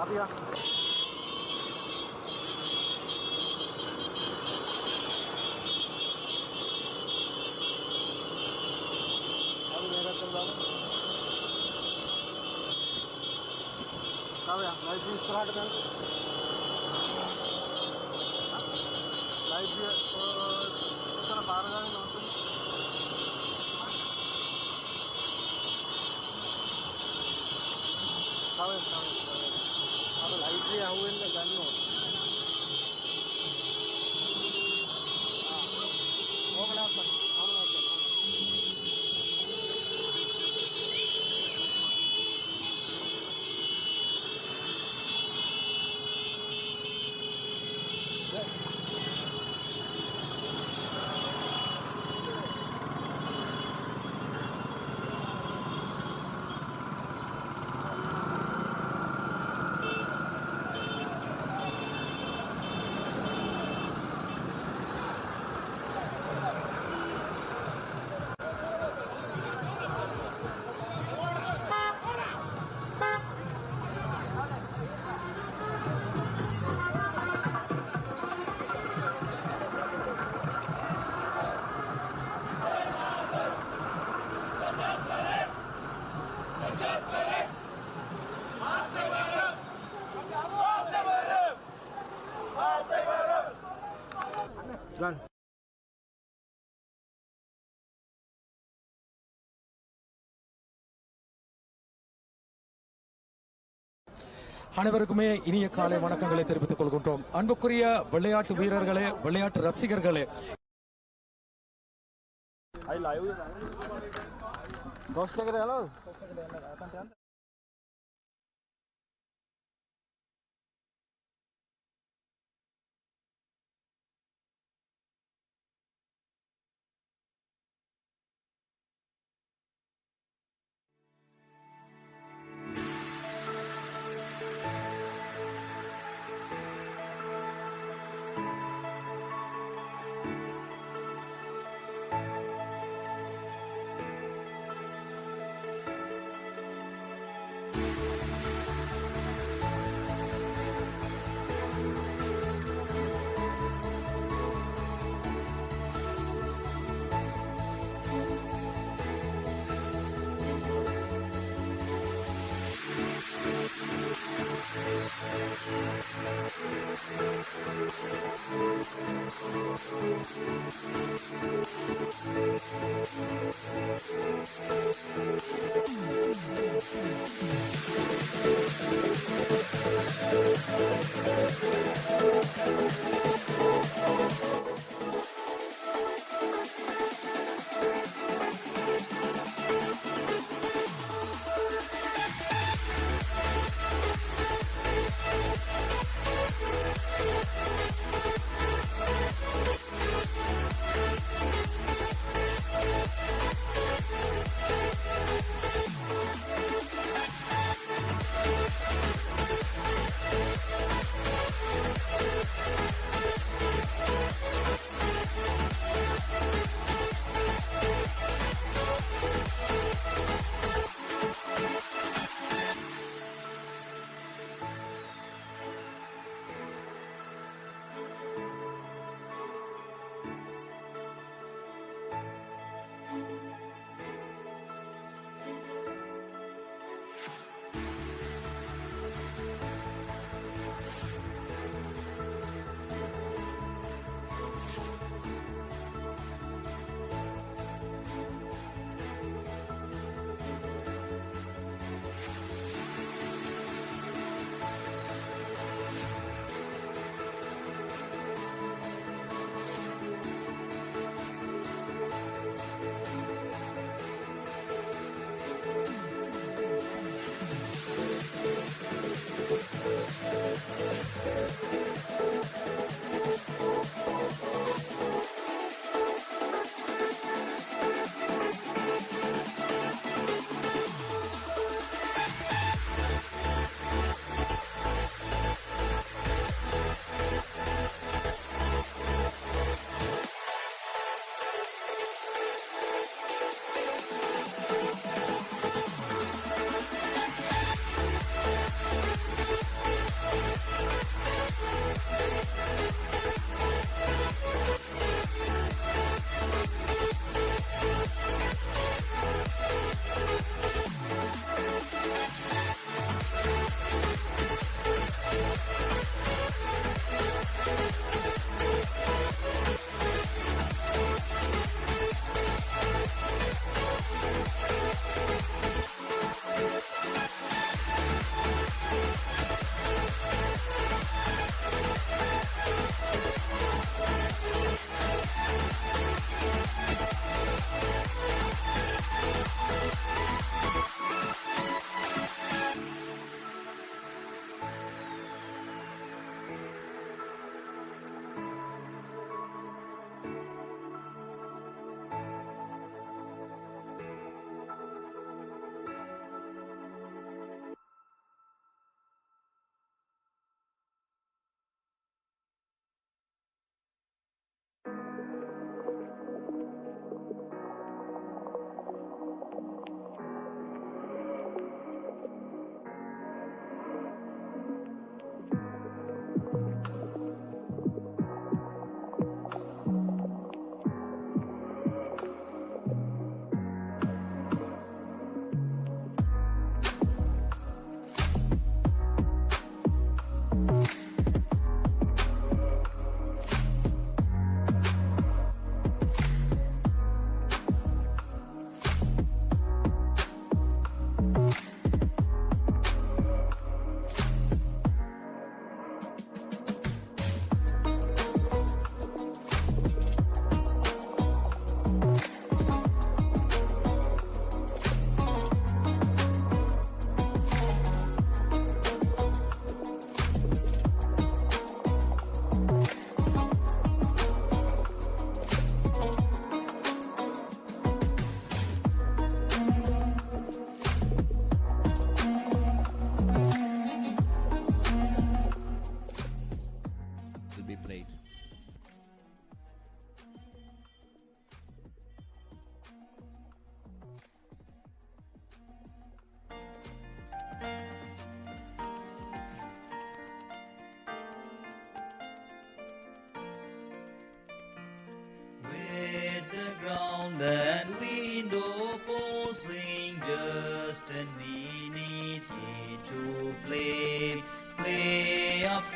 அப்படியா? அது வேற இருந்தாலும் அப்படியா? லைஃப் ஸ்டார்ட் தான். லைஃப் பாருங்க நமக்கு હવે આપણે લાઇટલી આવું એટલે ગાડીનો ઓગણા પણ Done. அனைவருக்குமே இனிய காலை வணக்கங்களை தெரிவித்துக் கொள்கின்றோம். அன்புக்குரிய விளையாட்டு வீரர்களே, விளையாட்டு ரசிகர்களே,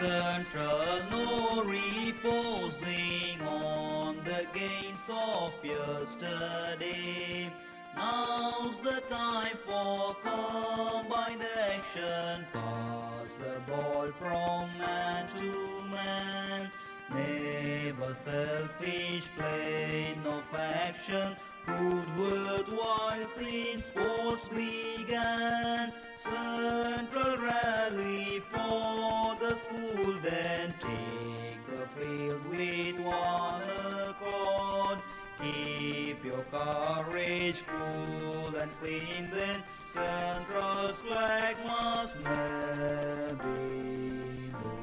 Central, no reposing on the gains of yesterday. Now's the time for combined action. Pass the ball from man to man. Never selfish play, no faction. Proved worthwhile since sports began. Central rally for the school, then take the field with one accord. Keep your courage cool and clean, then Central's flag must never be low.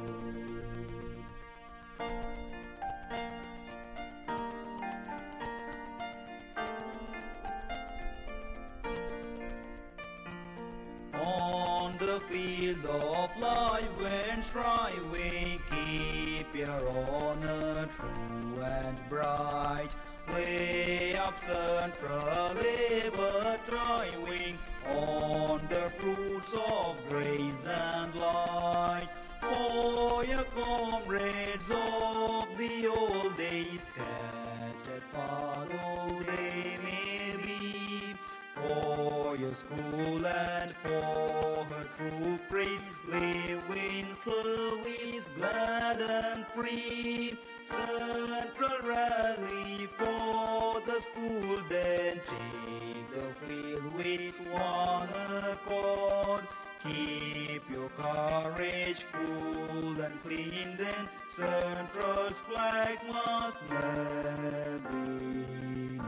On the field of life when striving, keep your honor true and bright. Play up Central, ever thriving on the fruits of grace and light. For your comrades of the old days scattered follow they may be. For your school and for her true praise, live in service glad and free. Central rally for the school, then take the field with one accord. Keep your courage cool and clean, then Central's flag must never be low.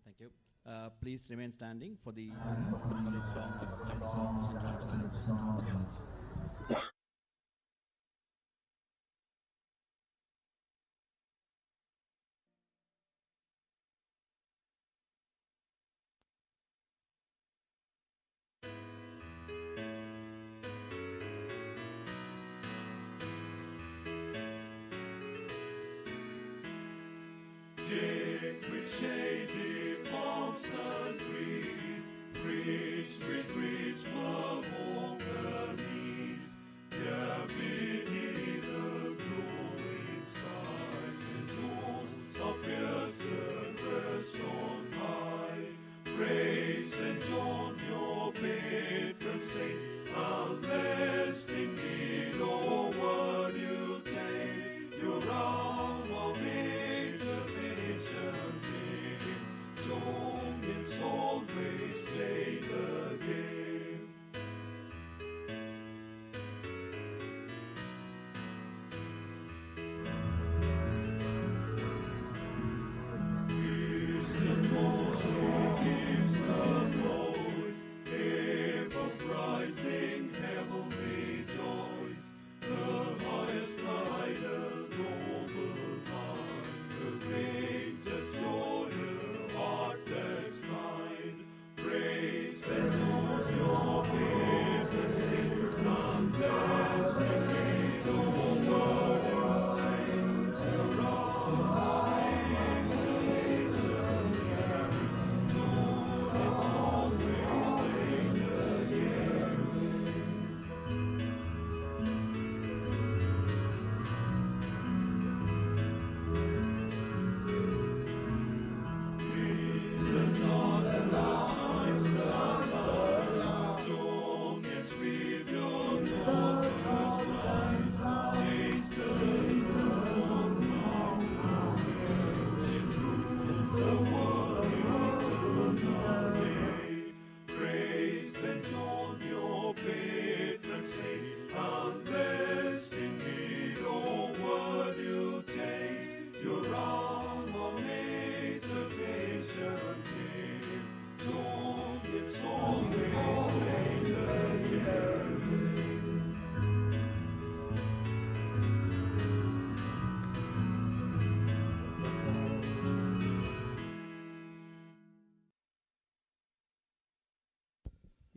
Thank you. Please remain standing for the college song of Jaffna Central. Decked with shady palms and trees, fringed with rich mahogany.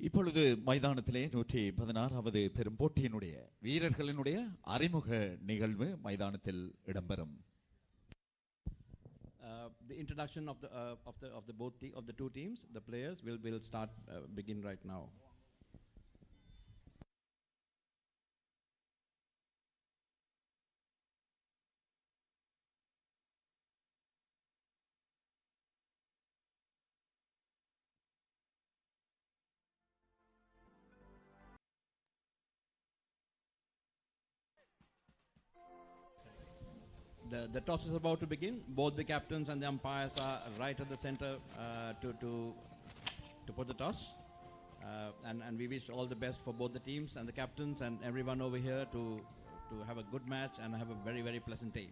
இப்பொழுது மைதானத்திலே 116வது பெரும் போட்டியினுடைய வீரர்களினுடைய அறிமுக நிகழ்வு மைதானத்தில் இடம்பெறும். The introduction of the two teams, the players will start begin right now. The toss is about to begin. Both the captains and the umpires are right at the center to put the toss. And we wish all the best for both the teams and the captains and everyone over here to have a good match and have a very, very pleasant day.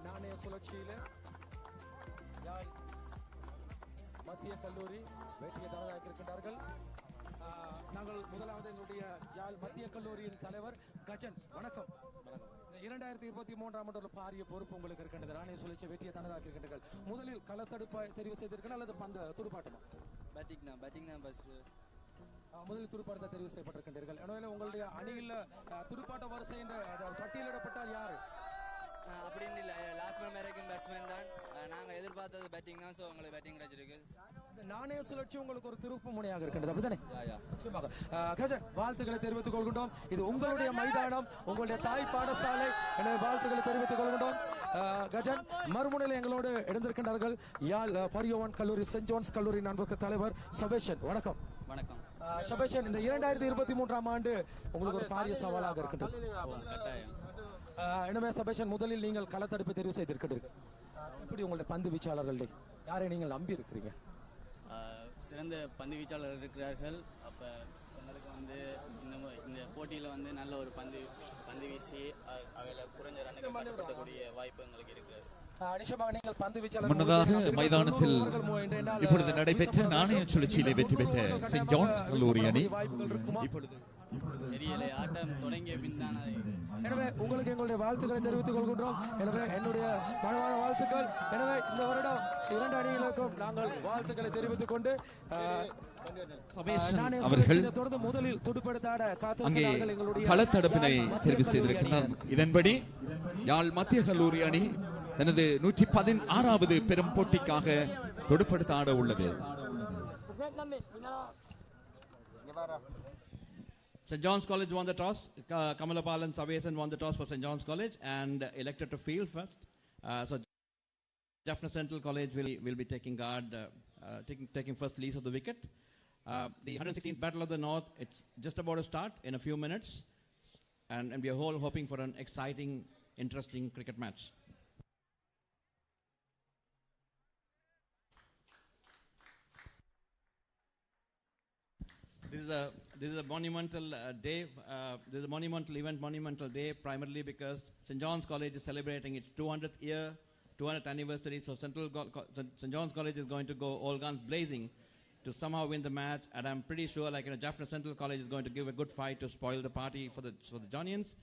நாணய சுழற்சியில யாழ் மத்திய கல்லூரி வெற்றியை தவறாக இருக்கின்றார்கள். நாங்கள் முதலாவது எங்களுடைய யாழ் மத்திய கல்லூரியின் தலைவர் கஜன், வணக்கம். 2023ஆம் ஆண்டு பாரிய பொறுப்பு உங்களுக்கு இருக்கின்றது. நாணய சுழற்சி வெற்றியை தனதாக இருக்கின்றீர்கள். முதலில் களத்தடுப்பை தெரிவு செய்திருக்கிறீர்கள் அல்லது பந்து துடுப்பாட்டமா? பேட்டிங் தான் ஃபர்ஸ்ட். முதலில் துடுப்பாட்டத்தை தெரிவு செய்யப்பட்டிருக்கின்றீர்கள். எனவே உங்களுடைய அணியில் துடுப்பாட்ட வரிசை பட்டியலிடப்பட்டால் யார்? அப்படின்னு இல்லை, லாஸ்ட் மேன் வரைக்கும் பேட்ஸ்மேன் தான். நாங்கள் எதிர்பார்த்தது பேட்டிங் தான், ஸோ உங்களுக்கு பேட்டிங் கிடைச்சிருக்கு. நாணய சுழற்சி உங்களுக்கு ஒரு திருப்பு முனையாக இருக்கின்றது, அப்படித்தானே? நிச்சயமாக. கஜன், வாழ்த்துக்களை தெரிவித்துக் கொள்கின்றோம். இது உங்களுடைய மைதானம், உங்களுடைய தாய் பாடசாலை. எனவே வாழ்த்துக்களை தெரிவித்துக் கொள்கின்றோம். கஜன், மறுமுனையில் எங்களோடு எழுந்திருக்கின்றார்கள் யாழ் பரியோவன் கல்லூரி, சென்ட் ஜோன்ஸ் கல்லூரி அன்புக்கு தலைவர் சபேஷன், வணக்கம். வணக்கம் சபேஷன், இந்த 2023ஆம் ஆண்டு உங்களுக்கு ஒரு பாரிய சவாலாக இருக்கின்றது. எனவே சபேஷன், முதலில் நீங்கள் களத்தடுப்பை தெரிவு செய்திருக்கிறீர்கள். எப்படி உங்களுடைய பந்து வீச்சாளர்கள் யாரை நீங்கள் நம்பி இருக்கிறீங்க? சிறந்த பந்து வீச்சாளர்கள் இருக்கிறார்கள். அப்போ உங்களுக்கு வந்து இந்த போட்டியில் வந்து நல்ல ஒரு பந்து வீசி அவையில் குறைஞ்ச ரன்னுக்கு கட்டுப்படுத்தக்கூடிய வாய்ப்பு எங்களுக்கு இருக்கிறது. முன்னதாக மைதானத்தில் இப்பொழுது நடைபெற்ற நாணய சுழற்சியிலே வெற்றி பெற்ற செயின்ட் ஜான்ஸ் கல்லூரி அணி தெரியலை, ஆட்டம் தொடங்கிய பின்னான. எனவே உங்களுக்கு எங்களுடைய வாழ்த்துக்களை தெரிவித்துக் கொள்கின்றோம். எனவே என்னுடைய மனமான வாழ்த்துக்கள். எனவே இந்த வருடம் 2 அணிகளுக்கும் நாங்கள் வாழ்த்துக்களை தெரிவித்துக் கொண்டு அவர்கள் தொடர்ந்து முதலில் துடுப்படுத்தாட அங்கே களத்தடுப்பினை தெரிவு செய்திருக்கிறார். இதன்படி யாழ் மத்திய கல்லூரி அணி தனது 116வது பெரும் போட்டிக்காக துடுப்படுத்த ஆட உள்ளது. St. John's College won the toss. Kamalapal and Savesan won the toss for St. John's College and elected to field first. So Jaffna Central College will be taking taking first lease of the wicket. The 116th Battle of the North, it's just about to start in a few minutes. And we are all hoping for an exciting, interesting cricket match. This is a monumental day. This is a monumental event, monumental day, primarily because St. John's College is celebrating its 200th anniversary. So St. John's College is going to go all guns blazing to somehow win the match. And I'm pretty sure, Jaffna Central College is going to give a good fight to spoil the party for the Johnians.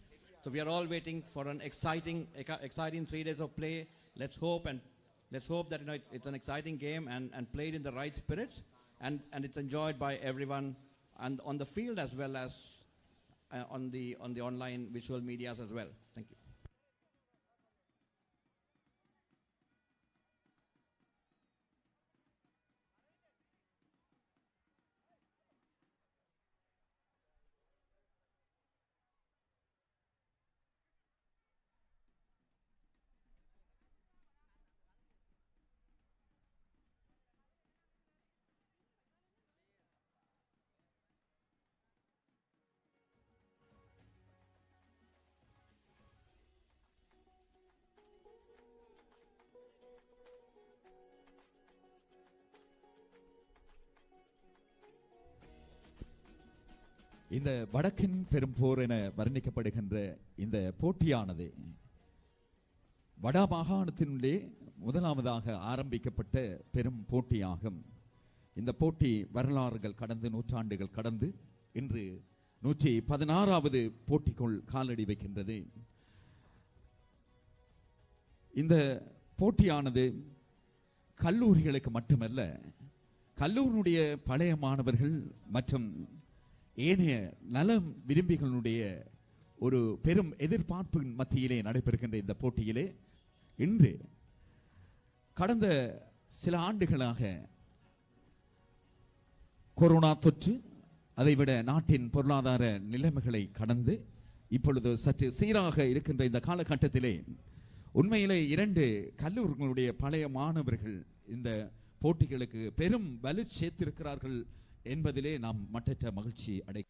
So we are all waiting for an exciting 3 days of play. Let's hope that it's an exciting game and played in the right spirits, and it's enjoyed by everyone, and on the field as well as on the online visual medias as well. Thank you. இந்த வடக்கின் பெரும் போர் என வர்ணிக்கப்படுகின்ற இந்த போட்டியானது வட மாகாணத்தினுள்ளே முதலாவதாக ஆரம்பிக்கப்பட்ட பெரும் போட்டியாகும். இந்த போட்டி வரலாறுகள் கடந்து நூற்றாண்டுகள் கடந்து இன்று 116வது போட்டிக்குள் காலடி வைக்கின்றது. இந்த போட்டியானது கல்லூரிகளுக்கு மட்டுமல்ல, கல்லூரியுடைய பழைய மாணவர்கள் மற்றும் ஏனைய நலம் விரும்பிகளுடைய ஒரு பெரும் எதிர்பார்ப்பின் மத்தியிலே நடைபெறுகின்ற இந்த போட்டியிலே இன்று கடந்த சில ஆண்டுகளாக கொரோனா தொற்று, அதைவிட நாட்டின் பொருளாதார நிலைமைகளை கடந்து இப்பொழுது சற்று சீராக இருக்கின்ற இந்த காலகட்டத்திலே உண்மையிலே 2 கல்லூரிகளுடைய பழைய மாணவர்கள் இந்த போட்டிகளுக்கு பெரும் வலு சேர்த்திருக்கிறார்கள் என்பதிலே நாம் மட்டற்ற மகிழ்ச்சி அடை.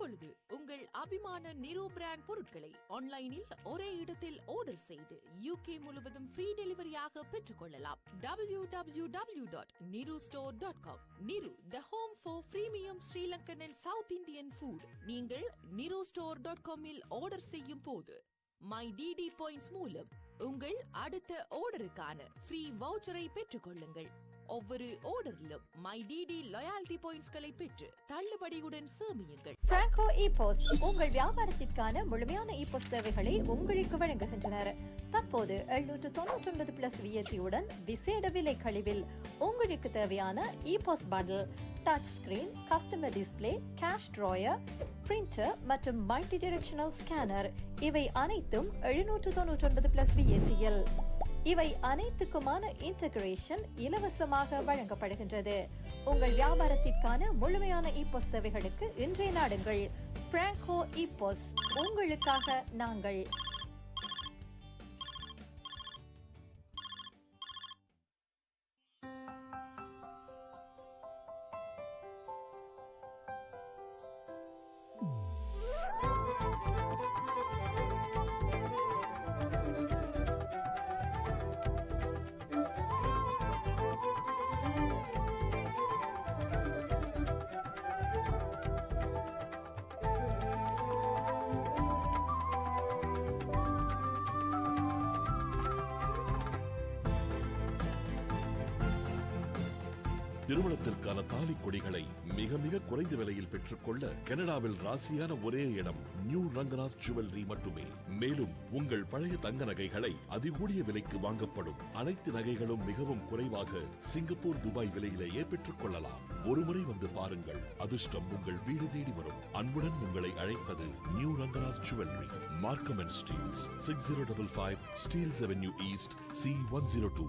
இப்பொழுது உங்கள் அபிமான நிரோ பிராண்ட் பொருட்களை ஆன்லைனில் ஒரே இடத்தில் ஆர்டர் செய்து UK முழுவதும் ஃப்ரீ டெலிவரியாக பெற்றுக்கொள்ளலாம். www.nirostore.com. நிரு, the home for premium Sri Lankan and South Indian food. நீங்கள் nirostore.com இல் ஆர்டர் செய்யும் போது மை டிடி பாயிண்ட்ஸ் மூலம் உங்கள் அடுத்த ஆர்டருக்கான ஃப்ரீ வவுச்சரை பெற்றுக்கொள்ளுங்கள். ஒவ்வொரு ஆர்டரிலும் மை டிடி லாயல்டி பாயிண்ட்ஸ்களை பெற்று தள்ளுபடியுடன் சேமியுங்கள். பிராங்கோ இபோஸ் உங்கள் வியாபாரத்திற்கான முழுமையான இபோஸ் சேவைகளை உங்களுக்கு வழங்குகின்றனர். தற்போது 799 பிளஸ் விஎஸ்டியுடன் விசேட விலை கழிவில் உங்களுக்கு தேவையான ePOS bundle, touch screen, customer display, cash drawer, printer மற்றும் மல்டி டைரக்ஷனல் ஸ்கேனர் இவை அனைத்தும் 799 பிளஸ் விஎஸ்டியில். இவை அனைத்துக்குமான இன்டகிரேஷன் இலவசமாக வழங்கப்படுகின்றது. உங்கள் வியாபாரத்திற்கான முழுமையான இபோஸ் தேவைகளுக்கு இன்றைய நாடுங்கள். பிராங்கோ இபோஸ், உங்களுக்காக நாங்கள். திருமணத்திற்கான தாலி கொடிகளை மிக மிக குறைந்த விலையில் பெற்றுக்கொள்ள கனடாவில் ராசியான ஒரே இடம் நியூ ரங்கராஜ் ஜுவல்லரி மட்டுமே. மேலும் உங்கள் பழைய தங்க நகைகளை அதிகூடிய விலைக்கு வாங்கப்படும் அனைத்து நகைகளும் மிகவும் குறைவாக சிங்கப்பூர், துபாய் விலையிலேயே பெற்றுக் கொள்ளலாம். ஒருமுறை வந்து பாருங்கள், அதிர்ஷ்டம் உங்கள் வீடு தேடி வரும். அன்புடன் உங்களை அழைப்பது new Rangaraj jewellery, Markham and Steeles, 6055 Steeles avenue east, C102.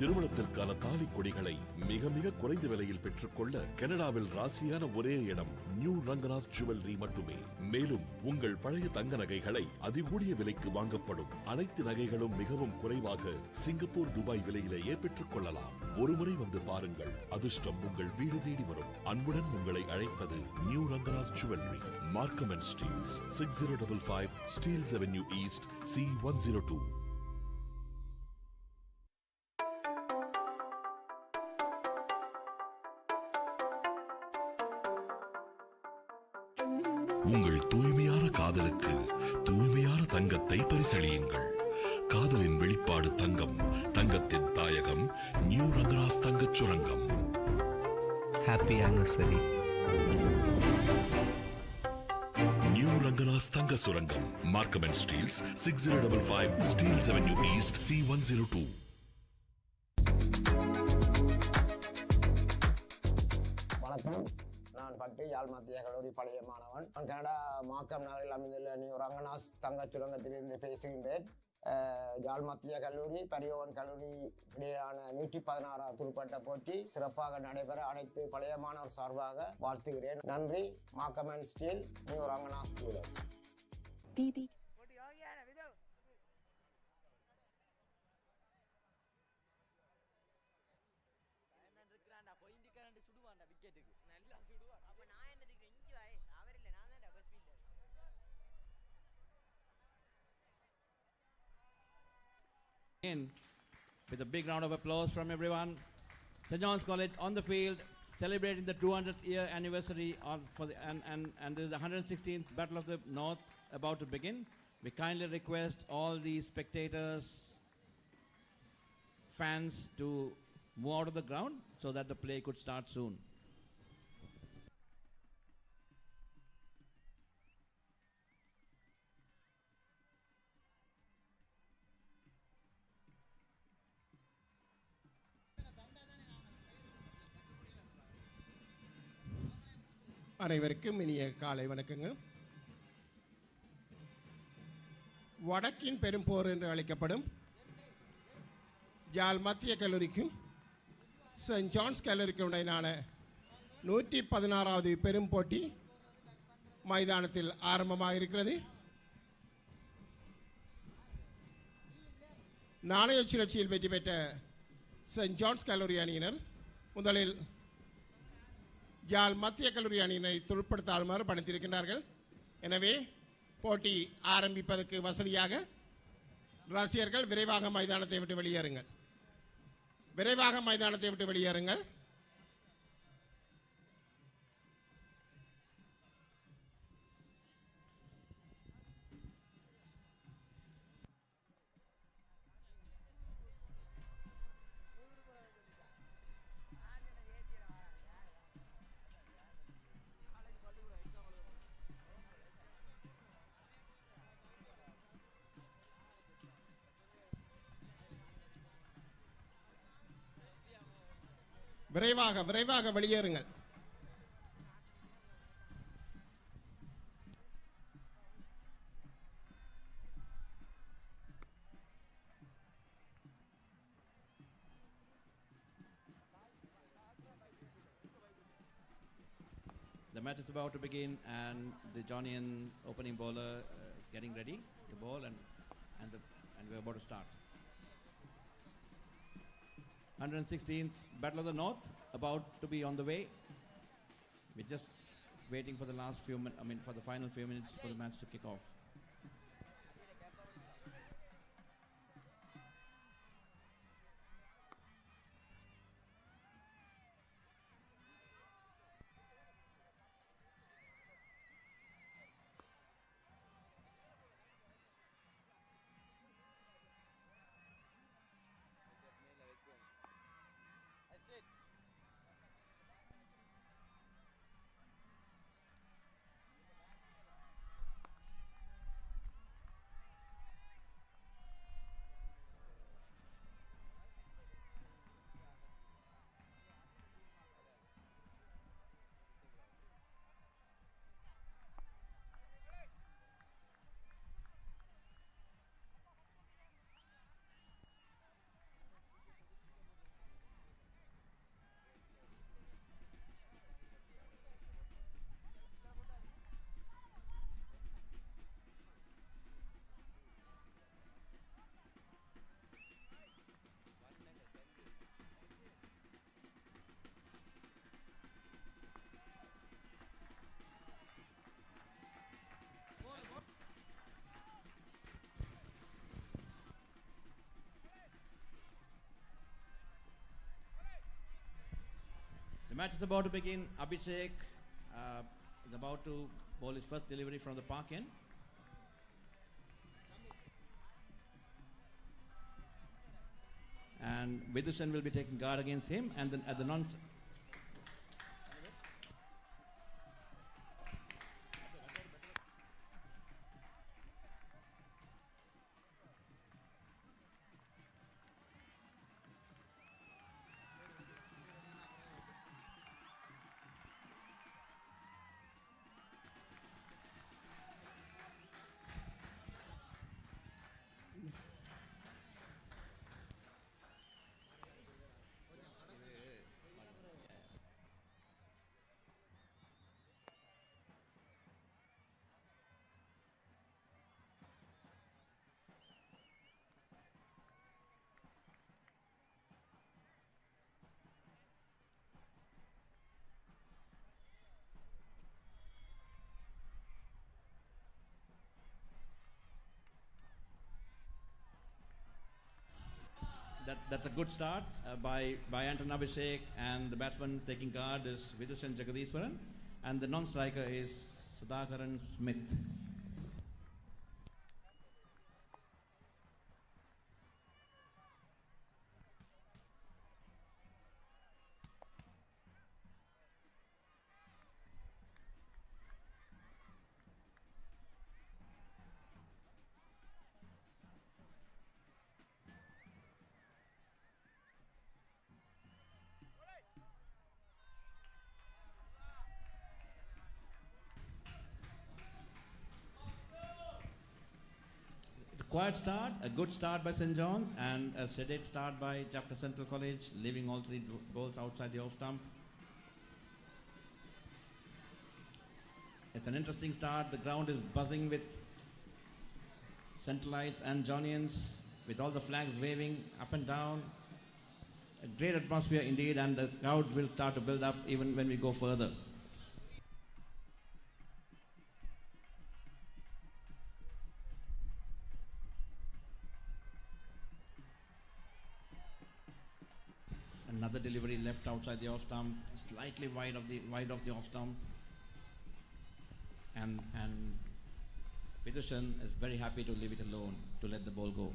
திருமணத்திற்கான தாலி கொடிகளை மிக மிக குறைந்த விலையில் பெற்றுக்கொள்ள கனடாவில் ராசியான ஒரே இடம் நியூ ரங்கநாத் ஜுவல்லரி மட்டுமே. மேலும் உங்கள் பழைய தங்க நகைகளை அதிகூடிய விலைக்கு வாங்கப்படும். அனைத்து நகைகளும் மிகவும் குறைவாக சிங்கப்பூர், துபாய் விலையிலேயே பெற்றுக் கொள்ளலாம். ஒருமுறை வந்து பாருங்கள், அதிர்ஷ்டம் உங்கள் வீடு தேடி வரும். அன்புடன் உங்களை அழைப்பது new Ranganath jewellery, Markham and Steeles, 6055 Steeles avenue east, C102. உங்கள் தூய்மையான காதலுக்கு தூய்மையான தங்கத்தை பரிசளியுங்கள். காதலின் வெளிப்பாடு தங்கம், தங்கத்தின் தாயகம் நியூ ரங்கநாத் தங்கச் சுரங்கம். Happy anniversary. நியூ ரங்கநாத் தங்க சுரங்கம், Markham and Steeles, 6055 Steeles avenue east, C102. வணக்கம், நான் பட்டு யாழ் மத்திய கல்லூரி பழைய மாணவன். கனடா மார்க்கம் நகரில் அமைந்துள்ள நியூ ரங்கநாத் தங்கச் சுரங்கத்திலிருந்து பேசுகின்றேன். யாழ் மத்திய கல்லூரி, பரியோவன் கல்லூரி இடையிலான 116வது துடுப்பாட்ட போட்டி சிறப்பாக நடைபெற அனைத்து பழைய மாணவர் சார்பாக வாழ்த்துகிறேன். நன்றி. Markham and steel, new Ranganath jewellers. Didi In with a big round of applause from everyone. St. John's College on the field celebrating the 200th year anniversary and this is the 116th Battle of the North about to begin. We kindly request all the spectators, fans to move out of the ground so that the play could start soon. அனைவருக்கும் இனிய காலை வணக்கங்கள். வடக்கின் பெரும்போர் என்று அழைக்கப்படும் யாழ் மத்திய கல்லூரிக்கும் send John's கல்லூரிக்கும் இடையிலான 116வது பெரும் போட்டி மைதானத்தில் ஆரம்பமாக இருக்கிறது. நாணய சுழற்சியில் வெற்றி பெற்ற சென்ட் ஜான்ஸ் கல்லூரி அணியினர் முதலில் யாழ் மத்திய கல்லூரி அணியினை துடுப்படுத்தாடுமாறு பணித்திருக்கின்றார்கள். எனவே போட்டி ஆரம்பிப்பதற்கு வசதியாக ரசிகர்கள் விரைவாக மைதானத்தை விட்டு வெளியேறுங்கள். விரைவாக மைதானத்தை விட்டு வெளியேறுங்கள். விரைவாக விரைவாக வெளியேறுங்கள். The match is about to begin and the Johnnian opening bowler is getting ready to bowl and we're about to start. 116th Battle of the North about to be on the way. We're just waiting for the last few minutes, for the final few minutes for the match to kick off. The match is about to begin. Abhishek is about to bowl his first delivery from the park end. And Vidushan will be taking guard against him, and then at the non. That's a good start by Anton Abhishek, and the batsman taking guard is Vidushan Jagadiswaran, and the non-striker is Sudhakaran Smith. Quiet start, a good start by St. John's, and a sedate start by Jaffna Central College, leaving all three balls outside the off stump. It's an interesting start. The ground is buzzing with Centralites and Johnians, with all the flags waving up and down. A great atmosphere indeed, and the crowd will start to build up even when we go further. Another delivery left outside the off stump, slightly wide of the off stump, and Vidushan is very happy to leave it alone, to let the ball go.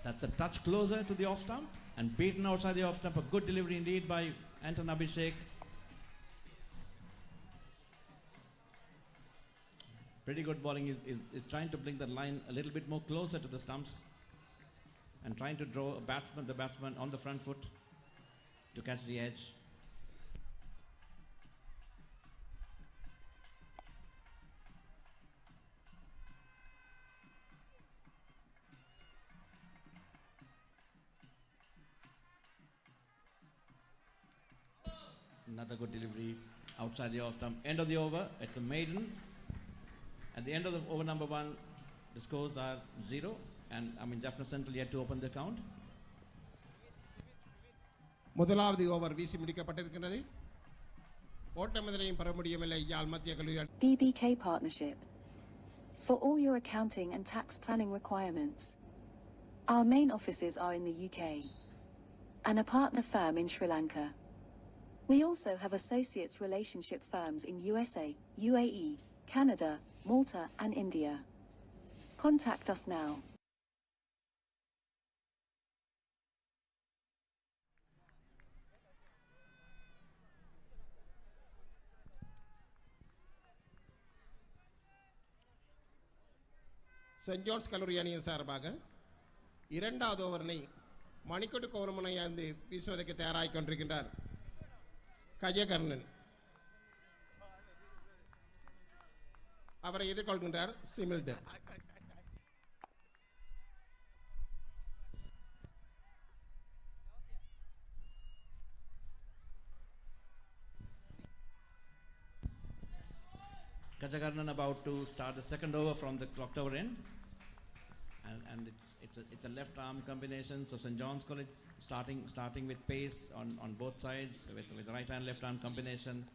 That's a touch closer to the off stump and beaten outside the off stump. A good delivery indeed by Anton Abhishek. Pretty good bowling. Is trying to bring the line a little bit more closer to the stumps and trying to draw the batsman on the front foot to catch the edge. Another good delivery outside the off stump. End of the over. It's a maiden. At the end of the over number 1, the scores are 0. And Jaffna Central yet to open the count. முதலாவது over வீசி முடிக்கப்பட்டிருக்கிறது. ஓட்டம் எதனையும் பெற முடியவில்லை யாழ் மத்திய கல்லூரி. BBK Partnership. For all your accounting and tax planning requirements. Our main offices are in the UK. And a partner firm in Sri Lanka. We also have associates relationship firms in USA, UAE, Canada, Malta and India. Contact us now. Saint John's கல்லூரி அணியின் சார்பாக இரண்டாவது ஓவரினை மணிக்கொடு கோரமுனையாந்து வீசுவதற்கு தயாராகிக் கொண்டிருக்கின்றார் கஜகர்ணன். அவரை எதிர்கொள்கின்றார் சிமில்டன். Kajakarnan about to start the second over from the clock tower end. and it's a left arm combination. So St. John's College starting with pace on both sides with right hand left arm combination,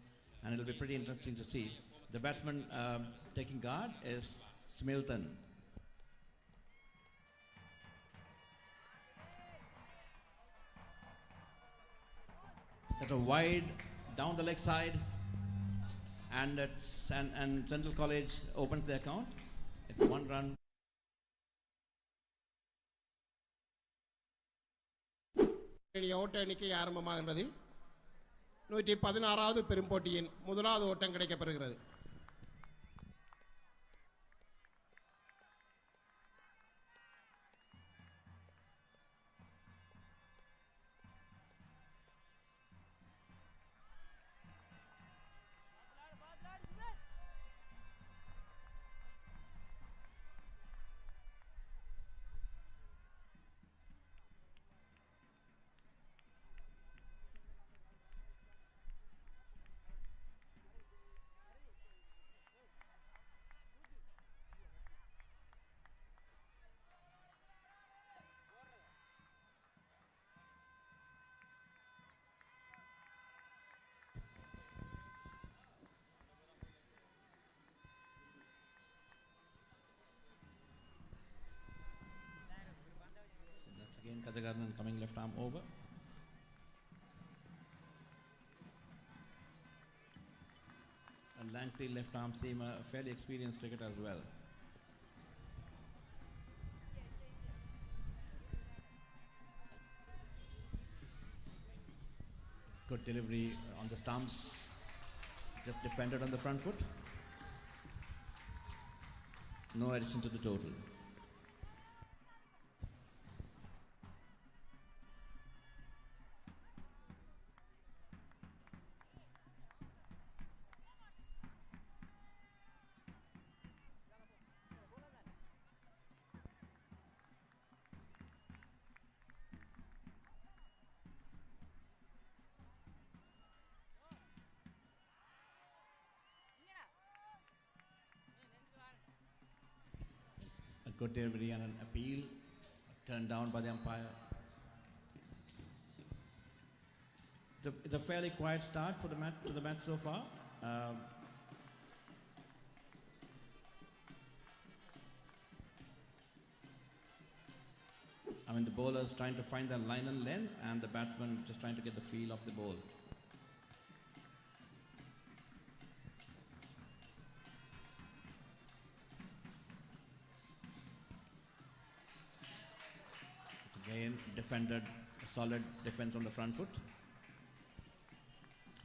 and it'll be pretty interesting to see. The batsman taking guard is Smilton. That's a wide down the leg side, and Central College opens the account. It's 1 run. ஓட்ட எண்ணிக்கை ஆரம்பமாகின்றது. 116வது பெரும்போட்டியின் முதலாவது ஓட்டம் கிடைக்கப்பெறுகிறது. Again, Kajagarnan coming left arm over. A lengthy left arm seamer, a fairly experienced cricketer as well. Good delivery on the stumps, just defended on the front foot. No addition to the total. Good delivery and an appeal turned down by the umpire. It's a fairly quiet start for the match so far. I mean, the bowlers trying to find their line and length, and the batsman just trying to get the feel of the ball. Again, defended, a solid defense on the front foot.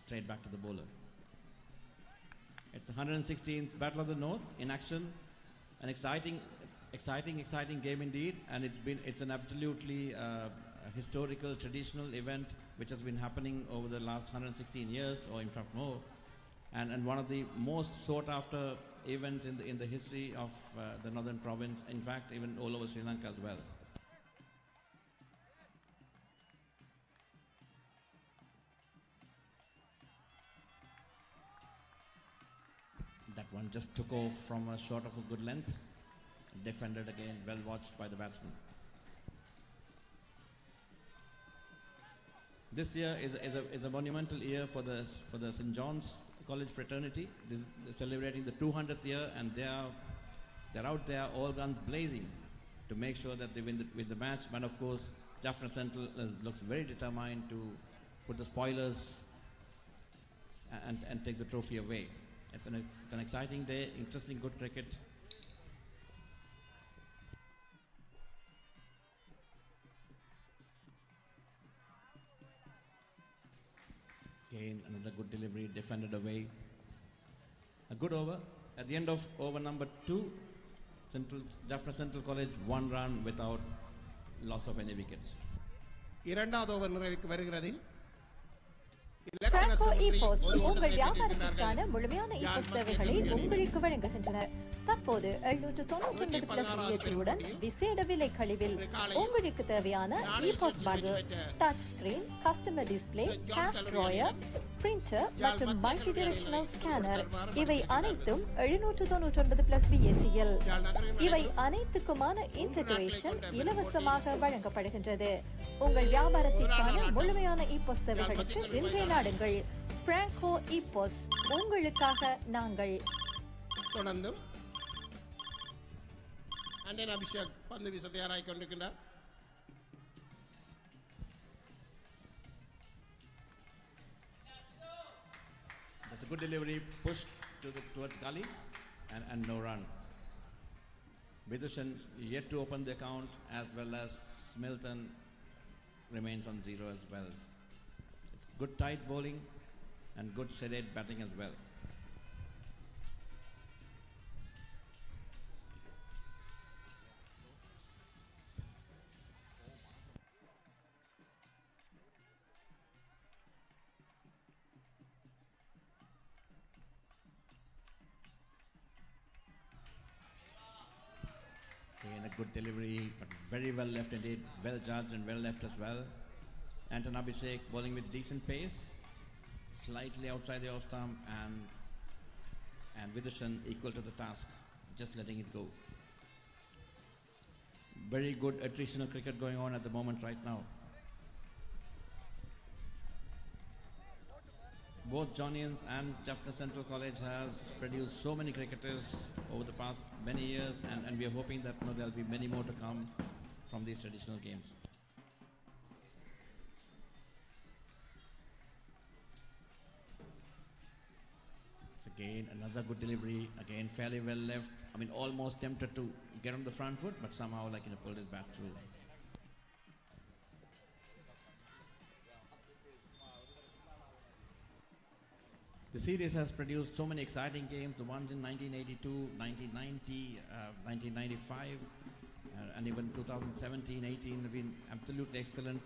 Straight back to the bowler. It's the 116th Battle of the North in action. An exciting game indeed, and it's an absolutely historical, traditional event which has been happening over the last 116 years, or in fact more, and one of the most sought after events in the history of the Northern Province. In fact, even all over Sri Lanka as well. That one just took off from a shot of a good length. Defended again, well watched by the batsman. This year is a monumental year for the St. John's College fraternity. They're celebrating the 200th year, and they're out there all guns blazing to make sure that they win the match. But of course, Jaffna Central looks very determined to put the spoilers and take the trophy away. It's an exciting day, interesting, good cricket. Again, another good delivery, defended away. A good over. At the end of over number 2, Jaffna Central College 1 run without loss of any wickets. இரண்டாவது over நிறைவுக்கு வருகிறது. Franco இ-போஸ் உங்கள் வியாபாரத்திற்கான முழுமையான இ-போஸ் சேவைகளை உங்களுக்கு வழங்குகின்றனர். தற்போது 799 plus விஐடியுடன் விசேட விலை கழிவில் உங்களுக்கு தேவையான ePOS bundle, touch screen, customer display, cash drawer, printer மற்றும் மல்டி டைரக்ஷனல் ஸ்கேனர் இவை அனைத்தும் 799 பிளஸ் விஐடியில். இவை அனைத்துக்குமான இன்டகிரேஷன் இலவசமாக வழங்கப்படுகின்றது. உங்கள் வியாபாரத்திற்கான முழுமையான இ-போஸ் சேவைகளுக்கு இன்றைய நாடுங்கள். பிராங்கோ இ-போஸ், உங்களுக்காக நாங்கள். தொடர்ந்து அண்ணன் அபிஷேக் பந்து வீச தயாராகிக் கொண்டிருக்கின்றார். That's a good delivery, pushed towards Kali and no run. Vidushan yet to open the account, as well as Smilton remains on 0 as well. It's good tight bowling and good sedate batting as well. Again, a good delivery, but very well left indeed. Well judged and well left as well. Anton Abhishek bowling with decent pace, slightly outside the off stump, and Vidushan equal to the task, just letting it go. Very good attritional cricket going on at the moment right now. Both Johnians and Jaffna Central College has produced so many cricketers over the past many years, and we are hoping that there will be many more to come from these traditional games. It's again another good delivery, again fairly well left. I mean, almost tempted to get on the front foot, but somehow pulled his bat through. The series has produced so many exciting games, the ones in 1982, 1990, 1995, and even 2017-18 have been absolutely excellent.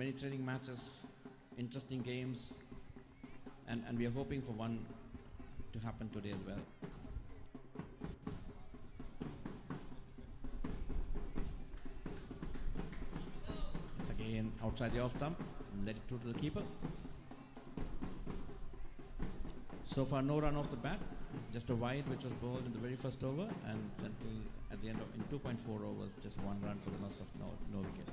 Many training matches, interesting games, and we are hoping for one to happen today as well. It's again outside the off stump, let it through to the keeper. So far, no run off the bat, just a wide which was bowled in the very first over, and Central at the end of in 2.4 overs, just one run for the loss of no wicket.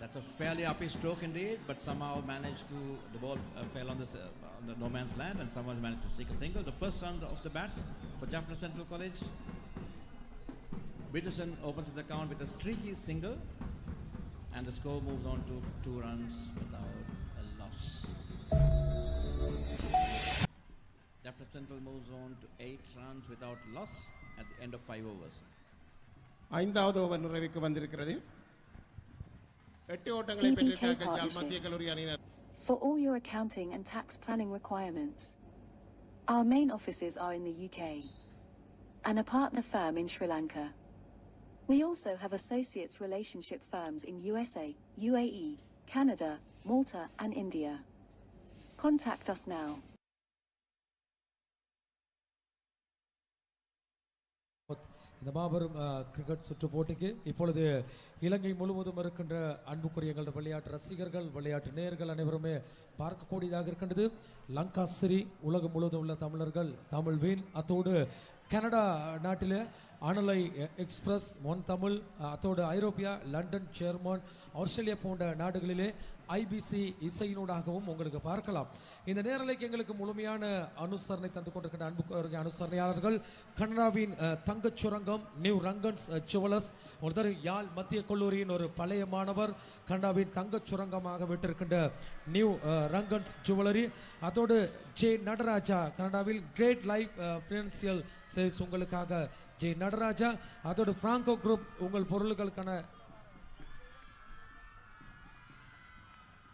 That's a fairly uppy stroke indeed, but somehow managed to, the ball fell on the no man's land, and someone's managed to stick a single. The first run off the bat for Jaffna Central College. Peterson opens his account with a streaky single, and the score moves on to 2 runs without a loss. Jaffna Central moves on to 8 runs without loss at the end of 5 overs. ஐந்தாவது over நிறைவுக்கு வந்திருக்கிறது. 8 ஓட்டங்களை பெற்றிருக்கிறார்கள் யாழ் மத்திய கல்லூரி அணியினர். For all your accounting and tax planning requirements, our main offices are in the UK and a partner firm in Sri Lanka. We also have associates relationship firms in USA, UAE, Canada, Malta and India. Contact us now. இந்த மாபெரும் cricket சுற்று போட்டிக்கு இப்பொழுது இலங்கை முழுவதும் இருக்கின்ற அன்புக்குரிய எங்கள் விளையாட்டு ரசிகர்கள் விளையாட்டு நேயர்கள் அனைவருமே பார்க்கக்கூடியதாக இருக்கின்றது. லங்காசிரி உலகம் முழுவதும் உள்ள தமிழர்கள் தமிழ் வீண் அத்தோடு கனடா நாட்டில் அனலை எக்ஸ்பிரஸ் ஒன் தமிழ் அத்தோடு ஐரோப்பியா லண்டன் ஜெர்மன் ஆஸ்திரேலியா போன்ற நாடுகளிலே ஐபிசி இசையினூடாகவும் உங்களுக்கு பார்க்கலாம். இந்த நேரலைக்கு எங்களுக்கு முழுமையான அனுசரணை தந்து கொண்டிருக்கின்ற அன்புக்கு அனுசரணையாளர்கள் கனடாவின் தங்கச் சுரங்கம் நியூ ரங்கன்ஸ் ஜுவலர்ஸ். ஒரு யாழ் மத்திய கல்லூரியின் ஒரு பழைய மாணவர் கனடாவின் தங்கச் சுரங்கமாக விட்டிருக்கின்ற நியூ ரங்கன்ஸ் ஜுவல்லரி. அதோடு ஜே நடராஜா கனடாவில் கிரேட் லைஃப் ஃபினான்சியல் சர்வீஸ் உங்களுக்காக ஜே நடராஜா. அதோடு பிராங்கோ குரூப் உங்கள் பொருள்களுக்கான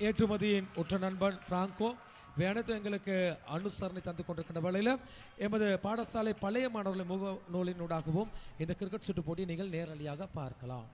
ஏற்றுமதியின் உற்ற நண்பன் பிராங்கோ. அனைத்தும் எங்களுக்கு அனுசரணை தந்து கொண்டிருக்கின்ற வேளையில் எமது பாடசாலை பழைய மாணவர்களின் முக நூலினூடாகவும் இந்த கிரிக்கெட் சுற்று போட்டி நீங்கள் நேரடியாக பார்க்கலாம்.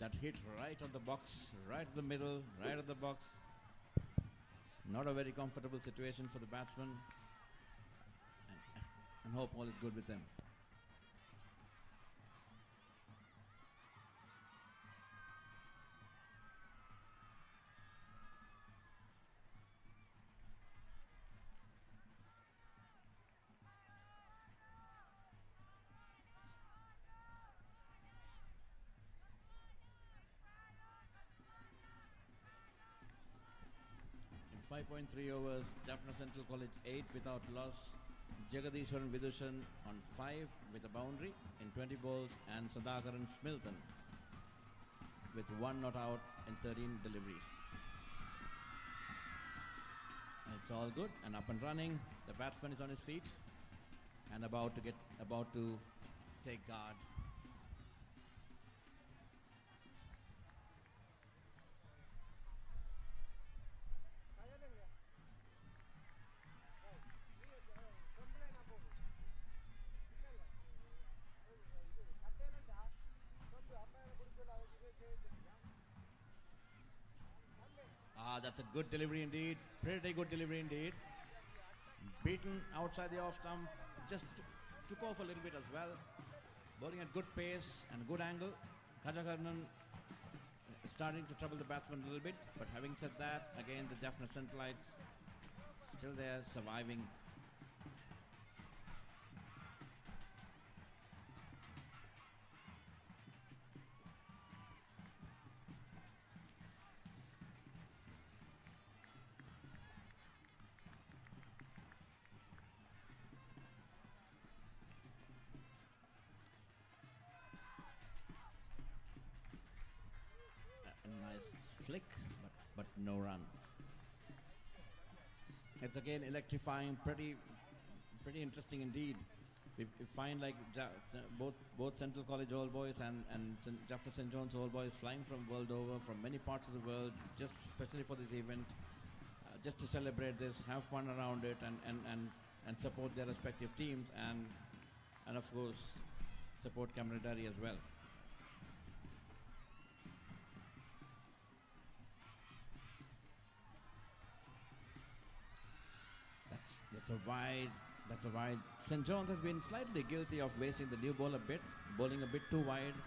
That hit right on the box, right in the middle, right at the box. Not a very comfortable situation for the batsman. And hope all is good with them. In 5.3 overs, Jaffna Central College 8 without loss. Jagadishwaran Vidushan on 5 with a boundary in 20 balls, and Sadakaran Smilton with 1 not out in 13 deliveries. And it's all good and up and running. The batsman is on his feet and about to take guard. That's a good delivery indeed. Pretty good delivery indeed. Beaten outside the off stump. Just took off a little bit as well. Bowling at good pace and good angle. Kajakarnan starting to trouble the batsman a little bit. But having said that, again the Jaffna Centralites still there, surviving. Nice flick, but no run. It's again electrifying, pretty interesting indeed. We find like both Central College Old Boys and Jaffna St. John's Old Boys flying from world over, from many parts of the world, just especially for this event, just to celebrate this, have fun around it, and support their respective teams, and of course support camaraderie as well. That's a wide. St. John's has been slightly guilty of wasting the new ball a bit, bowling a bit too wide.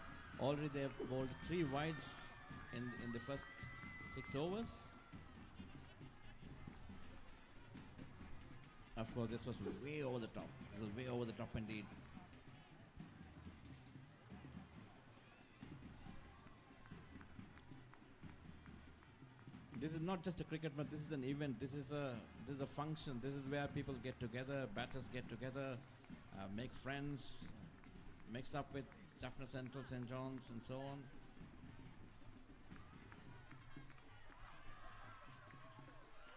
Already they've bowled 3 wides in the first 6 overs. Of course, this was way over the top. This was way over the top indeed. not just a cricket match. This is an event. This is a function. This is where people get together, batters get together, make friends, mix up with Jaffna Central, St. John's, and so on.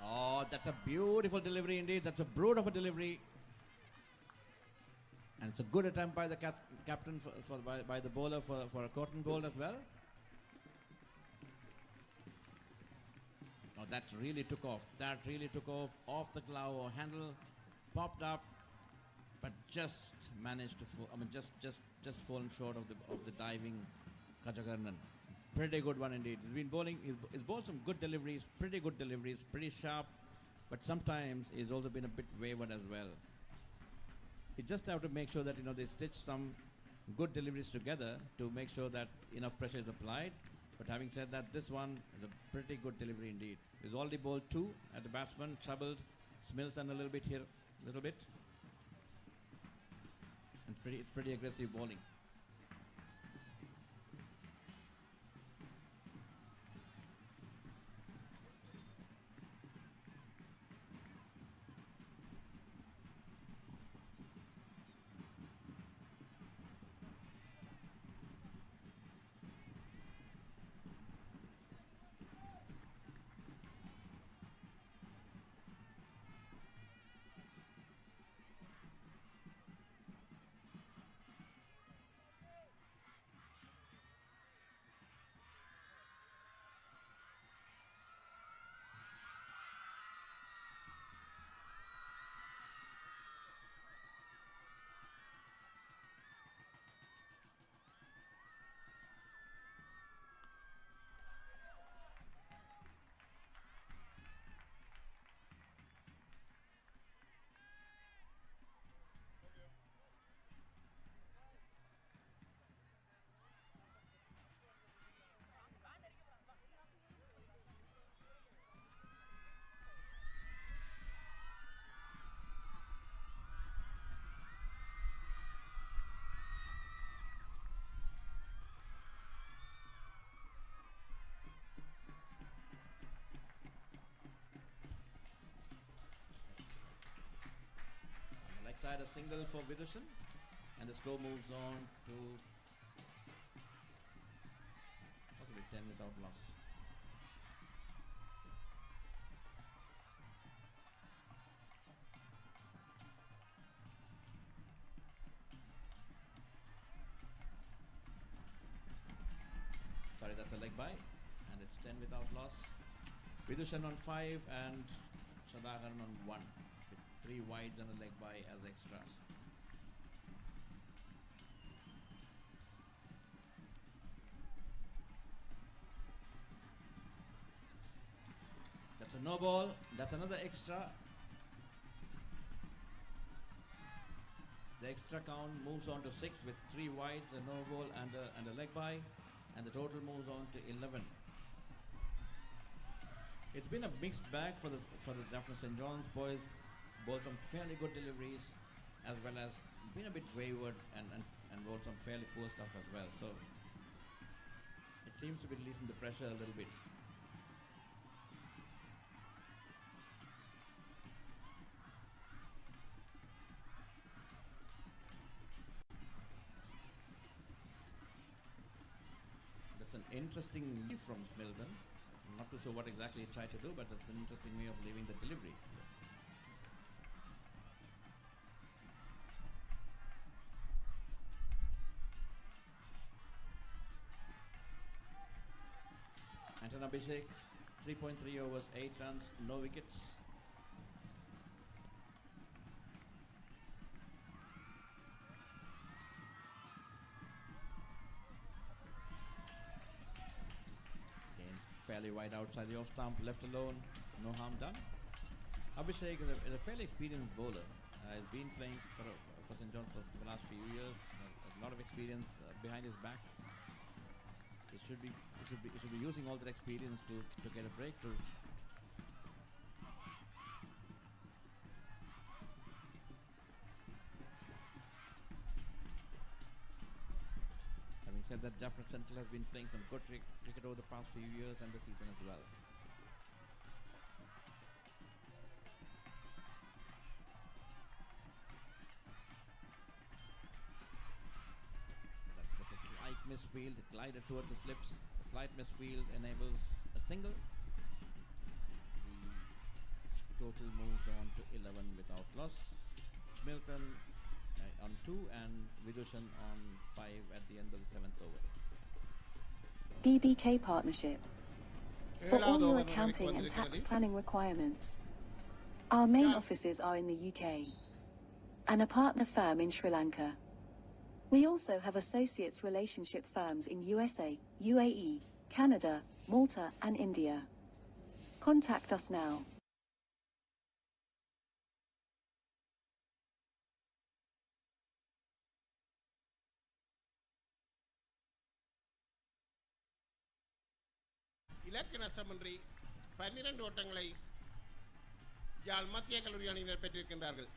Oh, that's a beautiful delivery indeed. That's a brute of a delivery. And it's a good attempt by the captain by the bowler for a cotton bowl as well. Oh, that really took off. That really took off the glove or handle, popped up, but just managed to just fallen short of the diving Kajakarnan. Pretty good one indeed. He's been bowling. He's bowled some good deliveries, pretty good deliveries, pretty sharp, but sometimes he's also been a bit wayward as well. You just have to make sure that they stitch some good deliveries together to make sure that enough pressure is applied. But having said that, this one is a pretty good delivery indeed. He's already bowled 2 at the batsman, troubled Smilton a little bit here, a little bit. It's pretty aggressive bowling. Side a single for Vidushan, and the score moves on to possibly 10 without loss. Sorry, that's a leg by, and it's 10 without loss. Vidushan on 5 and Sadakaran on 1. 3 wides and a leg by as extras. That's a no ball. That's another extra. The extra count moves on to 6 with 3 wides, a no ball and a leg by, and the total moves on to 11. It's been a mixed bag for the Jaffna St. John's boys. Bowled some fairly good deliveries, as well as been a bit wayward and bowled some fairly poor stuff as well. So it seems to be releasing the pressure a little bit. That's an interesting leave from Smilton. I'm not too sure what exactly he tried to do, but that's an interesting way of leaving the delivery. Anton Abhishek, 3.3 overs, 8 runs, no wickets. Again, fairly wide outside the off stump, left alone, no harm done. Abhishek is a fairly experienced bowler. He's been playing for St. John's for the last few years. A lot of experience behind his back. He should be using all that experience to get a breakthrough. Having said that, Jaffna Central has been playing some good cricket over the past few years and the season as well. misfield, glided towards the slips. A slight misfield enables a single. The total moves on to 11 without loss. Smilton on 2 and Vidushan on 5 at the end of the 7th over. BBK Partnership. For all your accounting and tax planning requirements, our main offices are in the UK and a partner firm in Sri Lanka. We also have associates relationship firms in USA, UAE, Canada, Malta and India. Contact us now. இலக்கு நஷ்டமின்றி 12 ஓட்டங்களை யாழ் மத்திய கல்லூரி அணியினர் பெற்றிருக்கின்றார்கள்.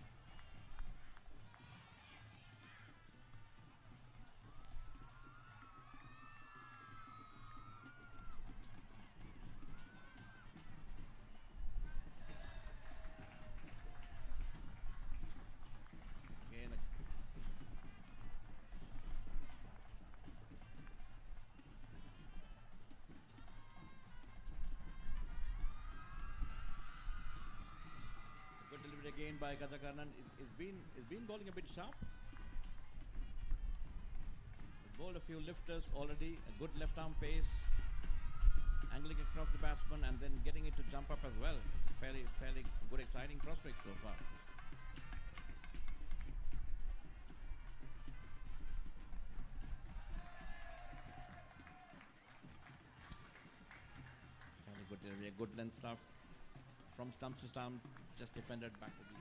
Again by Kajakarnan is been bowling a bit sharp. He's bowled a few lifters already, a good left arm pace, angling across the batsman and then getting it to jump up as well. It's a fairly good exciting prospect so far. Fairly good area, good length stuff. From stumps to stump, just defended back to the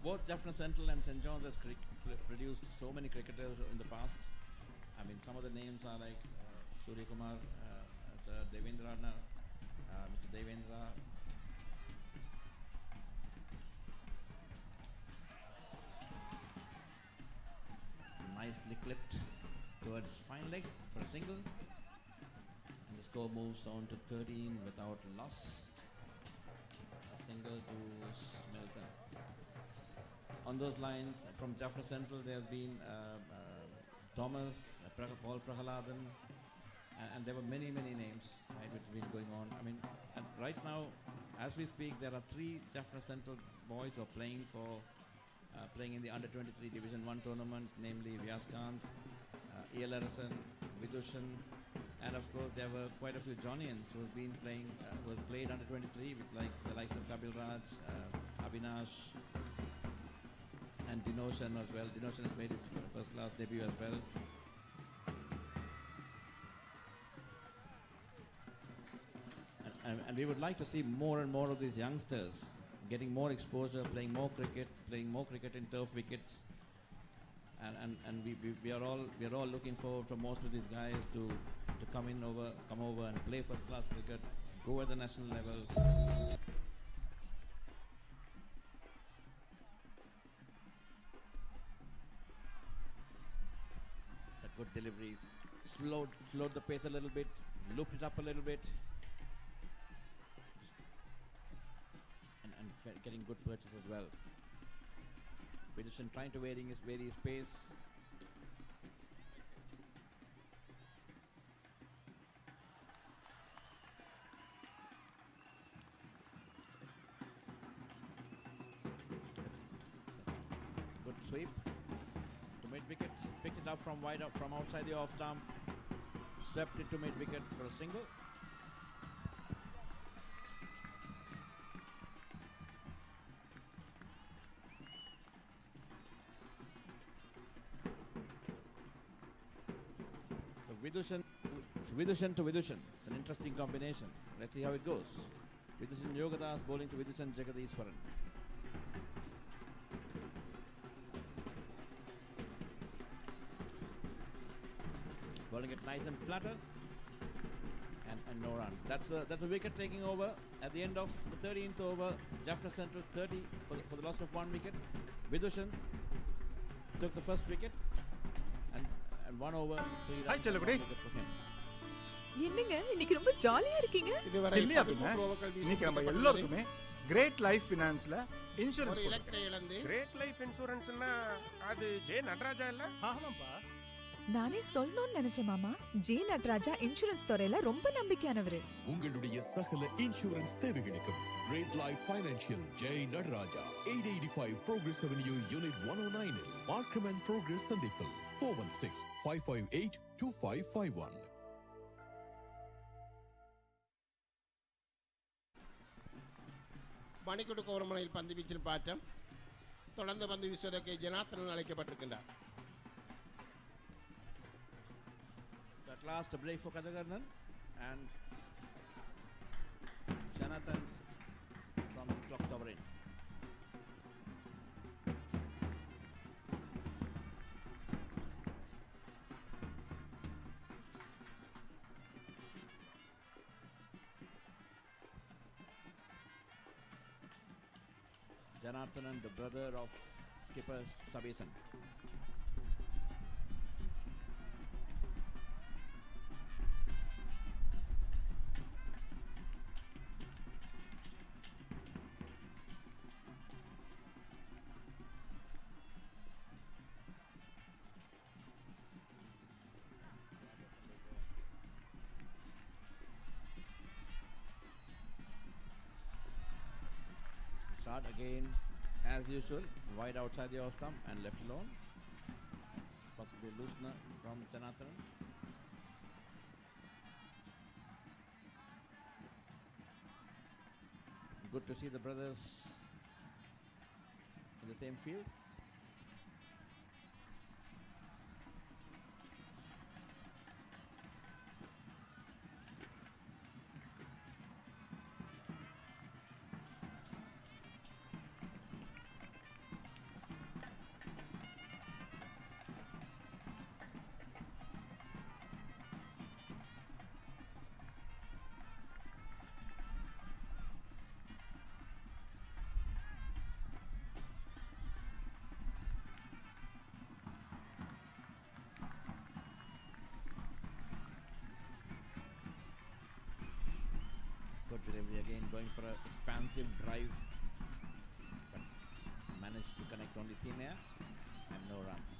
both Jaffna Central and St. John's has produced so many cricketers in the past. I mean, some of the names are like Surya Kumar, Devendra, Mr. Devendra. Nicely clipped towards fine leg for a single. And the score moves on to 13 without loss. A single to Smilton. On those lines, from Jaffna Central, there has been Thomas, Paul Prahaladan, and there were many names, right, which have been going on. I mean, and right now, as we speak, there are 3 Jaffna Central boys who are playing in the under-23 Division 1 tournament, namely Vyaskant, E.L. Arison, Vidushan, and of course there were quite a few Johnians who have been playing, who have played under-23 with like the likes of Kabil Raj, Avinash, and Dinoshan as well. Dinoshan has made his first-class debut as well. And we would like to see more and more of these youngsters getting more exposure, playing more cricket in turf wickets, and we are all looking forward for most of these guys to come over and play first class cricket, go at the national level. It's a good delivery. Slowed the pace a little bit, looped it up a little bit, and getting good purchase as well. Peterson trying to vary his pace. That's a good sweep to mid wicket. Picked it up from wide up from outside the off stump. Swept it to mid wicket for a single. Vidushan to Vidushan. It's an interesting combination. Let's see how it goes. Vidushan Yogadas bowling to Vidushan Jagadishwaran. Bowling it nice and flatter. And no run. That's a wicket taking over at the end of the 13th over. Jaffna Central 30 for the loss of 1 wicket. Vidushan took the first wicket and 1 over. Hi, Chalagudi. என்னங்க இன்னைக்கு ரொம்ப ஜாலியா இருக்கீங்க. இல்லையா பின்ன இன்னைக்கு நம்ம எல்லாருக்குமே கிரேட் லைஃப் ஃபினான்ஸ்ல இன்சூரன்ஸ் கிரேட் லைஃப் இன்சூரன்ஸ்னா அது ஜே நடராஜா இல்ல? ஆமாப்பா. நானே சொல்லணும்னு நினைச்சேன் மாமா. ஜே நடராஜா இன்சூரன்ஸ் துறையில ரொம்ப நம்பிக்கையானவரு. உங்களுடைய சகல இன்சூரன்ஸ் தேவைகளுக்கும் great life financial J Nataraja 885 Progress Avenue Unit 109 இல் மார்க்கம் அண்ட் ப்ரோக்ரஸ் சந்திப்பில் 416-558-2551. மணிக்கூட்டு கோரமனையில் பந்து வீச்சில் பாட்டம் தொடர்ந்து பந்து வீசுவதற்கு Janarthanan அழைக்கப்பட்டிருக்கின்றார். At last a break for Kadakarnan and Jonathan from the clock tower in. Janathanan, the brother of skipper Sabesan. Start again as usual, wide outside the off stump and left alone. It's possibly a loosener from Janathanan. Good to see the brothers in the same field. Good delivery again, going for an expansive drive, but managed to connect only thin air and no runs.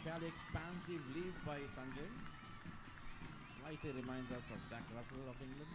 Fairly expansive leave by Sanjay. Slightly reminds us of Jack Russell of England.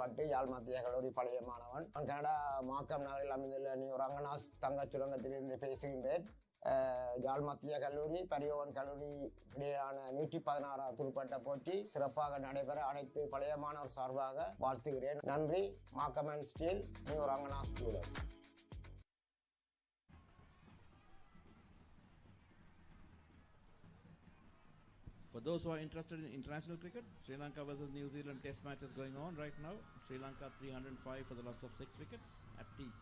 பட்டு யாழ் மத்திய கல்லூரி பழைய மாணவன். நான் Canada Markham நகரில் அமைந்துள்ள new Ranganas தங்கச் சுரங்கத்திலிருந்து பேசுகின்றேன். யாழ் மத்திய கல்லூரி பரியோவன் கல்லூரி இடையிலான 116 துடுப்பாட்ட போட்டி சிறப்பாக நடைபெற அனைத்து பழைய மாணவர் சார்பாக வாழ்த்துகிறேன். நன்றி. Markham and steel, new Ranganas students. For those who are interested in international cricket, Sri Lanka versus New Zealand test match is going on right now. Sri Lanka 305 for the loss of 6 wickets at tea.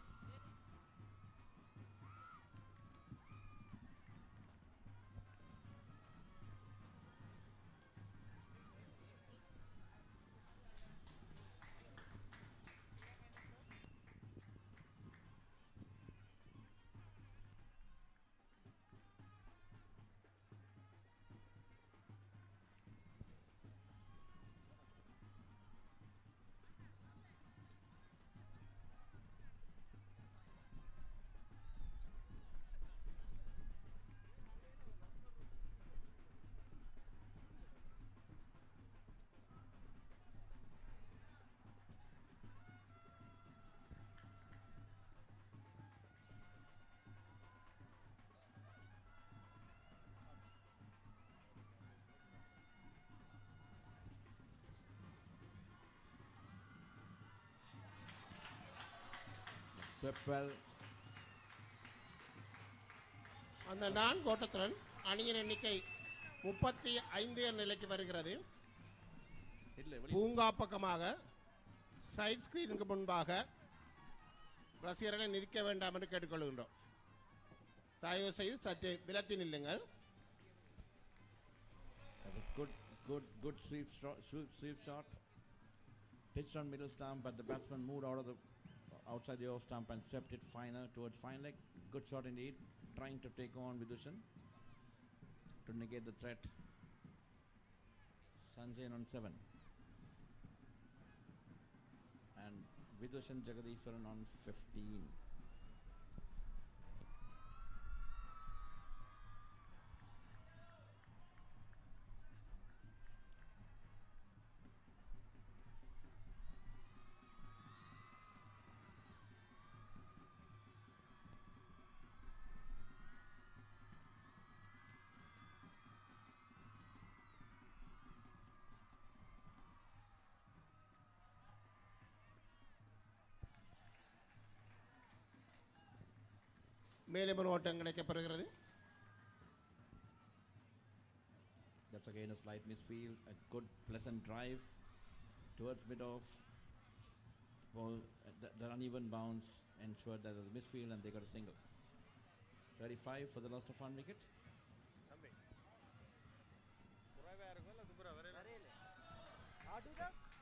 Swept well. அந்த 4 ஓட்டத்துடன் அணியின் எண்ணிக்கை 35 என்ற நிலைக்கு வருகிறது. பூங்கா பக்கமாக side ஸ்கிரீனுக்கு முன்பாக ரசிகர்களை நிற்க வேண்டாம் என்று கேட்டுக்கொள்கின்றோம். தயவு செய்து சற்று விலத்தி நில்லுங்கள். Good sweep shot. Pitched on middle stump, but the batsman moved out of the outside the off stump and swept it finer towards fine leg. Good shot indeed, trying to take on Vidushan to negate the threat. Sanjayan on 7 and Vidushan Jagadishwaran on 15. மேலே ஒரு ஓட்டம் கிடைக்கப்படுகிறது. That's again a slight misfield. A good pleasant drive towards mid-off. Ball, the uneven bounce ensured that there was a misfield and they got a single. 35 for the loss of 1 wicket.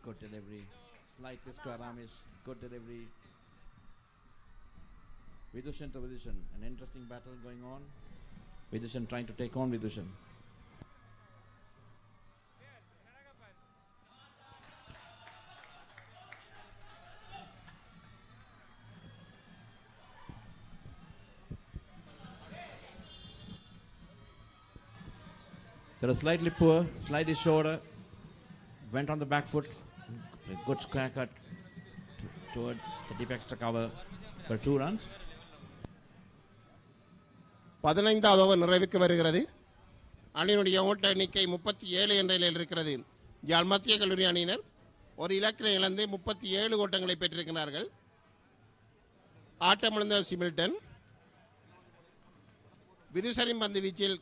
Good delivery. Slightly square armish. Good delivery. Vidushan to Vidushan. An interesting battle going on. Vidushan trying to take on Vidushan. They were slightly poor, slightly shorter. Went on the back foot. A good square cut towards the deep extra cover for 2 runs. 15வது over நிறைவுக்கு வருகிறது. அணியினுடைய ஓட்ட எண்ணிக்கை 37 என்ற நிலையில் இருக்கிறது. யாழ் மத்திய கல்லூரி அணியினர் ஒரு இலக்கினை இழந்து 37 ஓட்டங்களை பெற்றிருக்கிறார்கள். ஆட்டமிழந்த சிமில்டன் விதுசரின் பந்து வீச்சில்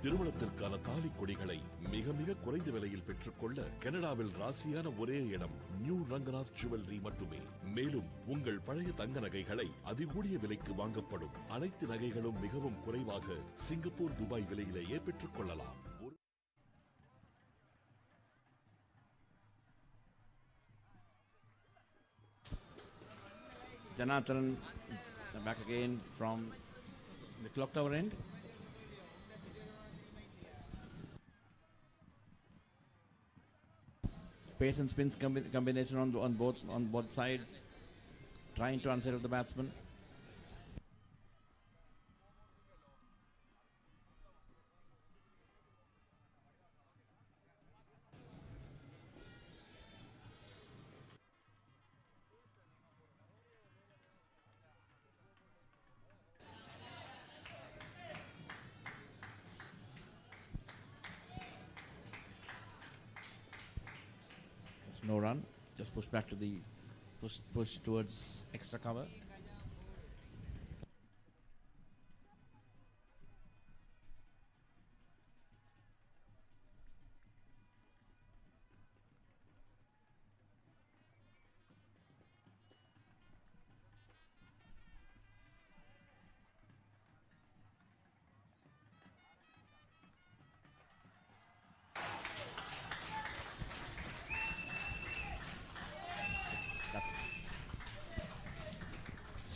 திருமணத்திற்கான தாலி கொடிகளை மிக மிக குறைந்த விலையில் பெற்றுக்கொள்ள கனடாவில் ராசியான ஒரே இடம் நியூ ரங்கநாஸ் ஜுவல்லரி மட்டுமே. மேலும் உங்கள் பழைய தங்க நகைகளை அதிகூடிய விலைக்கு வாங்கப்படும். அனைத்து நகைகளும் மிகவும் குறைவாக சிங்கப்பூர், துபாய் விலையிலேயே பெற்றுக்கொள்ளலாம். Janathan back again from the clock tower end. Pace and spins combination on both sides, trying to unsettle the batsman. No run, just push back to the push towards extra cover.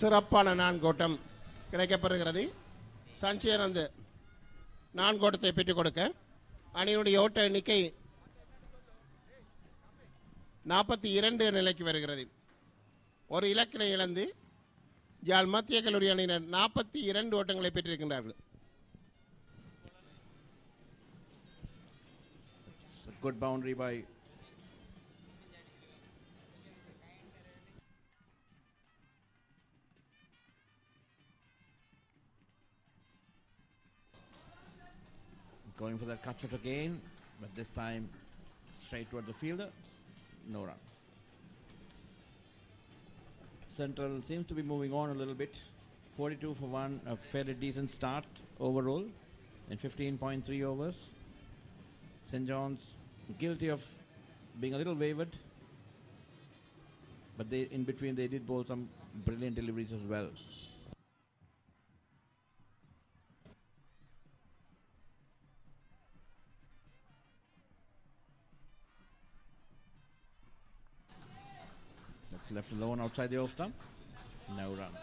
சிறப்பான 4 ஓட்டம் கிடைக்கப்பெறுகிறது. சஞ்சயன் அந்த 4 ஓட்டத்தை பெற்றுக் கொடுக்க அணியினுடைய ஓட்ட எண்ணிக்கை 42 நிலைக்கு வருகிறது. ஒரு இலக்கினை இழந்து யாழ் மத்திய கல்லூரி அணியினர் 42 ஓட்டங்களை பெற்றிருக்கின்றார்கள். Good boundary by going for that cut shot again, but this time straight toward the fielder. No run. Central seems to be moving on a little bit. 42 for 1, a fairly decent start overall in 15.3 overs. St. John's guilty of being a little wavered, but they in between they did bowl some brilliant deliveries as well. That's left alone outside the off stump. No run.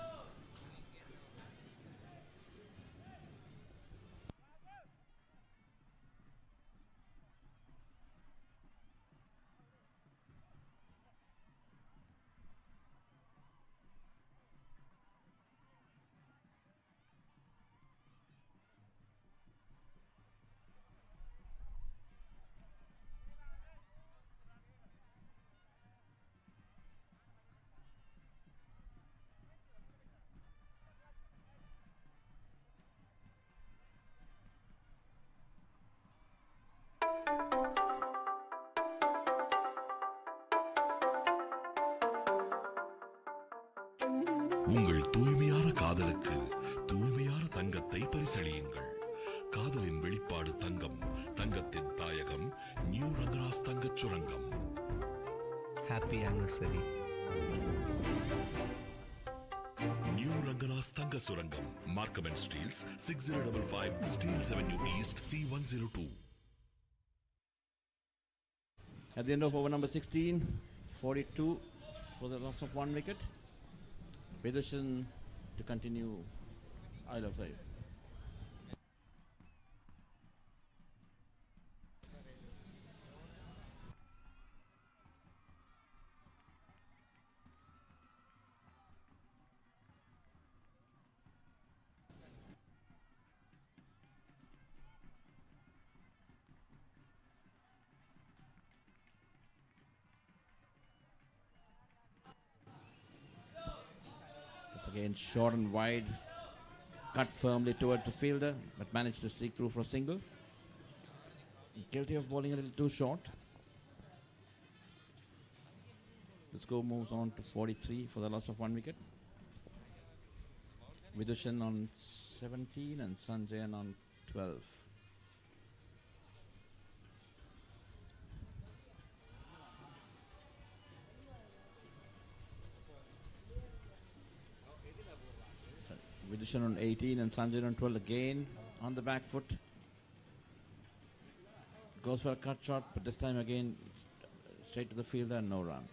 உங்கள் தூய்மையான காதலுக்கு தூய்மையான தங்கத்தை பரிசளியுங்கள். காதலின் வெளிப்பாடு தங்கம், தங்கத்தின் தாயகம் new Rangaraj தங்கச் சுரங்கம். Happy anniversary. நியூ ரங்கராஸ் தங்க சுரங்கம், Markham and Steeles, 6055 Steels Avenue East, C102. At the end of over number 16, 42 for the loss of 1 wicket. Position to continue Isle of Wight. Again, short and wide, cut firmly towards the fielder, but managed to sneak through for a single. Guilty of bowling a little too short. The score moves on to 43 for the loss of 1 wicket. Vidushan on 17 and Sanjayan on 12. Vidushan on 18 and Sanjay on 12 again on the back foot. Goes for a cut shot, but this time again straight to the fielder and no run.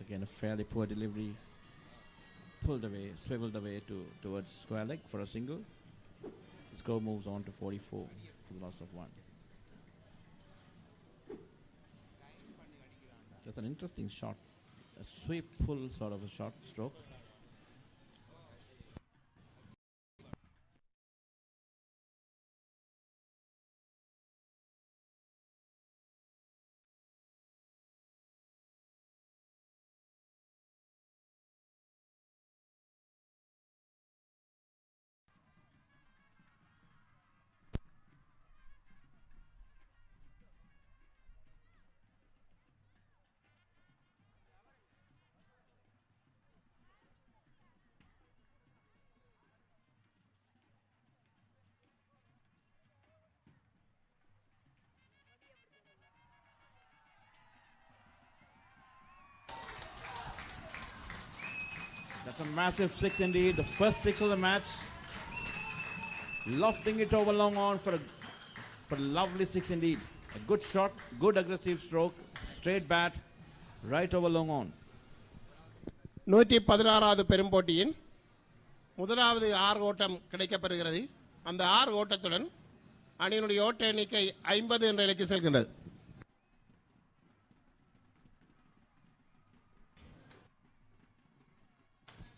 again a fairly poor delivery. Pulled away, swiveled away towards square leg for a single. The score moves on to 44 for the loss of 1. That's an interesting shot. A sweep pull sort of a shot stroke. That's a massive 6 indeed, the first 6 of the match. Lofting it over long on for a lovely 6 indeed. A good shot, good aggressive stroke, straight bat, right over long on. 116வது பெரும்போட்டியின் முதலாவது 6 ஓட்டம் கிடைக்கப்பெறுகிறது. அந்த 6 ஓட்டத்துடன் அணியினுடைய ஓட்ட எண்ணிக்கை 50 என்ற இலக்கு செல்கின்றது.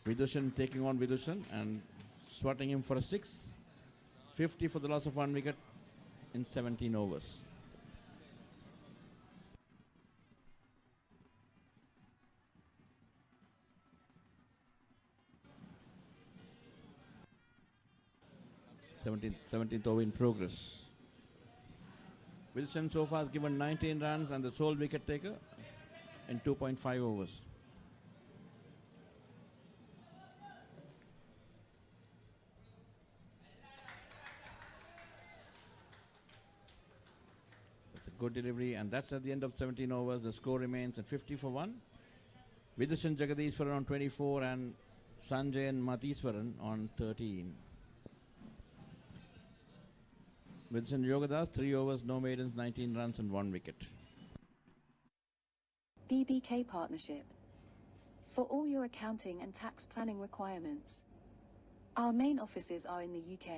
Vidushan taking on Vidushan and swatting him for a 6. 50 for the loss of 1 wicket in 17 overs. Seventeenth over in progress. Wilson so far has given 19 runs and the sole wicket taker in 2.5 overs. That's a good delivery, and that's at the end of 17 overs. The score remains at 50 for 1. Vidushan Jagadishwaran on 24 and Sanjayan Matheeswaran on 13. Vidushan Yogadas, 3 overs, no maidens, 19 runs and 1 wicket. BBK Partnership. For all your accounting and tax planning requirements. Our main offices are in the UK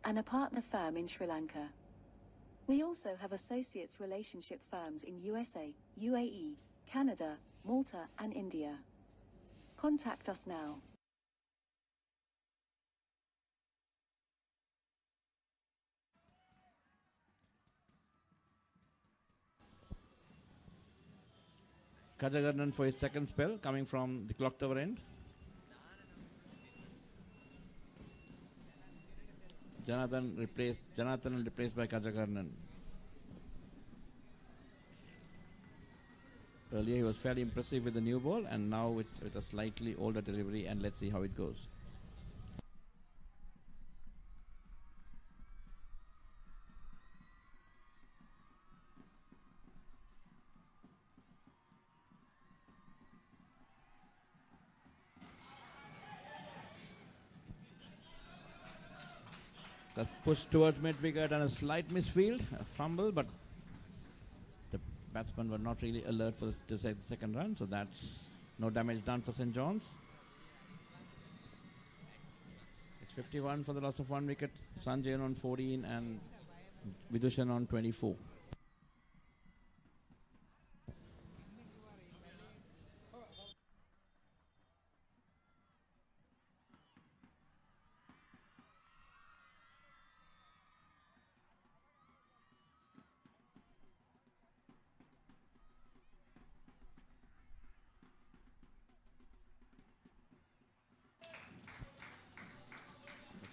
and a partner firm in Sri Lanka. We also have associates relationship firms in USA, UAE, Canada, Malta and India. Contact us now. Kajagarnan for his second spell, coming from the clock tower end. Janathan replaced by Kajagarnan. Earlier he was fairly impressive with the new ball, and now it's with a slightly older delivery, and let's see how it goes. That's pushed towards mid-wicket and a slight misfield, a fumble, but the batsmen were not really alert to save the second run, so that's no damage done for St. John's. It's 51 for the loss of 1 wicket, Sanjayan on 14 and Vidushan on 24.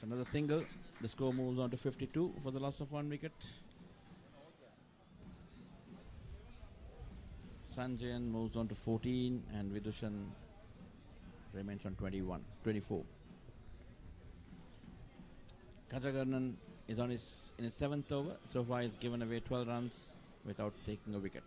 Another single. The score moves on to 52 for the loss of 1 wicket. Sanjayan moves on to 14 and Vidushan remains on 24. Kajagarnan is in his 7th over. So far he's given away 12 runs without taking a wicket.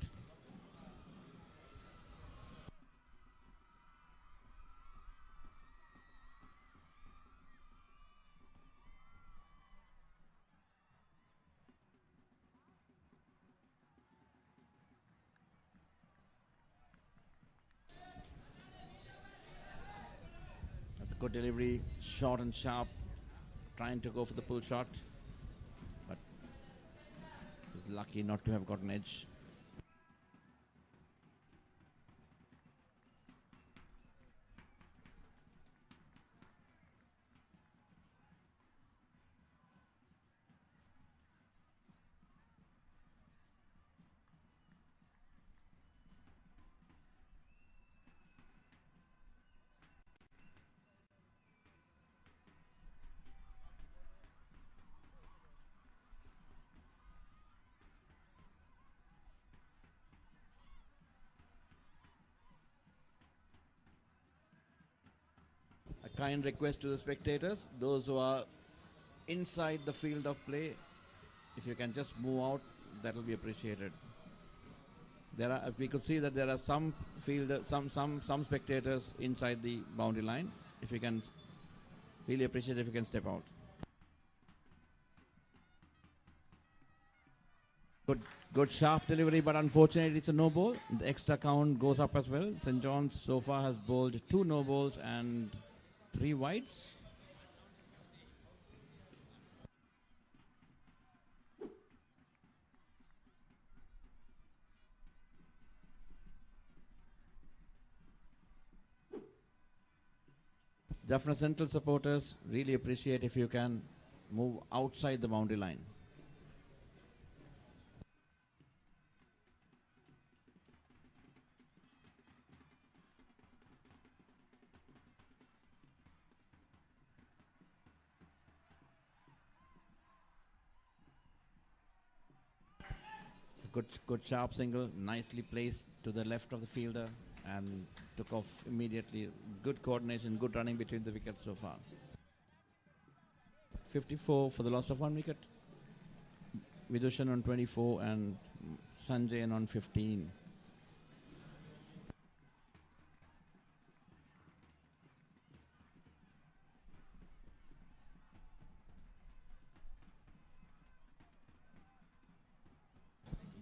Good delivery, short and sharp, trying to go for the pull shot, but he's lucky not to have got an edge. A kind request to the spectators, those who are inside the field of play, if you can just move out, that will be appreciated. We could see that there are some spectators inside the boundary line. If you can, really appreciate if you can step out. Good sharp delivery, but unfortunately it's a no ball. The extra count goes up as well. St. John's so far has bowled 2 no balls and 3 wides. Jaffna Central supporters really appreciate if you can move outside the boundary line. Good sharp single, nicely placed to the left of the fielder and took off immediately. Good coordination, good running between the wickets so far. 54 for the loss of 1 wicket. Vidushan on 24 and Sanjayan on 15.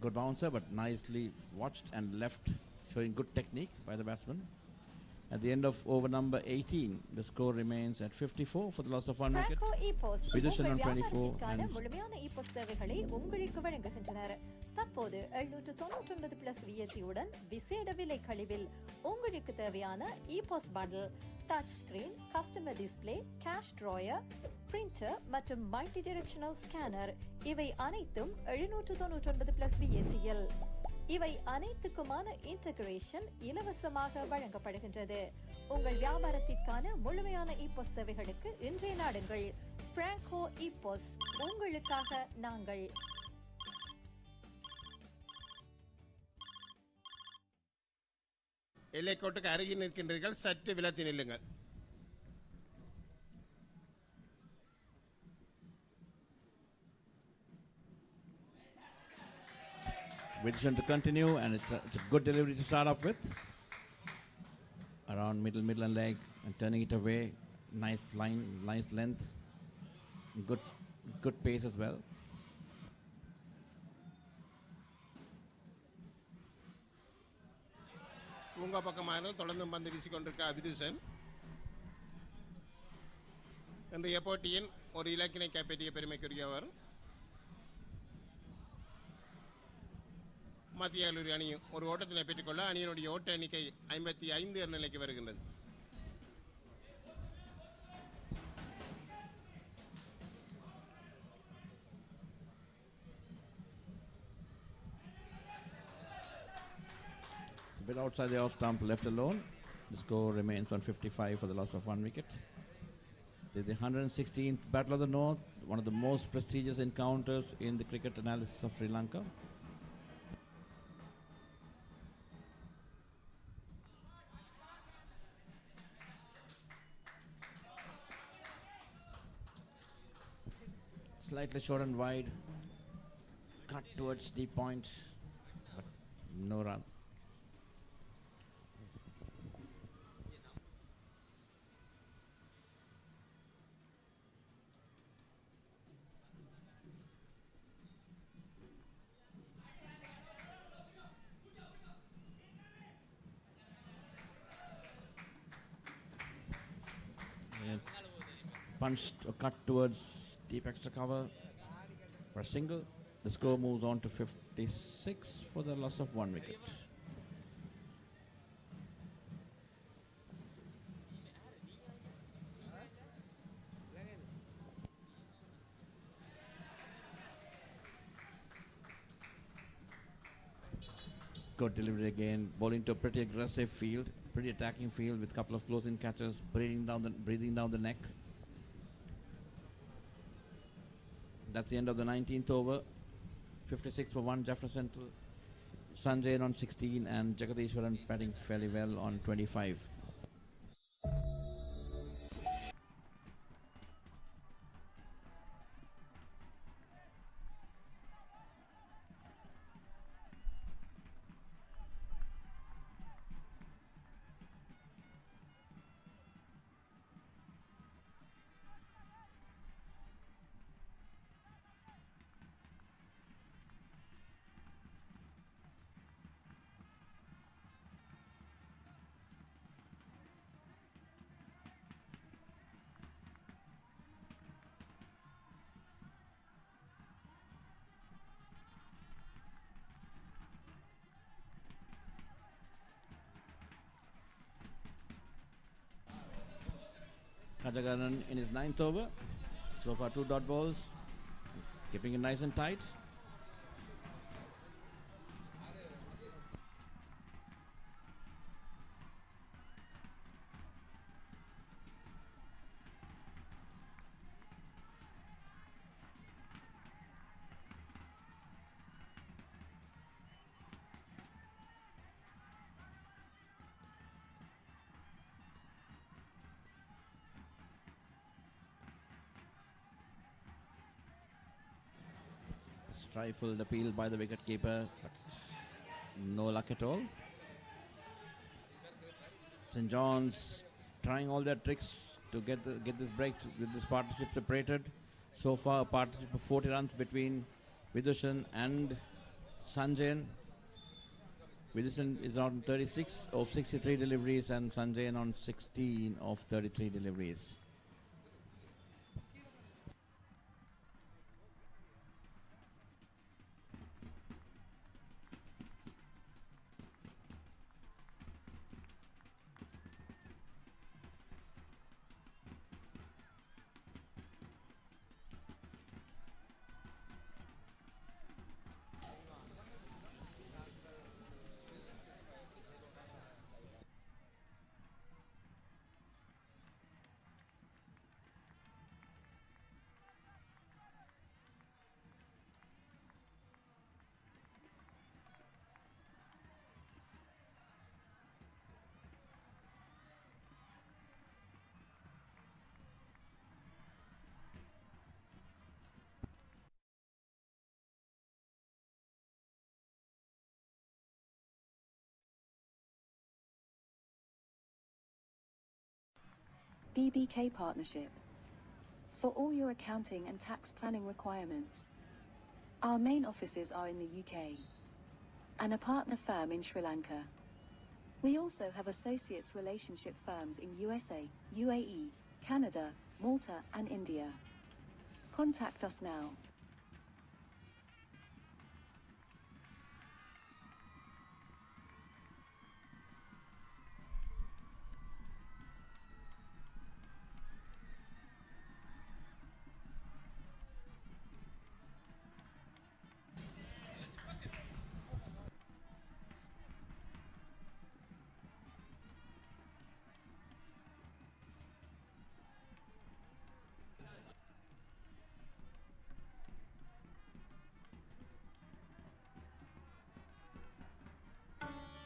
Good bouncer, but nicely watched and left, showing good technique by the batsman. At the end of over number 18, the score remains at 54 for the loss of 1 wicket. Vidushan on 24 and முழுமையான ஈபோஸ் சேவைகளை உங்களுக்கு வழங்குகின்றனர். தற்போது 799 plus விஎச்சியுடன் விசேட விலை கழிவில் உங்களுக்கு தேவையான ePOS bundle, touch screen, customer display, cash drawer, printer மற்றும் மல்டி டைரக்ஷனல் ஸ்கேனர் இவை அனைத்தும் 799 பிளஸ் விஎச்சியில். இவை அனைத்துக்குமான இன்டகிரேஷன் இலவசமாக வழங்கப்படுகின்றது. உங்கள் வியாபாரத்திற்கான முழுமையான ஈபோஸ் தேவைகளுக்கு இன்றைய நாடுங்கள். பிராங்கோ ஈபோஸ், உங்களுக்காக நாங்கள். எல்லைக்கோட்டுக்கு அருகில் நிற்கின்றீர்கள், சற்று விலத்தி நில்லுங்கள். Vidushan to continue, and it's a good delivery to start up with. Around middle and leg and turning it away. Nice line, nice length. Good pace as well. பூங்கா பக்கமாக தொடர்ந்து பந்து வீசிக்கொண்டிருக்க விதுஷன் இன்றைய போட்டியின் ஒரு இலக்கினை கைப்பற்றிய பெருமைக்குரியவர். மத்திய கல்லூரி அணி ஒரு ஓட்டத்தினை பெற்றுக்கொள்ள அணியினுடைய ஓட்ட எண்ணிக்கை 55 என்ற நிலைக்கு வருகின்றது. A bit outside the off stump, left alone. The score remains on 55 for the loss of 1 wicket. This is the 116th Battle of the North, one of the most prestigious encounters in the cricket analysis of Sri Lanka. Slightly short and wide, cut towards deep point, but no run. punched or cut towards deep extra cover for a single. The score moves on to 56 for the loss of 1 wicket. Good delivery again, bowling to a pretty aggressive field, pretty attacking field with a couple of close-in catches, breathing down the neck. That's the end of the 19th over. 56 for 1, Jaffna Central. Sanjay on 16 and Jagadishwaran batting fairly well on 25. Kajagaran in his 9th over. So far 2 dot balls, keeping it nice and tight. Rifled appeal by the wicketkeeper, but no luck at all. St. John's trying all their tricks to get this break, get this partnership separated. So far, a partnership of 40 runs between Vidushan and Sanjayan. Vidushan is on 36 of 63 deliveries and Sanjayan on 16 of 33 deliveries. BBK Partnership. For all your accounting and tax planning requirements. Our main offices are in the UK and a partner firm in Sri Lanka. We also have associates relationship firms in USA, UAE, Canada, Malta and India. Contact us now.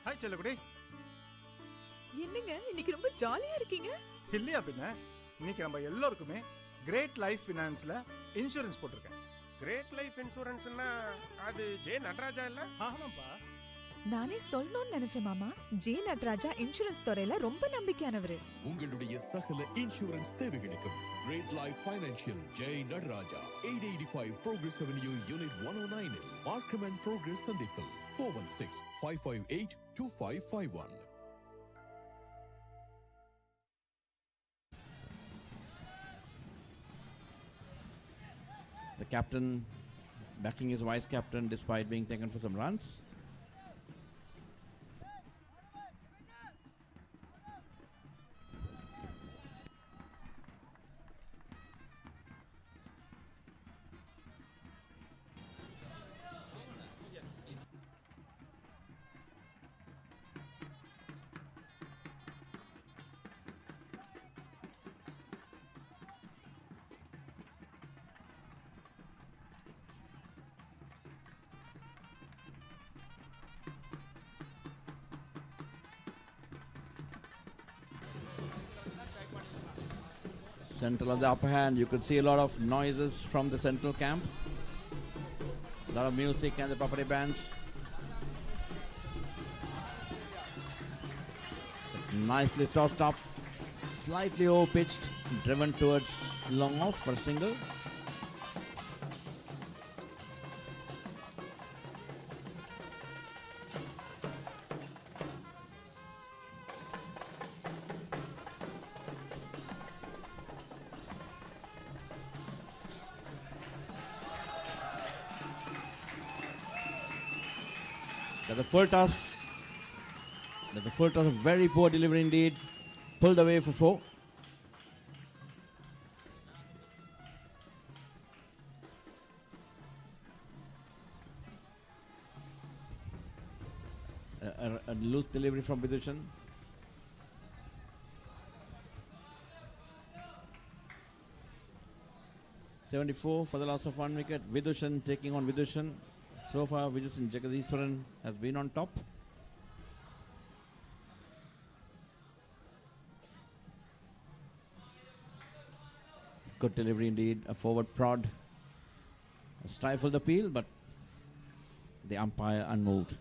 Hi செல்லகுடி. என்னங்க இன்னைக்கு ரொம்ப ஜாலியா இருக்கீங்க? இல்லையா பின்ன, இன்னைக்கு நம்ம எல்லாருக்குமே கிரேட் லைஃப் ஃபினான்ஸ்ல இன்சூரன்ஸ் போட்டிருக்கேன். கிரேட் லைஃப் இன்சூரன்ஸ்னா அது ஜே நடராஜா இல்ல? ஆமாப்பா. நானே சொல்லணும்னு நினைச்சேன் மாமா. ஜே நடராஜா இன்சூரன்ஸ் துறையில ரொம்ப நம்பிக்கையானவரு. உங்களுடைய சகல இன்சூரன்ஸ் தேவைகளுக்கும் great life financial Jai Nataraja 885 Progress Avenue Unit 109 இல் மார்க்கம் அண்ட் ப்ரோக்ரஸ் சந்திப்பில் 416-558-2551. captain backing his vice captain despite being taken for some runs. Central on the upper hand, you could see a lot of noises from the central camp. A lot of music and the property bands. It's nicely tossed up, slightly over pitched, driven towards long off for a single. There's a full toss. There's a full toss, a very poor delivery indeed. Pulled away for 4. A loose delivery from Vidushan. .74 for the loss of 1 wicket. Vidushan taking on Vidushan. So far, Vidushan Jagadiswaran has been on top. Good delivery indeed. A forward prod. A stifled appeal, but the umpire unmoved.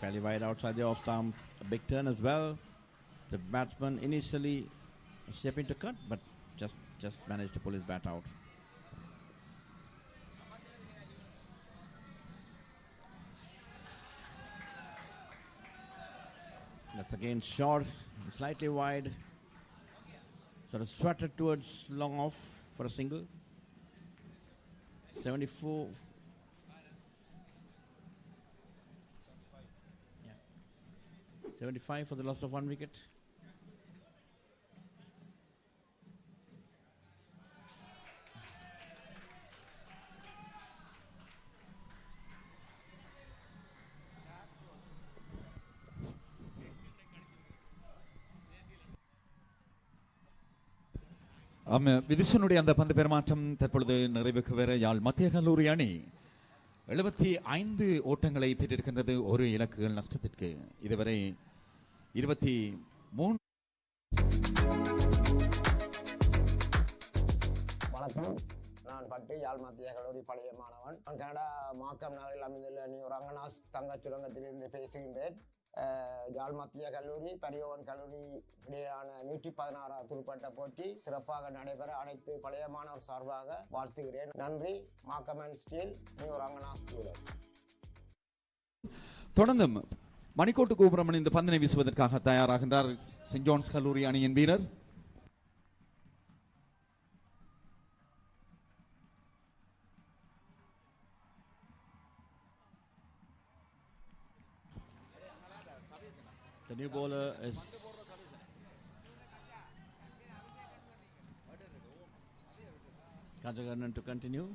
Fairly wide outside the off stump. A big turn as well. The batsman initially stepping to cut, but just managed to pull his bat out. That's again short, slightly wide. Sort of swatted towards long off for a single. 74. 75 for the loss of 1 wicket. விதிஷனுடைய அந்த பந்து பெருமாற்றம் தற்பொழுது நிறைவுக்கு வர யாழ் மத்திய கல்லூரி அணி 75 ஓட்டங்களை பெற்றிருக்கின்றது, ஒரு இலக்குகள் நஷ்டத்திற்கு. இதுவரை 23. வணக்கம், நான் பட்டு யாழ் மத்திய கல்லூரி பழைய மாணவன். நான் கனடா மாக்கம் நகரில் அமைந்துள்ள நியூ ரங்கநாஸ் தங்கச் சுரங்கத்திலிருந்து பேசுகின்றேன். யாழ் மத்திய கல்லூரி பரியோவன் கல்லூரி இடையிலான 116 துடுப்பாட்ட போட்டி சிறப்பாக நடைபெற அனைத்து பழைய மாணவர் சார்பாக வாழ்த்துகிறேன். நன்றி. Markham and steel, new Ranganas students. தொடர்ந்து மணிக்கோட்டு கோபுரம் இந்த பந்தினை வீசுவதற்காக தயாராகின்றார் செயின்ட் ஜான்ஸ் கல்லூரி அணியின் வீரர். The new bowler is Kajagarnan to continue.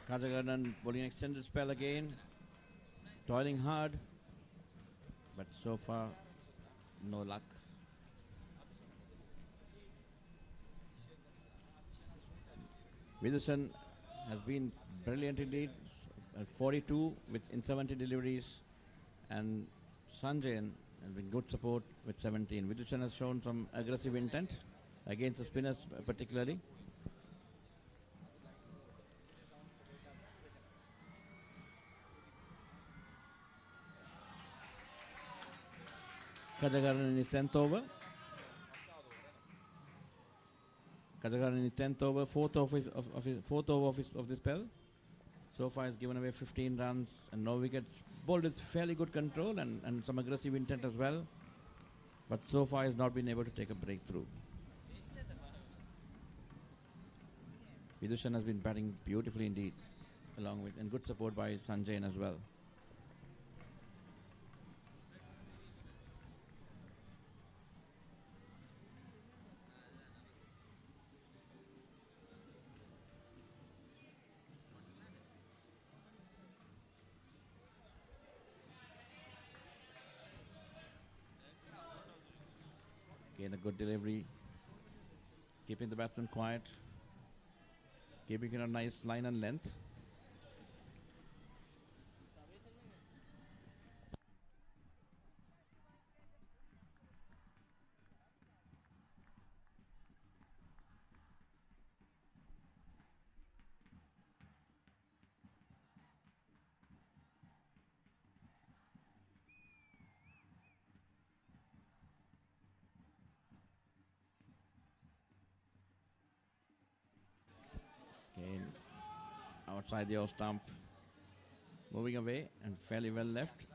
Kajagarnan bowling extended spell again, toiling hard, but so far no luck. Vidushan has been brilliant indeed, 42 with in 70 deliveries, and Sanjayan and with good support with 17. Vidushan has shown some aggressive intent against the spinners particularly. Kajagaran in his 10th over. Kajagaran in his 10th over, fourth over of the spell. So far has given away 15 runs and no wickets. Bowled with fairly good control and some aggressive intent as well. But so far has not been able to take a breakthrough. Vidushan has been batting beautifully indeed, along with and good support by Sanjayan as well. Again, a good delivery, keeping the batsman quiet, keeping it a nice line and length. Again, outside the off stump, moving away and fairly well left.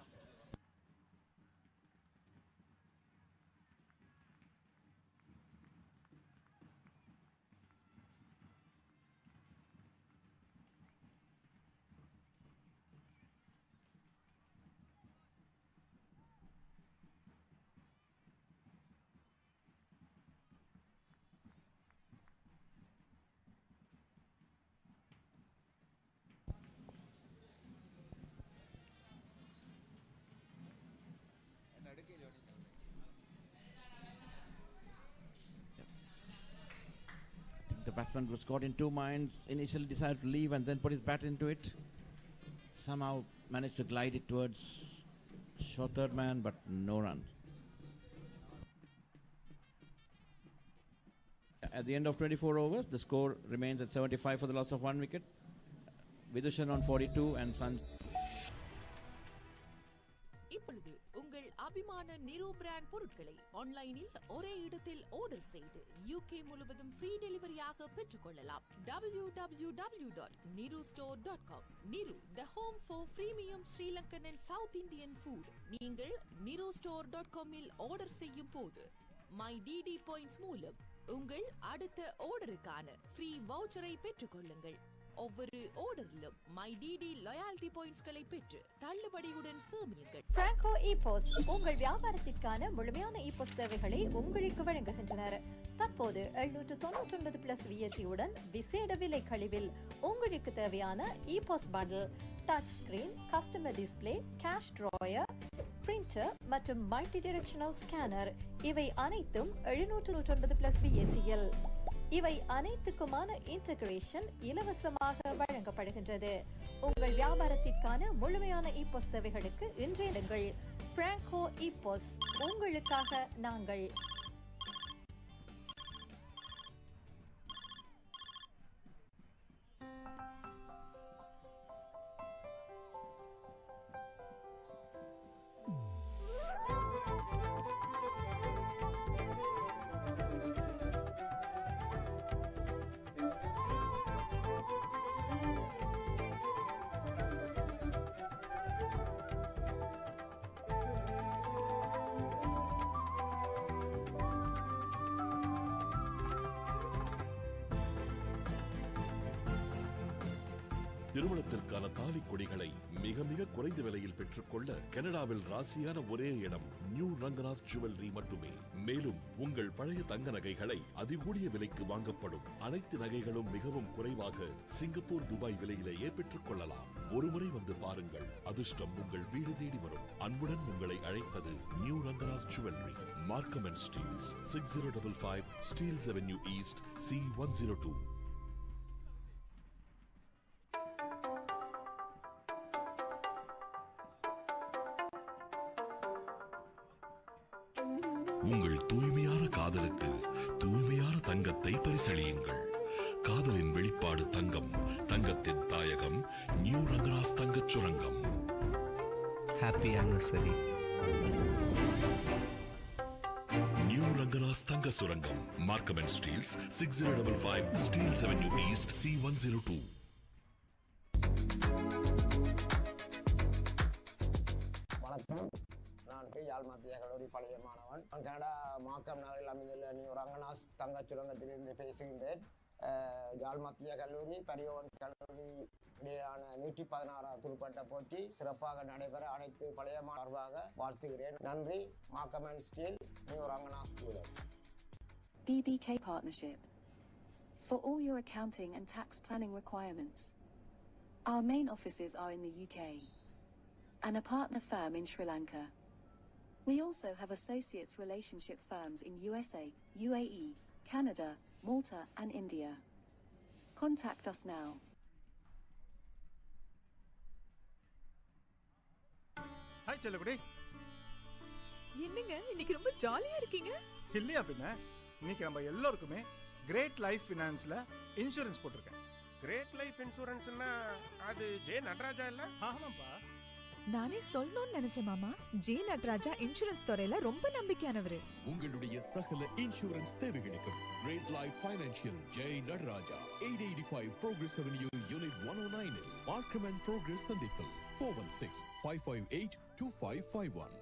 The batsman was caught in two minds, initially decided to leave and then put his bat into it. Somehow managed to glide it towards short third man, but no run. At the end of 24 overs, the score remains at 75 for the loss of 1 wicket. Vidushan on 42 and இப்பொழுது உங்கள் அபிமான Niro brand பொருட்களை ஆன்லைனில் ஒரே இடத்தில் order செய்து UK முழுவதும் free டெலிவரியாக பெற்றுக்கொள்ளலாம். www.nirostore.com. நிரு, the home for premium Sri Lankan and South Indian food. நீங்கள் nirostore.com இல் ஆர்டர் செய்யும் போது My DD Points மூலம் உங்கள் அடுத்த ஆர்டருக்கான ஃப்ரீ வவுச்சரை பெற்றுக்கொள்ளுங்கள். ஒவ்வொரு ஆர்டரிலும் My DD லாயல்டி பாயிண்ட்ஸ்களை பெற்று தள்ளுபடியுடன் சேமியுங்கள். பிராங்கோ இ-போஸ்ட் உங்கள் வியாபாரத்திற்கான முழுமையான இ-போஸ்ட் சேவைகளை உங்களுக்கு வழங்குகின்றனர். தற்போது 799 பிளஸ் VAT-உடன் விசேட விலை கழிவில் உங்களுக்கு தேவையான ePOS bundle, touch screen, customer display, cash drawer, printer மற்றும் மல்டி டைரக்ஷனல் ஸ்கேனர் இவை அனைத்தும் 799 பிளஸ் VAT-இல். இவை அனைத்துக்குமான இன்டகிரேஷன் இலவசமாக வழங்கப்படுகின்றது. உங்கள் வியாபாரத்திற்கான முழுமையான இ-போஸ்ட் சேவைகளுக்கு இன்றைய பிராங்கோ இ-போஸ்ட், உங்களுக்காக நாங்கள். திருமணத்திற்கான தாலி கொடிகளை மிக மிக குறைந்த விலையில் பெற்றுக்கொள்ள கனடாவில் ராசியான ஒரே இடம் நியூ ரங்கராஜ் ஜுவல்லரி மட்டுமே. மேலும் உங்கள் பழைய தங்க நகைகளை அதிகூடிய விலைக்கு வாங்கப்படும் அனைத்து நகைகளும் மிகவும் குறைவாக சிங்கப்பூர், துபாய் விலையிலேயே பெற்றுக் கொள்ளலாம். ஒருமுறை வந்து பாருங்கள், அதிர்ஷ்டம் உங்கள் வீடு தேடி வரும். அன்புடன் உங்களை அழைப்பது new Rangaraj jewellery, Markham and Steeles, 6055 Steeles avenue east, C102. உங்கள் தூய்மையான காதலுக்கு தூய்மையான தங்கத்தை பரிசளியுங்கள். காதலின் வெளிப்பாடு தங்கம், தங்கத்தின் தாயகம் நியூ ரங்கராஸ் தங்கச் சுரங்கம். Happy anniversary. நியூ ரங்கராஸ் தங்க சுரங்கம், Markham and Steeles, 6055 Steeles avenue east, C102. வணக்கம், நான் யாழ் மத்திய கல்லூரி பழைய மாணவன். கனடா மார்க்கம் நகரில் அமைந்துள்ள நியூ ரங்கராஸ் தங்க சுரங்கத்திலிருந்து பேசுகின்றேன். யாழ் மத்திய கல்லூரி பரியோவன் கல்லூரி இடையிலான 116 துடுப்பாட்ட போட்டி சிறப்பாக நடைபெற அனைத்து பழைய மாணவர்களாக வாழ்த்துகிறேன். நன்றி. Markham and steel, new Rangaraj jewellers. BBK Partnership. For all your accounting and tax planning requirements. Our main offices are in the UK and a partner firm in Sri Lanka. We also have associates relationship firms in USA, UAE, Canada, Malta and India. Contact us now. Hi செல்லகுடி. என்னங்க இன்னைக்கு ரொம்ப ஜாலியா இருக்கீங்க? இல்லையா பின்ன, இன்னைக்கு நம்ம எல்லாருக்குமே கிரேட் லைஃப் ஃபினான்ஸ்ல இன்சூரன்ஸ் போட்டிருக்கேன். கிரேட் லைஃப் இன்சூரன்ஸ்னா அது ஜே நடராஜா இல்ல? ஆமாப்பா. நானே சொல்லணும்னு நினைச்சேன் மாமா. ஜே நடராஜா இன்சூரன்ஸ் துறையில ரொம்ப நம்பிக்கையானவர். உங்களுடைய சகல இன்சூரன்ஸ் தேவைகளுக்கும் great life financial Jai Nataraja 885 Progress Avenue Unit 109 இல் மார்க்கம் அண்ட் ப்ரோக்ரஸ் சந்திப்பில் 416-558-2551.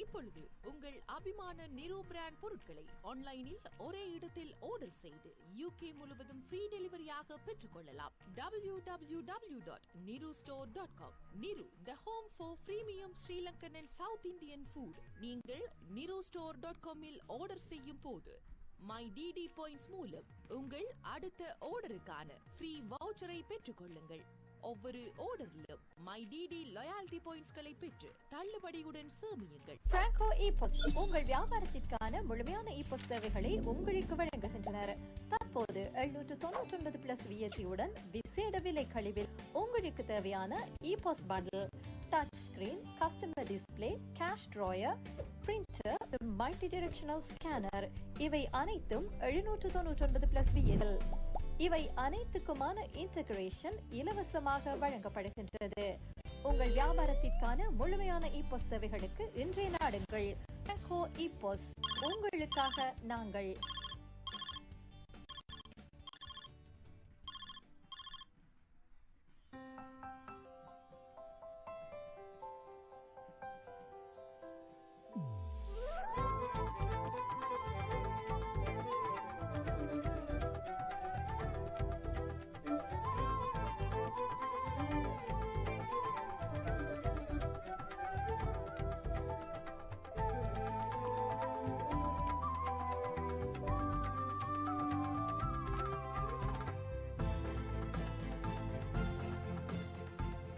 இப்பொழுது உங்கள் அபிமான நிரோ பிராண்ட் பொருட்களை ஆன்லைனில் ஒரே இடத்தில் ஆர்டர் செய்து UK முழுவதும் ஃப்ரீ டெலிவரியாக பெற்றுக்கொள்ளலாம். www.nirostore.com. நிரு, the home for premium Sri Lankan and South Indian food. நீங்கள் nirostore.com இல் ஆர்டர் செய்யும் போது My DD Points மூலம் உங்கள் அடுத்த ஆர்டருக்கான ஃப்ரீ வவுச்சரை பெற்றுக்கொள்ளுங்கள். ஒவ்வொரு ஆர்டரிலும் My DD லாயல்டி பாயிண்ட்ஸ்களை பெற்று தள்ளுபடியுடன் சேமியுங்கள். பிராங்கோ ஈபோஸ் உங்கள் வியாபாரத்திற்கான முழுமையான ஈபோஸ் சேவைகளை உங்களுக்கு வழங்குகின்றனர். தற்போது 799 பிளஸ் VAT உடன் விசேட விலை கழிவில் உங்களுக்கு தேவையான ePOS bundle, touch screen, customer display, cash drawer, printer, multi directional scanner இவை அனைத்தும் 799 பிளஸ் VAT. இவை அனைத்துக்குமான இன்டகிரேஷன் இலவசமாக வழங்கப்படுகின்றது. உங்கள் வியாபாரத்திற்கான முழுமையான ஈபோஸ் தேவைகளுக்கு இன்றைய நாடுங்கள். பிராங்கோ ஈபோஸ், உங்களுக்காக நாங்கள்.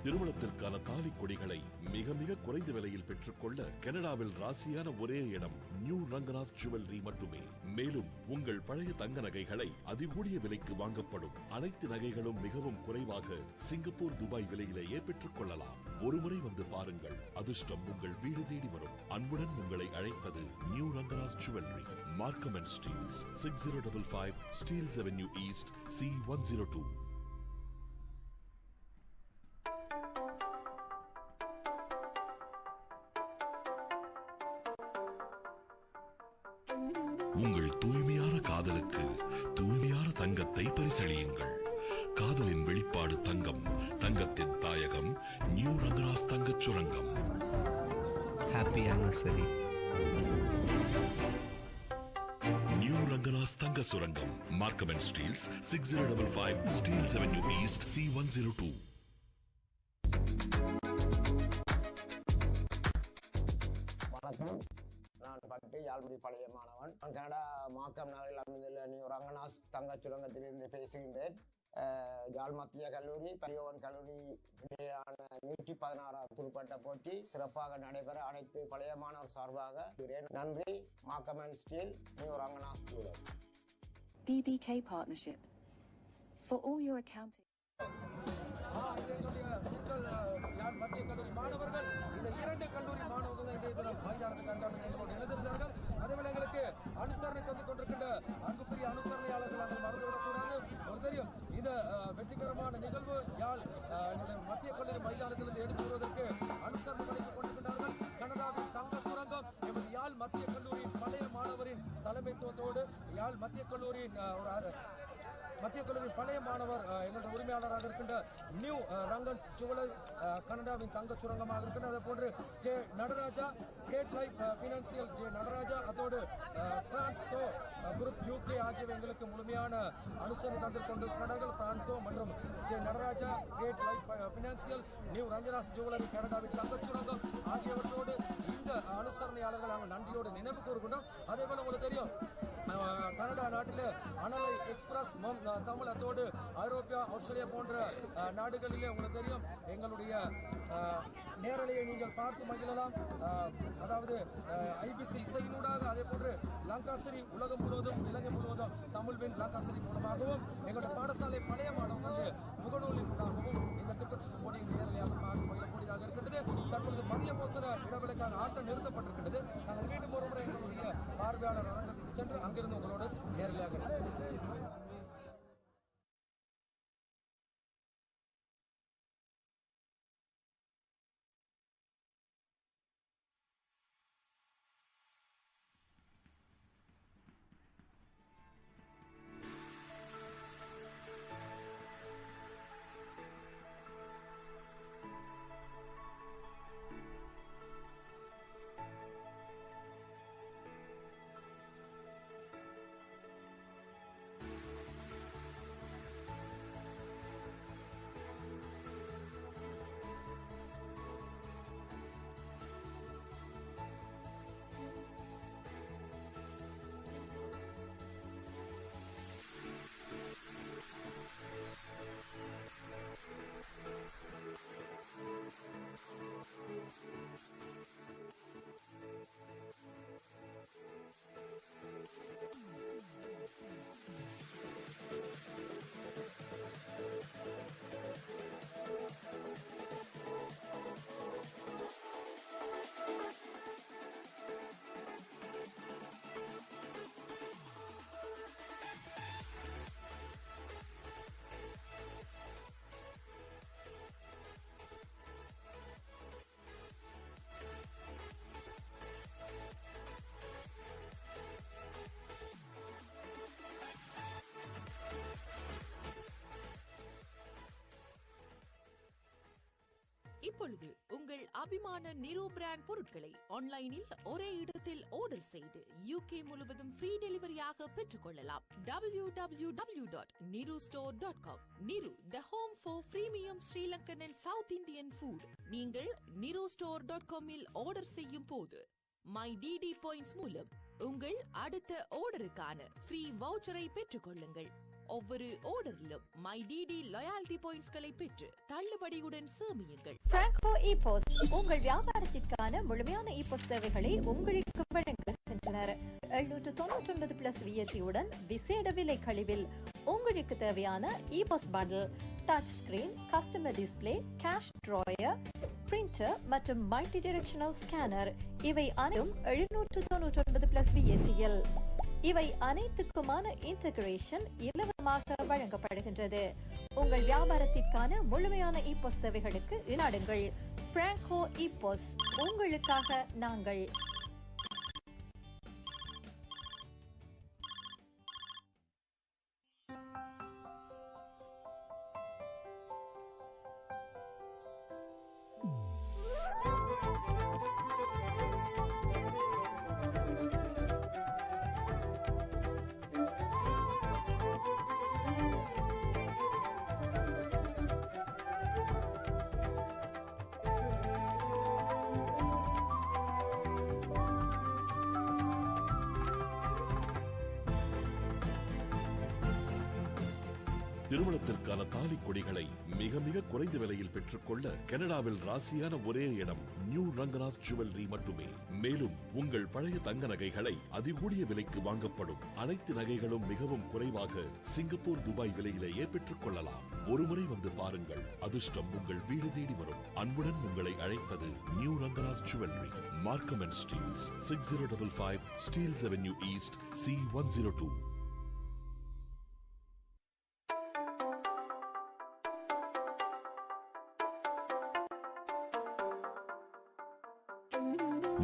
திருமணத்திற்கான தாலி கொடிகளை மிக மிக குறைந்த விலையில் பெற்றுக்கொள்ள கனடாவில் ராசியான ஒரே இடம் நியூ ரங்கராஸ் ஜுவல்லரி மட்டுமே. மேலும் உங்கள் பழைய தங்க நகைகளை அதிகூடிய விலைக்கு வாங்கப்படும். அனைத்து நகைகளும் மிகவும் குறைவாக சிங்கப்பூர், துபாய் விலையிலேயே பெற்றுக் கொள்ளலாம். ஒருமுறை வந்து பாருங்கள், அதிர்ஷ்டம் உங்கள் வீடு தேடி வரும். அன்புடன் உங்களை அழைப்பது new Rangaraj jewellery, Markham and Steeles, 6055 Steeles avenue east, C102. உங்கள் தூய்மையான காதலுக்கு தூய்மையான தங்கத்தை பரிசளியுங்கள். காதலின் வெளிப்பாடு தங்கம், தங்கத்தின் தாயகம் நியூ ரங்கராஸ் தங்கச் சுரங்கம். Happy anniversary. நியூ ரங்கனாஸ் தங்க சுரங்கம், Markham and Steeles, 6055 Steeles avenue east, C102. வணக்கம், நான் பட்டு யாழ்மொழி பழைய மாணவன். நான் கனடா மார்க்கம் நகரில் அமைந்துள்ள நியூ ரங்கனாஸ் தங்க சுரங்கத்திலிருந்து பேசுகின்றேன். யாழ் மத்திய கல்லூரி பரியோவன் கல்லூரி இடையிலான 116வது துடுப்பாட்ட போட்டி சிறப்பாக நடைபெற அனைத்து பழைய மாணவர் சார்பாக நன்றி. Markham and steel, new Ranganas jewellers. BBK Partnership for all your accounting. மத்திய கல்லூரி மாணவர்கள், இந்த 2 கல்லூரி மாணவர்கள் இன்றைய தினம் மைதானத்துக்கு அருகாமல் எங்களோடு இணைந்திருந்தார்கள். அதேவேளை எங்களுக்கு அனுசரணை தந்து கொண்டிருக்கின்ற அன்புக்குரிய அனுசரணையாளர்கள் நாங்கள் மறந்துவிடக்கூடாது. ஒரு தெரியும், இந்த வெற்றிகரமான நிகழ்வு யாழ் மத்திய கல்லூரி மைதானத்திலிருந்து எடுத்து வருவதற்கு அனுசரணை வழங்கிக் கொண்டிருக்கின்றார்கள். கனடாவின் தங்க சுரங்கம் எமது யாழ் மத்திய கல்லூரியின் பழைய மாணவரின் தலைமைத்துவத்தோடு யாழ் மத்திய கல்லூரியின் பழைய மாணவர் எங்களுடைய உரிமையாளராக இருக்கின்ற நியூ ரங்கன்ஸ் ஜுவல்லர் கனடாவின் தங்க சுரங்கமாக இருக்கின்ற அதே போன்று J Nataraja, great life financial J Nataraja, அதோடு பிரான்ஸ்கோ குரூப் UK ஆகியவை எங்களுக்கு முழுமையான அனுசரணை தந்து கொண்டிருக்கிறார்கள். பிரான்கோ மற்றும் J Nataraja, great life financial, new Ranganath jewellery கனடாவின் தங்க சுரங்கம் ஆகியவற்றோடு இந்த அனுசரணையாளர்கள் நாங்கள் நன்றியோடு நினைவு கூறுகின்றோம். அதே போல உங்களுக்கு தெரியும், கனடா நாட்டில் அனலை எக்ஸ்பிரஸ் தமிழ், அதோடு ஐரோப்பியா, ஆஸ்திரேலியா போன்ற நாடுகளிலே உங்களுக்கு தெரியும் எங்களுடைய நேரலையை நீங்கள் பார்த்து மகிழலாம். அதாவது IBC இசையினூடாக, அதே போன்று லங்காசிரி உலகம் முழுவதும் இலங்கை முழுவதும் தமிழ்வின் லங்காசிரி மூலமாகவும் எங்களுடைய பாடசாலை பழைய மாணவர்கள் முகநூலின் ஊடாகவும் இந்த கிரிக்கெட் போட்டியின் நேரலையாக பார்த்து மகிழக்கூடியதாக இருக்கின்றது. தற்பொழுது மதிய மோசன இடைவெளிக்கான ஆட்டம் நிறுத்தப்பட்டிருக்கின்றது. நாங்கள் மீண்டும் ஒருமுறை எங்களுடைய பார்வையாளர் அரங்கத்துக்கு சென்று அங்கிருந்து உங்களோடு நேரலையாக இப்பொழுது உங்கள் அபிமான நிரோ பிராண்ட் பொருட்களை ஆன்லைனில் ஒரே இடத்தில் ஆர்டர் செய்து UK முழுவதும் ஃப்ரீ டெலிவரியாக பெற்றுக்கொள்ளலாம். www.nirostore.com. நிரு, the home for premium Sri Lankan and South Indian food. நீங்கள் nirostore.com இல் ஆர்டர் செய்யும் போது My DD Points மூலம் உங்கள் அடுத்த ஆர்டருக்கான ஃப்ரீ வவுச்சரை பெற்றுக்கொள்ளுங்கள். ஒவ்வொரு ஆர்டரிலும் My DD லாயல்டி பாயிண்ட்ஸ்களை பெற்று தள்ளுபடியுடன் சேமியுங்கள். பிராங்கோ இ-போஸ்ட் உங்கள் வியாபாரத்திற்கான முழுமையான இ-போஸ்ட் சேவைகளை உங்களுக்கு வழங்குகின்றனர். 799 பிளஸ் VAT-உடன் விசேட விலை கழிவில் உங்களுக்கு தேவையான ePOS bundle, touch screen, customer display, cash drawer, printer மற்றும் மல்டி டைரக்ஷனல் ஸ்கேனர் இவை அனைத்தும் 799 பிளஸ் VAT-இல். இவை அனைத்துக்குமான இன்டகிரேஷன் இலவசமாக வழங்கப்படுகின்றது. உங்கள் வியாபாரத்திற்கான முழுமையான இ-போஸ்ட் சேவைகளுக்கு நாடுங்கள். பிராங்கோ இ-போஸ்ட், உங்களுக்காக நாங்கள். திருமணத்திற்கான தாலி கொடிகளை மிக மிக குறைந்த விலையில் பெற்றுக்கொள்ள கனடாவில் ராசியான ஒரே இடம் நியூ ரங்கராஜ் ஜுவல்லரி மட்டுமே. மேலும் உங்கள் பழைய தங்க நகைகளை அதிகூடிய விலைக்கு வாங்கப்படும் அனைத்து நகைகளும் மிகவும் குறைவாக சிங்கப்பூர், துபாய் விலையிலேயே பெற்றுக் கொள்ளலாம். ஒருமுறை வந்து பாருங்கள், அதிர்ஷ்டம் உங்கள் வீடு தேடி வரும். அன்புடன் உங்களை அழைப்பது new Rangaraj jewellery, Markham and Steeles, 6055 Steeles avenue east, C102.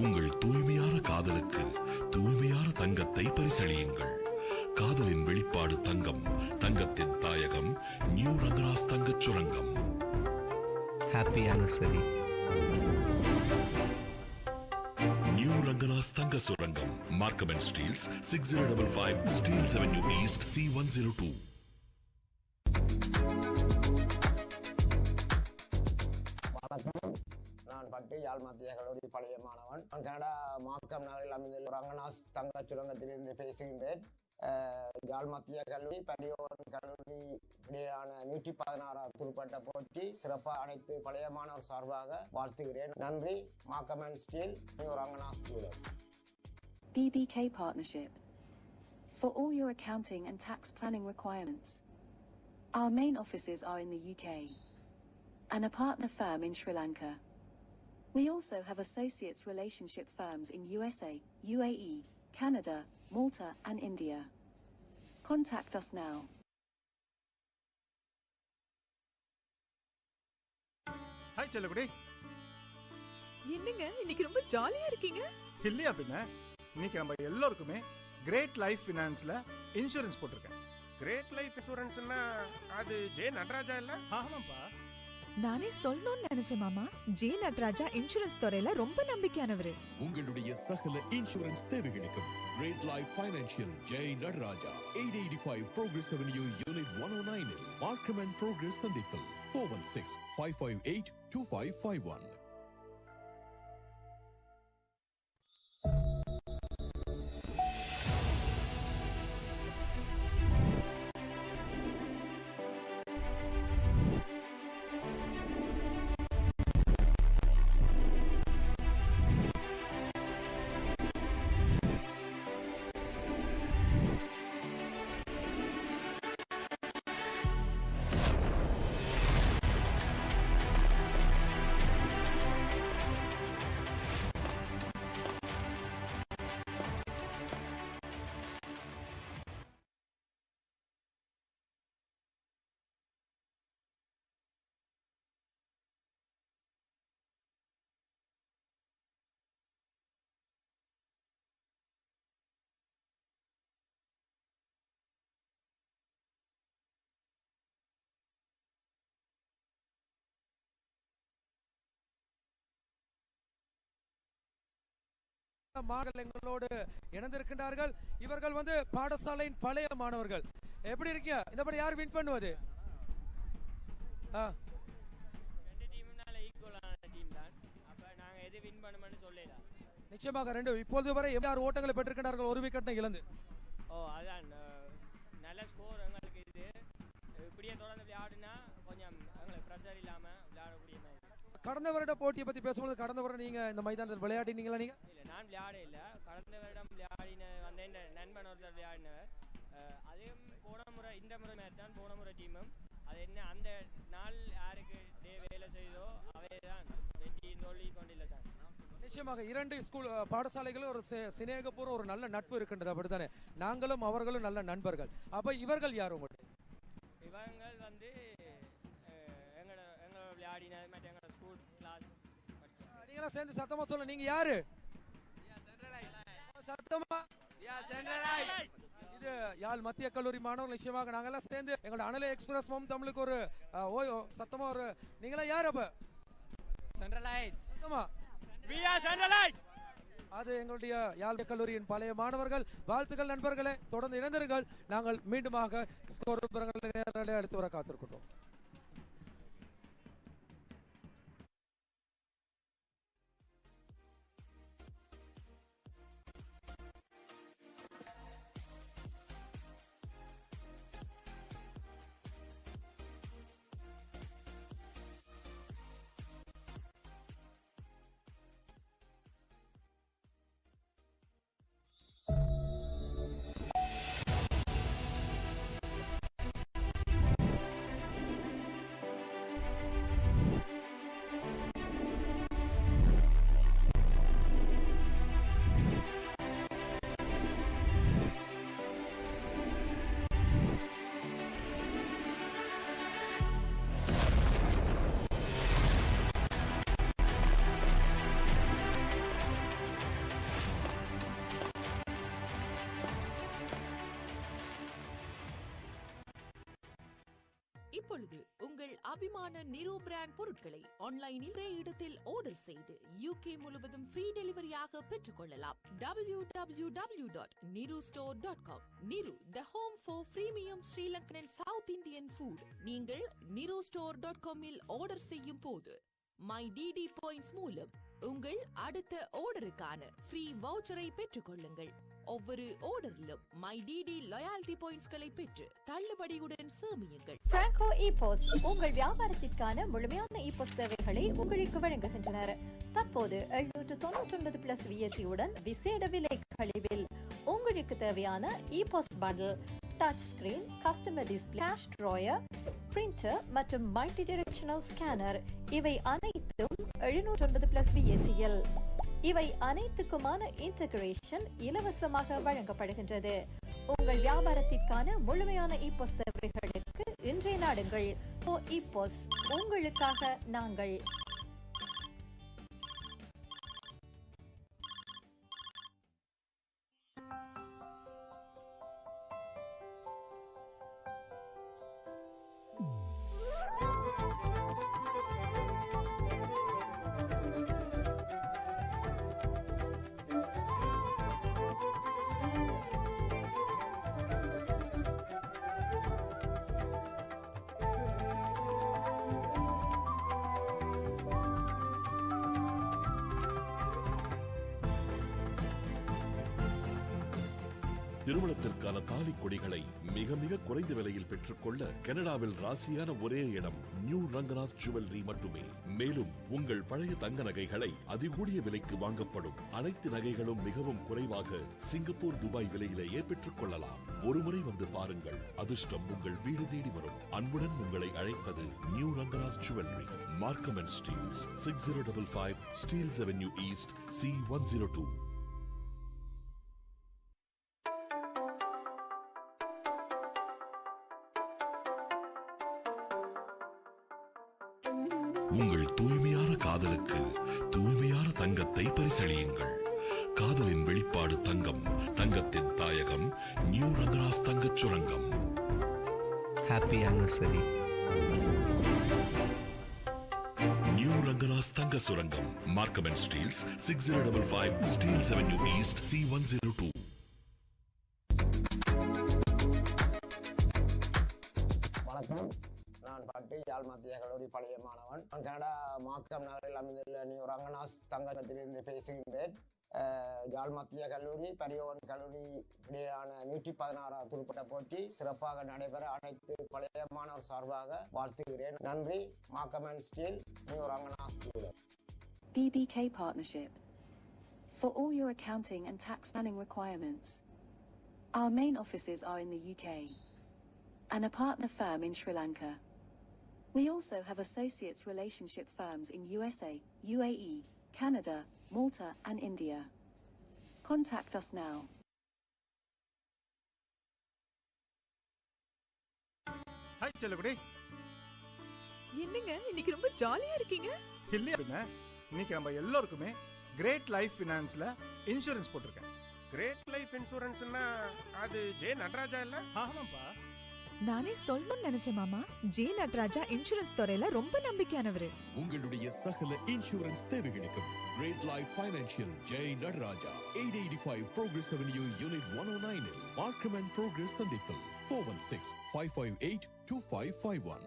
உங்கள் தூய்மையான காதலுக்கு தூய்மையான தங்கத்தை பரிசளியுங்கள். காதலின் வெளிப்பாடு தங்கம், தங்கத்தின் தாயகம் நியூ ரங்கராஜ் தங்கச் சுரங்கம். Happy anniversary. நியூ ரங்கராஜ் தங்க சுரங்கம், Markham and Steeles, 6055 Steeles avenue east, C102. நான் பட்டு யாழ் மத்திய கல்லூரி பழைய மாணவன். நான் கனடா மாக்கம் நகரில் அமைந்துள்ள ரங்கநாத் தங்க சுரங்கத்திலிருந்து பேசுகின்றேன். யாழ் மத்திய கல்லூரி பரியோன் கல்லூரி இடையிலான 116 துடுப்பாட்ட போட்டி சிறப்பாக அனைத்து பழைய மாணவர் சார்பாக வாழ்த்துகிறேன். நன்றி. Markham and steel, new Ranganath students. BBK Partnership. For all your accounting and tax planning requirements. Our main offices are in the UK and a partner firm in Sri Lanka. We also have associates relationship firms in USA, UAE, Canada, Malta and India. Contact us now. Hi செல்லகுடி. என்னங்க இன்னைக்கு ரொம்ப ஜாலியா இருக்கீங்க? இல்லையா பின்ன, இன்னைக்கு நம்ம எல்லாருக்குமே கிரேட் லைஃப் ஃபினான்ஸ்ல இன்சூரன்ஸ் போட்டிருக்கேன். கிரேட் லைஃப் இன்சூரன்ஸ்னா அது ஜே நடராஜா இல்ல? ஆமாப்பா. நானே சொல்லணும்னு நினைச்சேன் மாமா. ஜே நட்ராஜா இன்சூரன்ஸ் துறையில ரொம்ப நம்பிக்கையானவரு. உங்களுடைய சகல இன்சூரன்ஸ் தேவைகளுக்கும் great life financial Jai Nataraja, 885 Progress Avenue, Unit 109 இல் மார்க்கம் அண்ட் ப்ரோக்ரஸ் சந்திப்பில் 416-558-2551. மாணவர்கள் எங்களோடு இணைந்திருக்கின்றார்கள். இவர்கள் வந்து பாடசாலையின் பழைய மாணவர்கள். எப்படி இருக்கீங்க? இந்த படி யார் வின் பண்ணுவது? நிச்சயமாக ரெண்டு. இப்பொழுது வரை யார் ஓட்டங்களை பெற்றிருக்கிறார்கள் ஒரு விக்கெட்டை இழந்து? அதான் நல்ல ஸ்கோர் எங்களுக்கு. இது இப்படியே தொடர்ந்து விளையாடுனா கொஞ்சம் எங்களுக்கு ப்ரெஷர் இல்லாம விளையாடக்கூடிய மாதிரி. கடந்த வருட போட்டியை பத்தி பேசும்போது, கடந்த வருடம் நீங்க இந்த மைதானத்தில் விளையாடினீங்களா? நீங்க இல்ல, நான் விளையாட இல்ல. கடந்த வருடம் விளையாடின வந்த இந்த நண்பன் ஒருத்தர் விளையாடினவர். அதையும் போன முறை இந்த முறை மாதிரி தான் போன முறை டீமும். அது என்ன அந்த நாள் யாருக்கு வேலை செய்தோ அவை தான் வெற்றி தோல்வி கொண்டில்லை தான். நிச்சயமாக இரண்டு ஸ்கூல் பாடசாலைகளும் ஒரு சிநேகபூர்வ ஒரு நல்ல நட்பு இருக்கின்றது, அப்படித்தானே? நாங்களும் அவர்களும் நல்ல நண்பர்கள். அப்ப இவர்கள் யார் உங்களுக்கு? இவங்கள் வந்து எங்களோட விளையாடின மற்ற எங்களோட ஸ்கூல் கிளாஸ். நீங்களாம் சேர்ந்து சத்தமா சொல்ல, நீங்க யாரு? சத்தமா. இது யாழ் மத்திய கல்லூரி மாணவர்கள். நிச்சயமாக நாங்கெல்லாம் சேர்ந்து எங்களோட அனலை எக்ஸ்பிரஸ் தமிழுக்கு ஒரு சத்தமா ஒரு நீங்களாம் யார்? அப்ப சென்ட்ரலைட்ஸ். சத்தமா. We are Centralites. அது எங்களுடைய யாழ் கல்லூரியின் பழைய மாணவர்கள். வாழ்த்துக்கள் நண்பர்களே, தொடர்ந்து இணைந்திருங்கள். நாங்கள் மீண்டுமாக ஸ்கோர் விவரங்களை அடுத்து வர காத்திருக்கிறோம். இப்பொழுது உங்கள் அபிமான நிரோ பிராண்ட் பொருட்களை ஆன்லைனில் ஒரே இடத்தில் ஆர்டர் செய்து UK முழுவதும் ஃப்ரீ டெலிவரியாக பெற்றுக்கொள்ளலாம். www.nirostore.com. நிரு the home for premium Sri Lankan and South Indian food. நீங்கள் nirostore.com இல் ஆர்டர் செய்யும் போது My DD points மூலம் உங்கள் அடுத்த ஆர்டருக்கான ஃப்ரீ வவுச்சரை பெற்றுக்கொள்ளுங்கள். ஒவ்வொரு ஆர்டரிலும் My DD லாயல்டி பாயிண்ட்ஸ்களை பெற்று தள்ளுபடியுடன் சேமியுங்கள். பிராங்கோ இ-போஸ்ட் உங்கள் வியாபாரத்திற்கான முழுமையான இ-போஸ்ட் சேவைகளை உங்களுக்கு வழங்குகின்றனர். தற்போது 799 பிளஸ் VAT-உடன் விசேட விலை கழிவில் உங்களுக்கு தேவையான ePOS bundle, touch screen, customer display, cash drawer, printer மற்றும் மல்டி டைரக்ஷனல் ஸ்கேனர் இவை அனைத்தும் 709 பிளஸ் VAT-யில். இவை அனைத்துக்குமான இன்டகிரேஷன் இலவசமாக வழங்கப்படுகின்றது. உங்கள் வியாபாரத்திற்கான முழுமையான இ-போஸ்ட் சேவைகளுக்கு இன்றைய நாடுங்கள். இ-போஸ்ட் உங்களுக்காக நாங்கள். திருமணத்திற்கான தாலி கொடிகளை மிக மிக குறைந்த விலையில் பெற்றுக்கொள்ள கனடாவில் ராசியான ஒரே இடம் நியூ ரங்கநாத் ஜுவல்லரி மட்டுமே. மேலும் உங்கள் பழைய தங்க நகைகளை அதிகூடிய விலைக்கு வாங்கப்படும் அனைத்து நகைகளும் மிகவும் குறைவாக சிங்கப்பூர், துபாய் விலையிலேயே பெற்றுக் கொள்ளலாம். ஒருமுறை வந்து பாருங்கள், அதிர்ஷ்டம் உங்கள் வீடு தேடி வரும். அன்புடன் உங்களை அழைப்பது new Ranganath jewellery, Markham and Steeles, 6055 Steeles avenue east, C102. உங்கள் தூய்மையான காதலுக்கு தூய்மையான தங்கத்தை பரிசளியுங்கள். காதலின் வெளிப்பாடு தங்கம், தங்கத்தின் தாயகம் நியூ ரங்கநாத் தங்கச் சுரங்கம். Happy anniversary. நியூ ரங்கநாத் தங்க சுரங்கம், Markham and Steeles, 6055 Steeles avenue east, C102. வணக்கம், நான் பட்டு யாழ் மத்திய கல்லூரி பழைய மாணவன். நான் கனடா மாக்கம் நகரில் அமைந்துள்ள நியூ ரங்கநாத் தங்கத்திலிருந்து பேசுகின்றேன். யாழ் மத்திய கல்லூரி பரியோவன் கல்லூரி இடையிலான 116 துடுப்பட்ட போட்டி சிறப்பாக நடைபெற அனைத்து பழைய மாணவர் சார்பாக வாழ்த்துகிறேன். நன்றி. Markham and steel, new Ranganath student. BBK Partnership. For all your accounting and tax planning requirements, our main offices are in the UK and a partner firm in Sri Lanka. We also have associates relationship firms in USA, UAE, Canada, Malta and India. Contact us now. Hi செல்லகுடி. என்னங்க இன்னைக்கு ரொம்ப ஜாலியா இருக்கீங்க? இல்லையா பின்ன, இன்னைக்கு நம்ம எல்லாருக்குமே கிரேட் லைஃப் ஃபினான்ஸ்ல இன்சூரன்ஸ் போட்டிருக்கேன். கிரேட் லைஃப் இன்சூரன்ஸ்னா அது ஜே நடராஜா இல்ல? ஆமாப்பா. நானே சொல்லணும்னு நினைச்சேன் மாமா. ஜே நடராஜா இன்சூரன்ஸ் துறையில ரொம்ப நம்பிக்கையானவரு. உங்களுடைய சகல இன்சூரன்ஸ் தேவைகளுக்கும் great life financial Jai Nataraja, 885 Progress Avenue, Unit 109 இல் மார்க்கம் அண்ட் ப்ரோக்ரஸ் சந்திப்பில் 416-558-2551.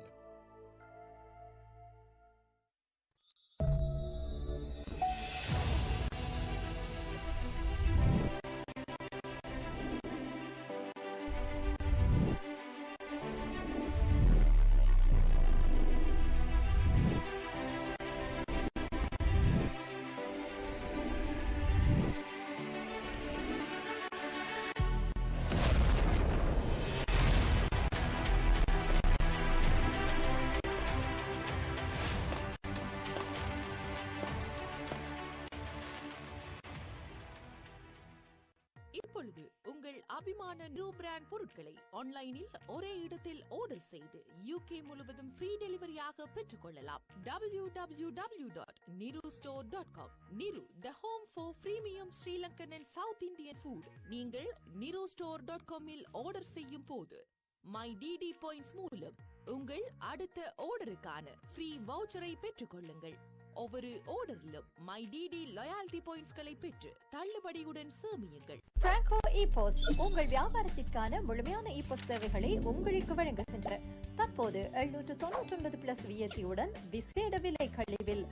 இப்பொழுது உங்கள் அபிமான நிரோ பிராண்ட் பொருட்களை ஆன்லைனில் ஒரே இடத்தில் ஆர்டர் செய்து UK முழுவதும் ஃப்ரீ டெலிவரியாக பெற்றுக்கொள்ளலாம். www.nirostore.com. நிரு the home for premium Sri Lankan and South Indian food. நீங்கள் nirostore.com இல் ஆர்டர் செய்யும் போது My DD points மூலம் உங்கள் அடுத்த ஆர்டருக்கான ஃப்ரீ வவுச்சரை பெற்றுக் கொள்ளுங்கள். ஒவ்வொரு ஆர்டரிலும் மை டிடி லாயல்டி பாயிண்ட்ஸ்களை பெற்று தள்ளுபடியுடன் சேமியுங்கள். பிராங்கோ இ-போஸ்ட் உங்கள் வியாபாரத்திற்கான முழுமையான இ-போஸ்ட் சேவைகளை உங்களுக்கு வழங்குகின்றன. தற்போது 799 பிளஸ் விஎச்சியுடன் விசேட விலை கழிவில்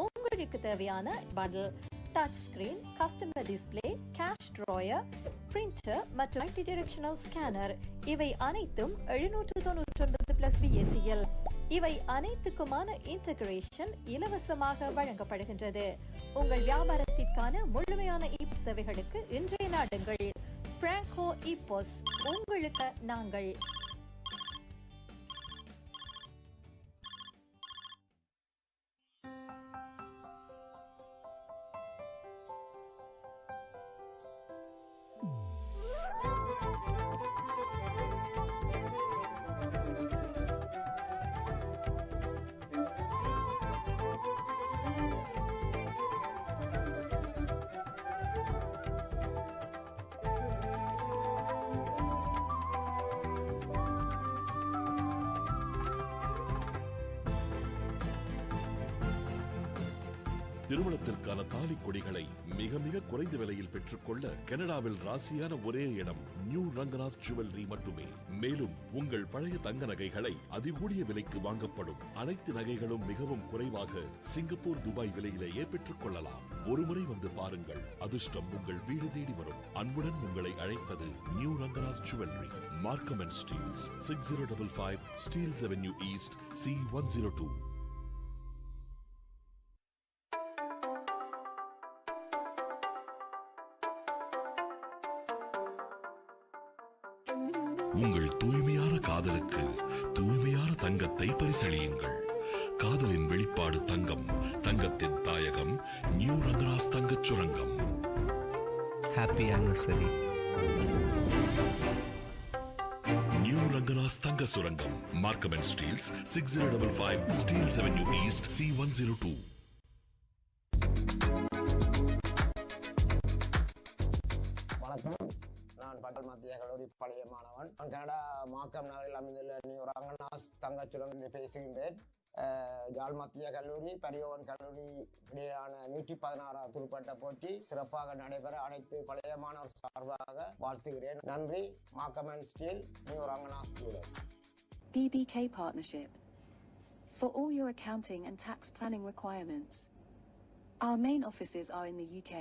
உங்களுக்கு தேவையான bundle, touch screen, customer display, cash drawer, printer மற்றும் மல்டி டைரக்ஷனல் ஸ்கேனர் இவை அனைத்தும் 799 பிளஸ் விஎச்சியில். இவை அனைத்துக்குமான இன்டகிரேஷன் இலவசமாக வழங்கப்படுகின்றது. உங்கள் வியாபாரத்திற்கான முழுமையான இ-போஸ்ட் சேவைகளுக்கு இன்றைய நாடுங்கள். பிராங்கோ இ-போஸ்ட் உங்களுக்கு நாங்கள். திருமணத்திற்கான தாலி கொடிகளை மிக மிக குறைந்த விலையில் பெற்றுக்கொள்ள கனடாவில் ராசியான ஒரே இடம் நியூ ரங்கராஜ் ஜுவல்லரி மட்டுமே. மேலும் உங்கள் பழைய தங்க நகைகளை அதிகூடிய விலைக்கு வாங்கப்படும் அனைத்து நகைகளும் மிகவும் குறைவாக சிங்கப்பூர், துபாய் விலையிலேயே பெற்றுக் கொள்ளலாம். ஒருமுறை வந்து பாருங்கள், அதிர்ஷ்டம் உங்கள் வீடு தேடி வரும். அன்புடன் உங்களை அழைப்பது new Rangaraj jewellery, Markham and Steeles, 6055 Steeles avenue east, C102. உங்கள் தூய்மையான காதலுக்கு தூய்மையான தங்கத்தை பரிசளியுங்கள். காதலின் வெளிப்பாடு தங்கம், தங்கத்தின் தாயகம் நியூ ரங்கராஜ் தங்கச் சுரங்கம். Happy anniversary. நியூ ரங்கராஜ் தங்க சுரங்கம், Markham and Steeles, 6055 Steeles avenue east, C102. வணக்கம், நான் பட்டல் மத்திய கல்லூரி பழைய மாணவன். கனடா மாக்கம் நகரில் அமைந்துள்ள நியூ ரங்கராஜ் தங்கச் சுரங்கத்தில் பேசுகின்றேன். ஜாழ் மத்திய கல்லூரி, பரியோவன் கல்லூரி இடையிலான 116 துடுப்பாட்ட போட்டி சிறப்பாக நடைபெற அனைத்து பழைய மாணவர் சார்பாக வாழ்த்துகிறேன். நன்றி. Markham and steel, new Rangaraj students. BBK Partnership. For all your accounting and tax planning requirements. Our main offices are in the UK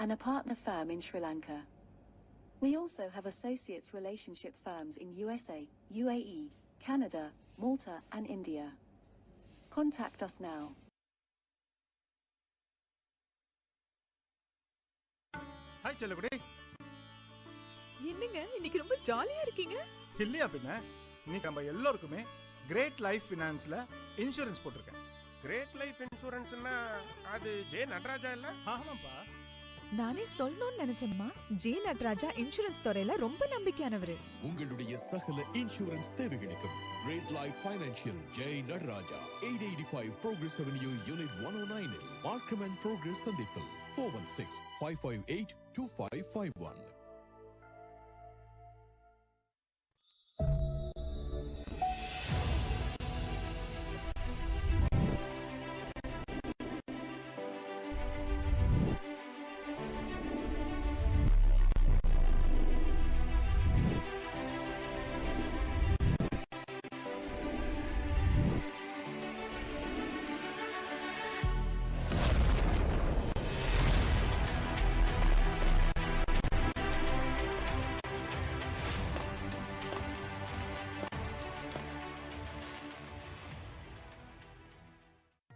and a partner firm in Sri Lanka. We also have associates relationship firms in USA, UAE, Canada, Malta and India. Contact us now. Hi செல்லகுடி. என்னங்க இன்னைக்கு ரொம்ப ஜாலியா இருக்கீங்க? இல்லையா பின்ன, இன்னைக்கு நம்ம எல்லாருக்குமே கிரேட் லைஃப் ஃபினான்ஸ்ல இன்சூரன்ஸ் போட்டிருக்கேன். கிரேட் லைஃப் இன்சூரன்ஸ்னா அது ஜே நடராஜா இல்ல? ஆமாப்பா. நானே சொல்லணும்னு நினைச்சேன்மா. ஜே நடராஜா இன்சூரன்ஸ் துறையில ரொம்ப நம்பிக்கையானவர். உங்களுடைய சகல இன்சூரன்ஸ் தேவைகளுக்கும் great life financial Jai Nataraja, 885 Progress Avenue, Unit 109 மார்க்கம் அண்ட் ப்ரோக்ரஸ் சந்திப்பில் 416-558-2551.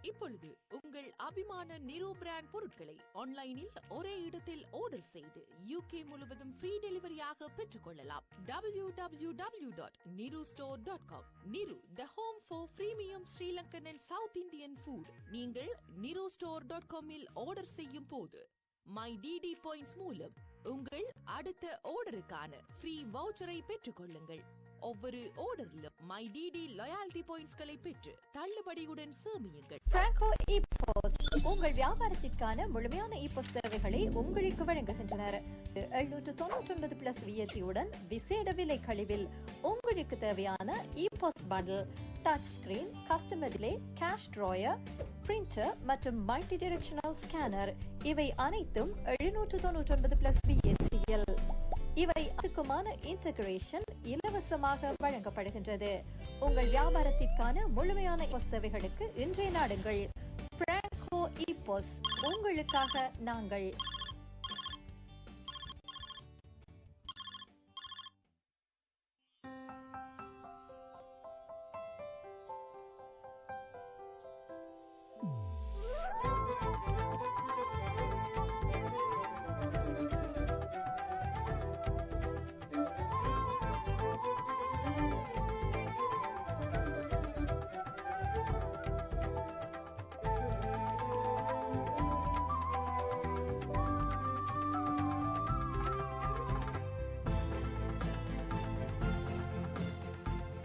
இப்பொழுது உங்கள் அபிமான நிரோ பிராண்ட் பொருட்களை ஆன்லைனில் ஒரே இடத்தில் ஆர்டர் செய்து UK முழுவதும் ஃப்ரீ டெலிவரியாக பெற்றுக்கொள்ளலாம். www.nirostore.com. நிரு, the home for premium Sri Lankan and South Indian food. நீங்கள் nirostore.com இல் ஆர்டர் செய்யும் போது மை டிடி பாயிண்ட்ஸ் மூலம் உங்கள் அடுத்த ஆர்டருக்கான ஃப்ரீ வவுச்சரை பெற்றுக்கொள்ளுங்கள். ஒவ்வொரு ஆர்டரிலும் மை டிடி லாயல்டி பாயிண்ட்ஸ்களை பெற்று தள்ளுபடியுடன் சேமியுங்கள். பிராங்கோ இ-போஸ் உங்கள் வியாபாரத்திற்கான முழுமையான இ-போஸ் சேவைகளை உங்களுக்கு வழங்குகின்றனர். 799 பிளஸ் விஎஸ்டியுடன் விசேட விலை கழிவில் உங்களுக்கு தேவையான ePOS bundle, touch screen, customer display, cash drawer, printer மற்றும் மல்டி டைரக்ஷனல் ஸ்கேனர் இவை அனைத்தும் 799 பிளஸ் விஎஸ்டியில். இவை அதுக்குமான இன்டகிரேஷன் இலவசமாக வழங்கப்படுகின்றது. உங்கள் வியாபாரத்திற்கான முழுமையான சேவைகளுக்கு இன்றைய நாடுங்கள். பிராங்கோ இ-போஸ் உங்களுக்காக நாங்கள்.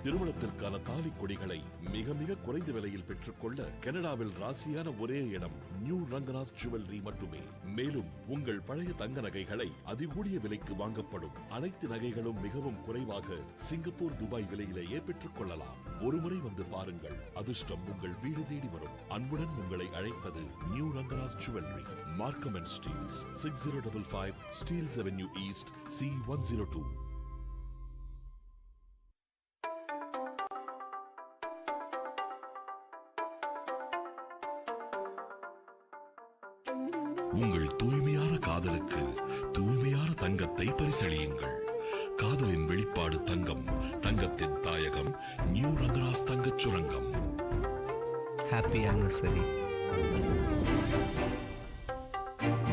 திருமணத்திற்கான தாலி கொடிகளை மிக மிக குறைந்த விலையில் பெற்றுக்கொள்ள கனடாவில் ராசியான ஒரே இடம் நியூ ரங்கராஜ் ஜுவல்லரி மட்டுமே. மேலும் உங்கள் பழைய தங்க நகைகளை அதிகூடிய விலைக்கு வாங்கப்படும் அனைத்து நகைகளும் மிகவும் குறைவாக சிங்கப்பூர், துபாய் விலையிலேயே பெற்றுக் கொள்ளலாம். ஒருமுறை வந்து பாருங்கள், அதிர்ஷ்டம் உங்கள் வீடு தேடி வரும். அன்புடன் உங்களை அழைப்பது new Rangaraj jewellery, Markham and Steeles, 6055 Steeles avenue east, C102. உங்கள் தூய்மையான காதலுக்கு தூய்மையான தங்கத்தை பரிசளியுங்கள். காதலின் வெளிப்பாடு தங்கம், தங்கத்தின் தாயகம் நியூ ரங்கராஜ் தங்கச் சுரங்கம். Happy anniversary.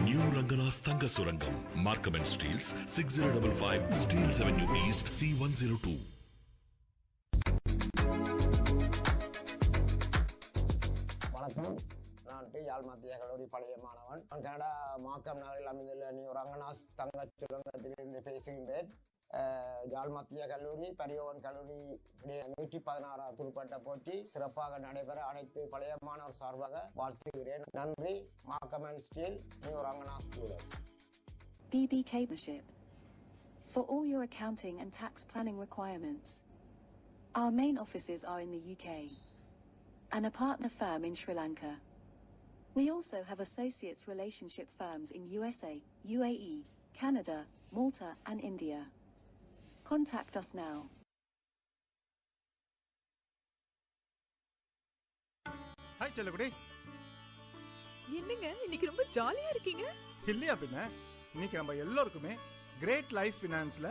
நியூ ரங்கராஜ் தங்க சுரங்கம், Markham and Steeles, 6055 Steeles avenue east, C102. வணக்கம், நான் யாழ் மத்திய கல்லூரி பழைய மாணவன். நான் கனடா மாக்கம் நகரில் அமைந்துள்ள நியூ ரங்கராஜ் தங்கச் சுரங்கத்திலிருந்து பேசுகின்றேன். யாழ் மத்திய கல்லூரி பரியோவன் கல்லூரி 116 துடுப்பாட்ட போட்டி சிறப்பாக நடைபெற அனைத்து பழைய மாணவர் சார்பாக வாழ்த்துகிறேன். நன்றி. Markham and steel, new Rangaraj students. BBK membership. For all your accounting and tax planning requirements. Our main offices are in the UK and a partner firm in Sri Lanka. We also have associates relationship firms in USA, UAE, Canada, Malta and India. Contact us now. Hi செல்லகுடி. என்னங்க இன்னைக்கு ரொம்ப ஜாலியா இருக்கீங்க? இல்லையா பின்ன, இன்னைக்கு நம்ம எல்லாருக்குமே கிரேட் லைஃப் ஃபினான்ஸ்ல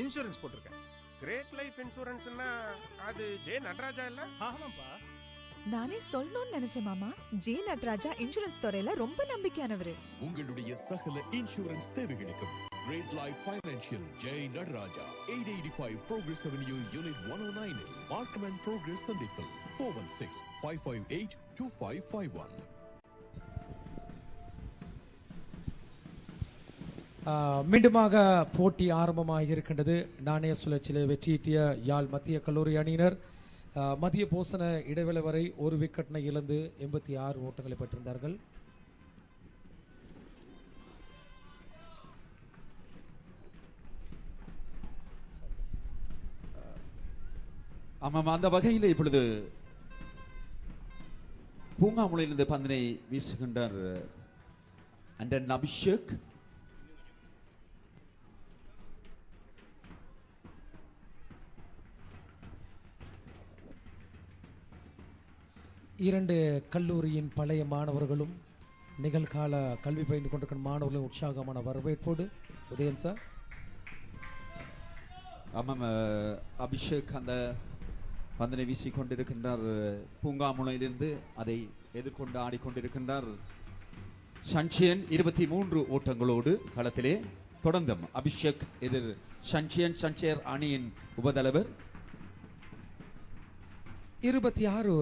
இன்சூரன்ஸ் போட்டிருக்கேன். கிரேட் லைஃப் இன்சூரன்ஸ்னா அது ஜே நடராஜா இல்ல? ஆமாப்பா. நானே சொல்லணும்னு நினைச்சேன் மாமா. ஜே நடராஜா இன்சூரன்ஸ் துறையில ரொம்ப நம்பிக்கையானவரு. உங்களுடைய சகல இன்சூரன்ஸ் தேவைகளுக்கும் great life financial Jai Nataraja, 885 Progress Avenue, Unit 109 இல் மார்க்கம் அண்ட் ப்ரோக்ரஸ் சந்திப்பில் 416-558-2551. மீண்டுமாக போட்டி ஆரம்பமாக இருக்கின்றது. நாணய சுழற்சியிலே வெற்றியீட்டிய யாழ் மத்திய கல்லூரி அணியினர் மத்திய போசன இடைவேளை வரை ஒரு விக்கெட்டினை இழந்து 86 ஓட்டங்களை பெற்றிருந்தார்கள். ஆமாம், அந்த வகையில் இப்பொழுது பூங்காமுலையிலிருந்து பந்தினை வீசுகின்றார் அண்டன் அபிஷேக். இரண்டு கல்லூரியின் பழைய மாணவர்களும் நிகழ்கால கல்வி பயின்று கொண்டிருக்கிற மாணவர்களின் உற்சாகமான வரவேற்போடு உதயன் சார். ஆமாம், அபிஷேக் அந்த பந்தினை வீசிக்கொண்டிருக்கின்றார் பூங்காமுனையிலிருந்து. அதை எதிர்கொண்டு ஆடிக்கொண்டிருக்கின்றார் சன்ஷியன் 23 ஓட்டங்களோடு களத்திலே. தொடர்ந்தும் அபிஷேக் எதிர் சன்ஷியர் அணியின் உபதலைவர். 26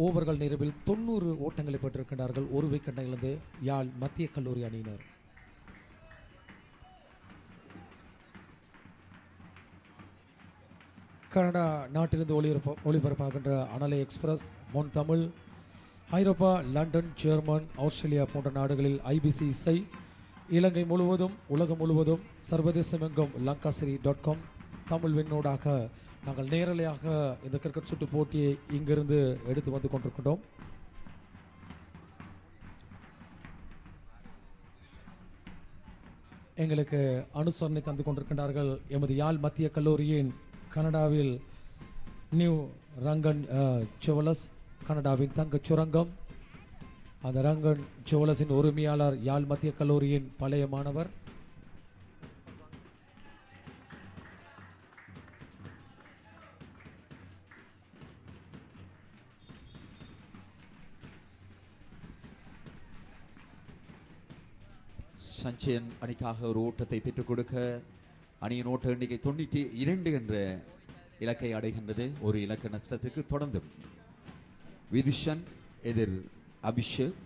ஓவர்கள் நிறைவில் 90 ஓட்டங்களை பெற்றிருக்கின்றார்கள். ஒரு விக்கெட்டை இழந்து யாழ் மத்திய கல்லூரி அணியினர். கனடா நாட்டிலிருந்து ஒளிபரப்பாகின்ற அனலை எக்ஸ்பிரஸ், முன் தமிழ், ஐரோப்பா, லண்டன், ஜெர்மன், ஆஸ்திரேலியா போன்ற நாடுகளில் ஐபிசி இசை, இலங்கை முழுவதும் உலகம் முழுவதும் சர்வதேசமெங்கும் lankasery.com தமிழ் விண்ணோடாக நாங்கள் நேரலையாக இந்த கிரிக்கெட் சுற்று போட்டியை இங்கிருந்து எடுத்து வந்து கொண்டிருக்கின்றோம். எங்களுக்கு அனுசரணை தந்து கொண்டிருக்கின்றார்கள் எமது யாழ் மத்திய கல்லூரியின் கனடாவில் நியூ ரங்கன் ஜுவல்லர்ஸ், கனடாவின் தங்கச் சுரங்கம். அந்த ரங்கன் ஜுவல்லர்ஸின் உரிமையாளர் யாழ் மத்திய கல்லூரியின் பழைய மாணவர். சஞ்சயன் அணிக்காக ஒரு ஓட்டத்தை பெற்றுக் கொடுக்க அணியின் ஓட்ட எண்ணிக்கை 92 என்ற இலக்கை அடைகின்றது. ஒரு இலக்க நஷ்டத்திற்கு தொடர்ந்து விதிஷன் எதிர் அபிஷேக்.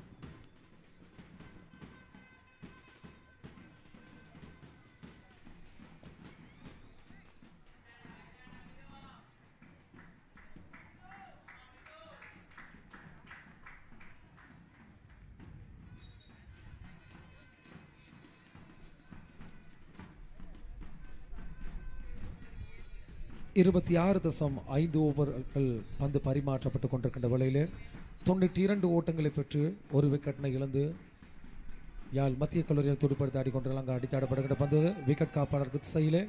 .5 ஓவர்கள் பந்து பரிமாற்றப்பட்டுக் கொண்டிருக்கின்ற வேளையில் 92 ஓட்டங்களை பெற்று ஒரு விக்கெட்டினை இழந்து யாழ் மத்திய கல்லூரியில் துடுப்படுத்தி ஆடிக்கொண்டு அங்கு அடித்தாடப்படுகின்ற பந்து விக்கெட் காப்பாளருக்கு திசையிலே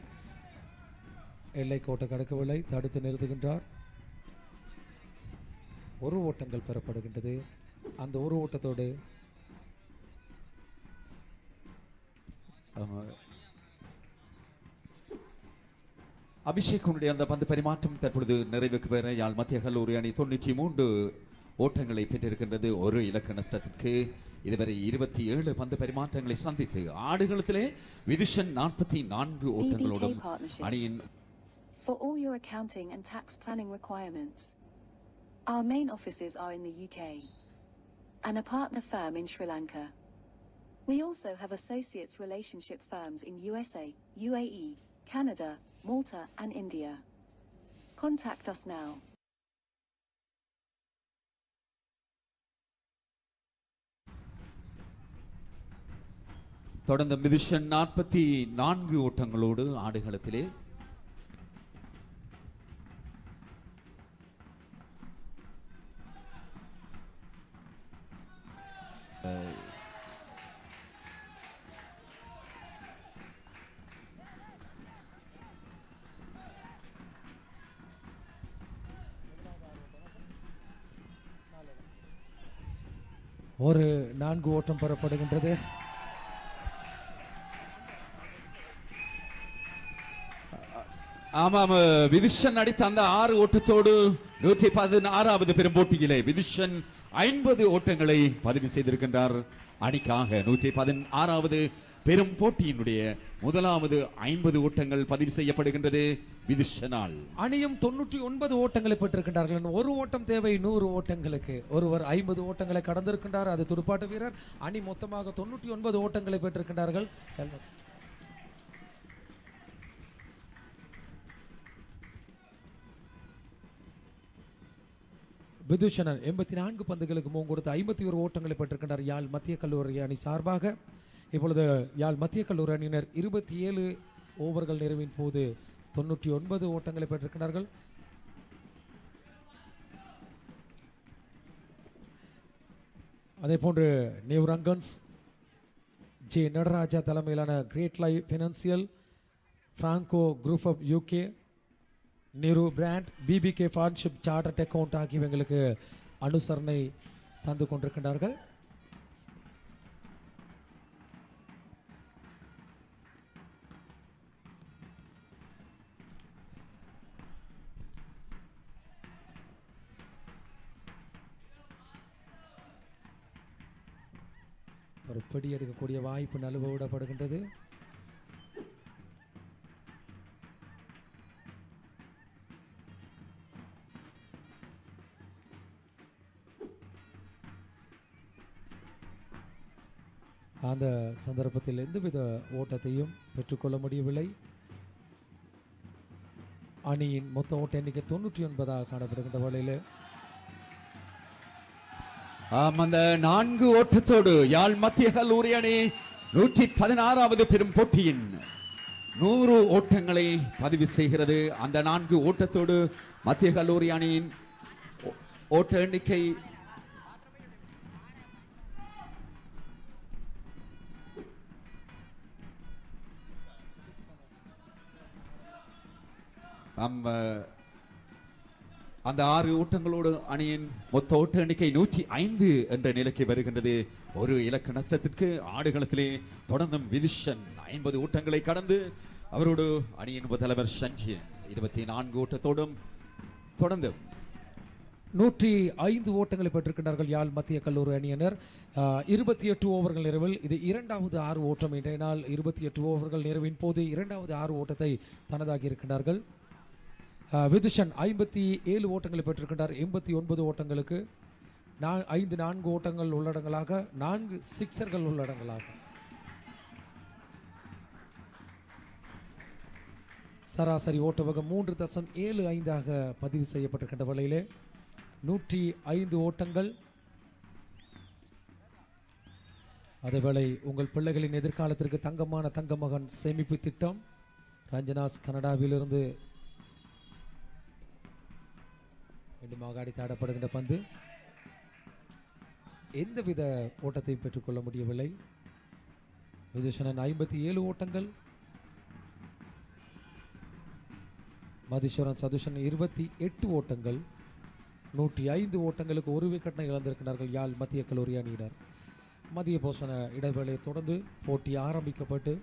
எல்லை கோட்டை கடக்கவில்லை, தடுத்து நிறுத்துகின்றார். ஒரு ஓட்டங்கள் பெறப்படுகின்றது. அந்த ஒரு ஓட்டத்தோடு அபிஷேக்குடைய அந்த பந்து பரிமாற்றம் தற்பொழுது நிறைவுக்கு பெற யாழ் மத்திய கல்லூரி அணி 93 ஓட்டங்களை பெற்றிருக்கின்றது. ஒரு இலக்க நஷ்டத்திற்கு இதுவரை 27 பந்து பரிமாற்றங்களை சந்தித்து ஆடுகளத்திலே விதிஷன் 44 ஓட்டங்களோடும் அணியின். For all your accounting and tax planning requirements, our main offices are in the UK and a partner firm in Sri Lanka. We also have associates relationship firms in USA, UAE, Canada, Malta and India. Contact us now. தொடர்ந்து மிதிஷன் 44 ஓட்டங்களோடு ஆடுகளத்திலே. ஒரு 4 ஓட்டம் பெறப்படுகின்றது. ஆமாம், விதிஷன் அடித்த அந்த 6 ஓட்டத்தோடு 116வது பெரும் போட்டியிலே விதிஷன் 50 ஓட்டங்களை பதிவு செய்திருக்கின்றார். அணிக்காக 116வது பெரும் போட்டியினுடைய முதலாவது 50 ஓட்டங்கள் பதிவு செய்யப்படுகின்றது விதிஷனால். அணியும் 99 ஓட்டங்களை பெற்றிருக்கின்றார்கள். ஒரு ஓட்டம் தேவை 100 ஓட்டங்களுக்கு. ஒருவர் 50 ஓட்டங்களை கடந்திருக்கின்றார், அது துடுப்பாட்ட வீரர். அணி மொத்தமாக 99 ஓட்டங்களை பெற்றிருக்கின்றார்கள். விதுஷனர் 84 பந்துகளுக்கு மூணு கொடுத்து 51 ஓட்டங்களை பெற்றிருக்கின்றார் யாழ் மத்திய கல்லூரி அணி சார்பாக. இப்பொழுது யாழ் மத்திய கல்லூரி அணியினர் 27 ஓவர்கள் நிறைவின் போது 99 ஓட்டங்களை பெற்றிருக்கிறார்கள். அதே போன்று நியூ ரங்கன்ஸ் ஜே நடராஜா தலைமையிலான great life financial, Franco group of UK, நிரு brand, BBK partnership chartered account ஆகியவங்களுக்கு அனுசரணை தந்து கொண்டிருக்கின்றார்கள். ஒரு பிடி எடுக்கக்கூடிய வாய்ப்பு நழுவ விடப்படுகின்றது. அந்த சந்தர்ப்பத்தில் எந்தவித ஓட்டத்தையும் பெற்றுக்கொள்ள முடியவில்லை. அணியின் மொத்த ஓட்ட எண்ணிக்கை 99 காணப்படுகின்ற வேளையில் அந்த 4 ஓட்டத்தோடு யாழ் மத்திய கல்லூரி அணி 116வது பெரும் போட்டியின் 100 ஓட்டங்களை பதிவு செய்கிறது. அந்த 4 ஓட்டத்தோடு மத்திய கல்லூரி அணியின் ஓட்ட எண்ணிக்கை அந்த 6 ஓட்டங்களோடு அணியின் மொத்த ஓட்ட எண்ணிக்கை 105 என்ற நிலைக்கு வருகின்றது. ஒரு இலக்க நஷ்டத்திற்கு ஆடுகளத்திலே தொடர்ந்தும் விதிஷன் 50 ஓட்டங்களை கடந்து அவரோடு அணியின் முதல்வர் சஞ்சியன் 24 ஓட்டத்தோடும் தொடர்ந்து 105 ஓட்டங்களை பெற்றிருக்கிறார்கள் யாழ் மத்திய கல்லூரி அணியினர். 28 ஓவர்கள் நிறைவில் இது 2வது 6 ஓட்டம். இன்றைய நாள் 28 ஓவர்கள் நிறைவின் போது 2வது 6 ஓட்டத்தை தனதாகி இருக்கிறார்கள். விதுஷன் 57 ஓட்டங்களை பெற்றிருக்கின்றார். 89 ஓட்டங்களுக்கு 4 ஓட்டங்கள் உள்ளடங்கலாக 4 சிக்ஸர்கள் உள்ளடங்கலாக சராசரி ஓட்ட வேகம் 3.75 பதிவு செய்யப்பட்டிருக்கின்ற வேளையிலே 105 ஓட்டங்கள். அதேவேளை உங்கள் பிள்ளைகளின் எதிர்காலத்திற்கு தங்கமான தங்க மகன் சேமிப்பு திட்டம் ரஞ்சனாஸ் கனடாவிலிருந்து மீண்டுமாக அடித்தாடப்படுகின்ற பந்து எந்தவித ஓட்டத்தை பெற்றுக்கொள்ள முடியவில்லை. விதுஷனன் 57 ஓட்டங்கள், மதிஸ்வரன் சதுஷன் 28 ஓட்டங்கள். 105 ஓட்டங்களுக்கு ஒரு விக்கெட்டை இழந்திருக்கிறார்கள் யாழ் மத்திய கல்லூரி அணியினர். மதிய போஷண இடைவேளையை தொடர்ந்து போட்டி ஆரம்பிக்கப்பட்டு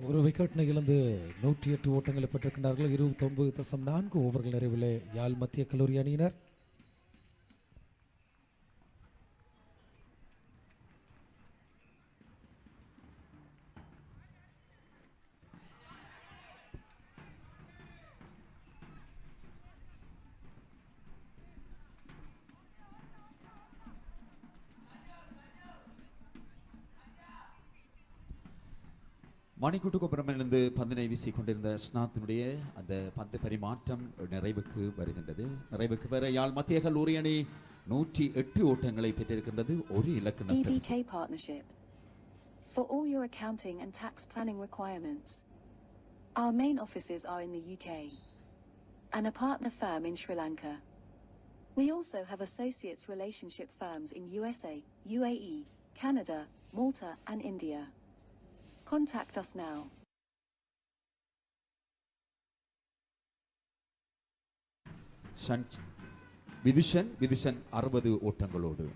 ஒரு விக்கெட்டினை இழந்து 108 ஓட்டங்களை பெற்றிருக்கின்றார்கள். 29.4 ஓவர்கள் நிறைவிலே யாழ் மத்திய கல்லூரி அணியினர். மணிக்கூட்டுக்கப்புறமிருந்து பந்தினை வீசிக் கொண்டிருந்த ஸ்நாத்தினுடைய அந்த பந்து பரிமாற்றம் நிறைவுக்கு வருகின்றது. நிறைவுக்கு வர யாழ் மத்திய கல்லூரி அணி 108 ஓட்டங்களை பெற்றிருக்கின்றது. ஒரு இலக்கு நஷ்டம். BBK Partnership. For all your accounting and tax planning requirements, our main offices are in the UK and a partner firm in Sri Lanka. We also have associates relationship firms in USA, UAE, Canada, Malta and India. Contact us now. Vithushan 60 ஓட்டங்களோடு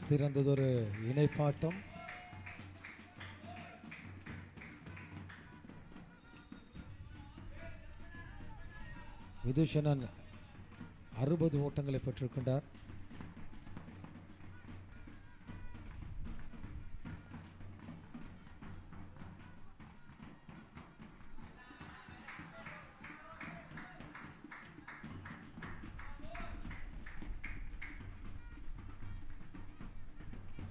சிறந்ததொரு இணைப்பாட்டம். விதுஷனன் 60 ஓட்டங்களை பெற்றிருக்கின்றார்.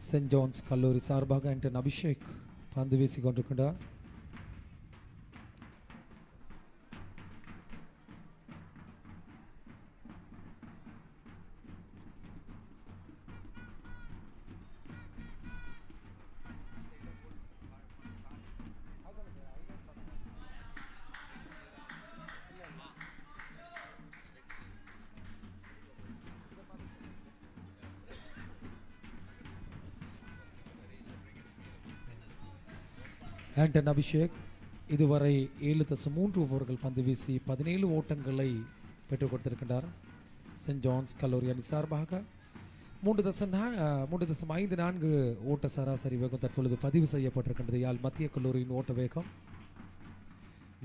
Send John's கல்லூரி சார்பாக ஆண்டன் அபிஷேக் பந்து வீசிக் கொண்டிருக்கின்றார். ஆண்டன் அபிஷேக் இதுவரை 7.3 ஓவர்கள் பந்து வீசி 17 ஓட்டங்களை பெற்றுக் கொடுத்திருக்கின்றார். சென்ட் ஜான்ஸ் கல்லூரி அணி சார்பாக 3.54 ஓட்ட சராசரி வேகம் தற்பொழுது பதிவு செய்யப்பட்டிருக்கின்றது. யாழ் மத்திய கல்லூரியின் ஓட்ட வேகம்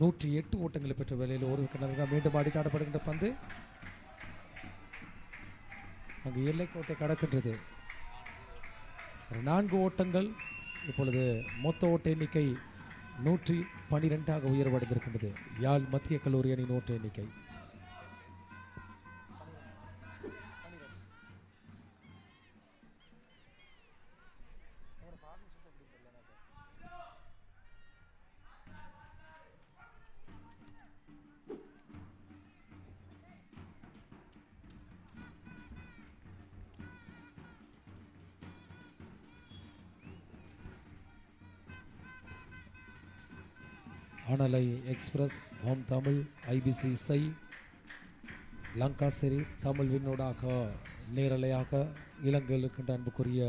108 ஓட்டங்களை பெற்ற வேளையில் ஒரு விக்கெட் மீண்டும் அடித்தாடப்படுகின்ற பந்து அங்கு எல்லை கோட்டை கடக்கின்றது. 4 ஓட்டங்கள். இப்பொழுது மொத்த ஓட்ட எண்ணிக்கை 112 உயர்வடைந்திருக்கின்றது. யாழ் மத்திய கல்லூரி அணியின் ஓட்ட எண்ணிக்கை அனலை எக்ஸ்பிரஸ், ஹோம் தமிழ், ஐபிசி இசை, லங்கா சிரி தமிழ் விண்ணூடாக நேரலையாக இலங்கையில் இருக்கின்ற அன்புக்குரிய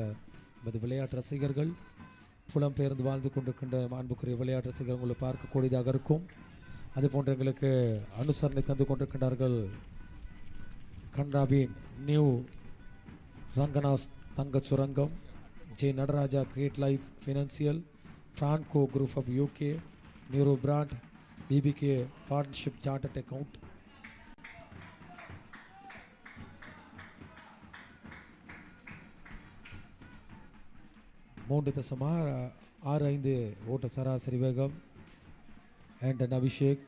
நமது விளையாட்டு ரசிகர்கள், புலம்பெயர்ந்து வாழ்ந்து கொண்டிருக்கின்ற அன்புக்குரிய விளையாட்டு ரசிகர்கள் உங்களை பார்க்கக்கூடியதாக இருக்கும். அதுபோன்று எங்களுக்கு அனுசரணை தந்து கொண்டிருக்கின்றார்கள் கன்ராவின் நியூ ரங்கநாஸ் தங்க சுரங்கம், J Nataraja great life financial, Franco group of UK, neuro brand, BBK partnership chartered account. மூன்று தசமா 65 ஓட்ட சராசரி வேகம். ஆண்டன் அபிஷேக்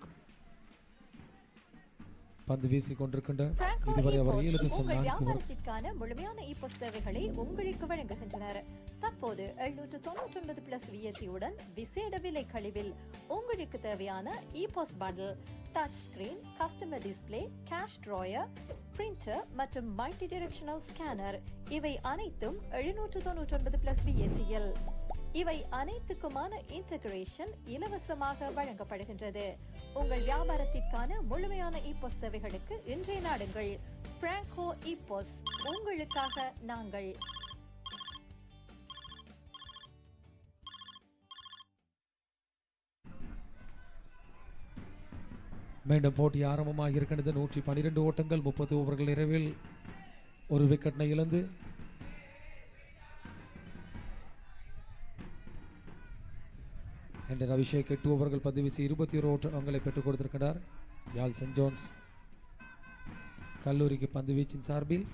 பந்து வீசிக் கொண்டிருக்கின்ற இதுவரை அவர் 7.4 வியாபாரத்திற்கான முழுமையான இ-போஸ்ட் சேவைகளை உங்களுக்கு வழங்குகின்றனர். தற்போது 799 பிளஸ் விஎஸ்டியுடன் விசேட விலை கழிவில் உங்களுக்கு தேவையான ePOS bundle, touch screen, customer display, cash drawer, printer மற்றும் மல்டி டைரக்ஷனல் ஸ்கேனர் இவை அனைத்தும் 799 பிளஸ் விஎஸ்டியில். இவை அனைத்துக்குமான இன்டகிரேஷன் இலவசமாக வழங்கப்படுகின்றது. உங்கள் வியாபாரத்திற்கான முழுமையான இ-போஸ்ட் சேவைகளுக்கு இன்றைய நாடுங்கள். பிராங்கோ இ-போஸ்ட், உங்களுக்காக நாங்கள். மீண்டும் போட்டி ஆரம்பமாக இருக்கின்றது. 112 ஓட்டங்கள் 30 ஓவர்கள் நிறைவில் ஒரு விக்கெட்டினை இழந்து ஹெண்டன் அபிஷேக் 8 ஓவர்கள் பந்து வீசி 21 ஓட்டங்களை பெற்றுக் கொடுத்திருக்கிறார். யாழ் சென்ட் ஜோன்ஸ் கல்லூரிக்கு பந்து வீச்சின் சார்பில்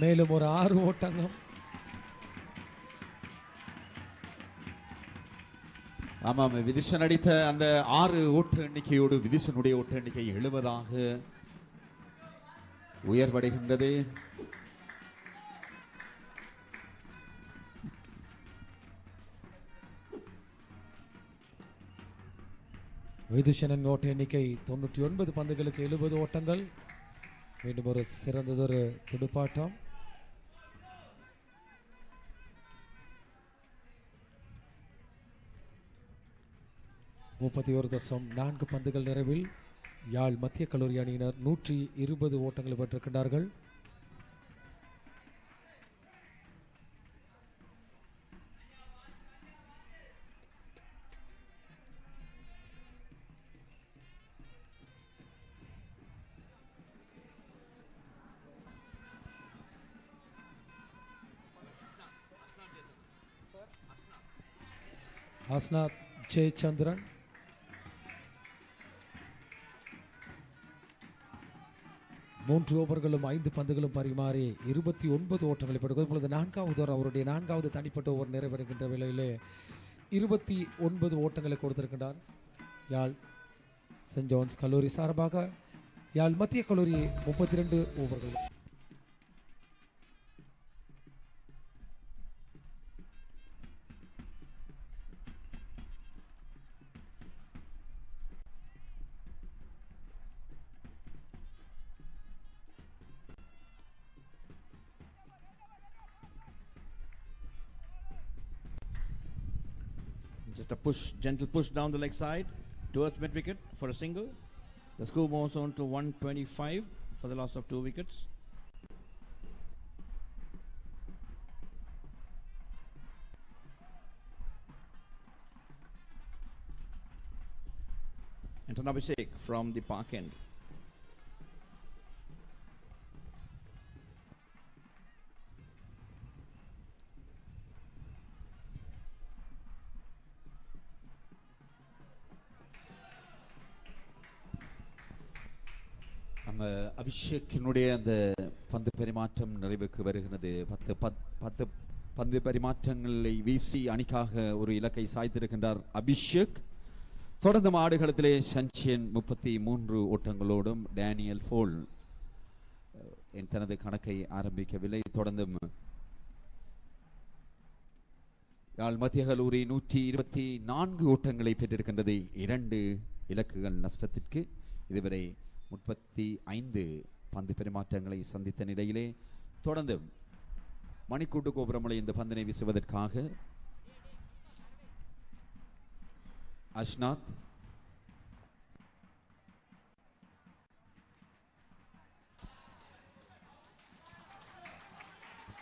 மேலும் ஒரு 6 ஓட்டங்கள். ஆமாம், விதிஷன் அடித்த அந்த 6 ஓட்ட எண்ணிக்கையோடு விதிஷனுடைய ஓட்ட எண்ணிக்கை 70ஆக உயர்வடைகின்றது. விதுஷனின் ஓட்ட எண்ணிக்கை 99 பந்துகளுக்கு 70 ஓட்டங்கள். மீண்டும் ஒரு சிறந்ததொரு துடுப்பாட்டம். .4 பந்துகள் நிறைவில் யாழ் மத்திய கல்லூரி அணியினர் 120 ஓட்டங்களை பெற்றிருக்கின்றார்கள். ஹஸ்னாத் ஜெயச்சந்திரன் மூன்று ஓவர்களும் 5 பந்துகளும் பரிமாறி 29 ஓட்டங்களை பெற்று இப்பொழுது 4வது ஓவர் அவருடைய 4வது தனிப்பட்ட ஓவர் நிறைவடைகின்ற வேளையிலே 29 ஓட்டங்களை கொடுத்திருக்கின்றார். யாழ் சென்ட் ஜோன்ஸ் கல்லூரி சார்பாக யாழ் மத்திய கல்லூரி 32 ஓவர்கள். Just a push, gentle push down the leg side towards mid wicket for a single. The score moves on to 125 for the loss of 2 wickets. And an Abhishek from the park end. அபிஷேக்கினுடைய அந்த பந்து பரிமாற்றம் நிறைவுக்கு வருகிறது. 10 பந்து பரிமாற்றங்களை வீசி அணிக்காக ஒரு இலக்கை சாய்த்திருக்கின்றார் அபிஷேக். தொடர்ந்து ஆடுகளத்திலே சன்ஷியன் 33 ஓட்டங்களோடும் டேனியல் ஃபோல் தனது கணக்கை ஆரம்பிக்கவில்லை. தொடர்ந்து யாழ் மத்திய கல்லூரி 124 ஓட்டங்களை பெற்றிருக்கின்றது. 2 இலக்குகள் நஷ்டத்திற்கு. இதுவரை 35 பந்து பரிமாற்றங்களை சந்தித்த நிலையிலே தொடர்ந்து மணிக்கூட்டு கோபுரமலை இந்த பந்தினை வீசுவதற்காக அஷ்னாத்,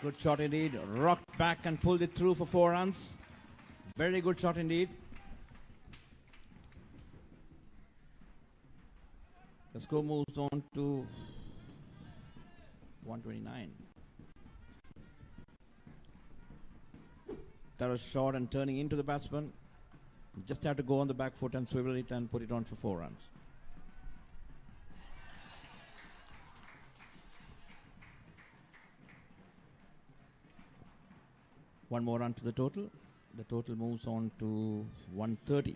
good shot indeed, rocked back and pulled it through for 4 runs. Very good shot indeed. The score moves on to 129. That was short and turning into the batsman. Just have to go on the back foot and swivel it and put it on for 4 runs. One more run to the total. The total moves on to 130.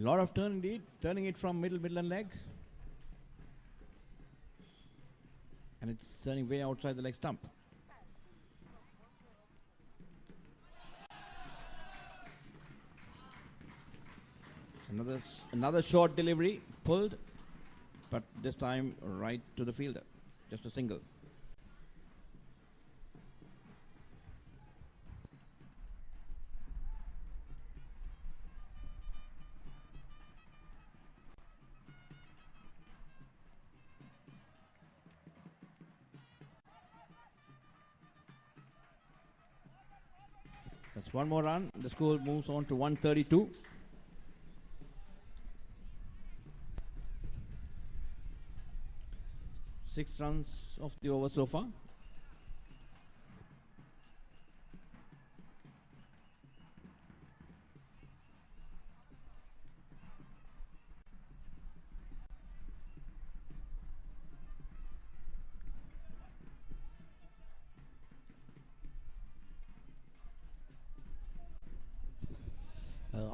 Lot of turn indeed, turning it from middle and leg. And it's turning way outside the leg stump. Another short delivery, pulled, but this time right to the fielder. Just a single. That's one more run. The score moves on to 132. 6 runs of the over so far.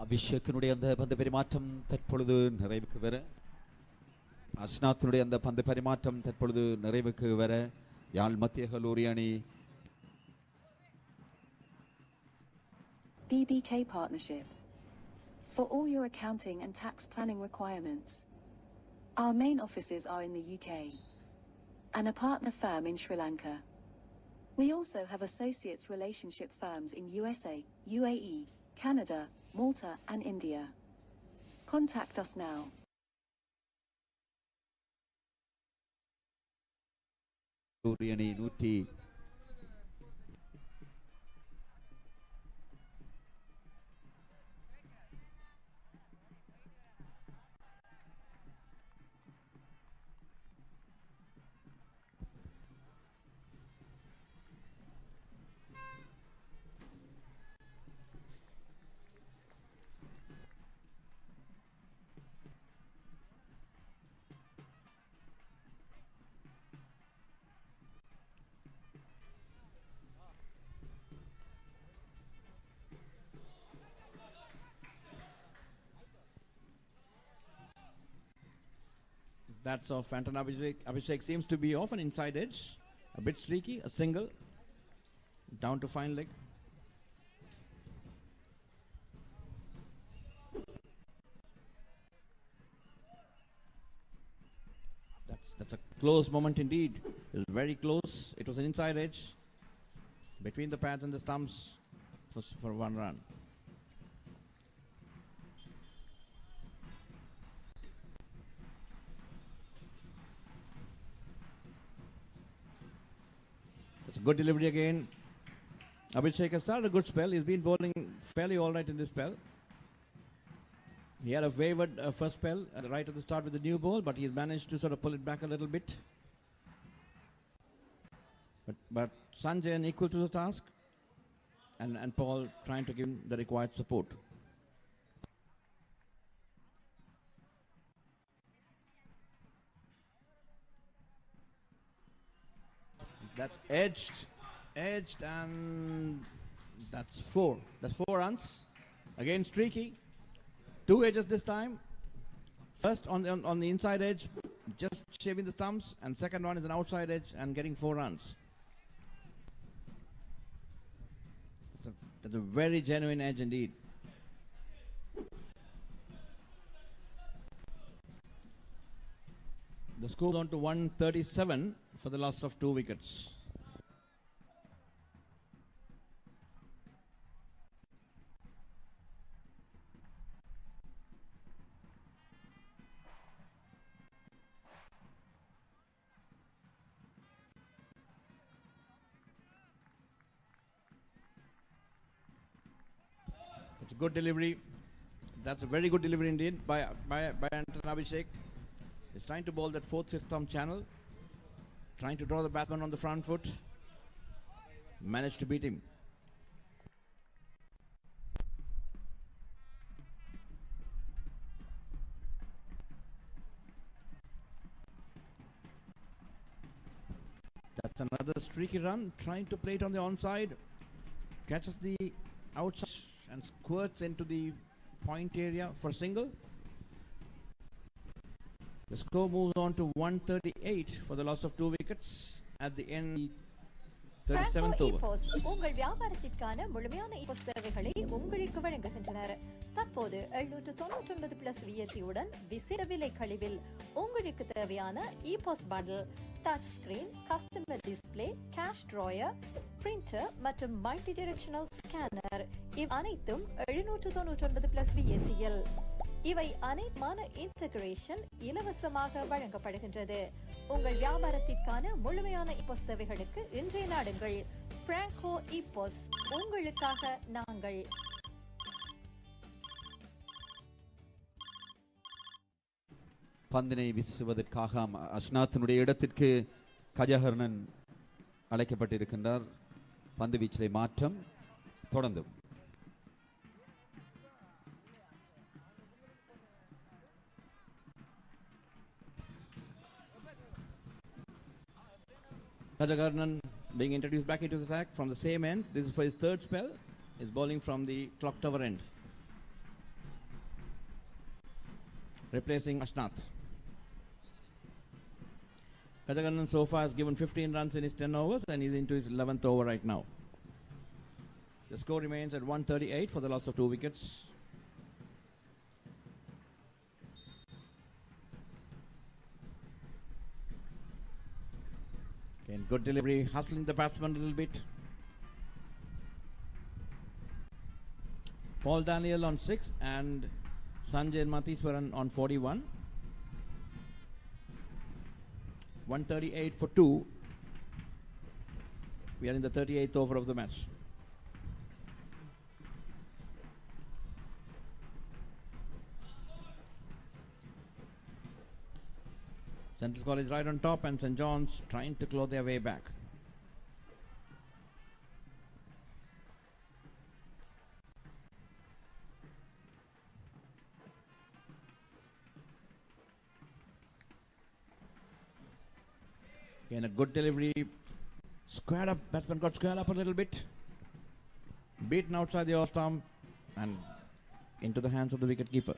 அபிஷேக்கினுடைய அந்த பந்து பரிமாற்றம் தற்பொழுது நிறைவுக்கு வர அஸ்னாத்தினுடைய அந்த பந்து பரிமாற்றம் தற்பொழுது நிறைவுக்கு வர யாழ் மத்திய கல்லூரி அணி BBK Partnership. For all your accounting and tax planning requirements, our main offices are in the UK and a partner firm in Sri Lanka. We also have associates relationship firms in USA, UAE, Canada, Malta and India. Contact us now. அணி 100 That's off Anton Abhishek. Abhishek seems to be off an inside edge. A bit streaky, a single. Down to fine leg. That's a close moment indeed. It was very close. It was an inside edge. Between the pads and the stumps for one run. Good delivery again. Abhishek has started a good spell. He's been bowling fairly all right in this spell. He had a wavered first spell right at the start with the new ball, but he's managed to sort of pull it back a little bit. But Sanjay equal to the task, and Paul trying to give him the required support. That's edged, and that's 4. That's 4 runs. Again streaky. 2 edges this time. First on the inside edge, just shaving the stumps, and second one is an outside edge and getting 4 runs. That's a very genuine edge indeed. The score on to 137 for the loss of 2 wickets. It's a good delivery. That's a very good delivery indeed by Anton Abhishek. He's trying to bowl that 4th, 5th thumb channel. Trying to draw the batsman on the front foot. Managed to beat him. That's another streaky run. Trying to play it on the onside. Catches the outside and squirts into the point area for single. The score moves on to 138 for the loss of 2 wickets at the end 37th over. உங்கள் வியாபாரத்திற்கான முழுமையான இபோஸ் சேவைகளை உங்களுக்கு வழங்குகின்றனர். தற்போது 799 plus VAT உடன் விசேட விலை கழிவில் உங்களுக்கு தேவையான ePOS bundle, touch screen, customer display, cash drawer, printer மற்றும் மல்டி டைரக்ஷனல் ஸ்கேனர் இவை அனைத்தும் 799 பிளஸ் VAT-யில். இவை அனைத்துமான இன்டகிரேஷன் இலவசமாக வழங்கப்படுகின்றது. உங்கள் வியாபாரத்திற்கான முழுமையான இபோஸ் சேவைகளுக்கு இன்றைய நாடுங்கள். பிராங்கோ இபோஸ், உங்களுக்காக நாங்கள். பந்தினை வீசுவதற்காக அஷ்னாத்தினுடைய இடத்திற்கு கஜஹர்ணன் அழைக்கப்பட்டிருக்கின்றார். பந்து வீச்சிலை மாற்றம் தொடர்ந்து. Kajakarnan being introduced back into the attack from the same end. This is for his third spell. He's bowling from the clock tower end, replacing Ashnath. Kajakarnan so far has given 15 runs in his 10 overs and he's into his 11th over right now. The score remains at 138 for the loss of 2 wickets. Again, good delivery, hustling the batsman a little bit. Paul Daniel on 6 and Sanjay Matheeswaran on 41. 138 for 2. We are in the 38th over of the match. Central College right on top and St. John's trying to claw their way back. Again, a good delivery. Squared up. Batsman got squared up a little bit. Beaten outside the off stump and into the hands of the wicket keeper.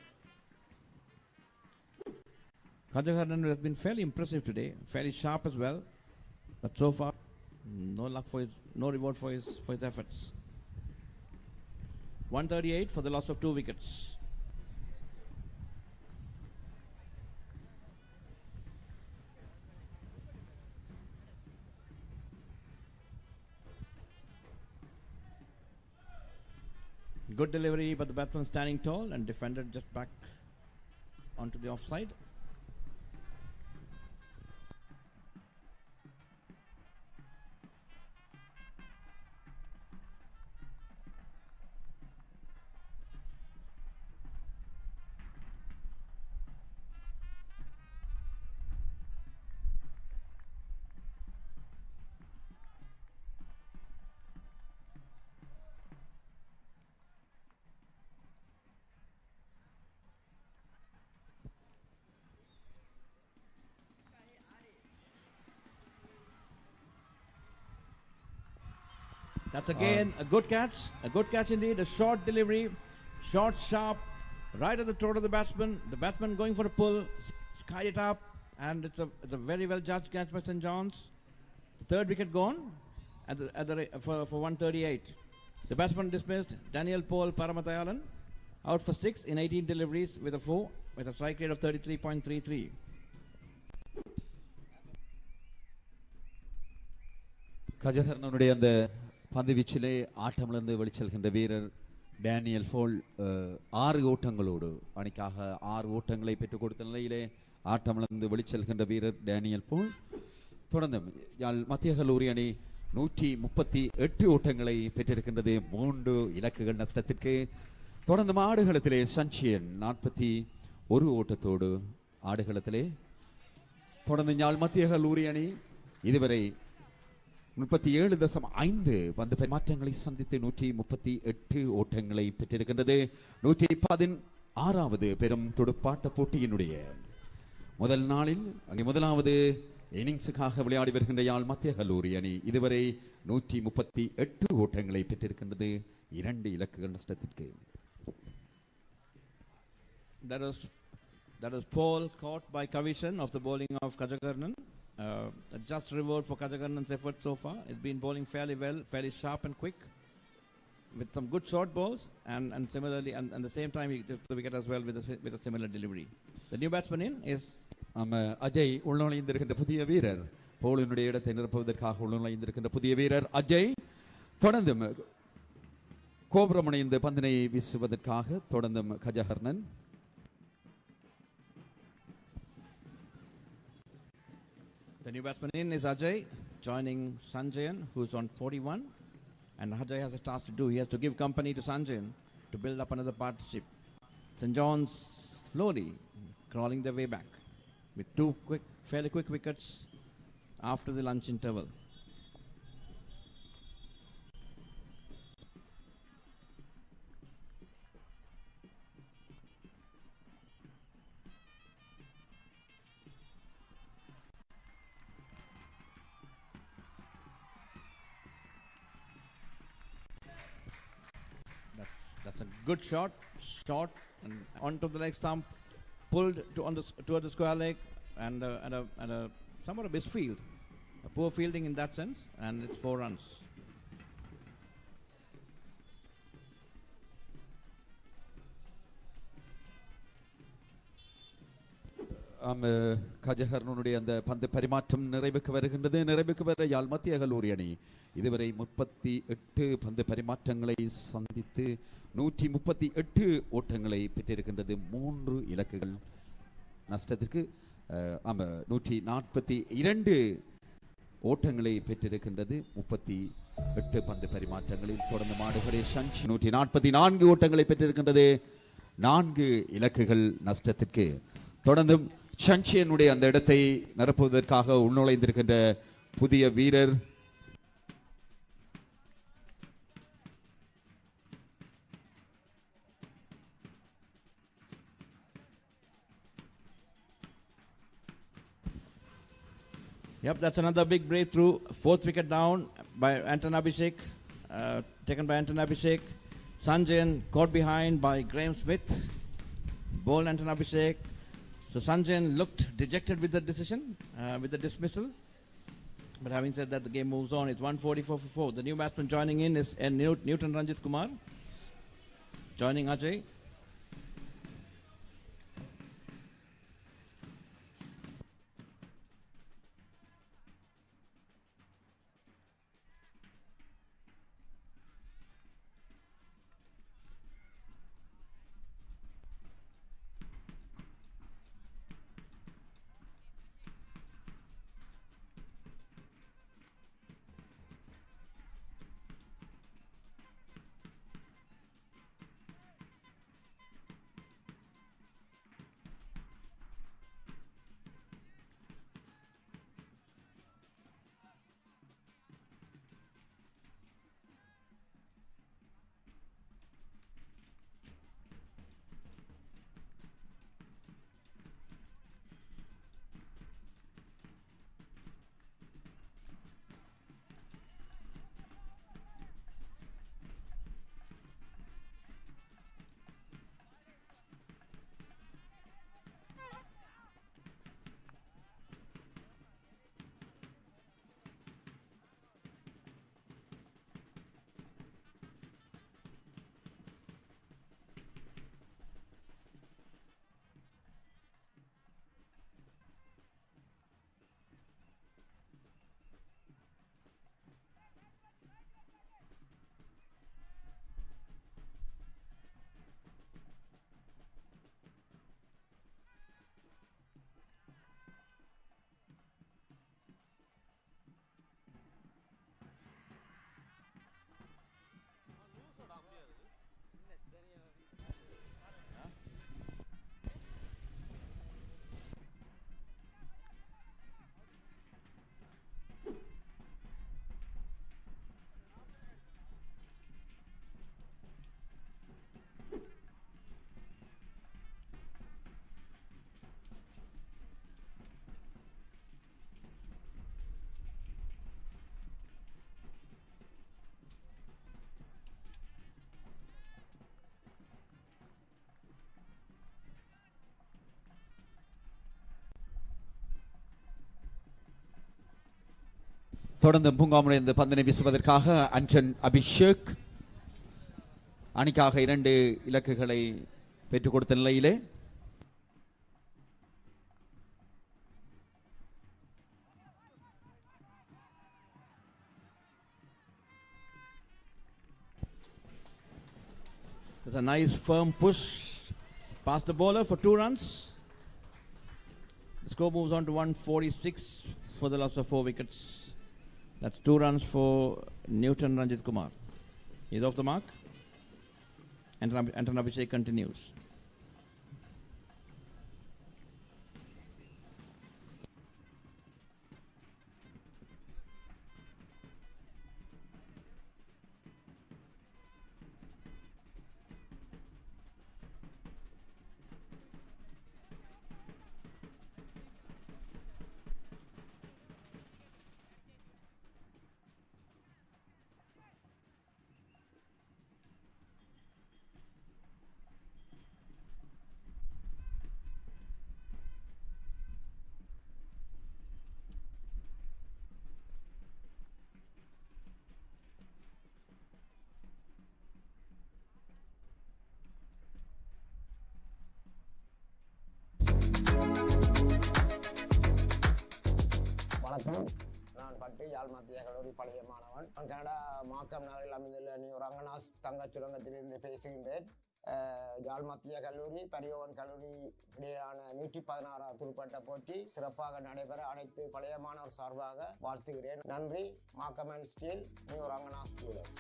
Kajakarnan has been fairly impressive today, fairly sharp as well, but so far no luck for his, no reward for his efforts. 138 for the loss of 2 wickets. Good delivery, but the batsman standing tall and defended just back onto the offside. That's again a good catch indeed, a short delivery, short, sharp, right at the throat of the batsman. The batsman going for a pull, skied it up, and it's a very well judged catch by St. John's. The third wicket gone for 138. The batsman dismissed. Daniel Paul Paramatayalan out for 6 in 18 deliveries with a 4 with a strike rate of 33.33. கஜஹர்ணனுடைய அந்த பந்து வீச்சிலே ஆட்டமிழந்து வெளிச்செல்கின்ற வீரர் Daniel போல் 6 ஓட்டங்களோடு அணிக்காக 6 ஓட்டங்களை பெற்றுக் கொடுத்த நிலையிலே ஆட்டமிழந்து வெளிச்செல்கின்ற வீரர் Daniel போல். தொடர்ந்து யாழ் மத்திய கல்லூரி அணி 138 ஓட்டங்களை பெற்றிருக்கின்றது 3 இலக்குகள் நஷ்டத்திற்கு. தொடர்ந்து ஆடுகளத்திலே சஞ்சியன் 41 ஓட்டத்தோடு ஆடுகளத்திலே. தொடர்ந்து யாழ் மத்திய கல்லூரி அணி இதுவரை 37.5 பந்து மாற்றங்களை சந்தித்து 138 ஓட்டங்களை பெற்றிருக்கின்றது. 116வது பெரும் துடுப்பாட்ட போட்டியினுடைய முதல் நாளில் அங்கே முதலாவது இன்னிங்ஸுக்காக விளையாடி வருகின்ற யாழ் மத்திய கல்லூரி அணி இதுவரை 138 ஓட்டங்களை பெற்றிருக்கின்றது 2 இலக்குகள் நஷ்டத்திற்கு. That was That was pole caught by Kavishan of the bowling of Kajakarnan. A just reward for Kajakarnan's effort so far. He's been bowling fairly well, fairly sharp and quick, with some good short balls, and similarly, and at the same time, he took the wicket as well with a similar delivery. The new batsman in is Ajay உள்நுழைந்திருக்கின்ற புதிய வீரர். போலினுடைய இடத்தை நிரப்புவதற்காக உள்நுழைந்திருக்கின்ற புதிய வீரர் அஜய். தொடர்ந்து கோபுரமுனைந்து பந்தினை வீசுவதற்காக தொடர்ந்தும் கஜஹர்னன். The new batsman in is Ajay, joining Sanjayan, who's on 41. And Ajay has a task to do. He has to give company to Sanjayan to build up another partnership. St. John's slowly crawling their way back with two fairly quick wickets after the lunch interval. That's a good shot, and onto the leg stump, pulled towards the square leg, and a somewhat a misfield, a poor fielding in that sense, and it's 4 runs. கஜஹர்னுடைய அந்த பந்து பரிமாற்றம் நிறைவுக்கு வருகின்றது. நிறைவுக்கு வர யாழ் மத்திய கல்லூரி அணி இதுவரை 38 பந்து பரிமாற்றங்களை சந்தித்து 138 ஓட்டங்களை பெற்றிருக்கின்றது. 3 இலக்குகள் நஷ்டத்திற்கு 142 ஓட்டங்களை பெற்றிருக்கின்றது. 38 பந்து பரிமாற்றங்களில் தொடர்ந்து மாடுகளே சஞ்ச் 144 ஓட்டங்களை பெற்றிருக்கின்றது. 4 இலக்குகள் நஷ்டத்திற்கு. தொடர்ந்தும் சஞ்சியனுடைய அந்த இடத்தை நிரப்புவதற்காக உள்நுழைந்திருக்கின்ற புதிய வீரர் Yep, that's another big breakthrough. 4th wicket down by Anton Abhishek, taken by Anton Abhishek. Sanjayan caught behind by Graham Smith. Bowled Anton Abhishek. So Sanjayan looked dejected with the decision, with the dismissal. But having said that, the game moves on. It's 144 for 4. The new batsman joining in is Newton Ranjit Kumar, joining Ajay. தொடர்ந்து பூங்காமுனை இந்த பந்தினை வீசுவதற்காக அன்சன் அபிஷேக் அணிக்காக 2 இலக்குகளை பெற்றுக் கொடுத்த நிலையிலே there's a nice firm push past the bowler for 2 runs. The score moves on to 146 for the loss of 4 wickets. That's 2 runs for Newton Ranjit Kumar. He's off the mark. Anton Abhishek continues. வணக்கம், நான் பட்டு யாழ் மத்திய கல்லூரி பழைய மாணவன். Canada Markham நகரில் அமைந்துள்ள new Ranganas தங்கச் சுரங்கத்திலிருந்து பேசுகின்றேன். யாழ் மத்திய கல்லூரி பரியோவன் கல்லூரி இடையிலான 116 துடுப்பாட்ட போட்டி சிறப்பாக நடைபெற அனைத்து பழைய மாணவர் சார்பாக வாழ்த்துகிறேன். நன்றி. Markham and steel, new Ranganath's jewellers.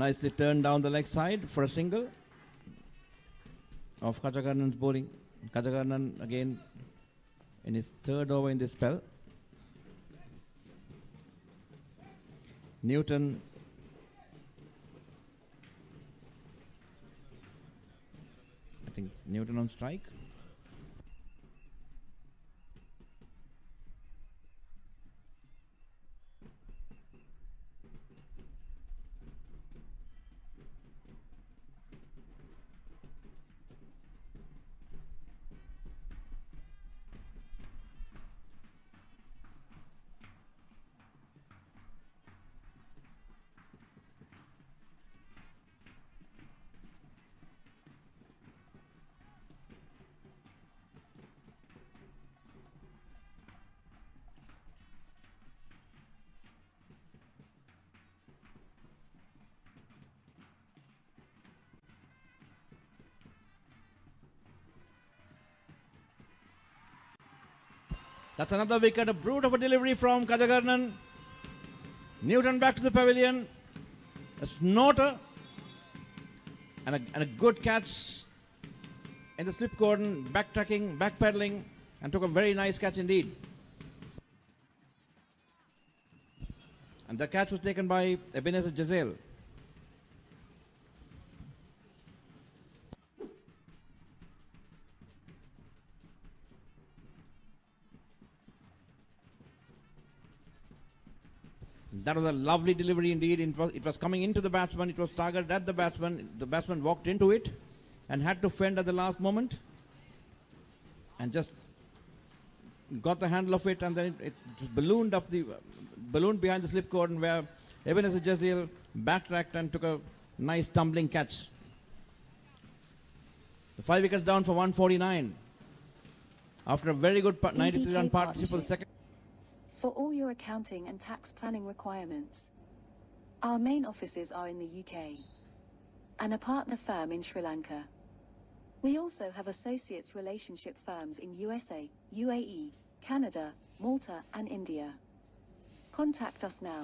Nicely turned down the leg side for a single of Kajakarnan's bowling. Kajakarnan again in his 3rd over in this spell. Newton I think it's Newton on strike. That's another wicket, a brute of a delivery from Kajakarnan. Newton back to the pavilion. A snorter and a good catch in the slip cordon, backtracking, backpedaling, and took a very nice catch indeed. And the catch was taken by Ebenezer Jazeel. That was a lovely delivery indeed. It was coming into the batsman. It was targeted at the batsman. The batsman walked into it and had to fend at the last moment and just got the handle of it, and then it just ballooned behind the slip cordon, where Ebenezer Jazeel backtracked and took a nice tumbling catch. The 5 wickets down for 149 after a very good 93-run partnership for the second. For all your accounting and tax planning requirements, our main offices are in the UK and a partner firm in Sri Lanka. We also have associates relationship firms in USA, UAE, Canada, Malta and India. Contact us now.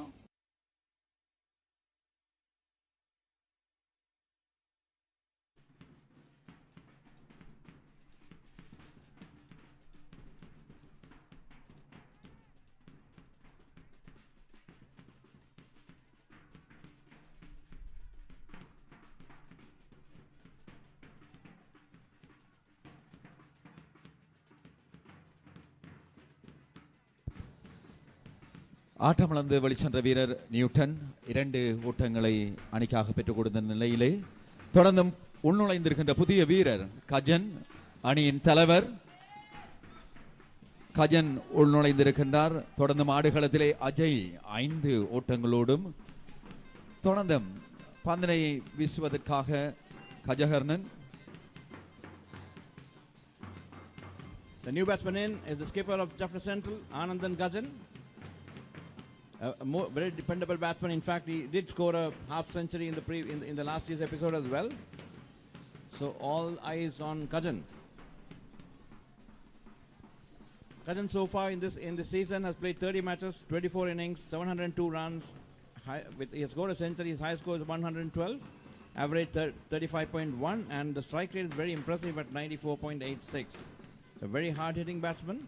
ஆட்டமிழந்து வெளிச்சென்ற வீரர் Newton 2 ஓட்டங்களை அணிக்காக பெற்றுக் கொடுத்த நிலையிலே தொடர்ந்தும் உள்நுழைந்திருக்கின்ற புதிய வீரர் கஜன், அணியின் தலைவர் கஜன் உள்நுழைந்திருக்கின்றார். தொடர்ந்தும் ஆடுகளத்திலே அஜய் 5 ஓட்டங்களோடும் தொடர்ந்தும் பந்தினை வீசுவதற்காக கஜகர்ணன். The new batsman in is the skipper of Jaffna Central, Anandan Gajan. A very dependable batsman. In fact, he did score a half century in the last year's episode as well. So all eyes on Kajan. Kajan so far in this season has played 30 matches, 24 innings, 702 runs. He has scored a century. His high score is 112, average 35.1, and the strike rate is very impressive at 94.86. A very hard-hitting batsman.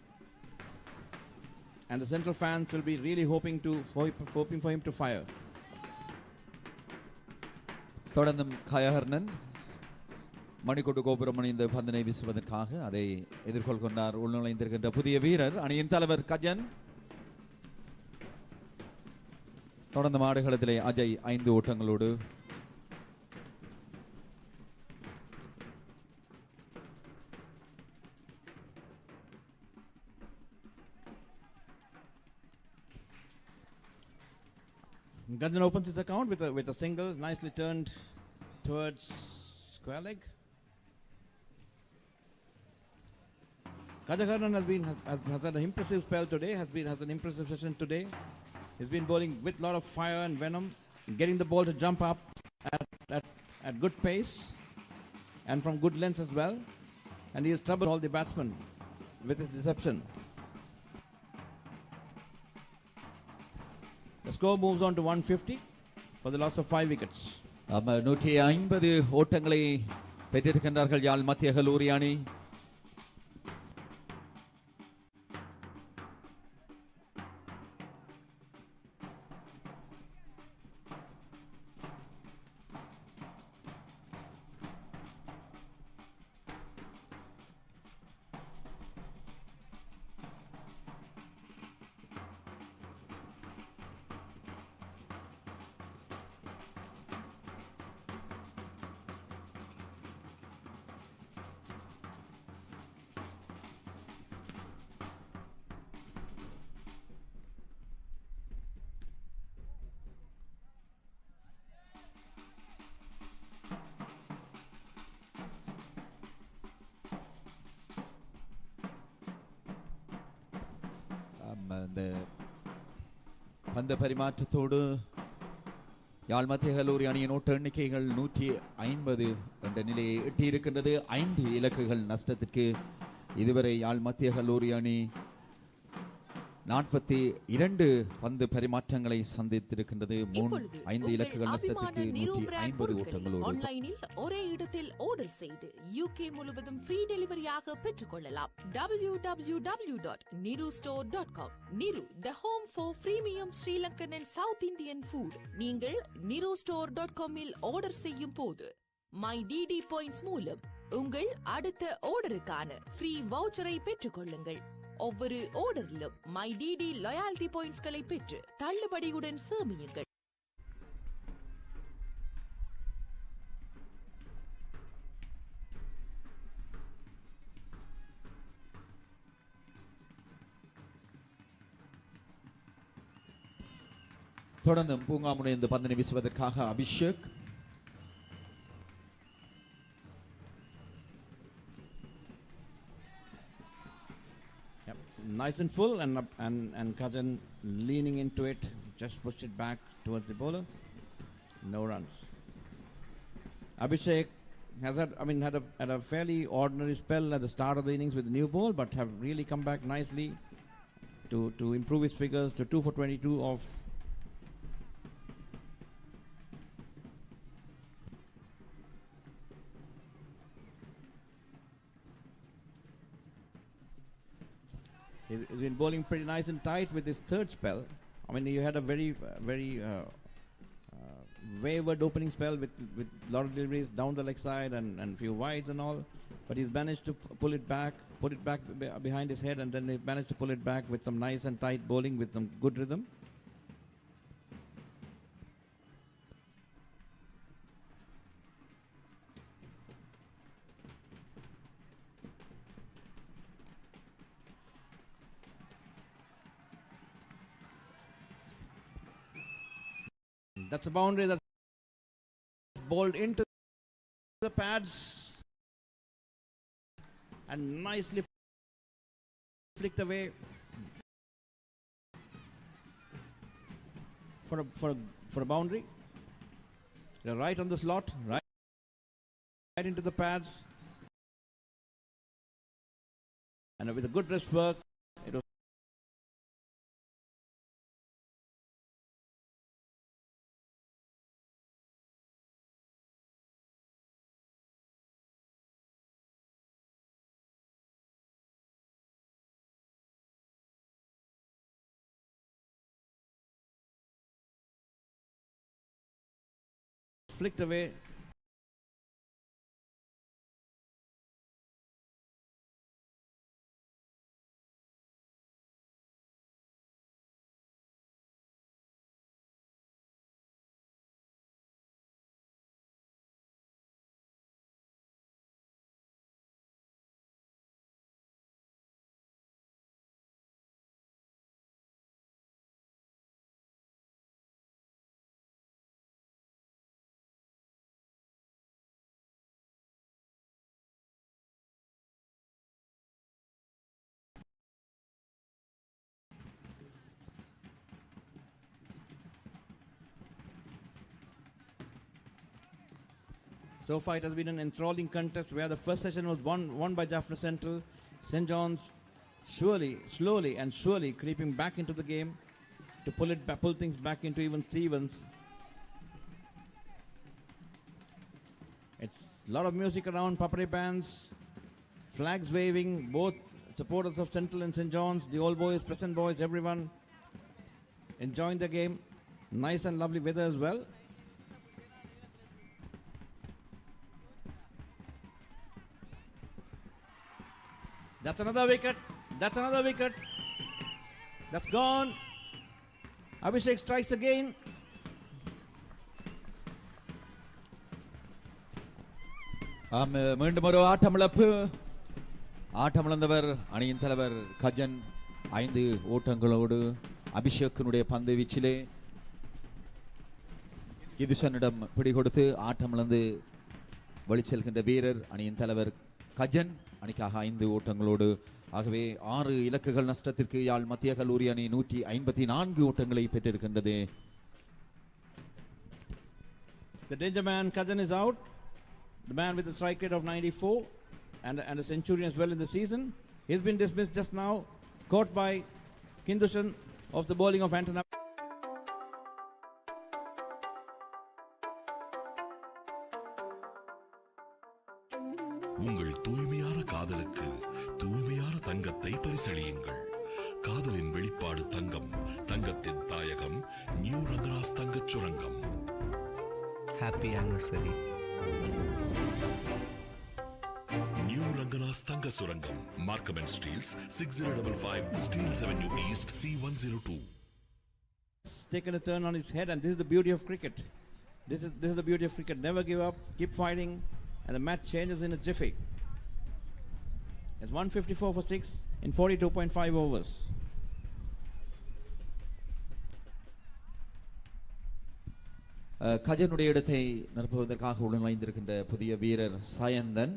And the Central fans will be really hoping for him to fire. தொடர்ந்தும் கயஹர்ணன் மணிக்கொண்டு கோபுரம் அணிந்து பந்தினை வீசுவதற்காக அதை எதிர்கொள்கின்றார் உள்நுழைந்திருக்கின்ற புதிய வீரர் அணியின் தலைவர் கஜன். தொடர்ந்து ஆடுகளத்திலே Ajay 5 ஓட்டங்களோடு. Gajan opens his account with a single, nicely turned towards square leg. Kajakarnan has had an impressive spell today. Has an impressive session today. He's been bowling with a lot of fire and venom, getting the ball to jump up at good pace and from good length as well. And he has troubled all the batsmen with his deception. The score moves on to 150 for the loss of 5 wickets. 150 ஓட்டங்களை பெற்றிருக்கின்றார்கள் யாழ் மத்திய கல்லூரி அணி. பந்து பரிமாற்றத்தோடு யாழ் மத்திய கல்லூரி அணியின் ஓட்ட எண்ணிக்கைகள் 150 என்ற நிலையை எட்டியிருக்கின்றது. 5 இலக்குகள் நஷ்டத்திற்கு இதுவரை யாழ் மத்திய கல்லூரி அணி 42 பந்து பரிமாற்றங்களை சந்தித்திருக்கின்றது. 5 இலக்குகள் நஷ்டத்திற்கு 150 ஓட்டங்களோடு. ஆன்லைனில் ஒரே இடத்தில் ஆர்டர் செய்து UK முழுவதும் ஃப்ரீ டெலிவரியாக பெற்றுக்கொள்ளலாம். www.nirustore.com. Niru, the home for premium Sri Lankan and South Indian food. நீங்கள் nirustore.com இல் ஆர்டர் செய்யும் போது My DD Points மூலம் உங்கள் அடுத்த ஆர்டருக்கான ஃப்ரீ வவுச்சரை பெற்றுக்கொள்ளுங்கள். ஒவ்வொரு ஆர்டரிலும் மை டிடி லாயல்டி பாயிண்ட்ஸ்களை பெற்று தள்ளுபடியுடன் சேமியுங்கள். தொடர்ந்து பூங்கா முனைந்து பந்தினை வீசுவதற்காக Abhishek. Nice and full, and Kajan leaning into it, just pushed it back towards the bowler. No runs. Abhishek has had a fairly ordinary spell at the start of the innings with the new ball, but have really come back nicely to improve his figures to 2 for 22 off. He's been bowling pretty nice and tight with his third spell. I mean, you had a very wavered opening spell with a lot of deliveries down the leg side and few wides and all. But he's managed to put it back behind his head, and then he managed to pull it back with some nice and tight bowling with some good rhythm. That's a boundary that's bowled into the pads and nicely flicked away for a boundary. They're right on the slot, right into the pads, and with a good wrist work, it was flicked away. So far, it has been an enthralling contest where the first session was won by Jaffna Central. St. John's slowly and surely creeping back into the game to pull things back into even Stevens. It's a lot of music around, papare bands, flags waving, both supporters of Central and St. John's, the old boys, present boys, everyone enjoying the game. Nice and lovely weather as well. That's another wicket. That's another wicket. That's gone. Abhishek strikes again. மீண்டும் ஒரு ஆட்டமிழப்பு. ஆட்டமிழந்தவர் அணியின் தலைவர் கஜன் 5 ஓட்டங்களோடு. அபிஷேக்கினுடைய பந்து வீச்சிலே கிதுஷனிடம் பிடிகொடுத்து ஆட்டமிழந்து வெளிச்செல்கின்ற வீரர் அணியின் தலைவர் கஜன். அணிக்காக 5 ஓட்டங்களோடு. ஆகவே 6 இலக்குகள் நஷ்டத்திற்கு யாழ் மத்திய கல்லூரி அணி 154 ஓட்டங்களை பெற்றிருக்கின்றது. The danger man Kajan is out. The man with the strike rate of 94 and a century as well in the season. He's been dismissed just now, caught by Kindushan of the bowling of Antona. உங்கள் தூய்மையான காதலுக்கு தூய்மையான தங்கத்தை பரிசளியுங்கள். காதலின் வெளிப்பாடு தங்கம், தங்கத்தின் தாயகம் new Rangaraj தங்கச் சுரங்கம். Happy anniversary. New Rangana's Tanga Surangam, Markham and Steels, 6055 Steels Avenue East, C102. It's taken a turn on his head, and this is the beauty of cricket. This is the beauty of cricket. Never give up, keep fighting, and the match changes in a jiffy. It's 154 for 6 in 42.5 overs. கஜனுடைய இடத்தை நிரப்புவதற்காக உள்நுழைந்திருக்கின்ற புதிய வீரர் Sayanthan.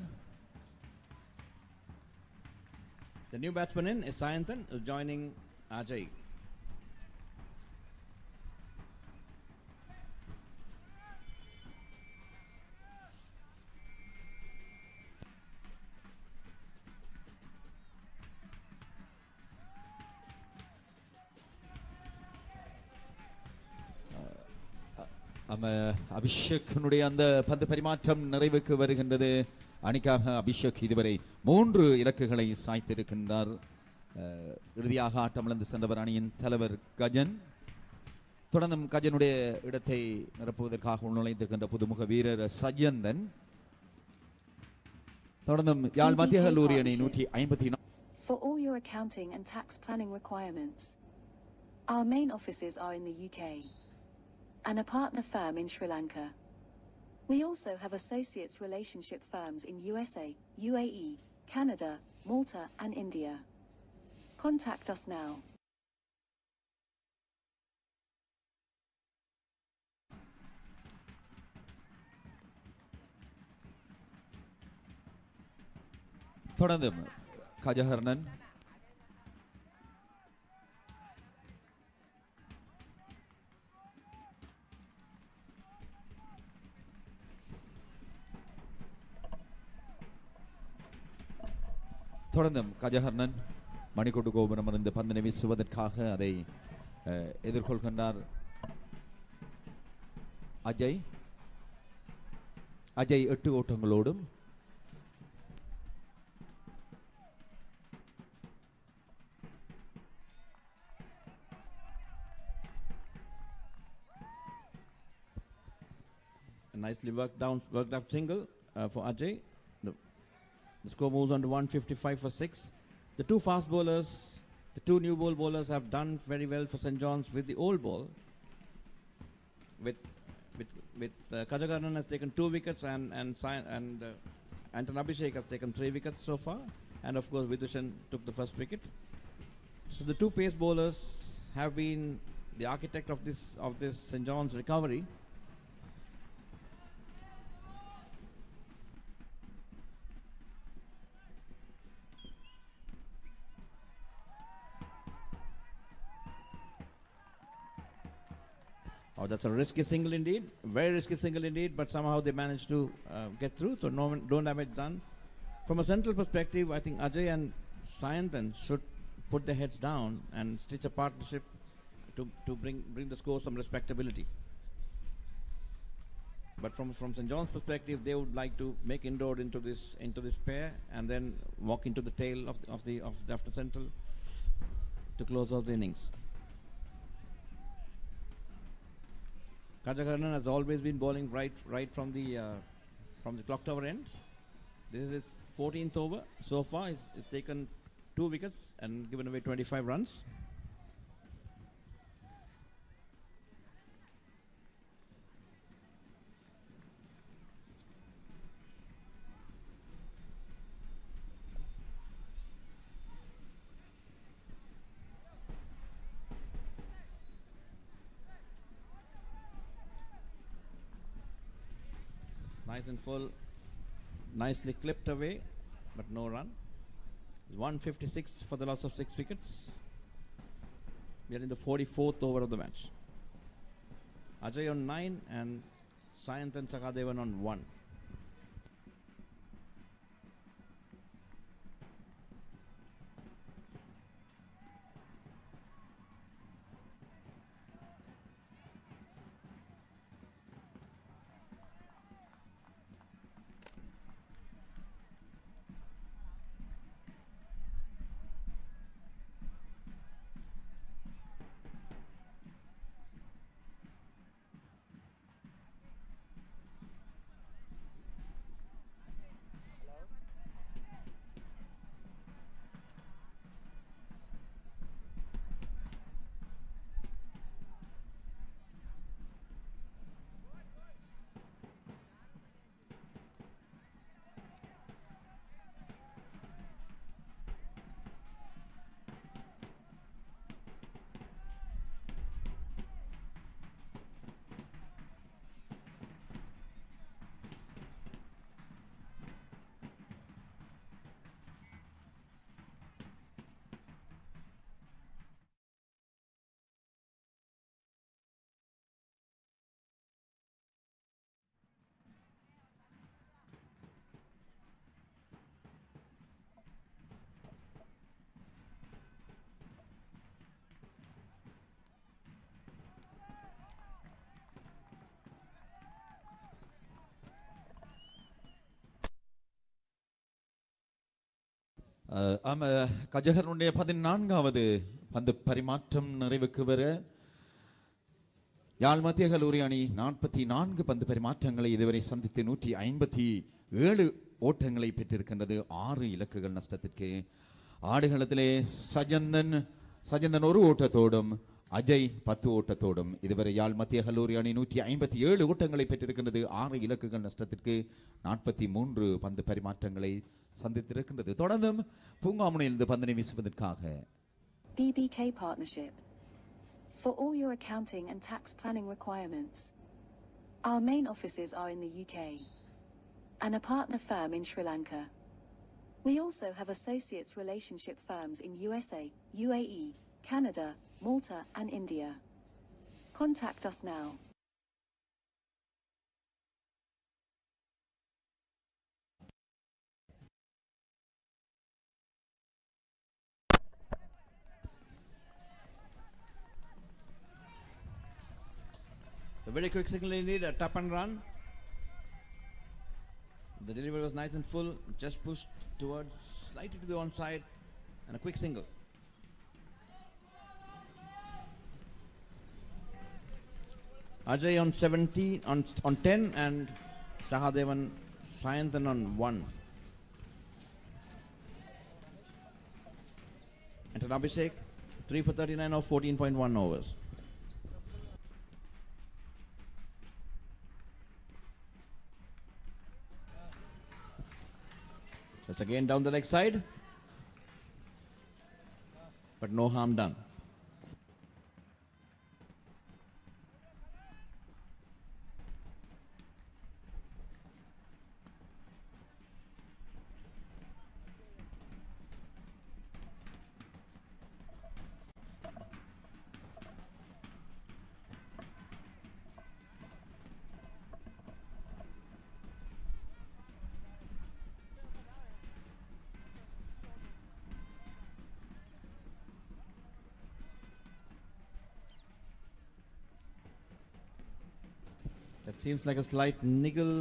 The new batsman in is Sayanthan, who's joining Ajay. அபிஷேக்கினுடைய அந்த பந்து பரிமாற்றம் நிறைவுக்கு வருகின்றது. அணிக்காக அபிஷேக் இதுவரை 3 இலக்குகளை சாய்த்திருக்கின்றார். இறுதியாக ஆட்டமிழந்து சென்றவர் அணியின் தலைவர் கஜன். தொடர்ந்தும் கஜனுடைய இடத்தை நிரப்புவதற்காக உள்நுழைந்திருக்கின்ற புதுமுக வீரர் சஜ்யந்தன். தொடர்ந்தும் யாழ் மத்திய கல்லூரி அணி 154. For all your accounting and tax planning requirements, our main offices are in the UK and a partner firm in Sri Lanka. We also have associates relationship firms in USA, UAE, Canada, Malta and India. Contact us now. தொடர்ந்து கஜஹர்ணன். தொடர்ந்தும் கஜஹர்ணன் மணிக்கூட்டு கோபுரம் இருந்து பந்தினை வீசுவதற்காக அதை எதிர்கொள்கின்றார் Ajay. Ajay 8 ஓட்டங்களோடும் nicely worked up single for Ajay. The score moves on to 155 for 6. The two fast bowlers, the two new ball bowlers have done very well for St. John's with the old ball. With Kajakarnan has taken 2 wickets and Anton Abhishek has taken 3 wickets so far, and of course Vidushan took the first wicket. So the two pace bowlers have been the architect of this St. John's recovery. Oh, that's a risky single indeed, very risky single indeed, but somehow they managed to get through, so no damage done. From a central perspective, I think Ajay and Sayanthan should put their heads down and stitch a partnership to bring the score some respectability. But from St. John's perspective, they would like to make inroad into this pair and then walk into the tail of Jaffna Central to close out the innings. Kajakarnan has always been bowling right from the clock tower end. This is his 14th over. So far, he's taken 2 wickets and given away 25 runs. Nice and full, nicely clipped away, but no run. 156 for the loss of 6 wickets. We are in the 44th over of the match. Ajay on 9 and Sayanthan Sakadevan on 1. கஜகரனுடைய 14வது பந்து பரிமாற்றம் நிறைவுக்கு வர யாழ் மத்திய கல்லூரி அணி 44 பந்து பரிமாற்றங்களை இதுவரை சந்தித்து 157 ஓட்டங்களை பெற்றிருக்கின்றது. 6 இலக்குகள் நஷ்டத்திற்கு. ஆடுகளத்திலே சஜந்தன் ஒரு ஓட்டத்தோடும் அஜய் 10 ஓட்டத்தோடும் இதுவரை யாழ் மத்திய கல்லூரி அணி 157 ஓட்டங்களை பெற்றிருக்கின்றது. 6 இலக்குகள் நஷ்டத்திற்கு 43 பந்து பரிமாற்றங்களை சந்தித்திருக்கின்றது. தொடர்ந்தும் பூங்காமுனையிலிருந்து பந்தினை வீசுவதற்காக BBK Partnership. For all your accounting and tax planning requirements, our main offices are in the UK and a partner firm in Sri Lanka. We also have associates relationship firms in USA, UAE, Canada, Malta and India. Contact us now. A very quick signal indeed, a tap and run. The delivery was nice and full, just pushed towards slightly to the onside, and a quick single. Ajay on 17, on 10, and Sahadevan Sayanthan on 1. And Abhishek 3 for 39 of 14.1 overs. That's again down the leg side, but no harm done. That seems like a slight niggle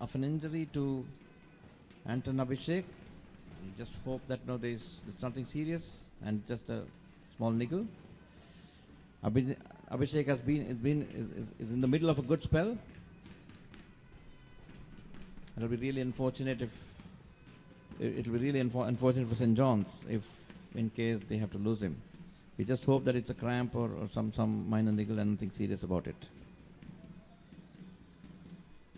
of an injury to Anton Abhishek. We just hope that no, there's nothing serious and just a small niggle. Abhishek is in the middle of a good spell. It'll be really unfortunate unfortunate for St. John's if in case they have to lose him. We just hope that it's a cramp or some minor niggle and nothing serious about it.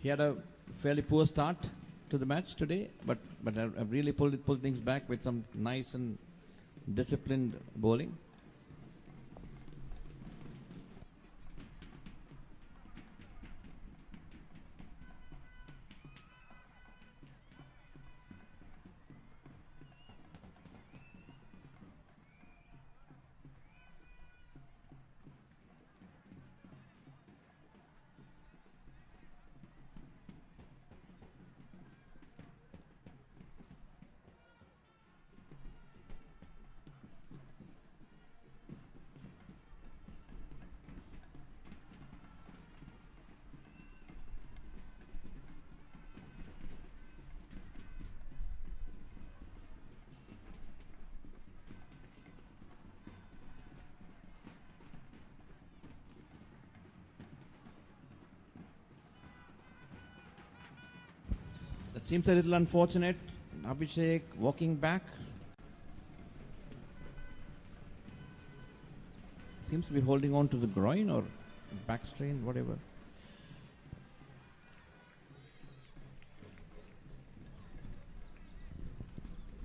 He had a fairly poor start to the match today, but I've really pulled things back with some nice and disciplined bowling. That seems a little unfortunate. Abhishek walking back. Seems to be holding on to the groin or back strain, whatever.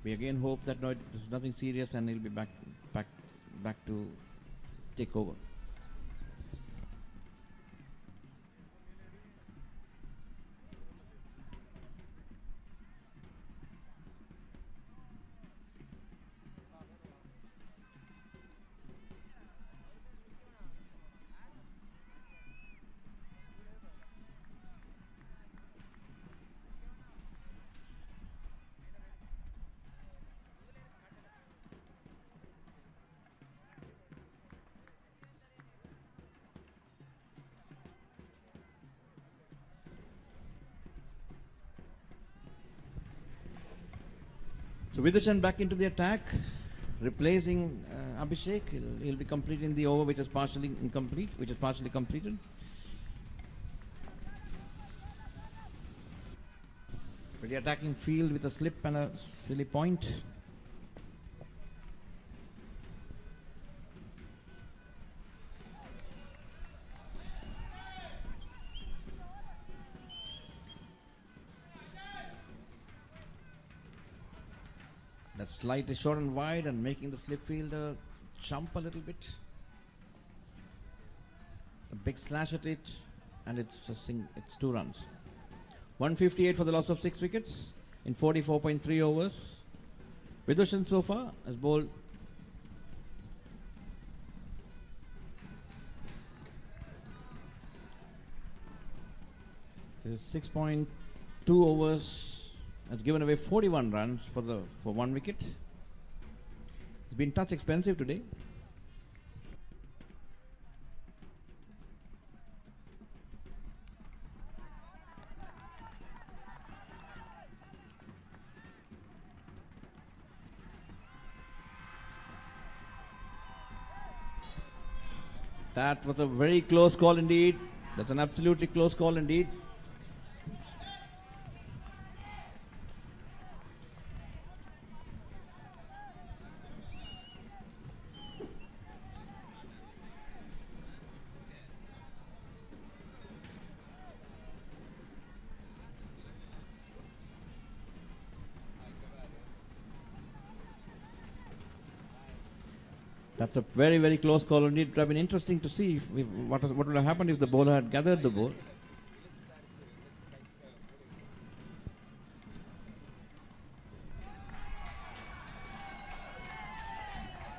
We again hope that no, this is nothing serious and he'll be back to take over. So Vidushan back into the attack, replacing Abhishek. He'll be completing the over which is partially incomplete, which is partially completed. Pretty attacking field with a slip and a silly point. That slide is short and wide and making the slip fielder jump a little bit. A big slash at it, and it's 2 runs. 158 for the loss of 6 wickets in 44.3 overs. Vidushan so far has bowled this is 6.2 overs. Has given away 41 runs for 1 wicket. It's been touch expensive today. That was a very close call indeed. That's an absolutely close call indeed. That's a very, very close call indeed. It would have been interesting to see what would have happened if the bowler had gathered the ball.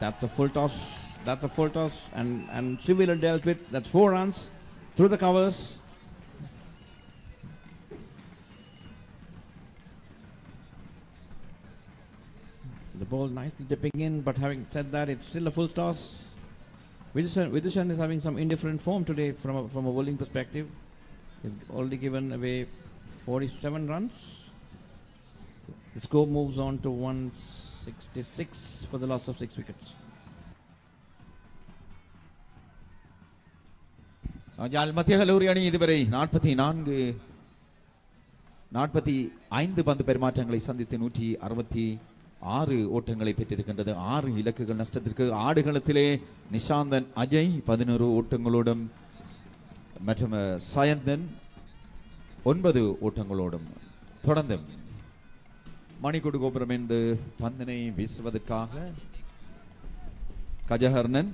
That's a full toss. That's a full toss. And Civil dealt with. That's 4 runs through the covers. The ball nicely dipping in, but having said that, it's still a full toss. Vidushan is having some indifferent form today from a bowling perspective. He's already given away 47 runs. The score moves on to 166 for the loss of 6 wickets. மத்திய கல்லூரி அணி இதுவரை 45 பந்து பரிமாற்றங்களை சந்தித்து 166 ஓட்டங்களை பெற்றிருக்கின்றது. 6 இலக்குகள் நஷ்டத்திற்கு. ஆடுகளத்திலே நிஷாந்தன் அஜய் 11 ஓட்டங்களோடும் மற்றும் சயந்தன் 9 ஓட்டங்களோடும் தொடர்ந்து மணிக்கூடு கோபுரம் என்று பந்தினை வீசுவதற்காக கஜஹர்ணன்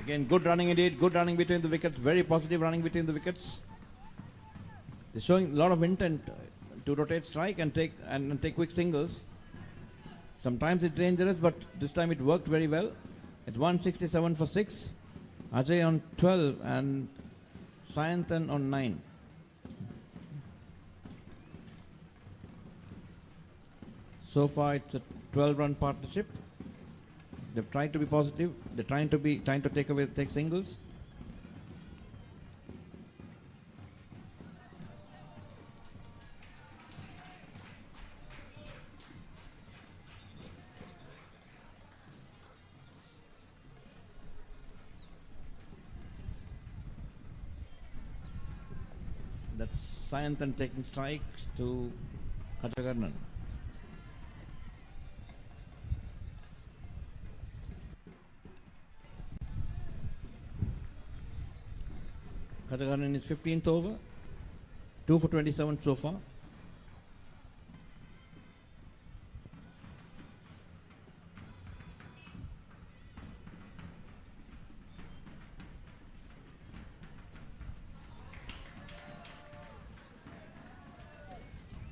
Again, good running indeed, good running between the wickets, very positive running between the wickets. They're showing a lot of intent to rotate strike and take quick singles. Sometimes it's dangerous, but this time it worked very well. It's 167 for 6, Ajay on 12 and Sayanthan on 9. So far it's a 12-run partnership. They've tried to be positive. They're trying to take singles. That's Sayanthan taking strike to Kachakarnan. Kachakarnan is 15th over, 2 for 27 so far.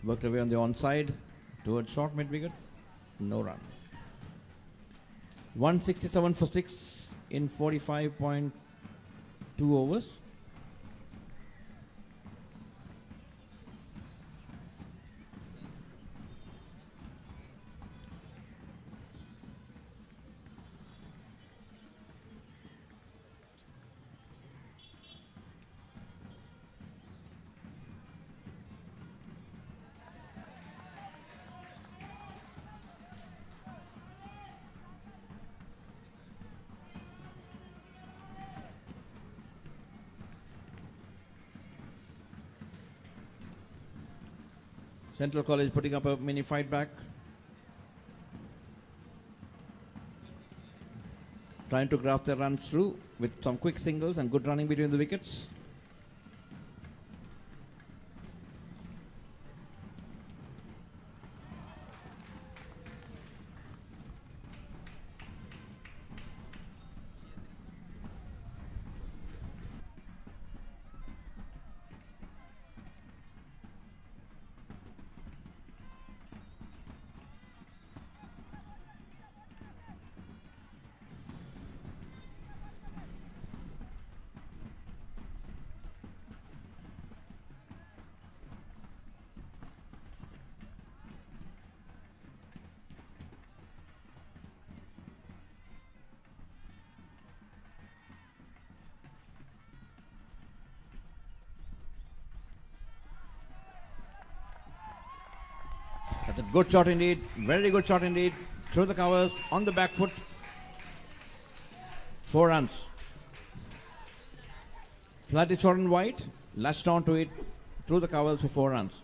Worked away on the onside. Towards short mid wicket. No run. 167 for 6 in 45.2 overs. Central College putting up a mini fight back. Trying to graft their runs through with some quick singles and good running between the wickets. That's a good shot indeed. Very good shot indeed. Through the covers on the back foot. 4 runs. Slightly short and wide. Lashed onto it. Through the covers for 4 runs.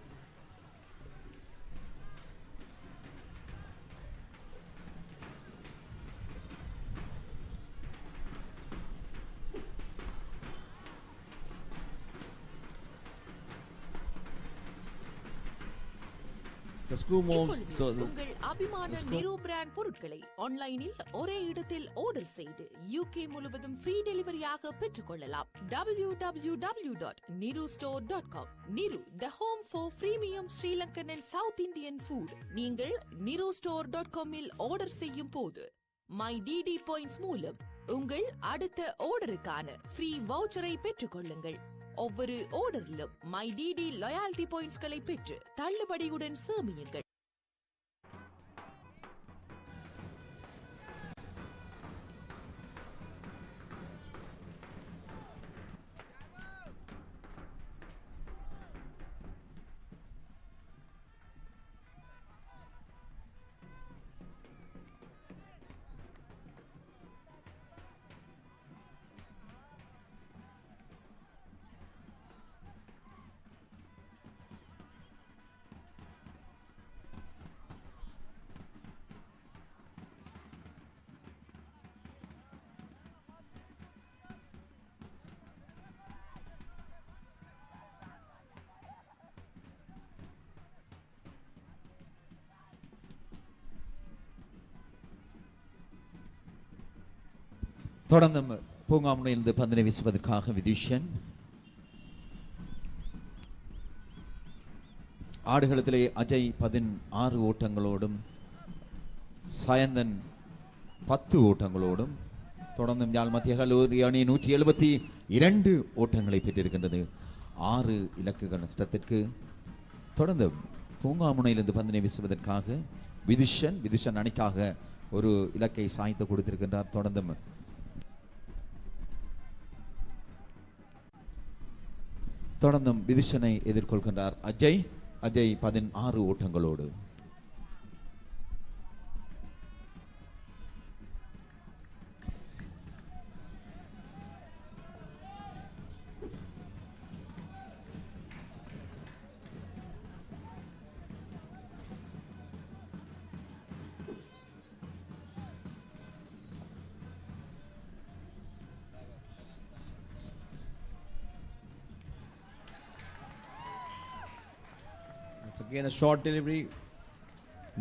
The school moves. உங்கள் அபிமான Niro brand பொருட்களை ஆன்லைனில் ஒரே இடத்தில் order செய்து UK முழுவதும் free டெலிவரியாக பெற்றுக்கொள்ளலாம். www.nirostore.com. நிரு, the home for premium Sri Lankan and South Indian food. நீங்கள் nirostore.com இல் ஆர்டர் செய்யும் போது My DD Points மூலம் உங்கள் அடுத்த ஆர்டருக்கான ஃப்ரீ வவுச்சரை பெற்றுக்கொள்ளுங்கள். ஒவ்வொரு ஆர்டரிலும் My DD லாயல்டி பாயிண்ட்ஸ்களை பெற்று தள்ளுபடியுடன் சேமியுங்கள். தொடர்ந்து பூங்காமுனையிலிருந்து பந்தினை வீசுவதற்காக விதுஷன். ஆடுகளத்திலே அஜய் 16 ஓட்டங்களோடும் சயந்தன் 10 ஓட்டங்களோடும் தொடர்ந்தும் யாழ் மத்திய கல்லூரி அணி 172 ஓட்டங்களை பெற்றிருக்கின்றது. 6 இலக்குகள் நஷ்டத்திற்கு. தொடர்ந்து பூங்காமுனையிலிருந்து பந்தினை வீசுவதற்காக விதுஷன் அணிக்காக ஒரு இலக்கை சாய்த்து கொடுத்திருக்கின்றார். தொடர்ந்தும் விதுஷனை எதிர்கொள்கின்றார் Ajay 16 ஓட்டங்களோடு. Again a short delivery.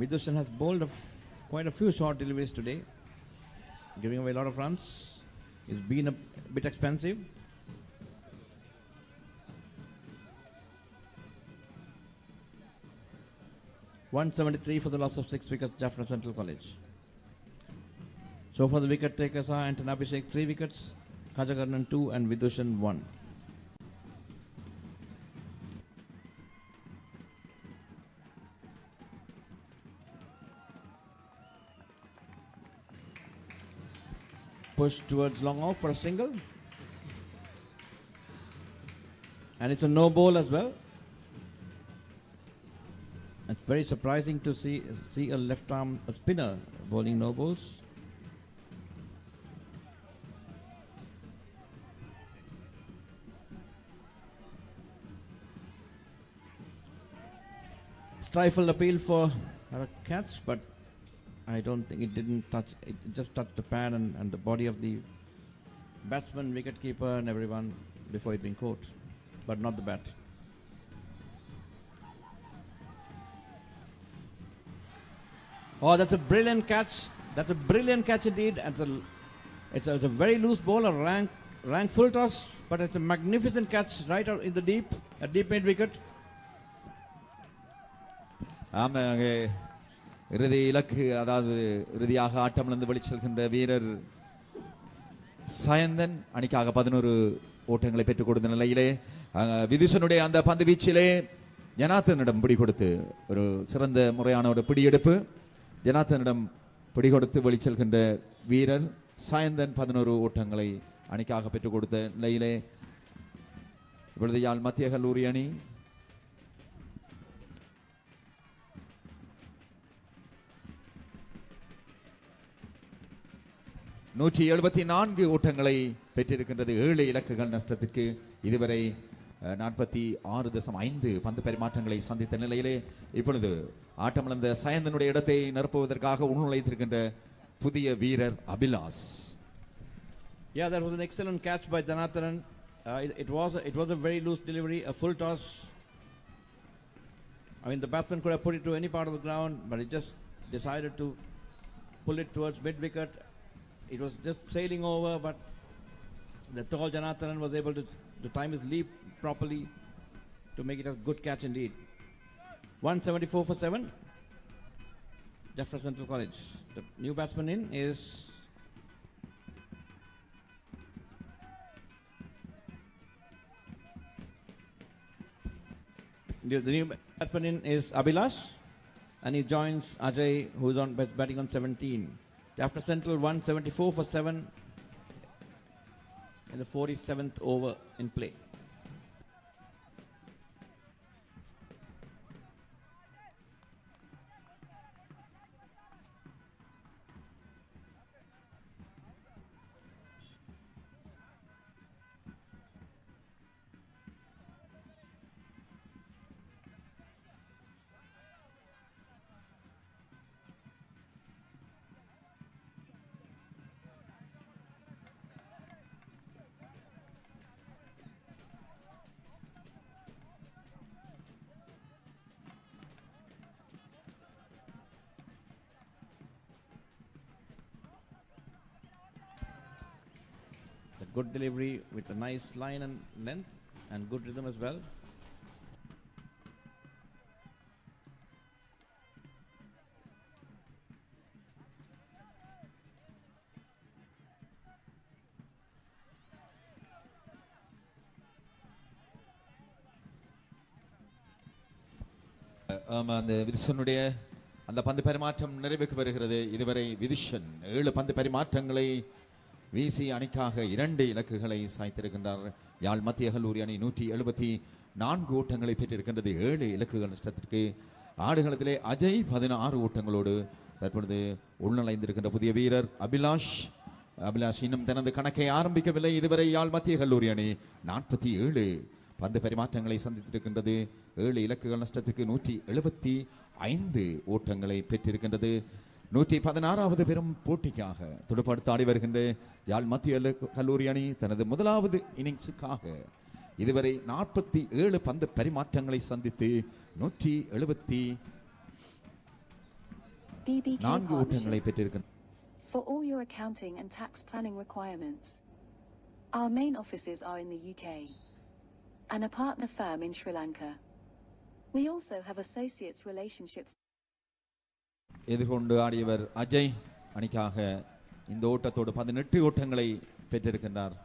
Vidushan has bowled quite a few short deliveries today, giving away a lot of runs. It's been a bit expensive. 173 for the loss of 6 wickets, Jaffna Central College. So for the wicket takers are Anton Abhishek 3 wickets, Kajakarnan 2 and Vidushan 1. Push towards long off for a single. And it's a no ball as well. It's very surprising to see a left arm a spinner bowling no balls. Stifled appeal for a catch, but I don't think it didn't touch. It just touched the pad and the body of the batsman, wicketkeeper, and everyone before it being caught, but not the bat. Oh, that's a brilliant catch. That's a brilliant catch indeed. It's a very loose ball, a rank full toss, but it's a magnificent catch right out in the deep, a deep mid wicket. இறுதி இலக்கு, அதாவது இறுதியாக ஆட்டமிழந்து வெளிச்செல்கின்ற வீரர் சயந்தன் அணிக்காக 11 ஓட்டங்களை பெற்றுக் கொடுத்த நிலையிலே விதுஷனுடைய அந்த பந்து வீச்சிலே ஜனார்த்தனிடம் பிடி கொடுத்து ஒரு சிறந்த முறையான ஒரு பிடியெடுப்பு, ஜனார்த்தனிடம் பிடி கொடுத்து வெளிச்செல்கின்ற வீரர் சயந்தன் 11 ஓட்டங்களை அணிக்காக பெற்றுக் கொடுத்த நிலையிலே இப்பொழுது யாழ் மத்திய கல்லூரி அணி 174 ஓட்டங்களை பெற்றிருக்கின்றது. 7 இலக்குகள் நஷ்டத்திற்கு இதுவரை 46.5 பந்து பரிமாற்றங்களை சந்தித்த நிலையிலே இப்பொழுது ஆட்டமிழந்த சயந்தனுடைய இடத்தை நிரப்புவதற்காக உள்நுழைத்திருக்கின்ற புதிய வீரர் Abhilash. Yeah, that was an excellent catch by Janathan. It was a very loose delivery, a full toss. I mean, the batsman could have put it to any part of the ground, but he just decided to pull it towards mid wicket. It was just sailing over, but the tall Janathan was able to time his leap properly to make it a good catch indeed. 174 for 7. Jaffna Central College. The new batsman in is the new batsman in is Abhilash, and he joins Ajay, who is on batting on 17. Jaffna Central 174 for 7 in the 47th over in play. Good delivery with a nice line and length and good rhythm as well. அந்த விதுஷனுடைய அந்த பந்து பரிமாற்றம் நிறைவுக்கு வருகிறது. இதுவரை விதுஷன் 7 பந்து பரிமாற்றங்களை வீசி அணிக்காக 2 இலக்குகளை சாய்த்திருக்கின்றார். யாழ் மத்திய கல்லூரி அணி 174 ஓட்டங்களை பெற்றிருக்கின்றது. 7 இலக்குகள் நஷ்டத்திற்கு. ஆடுகளத்திலே அஜய் 16 ஓட்டங்களோடு தற்பொழுது உள்நுழைந்திருக்கின்ற புதிய வீரர் அபிலாஷ் இன்னும் தனது கணக்கை ஆரம்பிக்கவில்லை. இதுவரை யாழ் மத்திய கல்லூரி அணி 47 பந்து பரிமாற்றங்களை சந்தித்திருக்கின்றது. 7 இலக்குகள் நஷ்டத்திற்கு 175 ஓட்டங்களை பெற்றிருக்கின்றது. 116வது பெரும் போட்டிக்காக துடுப்படுத்த ஆடி வருகின்ற யாழ் மத்திய கல்லூரி அணி தனது முதலாவது இன்னிங்ஸுக்காக இதுவரை 47 பந்து பரிமாற்றங்களை சந்தித்து 174 ஓட்டங்களை பெற்றிருக்கின்றன. For all your accounting and tax planning requirements, our main offices are in the UK and a partner firm in Sri Lanka. We also have associates relationship எதிர்கொண்டு ஆடியவர் அஜய் அணிக்காக இந்த ஓட்டத்தோடு 18 ஓட்டங்களை பெற்றிருக்கின்றார்.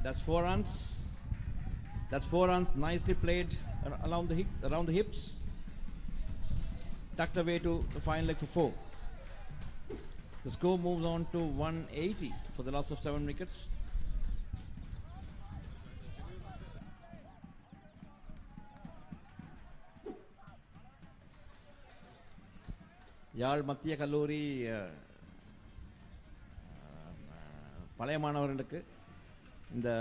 That's 4 runs. That's 4 runs. Nicely played around the hips. Tucked away to the final leg for 4. The score moves on to 180 for the loss of 7 wickets. யாழ் மத்திய கல்லூரி பழைய மாணவர்களுக்கு இந்த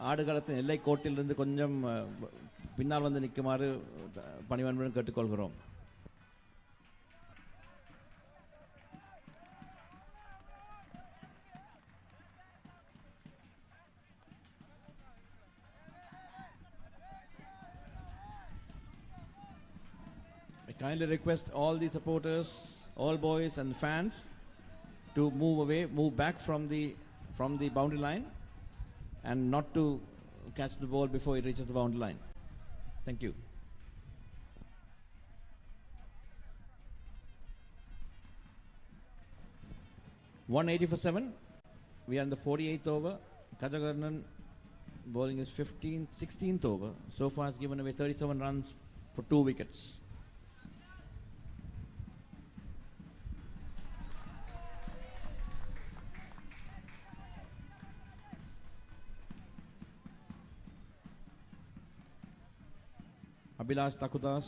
ஆடுகளத்தின் எல்லை கோட்டிலிருந்து கொஞ்சம் பின்னால் வந்து நிற்குமாறு பணிவன்புடன் கேட்டுக்கொள்கிறோம். I kindly request all the supporters, all boys and fans to move back from the boundary line and not to catch the ball before it reaches the boundary line. Thank you. (180 for 7). We are in the 48th over. Kajagarnan bowling his 16th over. So far has given away 37 runs for 2 wickets. Abhilash Takudas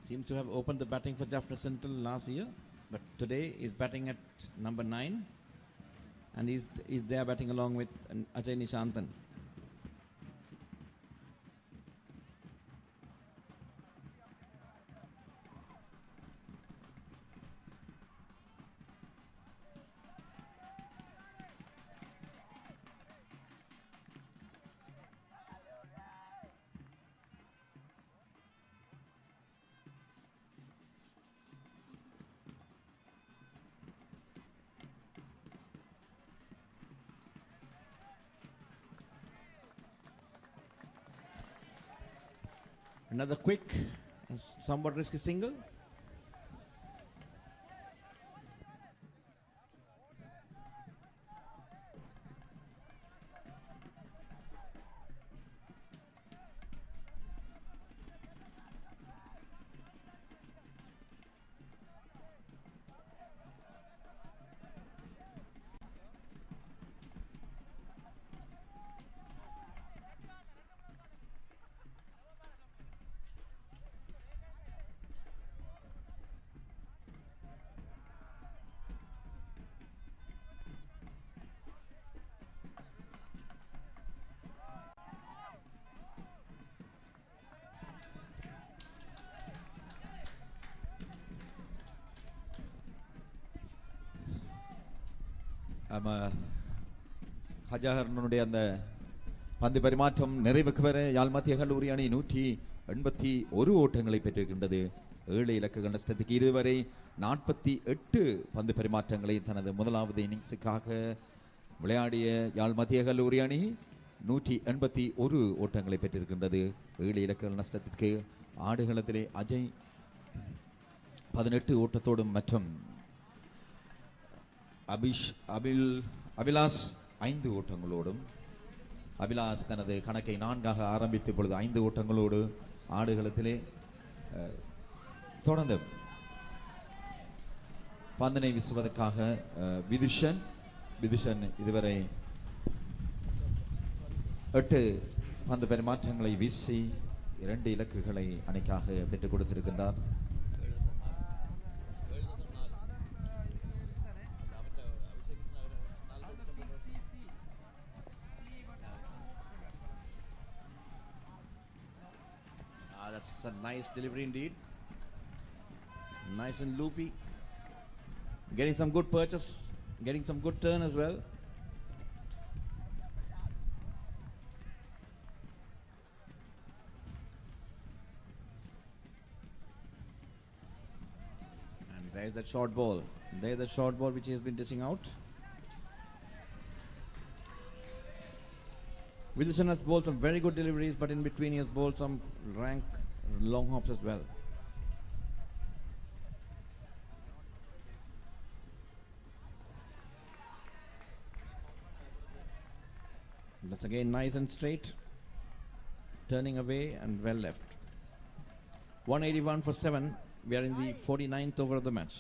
seems to have opened the batting for Jaffna Central last year, but today is batting at number 9 and he's there batting along with Ajay Nishantan. Another quick, somewhat risky single. ஹஜாஹரனுடைய அந்த பந்து பரிமாற்றம் நிறைவுக்கு வர யாழ் மத்திய கல்லூரி அணி 181 ஓட்டங்களை பெற்றிருக்கின்றது. 7 இலக்க நஷ்டத்துக்கு இதுவரை 48 பந்து பரிமாற்றங்களை தனது முதலாவது இன்னிங்ஸுக்காக விளையாடிய யாழ் மத்திய கல்லூரி அணி 181 ஓட்டங்களை பெற்றிருக்கின்றது. 7 இலக்க நஷ்டத்திற்கு ஆடுகளத்திலே அஜய் 18 ஓட்டத்தோடும் மற்றும் அபிலாஷ் 5 ஓட்டங்களோடும் அபிலாஷ் தனது கணக்கை 4ஆக ஆரம்பித்த பொழுது 5 ஓட்டங்களோடு ஆடுகளத்திலே தொடர்ந்து பந்தினை வீசுவதற்காக விதுஷன் இதுவரை 8 பந்து பரிமாற்றங்களை வீசி 2 இலக்குகளை அணிக்காக பெற்றுக் கொடுத்திருக்கின்றார். That's a nice delivery indeed. Nice and loopy. Getting some good purchase, getting some good turn as well. And there's that short ball. There's that short ball which he has been dishing out. Wilson has bowled some very good deliveries, but in between he has bowled some rank long hops as well. That's again nice and straight, turning away and well left. 181 for 7. We are in the 49th over of the match.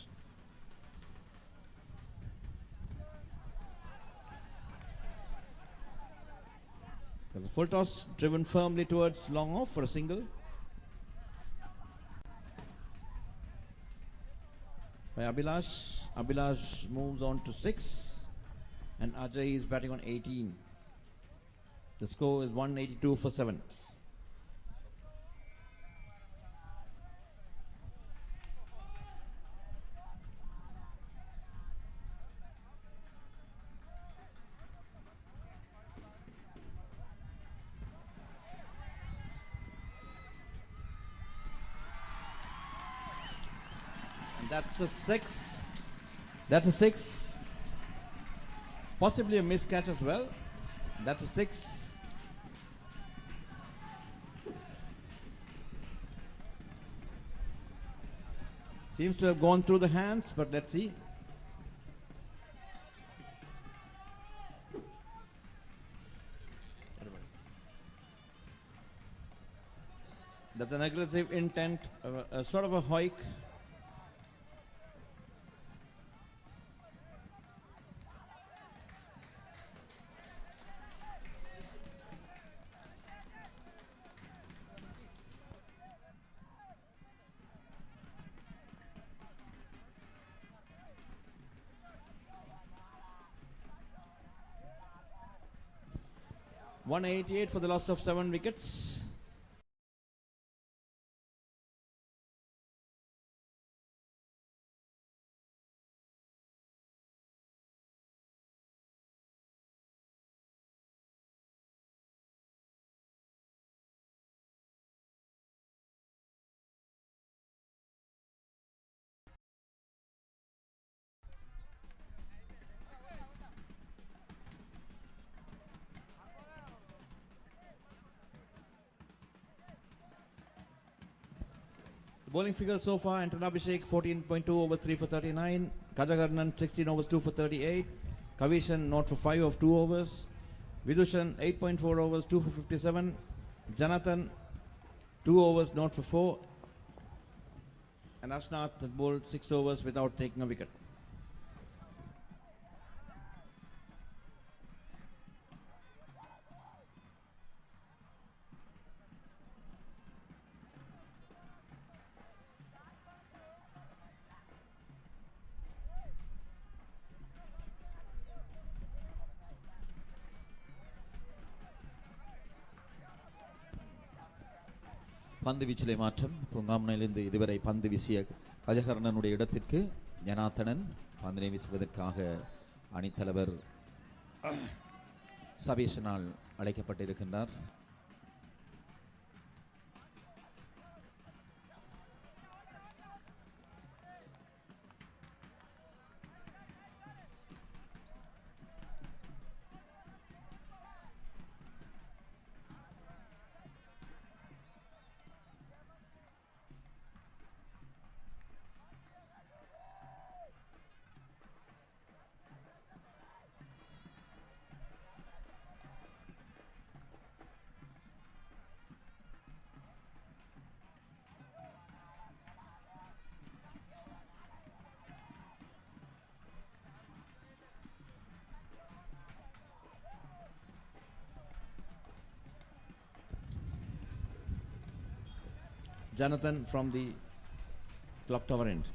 There's a full toss driven firmly towards long off for a single. By Abhilash. Abhilash moves on to 6 and Ajay is batting on 18. The score is 182 for 7. And that's a 6. That's a 6. Possibly a missed catch as well. That's a 6. Seems to have gone through the hands, but let's see. That's an aggressive intent, a sort of a hike. .188 for the loss of 7 wickets. Bowling figures so far: Anton Abhishek 14.2 over 3 for 39, Kajakarnan 16 overs 2 for 38, Kavishan not for 5 of 2 overs, Vidushan 8.4 overs 2 for 57, Jonathan 2 overs not for 4, and Ashnath has bowled 6 overs without taking a wicket. பந்து வீச்சிலே மாற்றம். பூங்காமனையிலிருந்து இதுவரை பந்து வீசிய கஜகர்ணனுடைய இடத்திற்கு ஜனார்த்தனன் பந்தினை வீசுவதற்காக அணித்தலைவர் சபீஷனால் அழைக்கப்பட்டிருக்கின்றார். Jonathan from the clock tower end.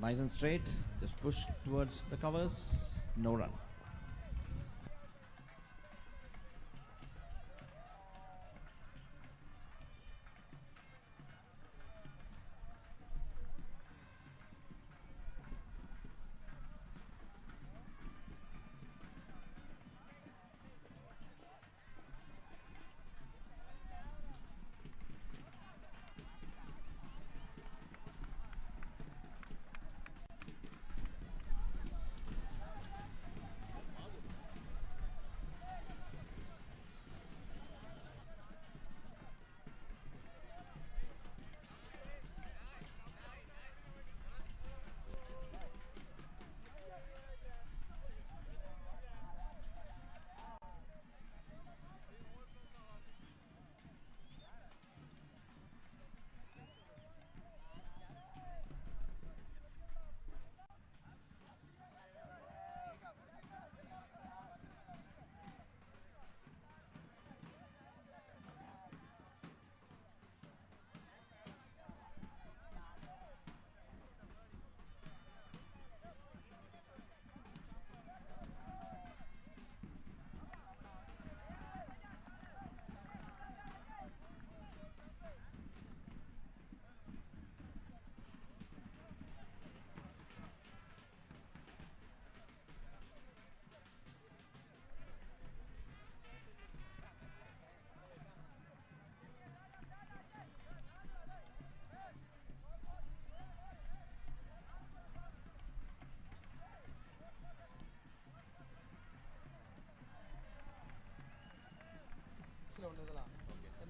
Nice and straight, just push towards the covers, no run.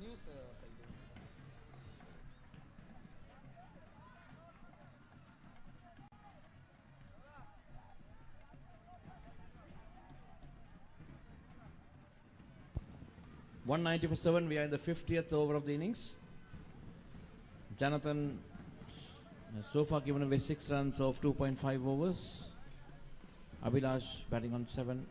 News side .190 for 7. We are in the 50th over of the innings. Jonathan has so far given away 6 runs of 2.5 overs. Abhilash batting on 7.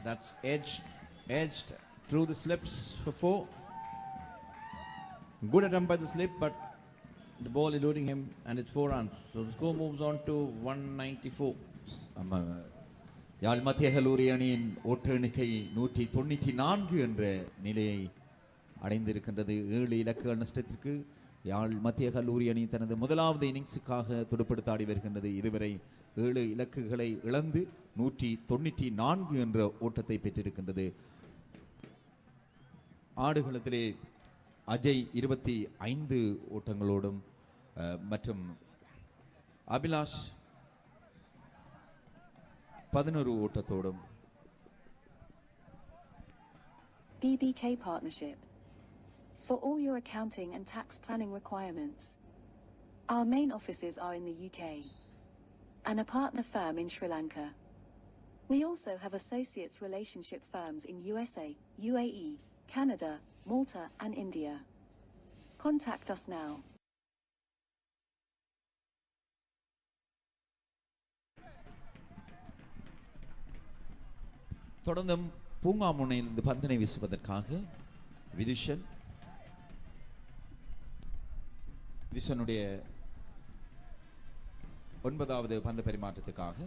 That's edged through the slips for 4. Good attempt by the slip, but the ball eluding him, and it's 4 runs. So the score moves on to 194. யாழ் மத்திய கல்லூரி அணியின் ஓட்ட எண்ணிக்கை 194 என்ற நிலையை அடைந்திருக்கின்றது. 7 இலக்குகள் நஷ்டத்திற்கு யாழ் மத்திய கல்லூரி அணி தனது முதலாவது இன்னிங்ஸுக்காக துடுப்படுத்தாடி வருகின்றது. இதுவரை 7 இலக்குகளை இழந்து 194 என்ற ஓட்டத்தை பெற்றிருக்கின்றது. ஆடுகளத்திலே அஜய் 25 ஓட்டங்களோடும் மற்றும் Abhilash 11 ஓட்டத்தோடும். BBK Partnership. For all your accounting and tax planning requirements. Our main offices are in the UK and a partner firm in Sri Lanka. We also have associates relationship firms in USA, UAE, Canada, Malta and India. Contact us now. தொடர்ந்தும் பூங்கா முனையிலிருந்து பந்தினை வீசுவதற்காக விதிஷனுடைய 9வது பந்து பரிமாற்றத்துக்காக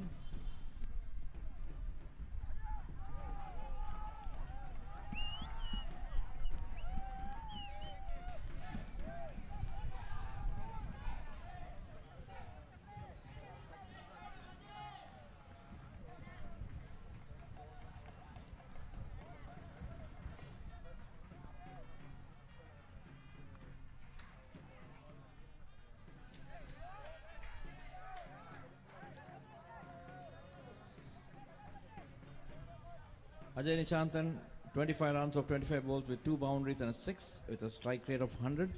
Ajay Nishantan, 25 runs of 25 balls with 2 boundaries and a 6 with a strike rate of 100.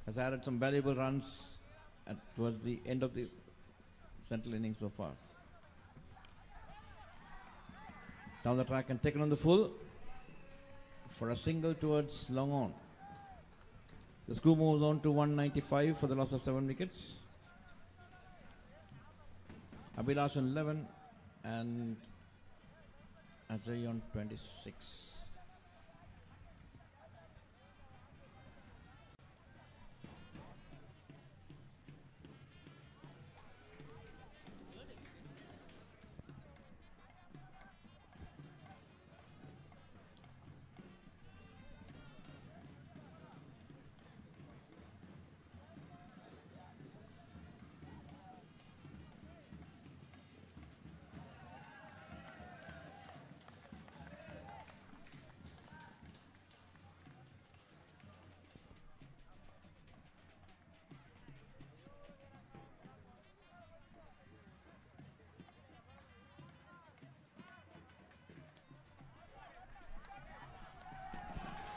Has added some valuable runs towards the end of the central innings so far. Down the track and taken on the full for a single towards long on. The score moves on to 195 for the loss of 7 wickets. Abhilash on 11 and Ajay on 26.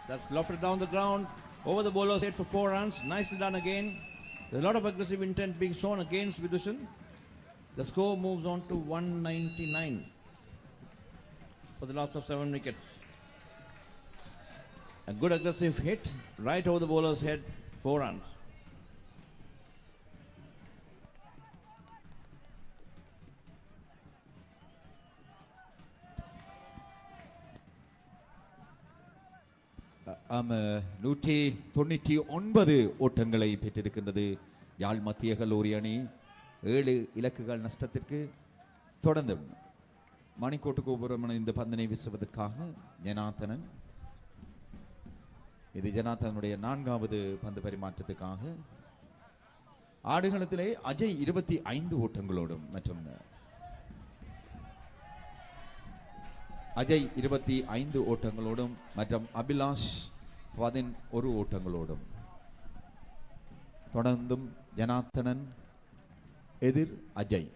That's lofted down the ground, over the bowler's head for 4 runs. Nicely done again. There's a lot of aggressive intent being shown against Vidushan. The score moves on to 199 for the loss of 7 wickets. A good aggressive hit right over the bowler's head, 4 runs. நூற்றி 99 ஓட்டங்களை பெற்றிருக்கின்றது யாழ் மத்திய கல்லூரி அணி. 7 இலக்குகள் நஷ்டத்திற்கு தொடர்ந்து மணிக்கோட்டு கோபுரம் இந்த பந்தினை வீசுவதற்காக ஜனார்த்தனன். இது ஜனார்த்தனுடைய 4வது பந்து பரிமாற்றத்துக்காக. ஆடுகளத்திலே அஜய் 25 ஓட்டங்களோடும் மற்றும் அஜய் 25 ஓட்டங்களோடும் மற்றும் அபிலாஷ் 11 ஓட்டங்களோடும் தொடர்ந்தும் ஜனார்த்தனன் எதிர் அஜய்.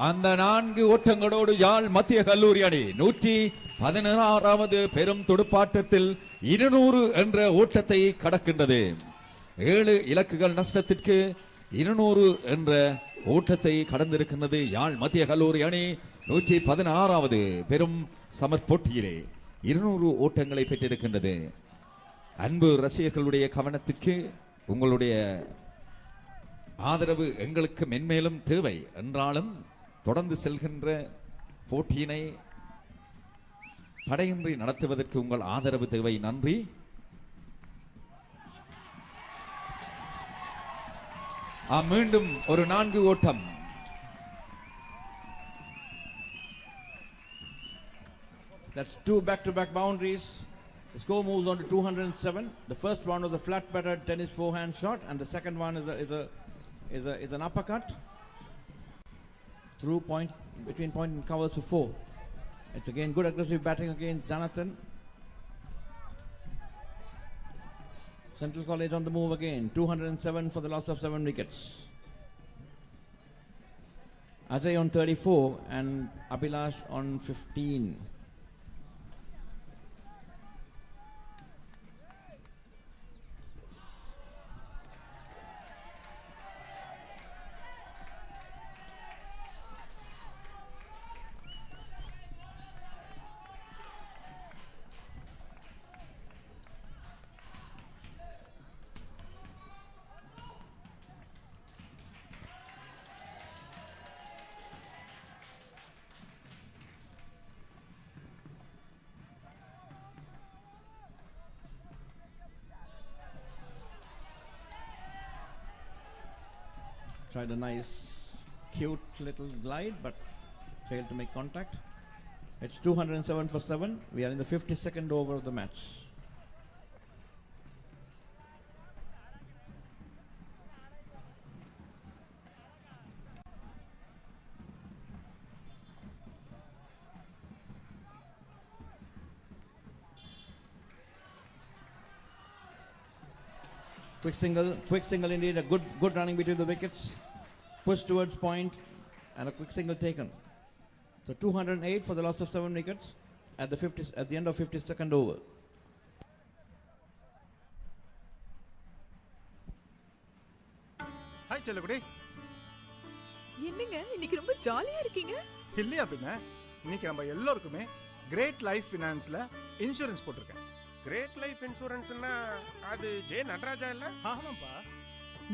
அந்த 4 ஓட்டங்களோடு யாழ் மத்திய கல்லூரி அணி 116வது பெரும் துடுப்பாட்டத்தில் 200 என்ற ஓட்டத்தை கடக்கின்றது. 7 இலக்குகள் நஷ்டத்திற்கு 200 என்ற ஓட்டத்தை கடந்திருக்கின்றது யாழ் மத்திய கல்லூரி அணி. 116வது பெரும் சமர் போட்டியிலே 200 ஓட்டங்களை பெற்றிருக்கின்றது. அன்பு ரசிகர்களுடைய கவனத்திற்கு உங்களுடைய ஆதரவு எங்களுக்கு மென்மேலும் தேவை என்றாலும் தொடர்ந்து செல்கின்ற போட்டியினை தடையின்றி நடத்துவதற்கு உங்கள் ஆதரவு தேவை. நன்றி. மீண்டும் ஒரு 4 ஓட்டம். That's 2 back-to-back boundaries. The score moves on to 207. The first one was a flat battered tennis forehand shot, and the second one is an uppercut through point, between point and covers for 4. It's again good aggressive batting against Jonathan. Central College on the move again. 207 for the loss of 7 wickets. Ajay on 34 and Abhilash on 15. Tried a nice, cute little glide, but failed to make contact. It's 207 for 7. We are in the 52nd over of the match. Quick single indeed. A good running between the wickets. Push towards point, and a quick single taken. So 208 for the loss of 7 wickets at the end of 52nd over. Hi செல்லகுடி. என்னங்க இன்னைக்கு ரொம்ப ஜாலியா இருக்கீங்க? இல்லையா பின்ன, இன்னைக்கு நம்ம எல்லாருக்குமே கிரேட் லைஃப் ஃபினான்ஸ்ல இன்சூரன்ஸ் போட்டிருக்கேன். கிரேட் லைஃப் இன்சூரன்ஸ்னா அது ஜே நடராஜா இல்ல? ஆமாப்பா.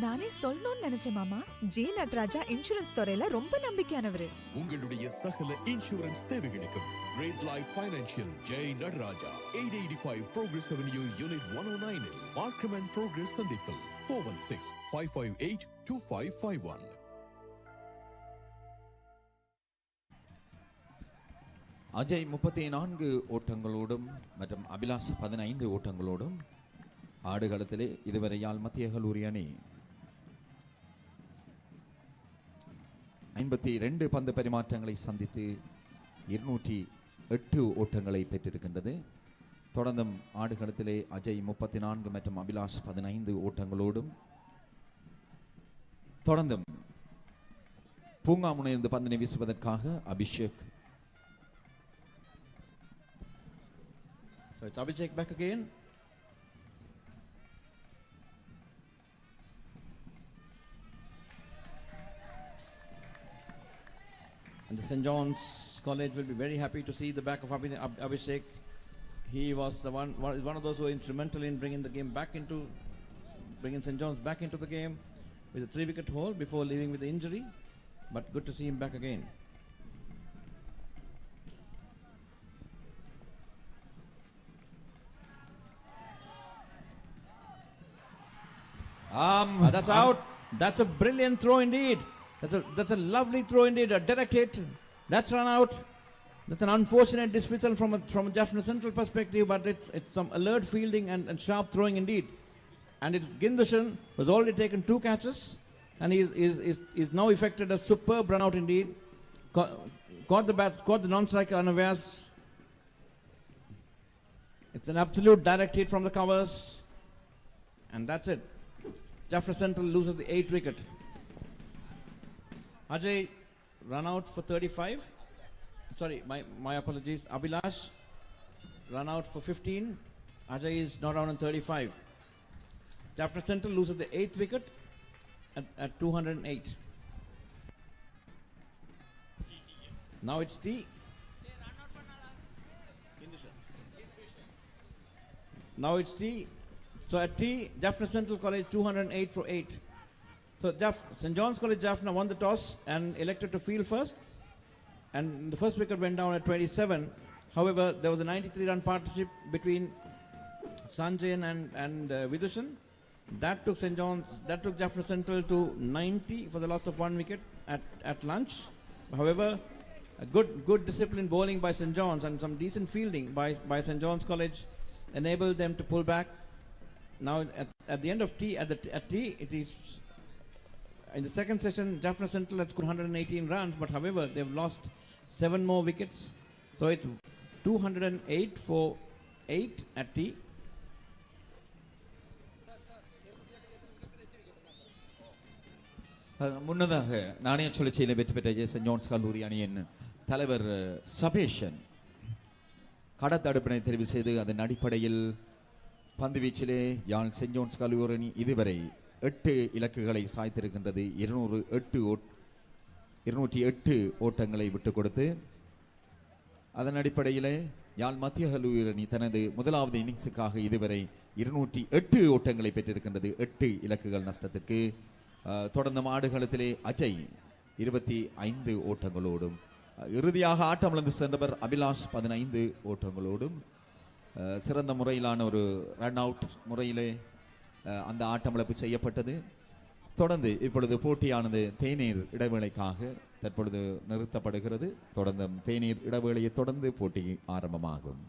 நானே சொல்லணும்னு நினைச்சேன் மாமா. ஜே நடராஜா இன்சூரன்ஸ் துறையில ரொம்ப நம்பிக்கையானவரு. உங்களுடைய சகல இன்சூரன்ஸ் தேவைகளுக்கும் great life financial Jai Nataraja 885 Progress Avenue Unit 109 இல் மார்க்கம் அண்ட் ப்ரோக்ரஸ் சந்திப்பில் 416-558-2551. அஜய் 34 ஓட்டங்களோடும் மற்றும் அபிலாஷ் 15 ஓட்டங்களோடும் ஆடுகளத்திலே இதுவரை யாழ் மத்திய கல்லூரி அணி 52 பந்து பரிமாற்றங்களை சந்தித்து 208 ஓட்டங்களை பெற்றிருக்கின்றது. தொடர்ந்தும் ஆடுகளத்திலே அஜய் 34 மற்றும் அபிலாஷ் 15 ஓட்டங்களோடும் தொடர்ந்தும் பூங்கா முனையிலிருந்து பந்தினை வீசுவதற்காக Abhishek. So it's Abhishek back again. And the St. John's College will be very happy to see the back of Abhishek. He was one of those who were instrumental in bringing St. John's back into the game with a 3-wicket haul before leaving with the injury. But good to see him back again. That's out. That's a brilliant throw indeed. That's a lovely throw indeed. A direct hit. That's run out. That's an unfortunate dismissal from a Jaffna Central perspective, but it's some alert fielding and sharp throwing indeed. And it's Gindushan who's already taken 2 catches, and is now effected a superb run out indeed. Caught the non-striker unawares. It's an absolute direct hit from the covers, and that's it. Jaffna Central loses the 8th wicket. Ajay run out for 35. Sorry, my apologies. Abhilash run out for 15. Ajay is not out on 35. Jaffna Central loses the 8th wicket at 208. Now it's T. Now it's T. So at T, Jaffna Central College 208 for 8. So St. John's College Jaffna won the toss and elected to field first. And the first wicket went down at 27. However, there was a 93-run partnership between Sanjayan and Vidushan. That took Jaffna Central to 90 for the loss of 1 wicket at lunch. However, a good disciplined bowling by St. John's and some decent fielding by St. John's College enabled them to pull back. Now at the end of T, at T, it is in the second session, Jaffna Central has scored 118 runs, but however they've lost 7 more wickets. So it's 208 for 8 at T. முன்னதாக நாணய சுழற்சியில் வெற்றி பெற்ற send John's கல்லூரி அணியின் தலைவர் சபேஷன் கடத்தடுப்பினை தெரிவு செய்து அதன் அடிப்படையில் பந்து வீச்சிலே யாழ் சென்ட் ஜான்ஸ் கல்லூரி அணி இதுவரை 8 இலக்குகளை சாய்த்திருக்கின்றது. 208 ஓட்டங்களை விட்டுக் கொடுத்து அதன் அடிப்படையிலே யாழ் மத்திய கல்லூரி அணி தனது முதலாவது இன்னிங்ஸுக்காக இதுவரை 208 ஓட்டங்களை பெற்றிருக்கின்றது. 8 இலக்குகள் நஷ்டத்திற்கு. தொடர்ந்து ஆடுகளத்திலே அஜய் 25 ஓட்டங்களோடும் இறுதியாக ஆட்டமிழந்து சென்றவர் அபிலாஷ் 15 ஓட்டங்களோடும் சிறந்த முறையிலான ஒரு ரன் அவுட் முறையிலே அந்த ஆட்டமிழப்பு செய்யப்பட்டது. தொடர்ந்து இப்பொழுது போட்டியானது தேநீர் இடைவேளைக்காக தற்பொழுது நிறுத்தப்படுகிறது. தொடர்ந்து தேநீர் இடைவேளையை தொடர்ந்து போட்டி ஆரம்பமாகும்.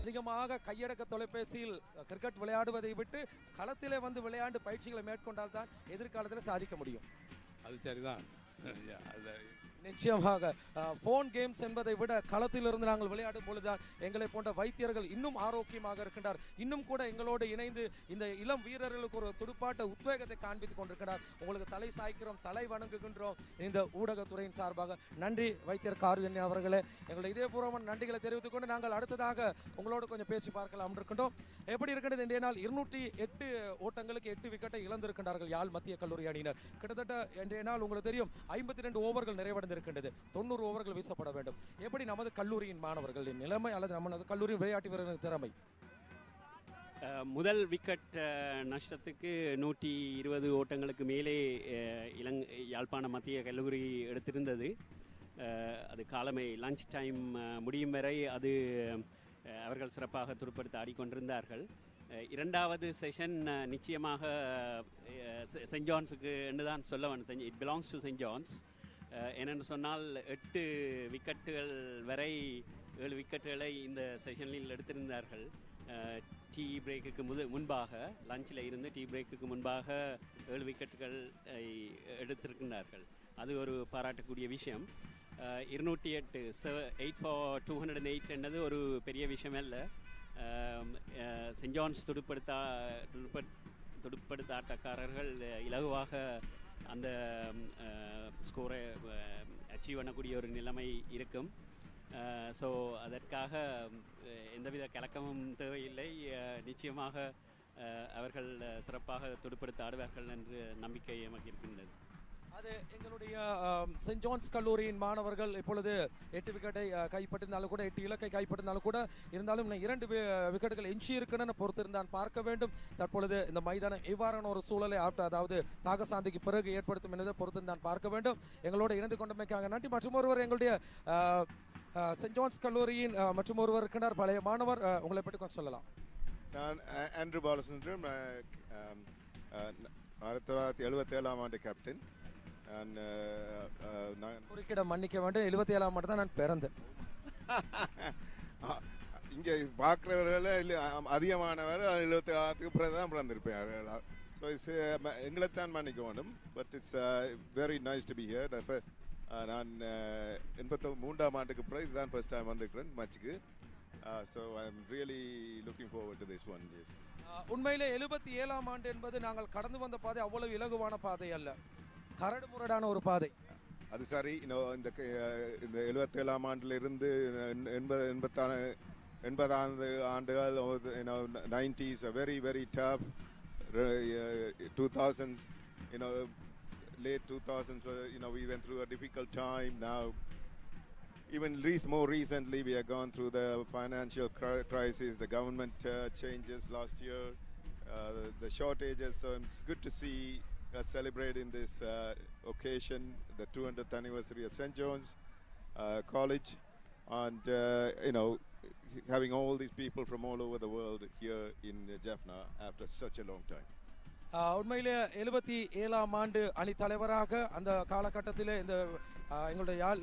அதிகமாக கையடக்க தொலைபேசியில் கிரிக்கெட் விளையாடுவதை விட்டு களத்திலே வந்து விளையாண்டு பயிற்சிகளை மேற்கொண்டால் தான் எதிர்காலத்தில் சாதிக்க முடியும். அது சரிதான். நிச்சயமாக போன் கேம்ஸ் என்பதை விட களத்திலிருந்து நாங்கள் விளையாடும் பொழுதுதான் எங்களை போன்ற வைத்தியர்கள் இன்னும் ஆரோக்கியமாக இருக்கின்றார். இன்னும் கூட எங்களோடு இணைந்து இந்த இளம் வீரர்களுக்கு ஒரு துடுப்பாட்ட உத்வேகத்தை காண்பித்துக் கொண்டிருக்கிறார். உங்களுக்கு தலை சாய்க்கிறோம், தலை வணங்குகின்றோம் இந்த ஊடகத்துறையின் சார்பாக. நன்றி வைத்தியர் கார்வியன் அவர்களே. எங்களுடைய இதயபூர்வமான நன்றிகளை தெரிவித்துக் கொண்டு நாங்கள் அடுத்ததாக உங்களோடு கொஞ்சம் பேசி பார்க்கலாம் இருக்கின்றோம். எப்படி இருக்கின்றது இன்றைய நாள்? 208 ஓட்டங்களுக்கு 8 விக்கெட்டை இழந்திருக்கின்றார்கள் யாழ் மத்திய கல்லூரி அணியினர். கிட்டத்தட்ட இன்றைய நாள் உங்களுக்கு தெரியும் 52 ஓவர்கள் நிறைவடைந்து இருக்கின்றது. 90 ஓவர்கள் வீசப்பட வேண்டும். எப்படி நமது கல்லூரியின் மாணவர்களின் நிலைமை அல்லது நமது கல்லூரியின் விளையாட்டு வீரர்களின் திறமை? முதல் விக்கெட் நஷ்டத்துக்கு 120 ஓட்டங்களுக்கு மேலே யாழ்ப்பாண மத்திய கல்லூரி எடுத்திருந்தது. அது காலமே லஞ்ச் டைம் முடியும் வரை அது அவர்கள் சிறப்பாக துடுப்படுத்த ஆடிக்கொண்டிருந்தார்கள். இரண்டாவது செஷன் நிச்சயமாக சென்ட் ஜான்ஸுக்கு என்றுதான் சொல்ல வேண்டும். It belongs to saint John's. என்னென்னு சொன்னால் 8 விக்கெட்டுகள் வரை 7 விக்கெட்டுகளை இந்த செஷனில் எடுத்திருந்தார்கள். டீ பிரேக்குக்கு முன்பாக லஞ்சில் இருந்து டீ பிரேக்குக்கு முன்பாக 7 விக்கெட்டுகள் எடுத்திருக்கின்றார்கள். அது ஒரு பாராட்டக்கூடிய விஷயம். 208 8 for 208 என்னது ஒரு பெரிய விஷயம் அல்ல. சென்ட் ஜான்ஸ் துடுப்படுத்த ஆட்டக்காரர்கள் இலகுவாக அந்த ஸ்கோரை அச்சீவ் பண்ணக்கூடிய ஒரு நிலைமை இருக்கும். ஸோ அதற்காக எந்தவித கலக்கமும் தேவையில்லை. நிச்சயமாக அவர்கள் சிறப்பாக துடுப்படுத்த ஆடுவார்கள் என்று நம்பிக்கை எமக்கு இருக்கின்றது. அது எங்களுடைய சென்ட் ஜான்ஸ் கல்லூரியின் மாணவர்கள் இப்பொழுது 8 விக்கெட்டை கைப்பற்றிருந்தாலும் கூட 8 இலக்கை கைப்பற்றிருந்தாலும் கூட இருந்தாலும் 2 விக்கெட்டுகள் எஞ்சி இருக்குன்னு பொறுத்திருந்தான் பார்க்க வேண்டும். தற்பொழுது இந்த மைதானம் இவ்வாறான ஒரு சூழலை அதாவது தாகசாந்திக்கு பிறகு ஏற்படுத்தும் என்பதை பொறுத்திருந்தான் பார்க்க வேண்டும். எங்களோடு இணைந்து கொண்டமைக்காக நன்றி. மற்றும் ஒருவர் எங்களுடைய சென்ட் ஜான்ஸ் கல்லூரியின் மற்றும் ஒருவர் இருக்கின்றார், பழைய மாணவர். உங்களை பற்றி கொஞ்சம் சொல்லலாம். நான் ஆண்ட்ரூ பாலசுந்தரம், 1977 ஆண்டு கேப்டன். குறுக்கிட மன்னிக்க வேண்டும், 77 ஆண்டு தான் நான் பிறந்தேன். இங்கே பார்க்குறவர்கள் அதிகமானவர் 77 பிறகு தான் பிறந்திருப்பேன். ஸோ எங்களை தான் மன்னிக்க வேண்டும். But it's very nice to be here. நான் 83 ஆண்டுக்கு பிறகு இதுதான் ஃபர்ஸ்ட் டைம் வந்திருக்கிறேன் மேட்சுக்கு. So I am really looking forward to this one. Yes, உண்மையிலே 77 ஆண்டு என்பது நாங்கள் கடந்து வந்த பாதை அவ்வளவு இலகுவான பாதை அல்ல, கரடு முரடான ஒரு பாதை. அது சரி. இந்த 77 ஆண்டிலிருந்து 80 ஆண்டுகள் 90s are very very tough. 2000s, late 2000s, we went through a difficult time. Now even more recently we have gone through the financial crisis, the government changes last year, the shortages. So it's good to see us celebrating this occasion, the 200th anniversary of St. John's College, and having all these people from all over the world here in Jaffna after such a long time. உண்மையிலே 77 ஆண்டு அணி தலைவராக அந்த காலகட்டத்தில் இந்த எங்களுடைய யாழ்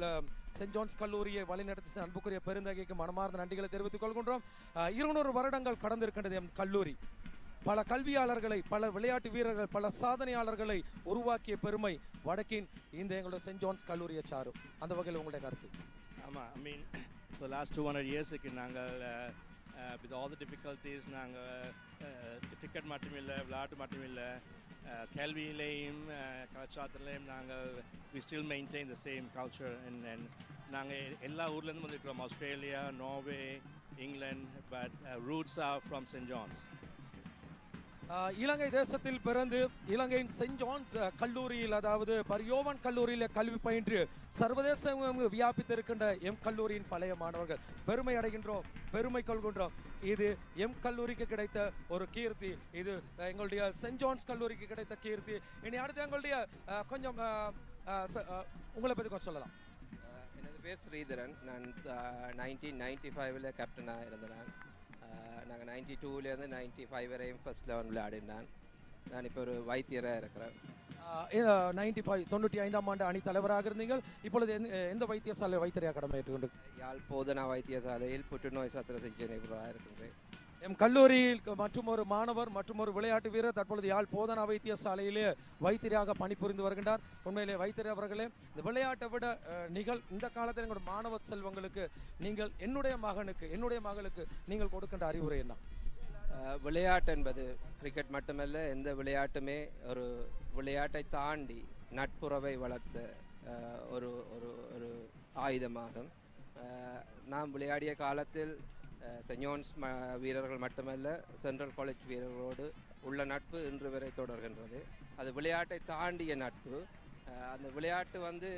send John's கல்லூரியை வழிநடத்தி அன்புக்குரிய பெருந்தகைக்கு மனமார்ந்த நன்றிகளை தெரிவித்துக் கொள்கின்றோம். 200 வருடங்கள் கடந்திருக்கின்றது எம் கல்லூரி. பல கல்வியாளர்களை, பல விளையாட்டு வீரர்கள், பல சாதனையாளர்களை உருவாக்கிய பெருமை வடக்கின் இந்த எங்களுடைய சென்ட் ஜான்ஸ் கல்லூரியை சாரும். அந்த வகையில் உங்களுடைய கருத்து? ஆமாம், ஐ மீன் ஸோ லாஸ்ட் 200 இயர்ஸுக்கு நாங்கள் வித் ஆல் த டிஃபிகல்ட்டிஸ் நாங்கள் கிரிக்கெட் மட்டுமில்லை, விளையாட்டு மட்டுமில்லை, கல்வியிலையும் கலாச்சாரத்திலையும் நாங்கள் we still maintain the same culture and நாங்கள் எல்லா ஊர்லேருந்து வந்துருக்கிறோம். ஆஸ்திரேலியா, நார்வே, இங்கிலாந்து, but roots are from St. John's. Ilankai தேசத்தில் பிறந்து இலங்கையின் சென்ட் ஜான்ஸ் கல்லூரியில், அதாவது பரியோவன் கல்லூரியில் கல்வி பயின்று சர்வதேசம் வியாபித்திருக்கின்ற எம் கல்லூரியின் பழைய மாணவர்கள் பெருமை அடைகின்றோம், பெருமை கொள்கின்றோம். இது எம் கல்லூரிக்கு கிடைத்த ஒரு கீர்த்தி, இது எங்களுடைய சென்ட் ஜான்ஸ் கல்லூரிக்கு கிடைத்த கீர்த்தி. இனி அடுத்து எங்களுடைய கொஞ்சம் உங்களை பற்றி கொஞ்சம் சொல்லலாம். எனது பேர் ஸ்ரீதரன். நான் 1995 கேப்டனாக இருந்தேன். நாங்கள் 92லேருந்து 95 வரையும் ஃபர்ஸ்ட் லெவன் விளையாடினான். நான் இப்போ ஒரு வைத்தியராக இருக்கிறேன். 95 ஆண்டு அணி தலைவராக இருந்தீர்கள். இப்பொழுது எந்த வைத்தியசாலை வைத்தியராக கடமையேற்றுக்கொண்டு? யாழ் போதனா வைத்தியசாலையில் புற்றுநோய் சத்திர சிகிச்சை நிபுணராக இருக்கின்றேன். எம் கல்லூரியில் மற்றும் ஒரு மாணவர் மற்றும் ஒரு விளையாட்டு வீரர் தற்பொழுது யாழ் போதனா வைத்தியசாலையிலே வைத்தியராக பணிபுரிந்து வருகின்றார். உண்மையிலே வைத்தியர் அவர்களே, இந்த விளையாட்டை விட இந்த காலத்தில் எங்களுடைய மாணவ செல்வங்களுக்கு நீங்கள் என்னுடைய மகளுக்கு நீங்கள் கொடுக்கின்ற அறிவுரை என்ன? விளையாட்டு என்பது கிரிக்கெட் மட்டுமல்ல, எந்த விளையாட்டுமே ஒரு விளையாட்டை தாண்டி நட்புறவை வளர்த்த ஒரு ஒரு ஒரு ஆயுதமாகும். நாம் விளையாடிய காலத்தில் சென்ட் ஜான்ஸ் வீரர்கள் மட்டுமல்ல, சென்ட்ரல் காலேஜ் வீரர்களோடு உள்ள நட்பு இன்று வரை தொடர்கின்றது. அது விளையாட்டை தாண்டிய நட்பு. அந்த விளையாட்டு வந்து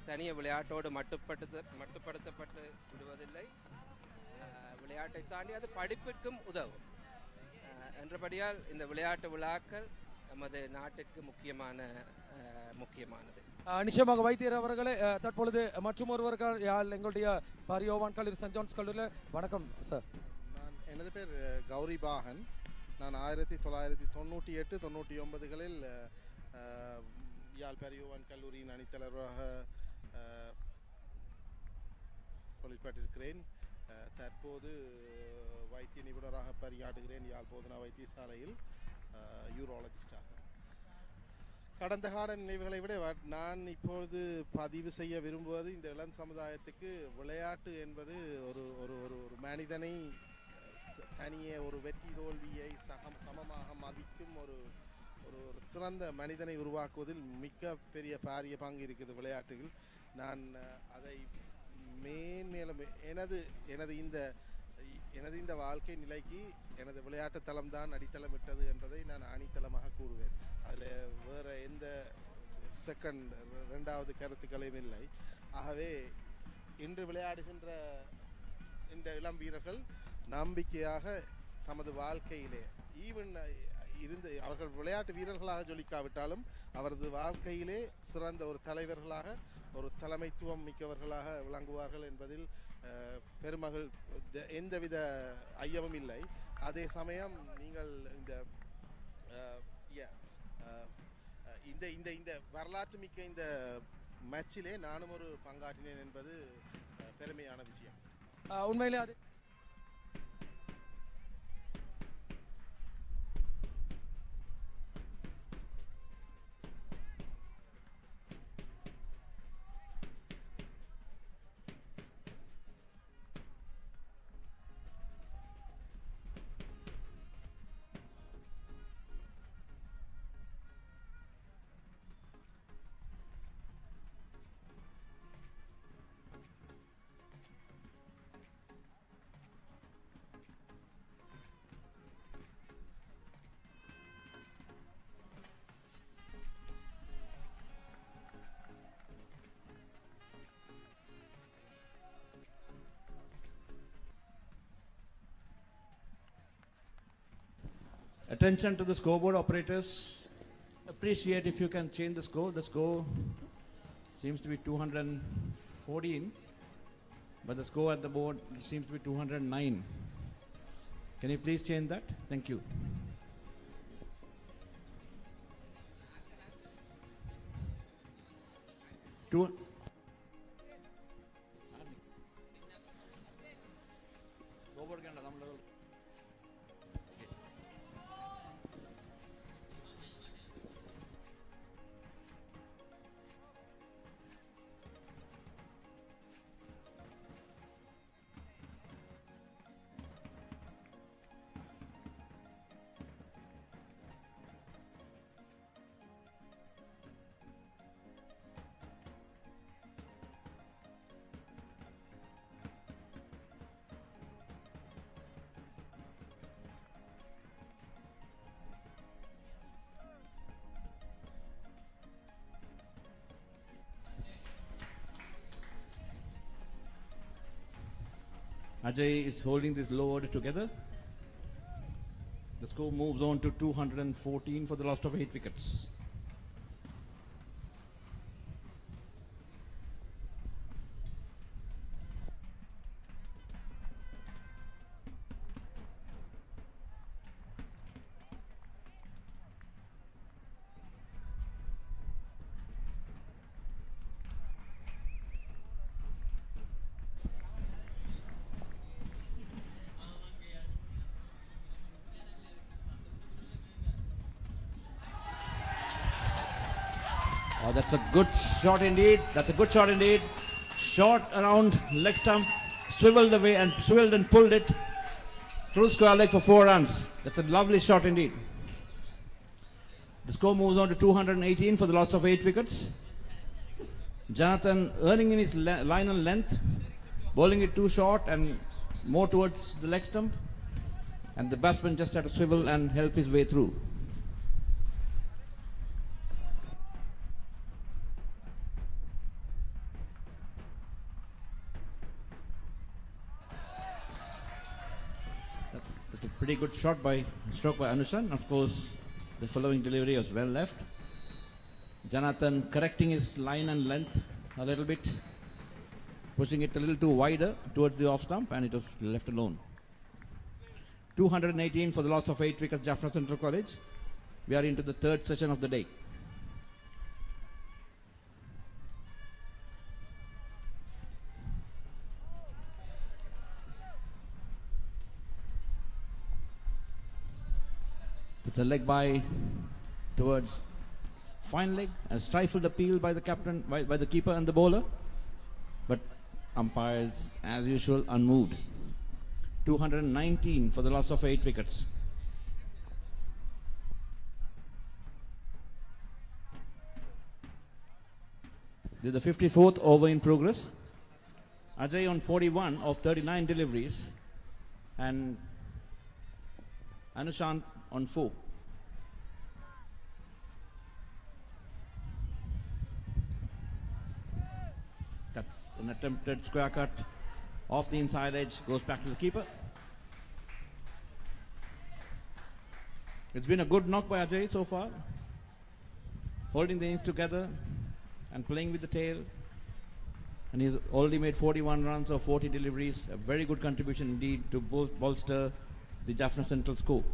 தனிய விளையாட்டோடு மட்டுப்படுத்தப்பட்டு விடுவதில்லை. விளையாட்டை தாண்டி அது படிப்பிற்கும் உதவும் என்றபடியால் இந்த விளையாட்டு விழாக்கள் நமது நாட்டிற்கு முக்கியமானது. நிச்சயமாக வைத்தியர் அவர்களே, தற்பொழுது மற்றும் ஒருவர்கள் எங்களுடைய பரியோவான் கல்லூரி சென்ட் ஜான்ஸ் கல்லூரியில். வணக்கம் சார். எனது பேர் கௌரி பாகன். நான் 1998-99களில் யாழ் பரியோவான் கல்லூரியின் அணித்தலைவராக தொழிற்பட்டிருக்கிறேன். தற்போது வைத்திய நிபுணராக பணியாற்றுகிறேன் யாழ் போதனா வைத்தியசாலையில் யூரோலஜிஸ்டாக. கடந்த கால நினைவுகளை விட நான் இப்பொழுது பதிவு செய்ய விரும்புவது, இந்த இளம் சமுதாயத்துக்கு விளையாட்டு என்பது ஒரு ஒரு ஒரு ஒரு மனிதனை தனியே ஒரு வெற்றி தோல்வியை சமமாக மதிக்கும் ஒரு ஒரு சிறந்த மனிதனை உருவாக்குவதில் மிக பெரிய பாரிய பங்கு இருக்குது விளையாட்டுகள். நான் அதை மேன்மேலும் எனது இந்த வாழ்க்கை நிலைக்கு எனது விளையாட்டு தளம்தான் அடித்தளமிட்டது என்பதை நான் ஆணித்தளமாக கூறுவேன். அதில் வேறு எந்த ரெண்டாவது கருத்துக்களையும் இல்லை. ஆகவே இன்று விளையாடுகின்ற இந்த இளம் வீரர்கள் நம்பிக்கையாக தமது வாழ்க்கையிலே அவர்கள் விளையாட்டு வீரர்களாக ஜொலிக்காவிட்டாலும் அவரது வாழ்க்கையிலே சிறந்த ஒரு தலைவர்களாக, ஒரு தலைமைத்துவம் மிக்கவர்களாக விளங்குவார்கள் என்பதில் பெருமகள் எந்தவித ஐயமும் இல்லை. அதே சமயம் நீங்கள் இந்த வரலாற்று மிக்க இந்த மேட்சிலே நானும் ஒரு பங்காற்றினேன் என்பது பெருமையான விஷயம். உண்மையிலே அது Attention to the scoreboard operators. Appreciate if you can change the score. The score seems to be 214, but the score at the board seems to be 209. Can you please change that? Thank you. Ajay is holding this low order together. The score moves on to 214 for the loss of 8 wickets. Oh, that's a good shot indeed. That's a good shot indeed. Shot around leg stump, swiveled away and pulled it through square leg for 4 runs. That's a lovely shot indeed. The score moves on to 218 for the loss of 8 wickets. Jonathan earning in his line and length, bowling it too short and more towards the leg stump, and the batsman just had to swivel and help his way through. That's a pretty good stroke by Anushan. Of course, the following delivery was well left. Jonathan correcting his line and length a little bit, pushing it a little too wider towards the off stump, and it was left alone. 218 for the loss of 8 wickets, Jaffna Central College. We are into the third session of the day. It's a leg by towards fine leg, and stifled appeal by the captain, by the keeper and the bowler, but umpires as usual unmoved. 219 for the loss of 8 wickets. This is the 54th over in progress. Ajay on 41 of 39 deliveries, and Anushant on 4. That's an attempted square cut off the inside edge, goes back to the keeper. It's been a good knock by Ajay so far, holding the innings together and playing with the tail. And he's already made 41 runs of 40 deliveries, a very good contribution indeed to bolster the Jaffna Central score.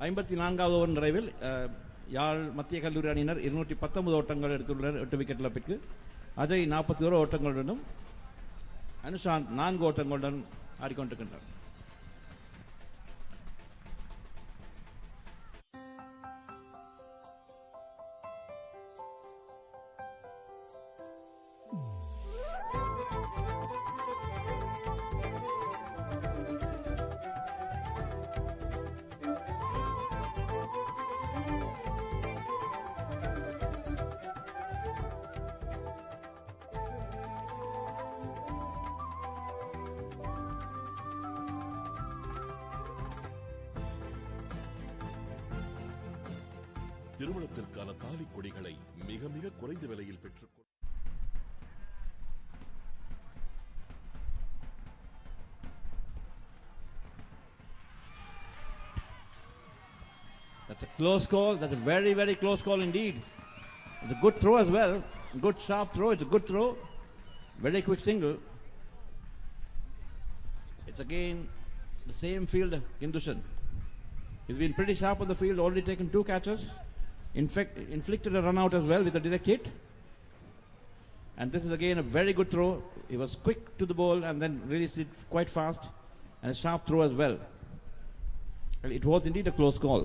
ஐம்பத்தி நான்காவது over நிறைவில் யாழ் மத்திய கல்லூரி அணியினர் 219 ஓட்டங்கள் எடுத்துள்ளனர் 8 wicket இழப்பிற்கு. அஜய் 41 ஓட்டங்களுடனும் அனுஷாந்த் 4 ஓட்டங்களுடன் ஆடிக்கொண்டிருக்கின்றனர். திருமணத்திற்கான தாலி கொடிகளை மிக மிக குறைந்த விலையில் பெற்றுக்கொள்ள That's a close call. That's a very, very close call indeed. It's a good throw as well. Good sharp throw. It's a good throw. Very quick single. It's again the same fielder, Hindushan. He's been pretty sharp on the field, already taken 2 catches. In fact, inflicted a run out as well with a direct hit. And this is again a very good throw. He was quick to the ball and then released it quite fast. And a sharp throw as well. It was indeed a close call.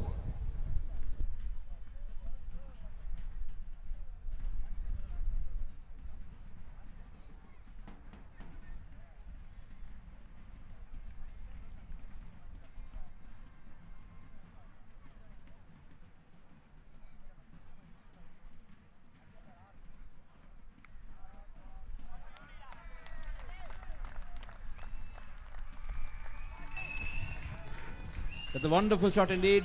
That's a wonderful shot indeed.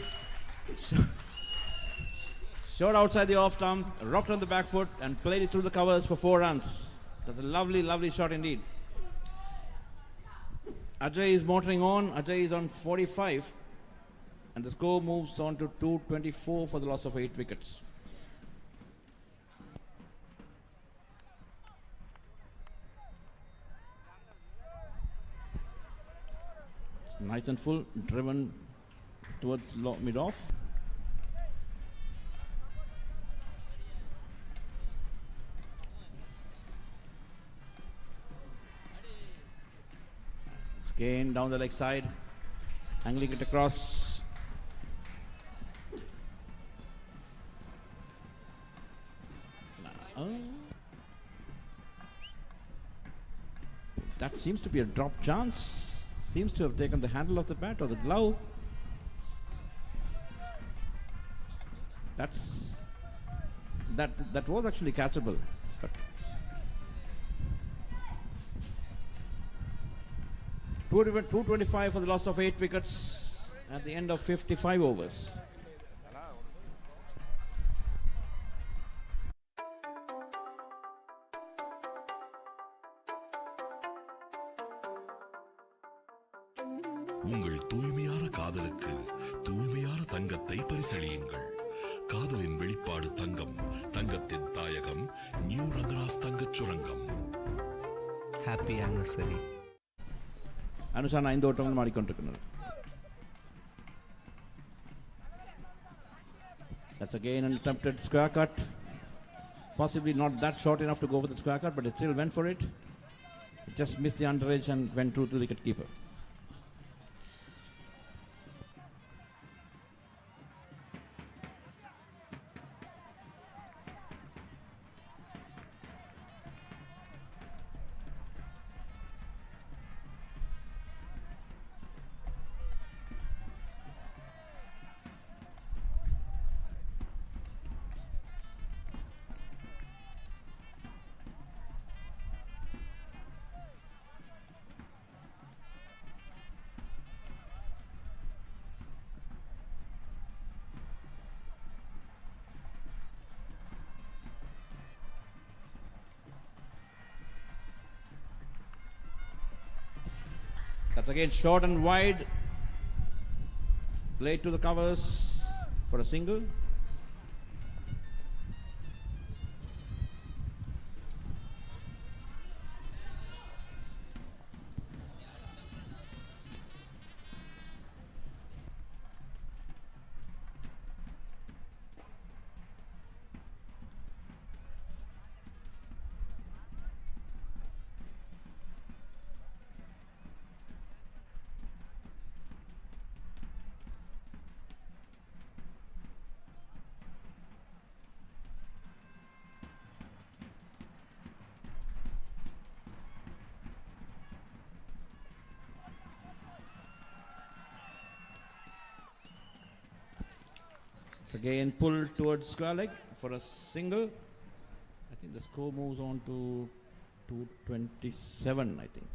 Shot outside the off stump, rocked on the back foot and played it through the covers for 4 runs. That's a lovely, lovely shot indeed. Ajay is motoring on. Ajay is on 45. And the score moves on to 224 for the loss of 8 wickets. It's nice and full, driven towards mid-off. It's gained down the leg side, angling it across. That seems to be a drop chance. Seems to have taken the handle of the bat or the glove. That was actually catchable. But 225 for the loss of 8 wickets at the end of 55 overs. உங்கள் தூய்மையான காதலுக்கு தூய்மையான தங்கத்தை பரிசளியுங்கள். காதலின் வெளிப்பாடு தங்கம், தங்கத்தின் தாயகம், new Rangaraj தங்கச் சுரங்கம். Happy anniversary. அனுஷா 5 ஓட்டங்கள் மாடிக்கொண்டிருக்கிறார். That's again an attempted square cut. Possibly not that short enough to go for the square cut, but it still went for it. It just missed the underedge and went through to the wicket keeper. That's again short and wide. Played to the covers for a single. Again pulled towards square leg for a single. I think the score moves on to 227, I think.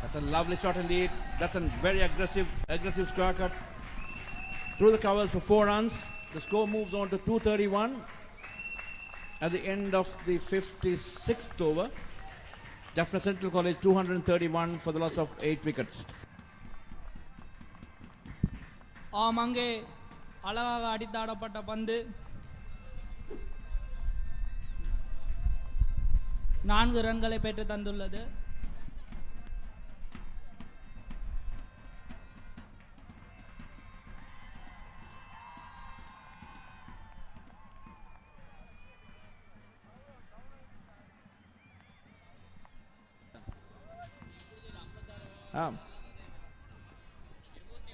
That's a lovely shot indeed. That's a very aggressive square cut through the covers for 4 runs. The score moves on to 231 at the end of the 56th over. Jaffna Central College 231 for the loss of 8 wickets. அங்கே அழகாக அடித்தாடப்பட்ட பந்து 4 ரன்களை பெற்று தந்துள்ளது.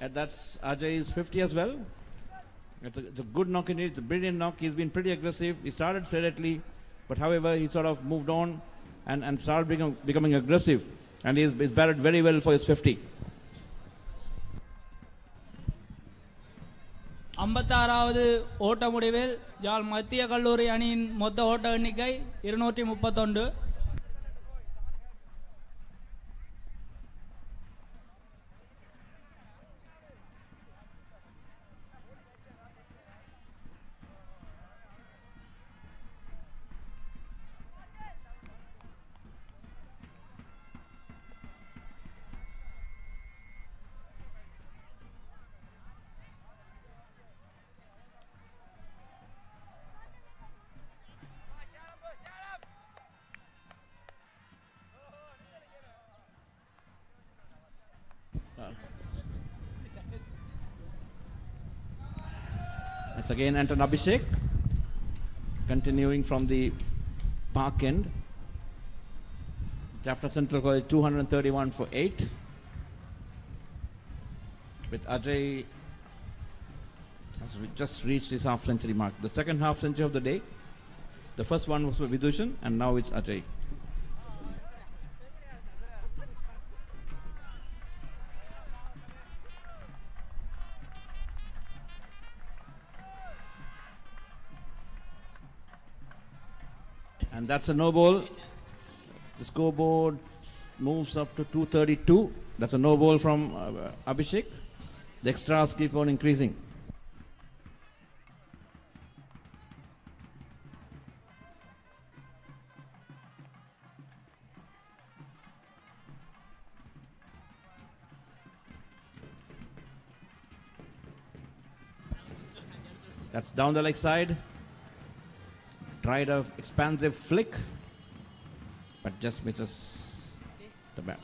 And that's Ajay's 50 as well. It's a good knock in it. It's a brilliant knock. He's been pretty aggressive. He started steadily, but however, he sort of moved on and started becoming aggressive. And he's batted very well for his 50. 56வது ஓட்ட முடிவில் யாழ் மத்திய கல்லூரி அணியின் மொத்த ஓட்ட எண்ணிக்கை 231. It's again Anton Abhishek, continuing from the park end. Jaffna Central College 231 for 8. With Ajay has just reached his half century mark. The second half century of the day. The first one was for Vidushan and now it's Ajay. And that's a no ball. The scoreboard moves up to 232. That's a no ball from Abhishek. The extras keep on increasing. That's down the leg side. Tried a expansive flick, but just misses the bat.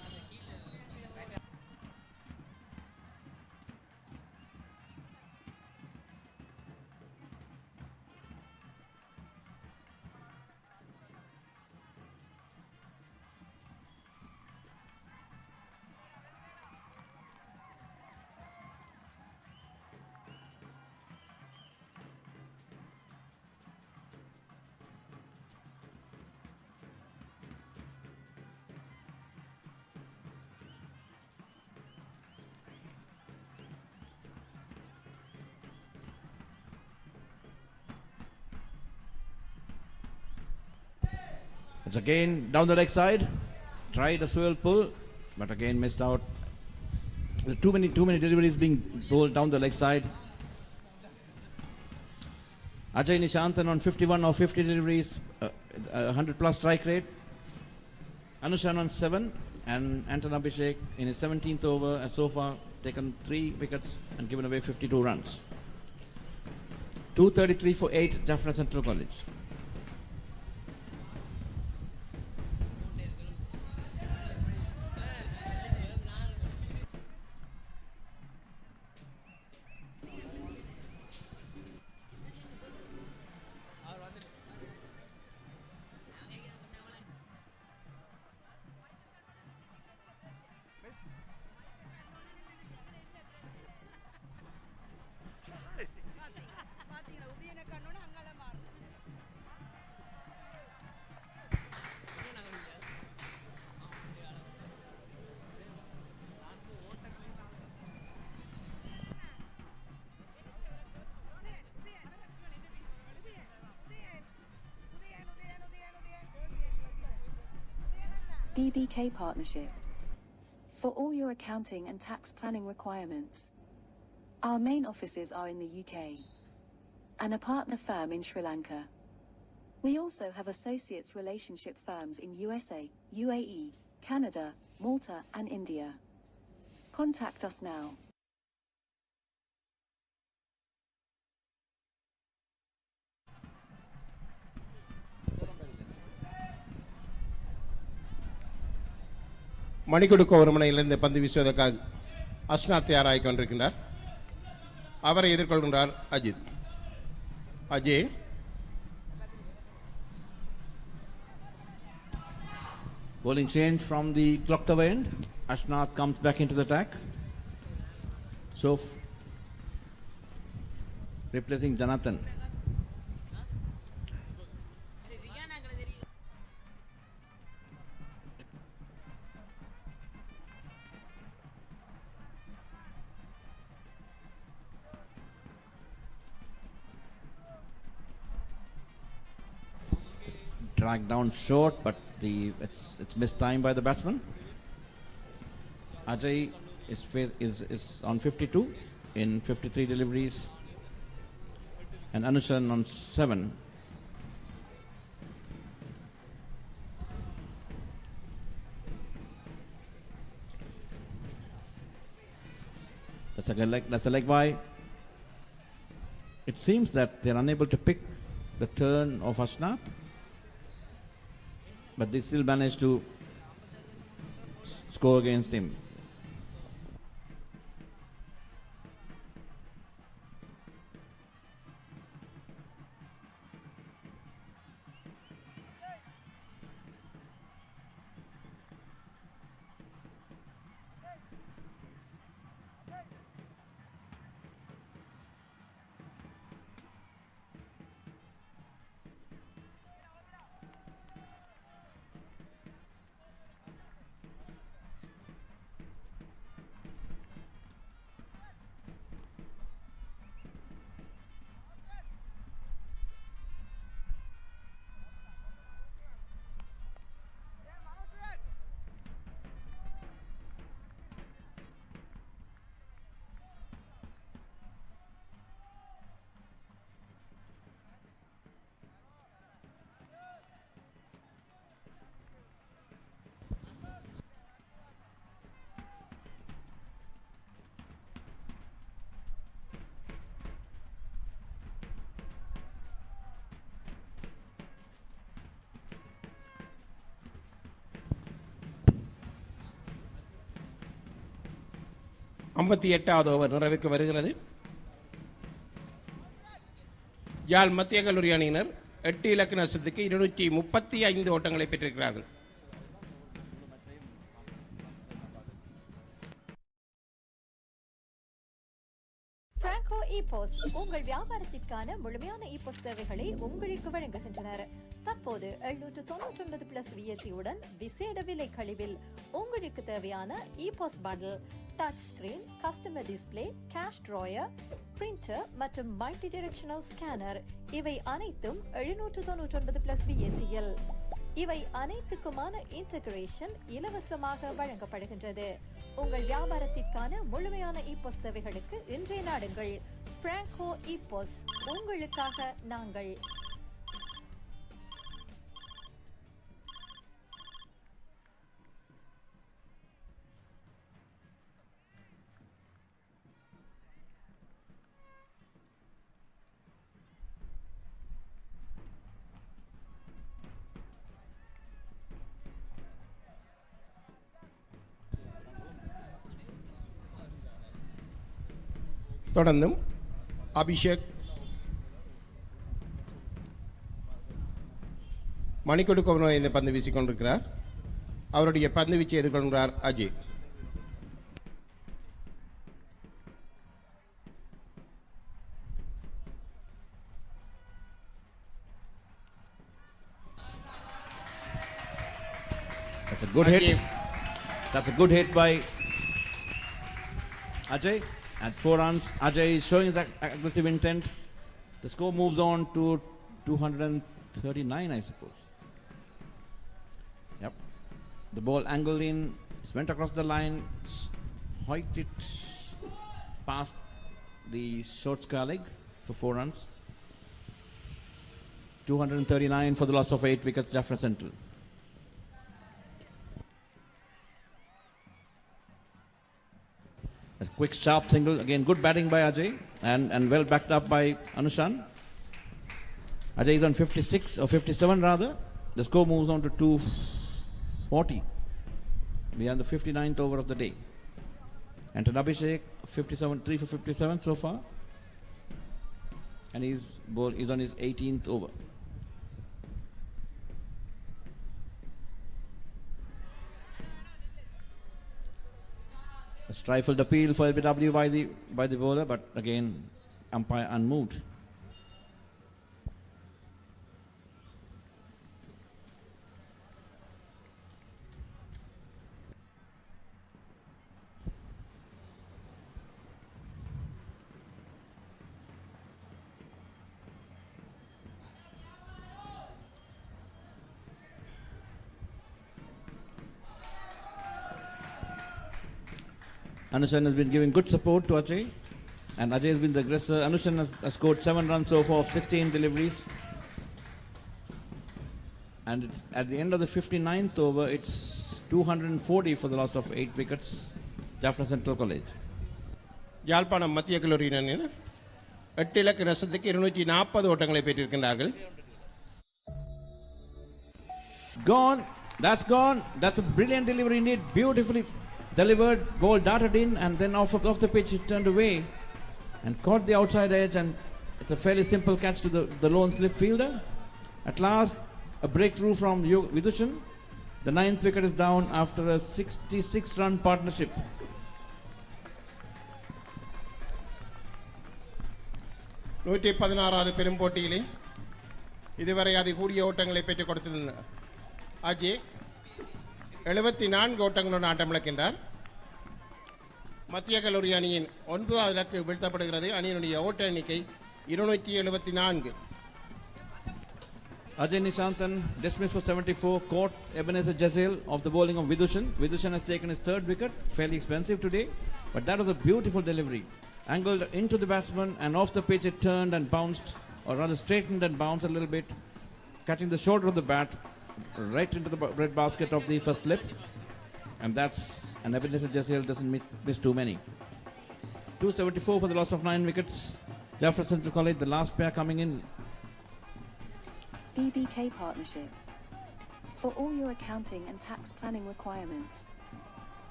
It's again down the leg side. Tried a swirl pull, but again missed out. Too many deliveries being bowled down the leg side. Ajay Nishanthan on 51 or 50 deliveries, 100 plus strike rate. Anushan on 7 and Anton Abhishek in his 17th over has so far taken 3 wickets and given away 52 runs. 233 for 8, Jaffna Central College. BBK Partnership. For all your accounting and tax planning requirements. Our main offices are in the UK and a partner firm in Sri Lanka. We also have associates relationship firms in USA, UAE, Canada, Malta and India. Contact us now. மணிக்கொடுக்க ஒரு முனையிலிருந்து பந்து வீசுவதற்காக அஸ்னாத் தயாராகி கொண்டிருக்கின்றார். அவரை எதிர்கொள்கின்றார் Ajith. Ajay bowling change from the clock tower end. Ashnath comes back into the attack. So replacing Jonathan. Dragged down short, but it's missed time by the batsman. Ajay is on 52 in 53 deliveries, and Anushan on 7. That's a leg by. It seems that they're unable to pick the turn of Ashnath, but they still managed to score against him. ஐம்பத்தி over நிறைவுக்கு வருகிறது. யாழ் மத்திய கல்லூரி அணியினர் 8 இலக்க நஷ்டத்துக்கு 235 ஓட்டங்களை பெற்றிருக்கிறார்கள். Franco இ-போஸ்ட் உங்கள் வியாபாரத்திற்கான முழுமையான இ-போஸ்ட் சேவைகளை உங்களுக்கு வழங்குகின்றனர். தற்போது 799 பிளஸ் விஎச்சியுடன் விசேட விலை கழிவில் உங்களுக்கு தேவையான ePOS bundle, touch screen, customer display, cash drawer, printer மற்றும் மல்டி டைரக்ஷனல் ஸ்கேனர் இவை அனைத்தும் 799 பிளஸ் விஎச்சியில். இவை அனைத்துக்குமான இன்டகிரேஷன் இலவசமாக வழங்கப்படுகின்றது. உங்கள் வியாபாரத்திற்கான முழுமையான இ-போஸ்ட் சேவைகளுக்கு இன்றைய நாடுங்கள். பிராங்கோ இ-போஸ்ட், உங்களுக்காக நாங்கள். தொடர்ந்தும் அபிஷேக் மணிக்கொடுக்க இந்த பந்து வீசிக்கொண்டிருக்கிறார். அவருடைய பந்து வீச்சை எதிர்கொள்கிறார் Ajay. That's a good hit. That's a good hit by Ajay. At 4 runs, Ajay is showing his aggressive intent. The score moves on to 239, I suppose. Yep. The ball angled in, went across the line, hoiked it past the short square leg for 4 runs. 239 for the loss of 8 wickets, Jaffna Central. A quick sharp single, again good batting by Ajay and well backed up by Anushan. Ajay is on 56 or 57 rather. The score moves on to 240. We are on the 59th over of the day. And Abhishek, 3 for 57 so far. And he's on his 18th over. A stifled appeal for LBW by the bowler, but again, umpire unmoved. Anushan has been giving good support to Ajay, and Ajay has been the aggressor. Anushan has scored 7 runs so far of 16 deliveries. And it's at the end of the 59th over, it's 240 for the loss of 8 wickets. Jaffna Central College. Yazhpanam மத்திய கல்லூரியினர் 8 இலக்க நஷ்டத்துக்கு 240 ஓட்டங்களை பெற்றிருக்கின்றார்கள். Gone. That's gone. That's a brilliant delivery indeed. Beautifully delivered. Ball darted in and then off the pitch it turned away and caught the outside edge, and it's a fairly simple catch to the lone slip fielder. At last, a breakthrough from Vidushan. The 9th wicket is down after a 66-run partnership. நூற்றி 16வது பெரும் போட்டியிலே இதுவரை அது கூடிய ஓட்டங்களை பெற்றுக் கொடுத்திருந்த அஜய் 74 ஓட்டங்களுடன் ஆட்டமிழக்கின்றார். மத்திய கல்லூரி அணியின் 9வது இலக்கு வீழ்த்தப்படுகிறது. அணியினுடைய ஓட்ட எண்ணிக்கை 274. Ajay Nishanthan dismissed for 74, caught Ebenezer Jazil of the bowling of Vidushan. Vidushan has taken his 3rd wicket, fairly expensive today, but that was a beautiful delivery. Angled into the batsman and off the pitch it turned and bounced, or rather straightened and bounced a little bit, catching the shoulder of the bat right into the bread basket of the first slip. And Ebenezer Jazil doesn't miss too many. 274 for the loss of 9 wickets. Jaffna Central College, the last pair coming in. BBK Partnership. For all your accounting and tax planning requirements.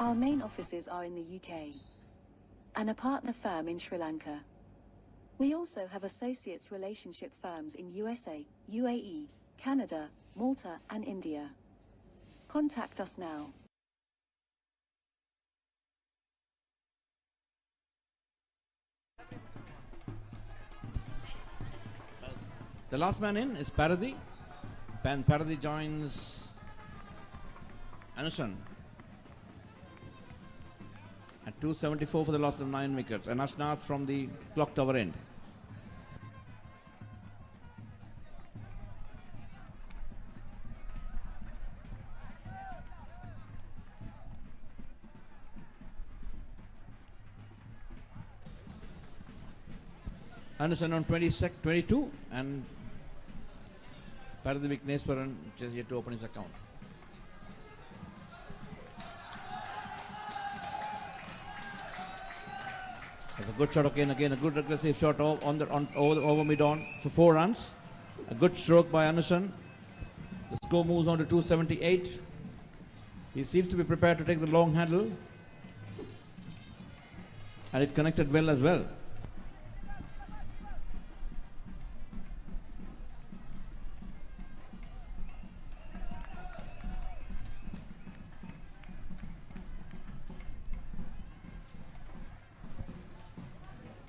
Our main offices are in the UK and a partner firm in Sri Lanka. We also have associates relationship firms in USA, UAE, Canada, Malta and India. Contact us now. The last man in is Paradhi. Paradhi joins Anushan at 274 for the loss of 9 wickets. And Ashnath from the clock tower end. Anderson on 22 and Paradhi Vigneswaran just yet to open his account. That's a good shot again a good aggressive shot over mid-on for 4 runs. A good stroke by Anderson. The score moves on to 278. He seems to be prepared to take the long handle, and it connected well as well.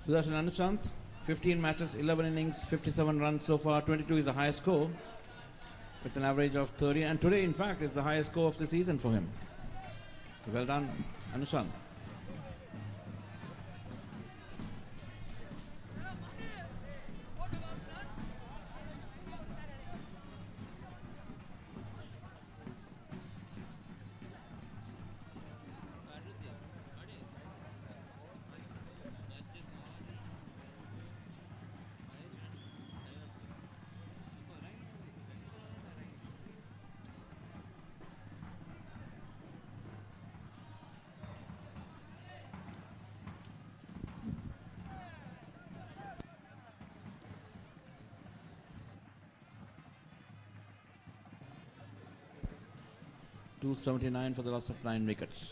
Sudarshan Anushant, 15 matches, 11 innings, 57 runs so far. 22 is the highest score with an average of 30. And today, in fact, is the highest score of the season for him. So well done, Anushant. 279 for the loss of 9 wickets.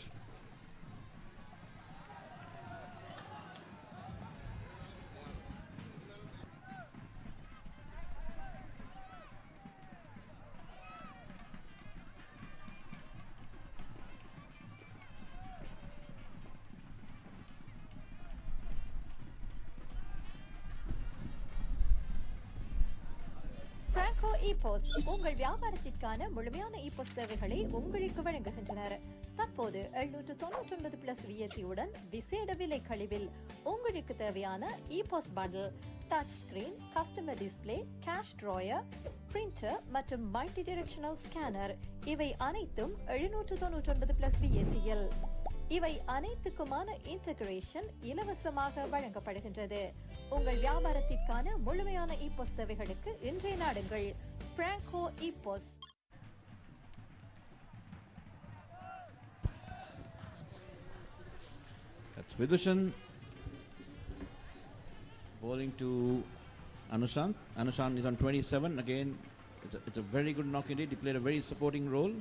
Franco இபோஸ் உங்கள் வியாபாரத்திற்கான முழுமையான இபோஸ் சேவைகளை உங்களுக்கு வழங்குகின்றனர். தற்போது 799 plus விஎச்சியுடன் விசேட விலை கழிவில் உங்களுக்கு தேவையான ePOS bundle, touch screen, customer display, cash drawer, printer மற்றும் மல்டி டைரக்ஷனல் ஸ்கேனர் இவை அனைத்தும் 799 பிளஸ் விஎச்சியில். இவை அனைத்துக்குமான இன்டகிரேஷன் இலவசமாக வழங்கப்படுகின்றது. உங்கள் வியாபாரத்திற்கான முழுமையான இபோஸ் தேவைகளுக்கு இன்றைய நாடுங்கள் Franco இபோஸ். That's Vidushan bowling to Anushant. Anushant is on 27. Again, it's a very good knock indeed. He played a very supporting role.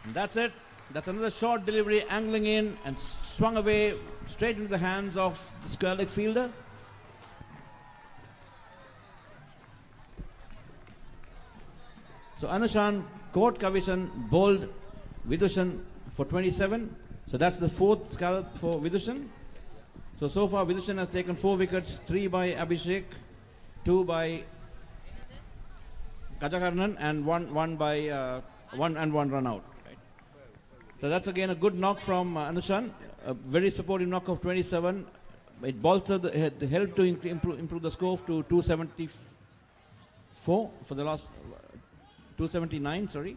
And that's it. That's another short delivery, angling in and swung away straight into the hands of the square leg fielder. So Anushan caught Kavishan, bowled Vidushan for 27. So that's the fourth scallop for Vidushan. So far Vidushan has taken 4 wickets, 3 by Abhishek, 2 by Kajakarnan and one by one run out. So that's again a good knock from Anushan, a very supportive knock of 27. It bolstered, it helped to improve the score to 274 for the last 279, sorry.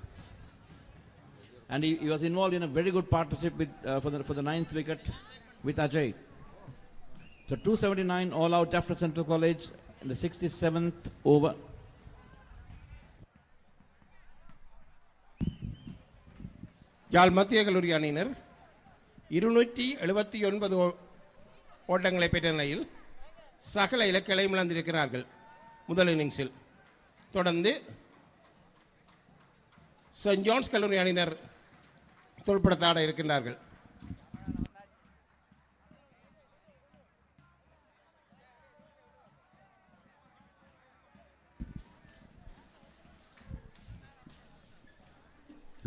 And he was involved in a very good partnership with for the 9th wicket with Ajay. So 279 all out Jaffna Central College in the 67th over. யாழ் மத்திய கல்லூரி அணியினர் 279 ஓட்டங்களை பெற்ற நிலையில் சகல இலக்குகளையும் இழந்திருக்கிறார்கள் முதல் இன்னிங்ஸில். தொடர்ந்து செயின்ட் ஜான்ஸ் கல்லூரி அணியினர் தோள்படுத்த ஆட இருக்கின்றார்கள்.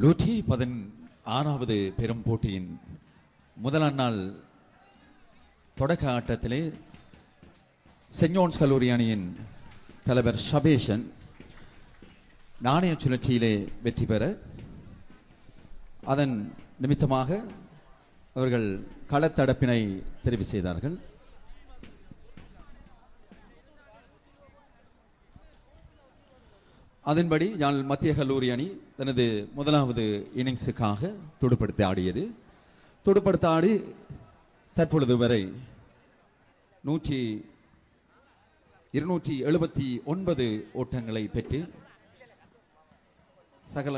லூட்டி 16வது பெரும் போட்டியின் முதலாம் நாள் தொடக்க ஆட்டத்திலே செயின்ட் ஜான்ஸ் கல்லூரி அணியின் தலைவர் ஷபேஷன் நாணய சுழற்சியிலே வெற்றி பெற அதன் நிமித்தமாக அவர்கள் களத்தடுப்பினை தெரிவு செய்தார்கள். அதன்படி யாழ் மத்திய கல்லூரி அணி தனது முதலாவது இன்னிங்ஸுக்காக துடுப்படுத்தி ஆடியது. துடுப்படுத்த ஆடி தற்பொழுது வரை 279 ஓட்டங்களை பெற்று சகல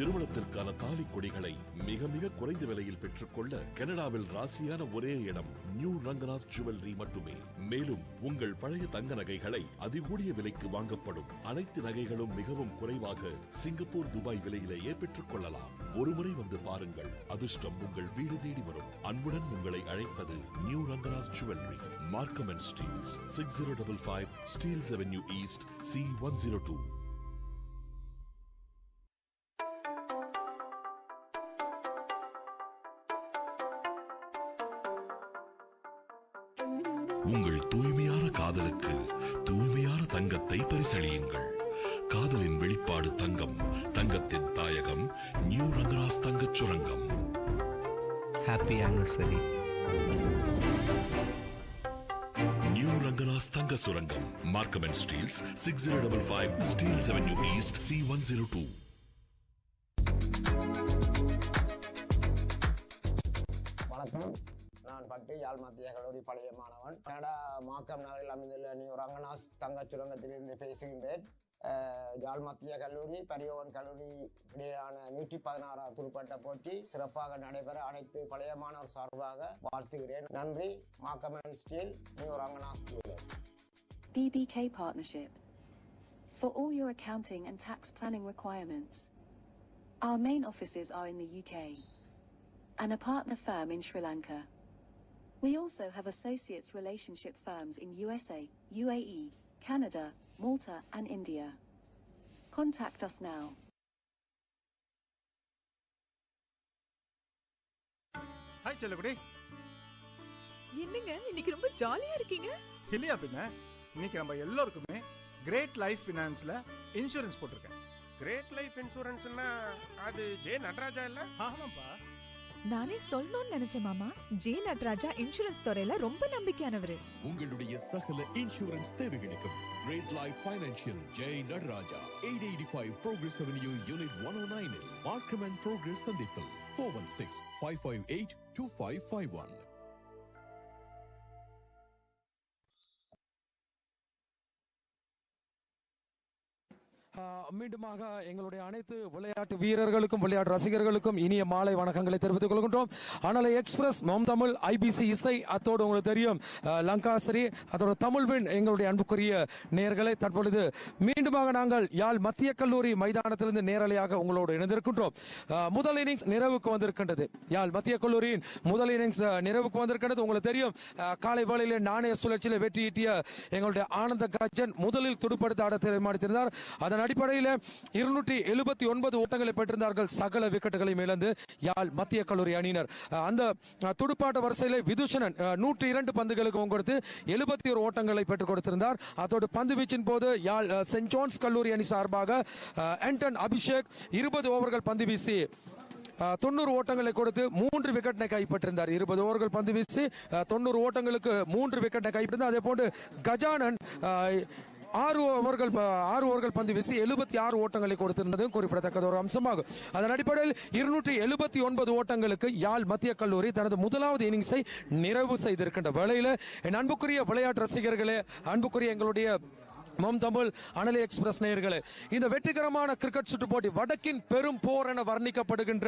திருமணத்திற்கான தாலி கொடிகளை மிக மிக குறைந்த விலையில் பெற்றுக்கொள்ள கனடாவில் ராசியான ஒரே இடம் நியூ ரங்கநாத் ஜுவல்லரி மட்டுமே. மேலும் உங்கள் பழைய தங்க நகைகளை அதிகூடிய விலைக்கு வாங்கப்படும். அனைத்து நகைகளும் மிகவும் குறைவாக சிங்கப்பூர், துபாய் விலையிலேயே பெற்றுக் கொள்ளலாம். ஒருமுறை வந்து பாருங்கள், அதிர்ஷ்டம் உங்கள் வீடு தேடி வரும். அன்புடன் உங்களை அழைப்பது new Ranganath jewellery, Markham and Steeles, 6055 Steeles avenue east, C102. உங்கள் தூய்மையான காதலுக்கு தூய்மையான தங்கத்தை பரிசளியுங்கள். காதலின் வெளிப்பாடு தங்கம், தங்கத்தின் தாயகம் நியூ ரங்கநாத் தங்கச் சுரங்கம். Happy anniversary. நியூ ரங்கநாத் தங்க சுரங்கம், Markham and Steeles, 6055 Steeles avenue east, C102. வணக்கம், நான் பட்டு யாழ் மத்திய கல்லூரி பழைய மாணவன். கனடா மாக்கம் நகரில் அமைந்துள்ள நியூ ரங்கநாத் தங்கச் சுரங்கத்திலிருந்து பேசுகின்றேன். யாழ் மத்திய கல்லூரி பரியோவன் கல்லூரி இடையிலான 116 துடுப்பாட்ட போட்டி சிறப்பாக நடைபெற அனைத்து பழைய மாணவர் சார்பாக வாழ்த்துகிறேன். நன்றி. Markham and steel, new Ranganath jewellers. BBK Partnership. For all your accounting and tax planning requirements. Our main offices are in the UK and a partner firm in Sri Lanka. We also have associates relationship firms in USA, UAE, Canada, Malta and India. Contact us now. Hi செல்லகுடி. என்னங்க இன்னைக்கு ரொம்ப ஜாலியா இருக்கீங்க? இல்லையா பின்ன, இன்னைக்கு நம்ம எல்லாருக்குமே கிரேட் லைஃப் ஃபினான்ஸ்ல இன்சூரன்ஸ் போட்டிருக்கேன். கிரேட் லைஃப் இன்சூரன்ஸ்னா அது ஜே நடராஜா இல்ல? ஆமாப்பா. நானே சொல்லணும்னு நினைச்சேன் மாமா. ஜே நடராஜா இன்சூரன்ஸ் துறையில ரொம்ப நம்பிக்கையானவரு. உங்களுடைய சகல இன்சூரன்ஸ் தேவைகளுக்கும் great life financial Jai Nataraja, 885 Progress Avenue, Unit 109 இல் மார்க்கம் அண்ட் ப்ரோக்ரஸ் சந்திப்பில் 416-558-2551. மீண்டுமாக எங்களுடைய அனைத்து விளையாட்டு வீரர்களுக்கும் விளையாட்டு ரசிகர்களுக்கும் இனிய மாலை வணக்கங்களை தெரிவித்துக் கொள்கின்றோம். அனலை எக்ஸ்பிரஸ், மம் தமிழ், ஐபிசி இசை, அத்தோடு உங்களுக்கு தெரியும் லங்காசிரி, அதோட தமிழ்வின் எங்களுடைய அன்புக்குரிய நேயர்களை தற்பொழுது மீண்டுமாக நாங்கள் யாழ் மத்திய கல்லூரி மைதானத்திலிருந்து நேரலையாக உங்களோடு இணைந்திருக்கின்றோம். முதல் இன்னிங்ஸ் நிறைவுக்கு வந்திருக்கின்றது. யாழ் மத்திய கல்லூரியின் முதல் இன்னிங்ஸ் நிறைவுக்கு வந்திருக்கின்றது. உங்களுக்கு தெரியும் காலை வேளையிலே நாணய சுழற்சியில் வெற்றியீட்டிய எங்களுடைய ஆனந்த கஜன் முதலில் துடுப்படுத்த ஆட தீர்மானித்திருந்தார். அதன் அடிப்படையில் 279 ஓட்டங்களை பெற்றிருந்தார்கள். சகல விக்கெட்டுகளை இழந்து யாழ் மத்திய கல்லூரி அணியினர் அந்த துடுப்பாட்ட வரிசையிலே விதுஷணன் 102 பந்துகளுக்கு கொடுத்து 71 ஓட்டங்களை பெற்றுக் கொடுத்திருந்தார். அதோடு பந்து வீச்சின் போது யாழ் சென்ட் ஜான்ஸ் கல்லூரி அணி சார்பாக ஆண்டன் அபிஷேக் 20 ஓவர்கள் பந்து வீசி 90 ஓட்டங்களை கொடுத்து 3 விக்கெட்டை கைப்பற்றிருந்தார். 20 ஓவர்கள் பந்து வீசி 90 ஓட்டங்களுக்கு 3 விக்கெட்டை கைப்பற்றிருந்தார். அதே போன்று கஜானன் 6 ஓவர்கள் பந்து வீசி 76 ஓட்டங்களை கொடுத்திருந்தது குறிப்பிடத்தக்கது ஒரு அம்சமாகும். அதன் அடிப்படையில் 279 ஓட்டங்களுக்கு யாழ் மத்திய கல்லூரி தனது முதலாவது இன்னிங்ஸை நிறைவு செய்திருக்கின்ற வேளையில் என் அன்புக்குரிய விளையாட்டு ரசிகர்களே, அன்புக்குரிய எங்களுடைய மம் தமிழ் அனலை எக்ஸ்பிரஸ் நேயர்களே, இந்த வெற்றிகரமான கிரிக்கெட் சுற்று போட்டி வடக்கின் பெரும் போர் என வர்ணிக்கப்படுகின்ற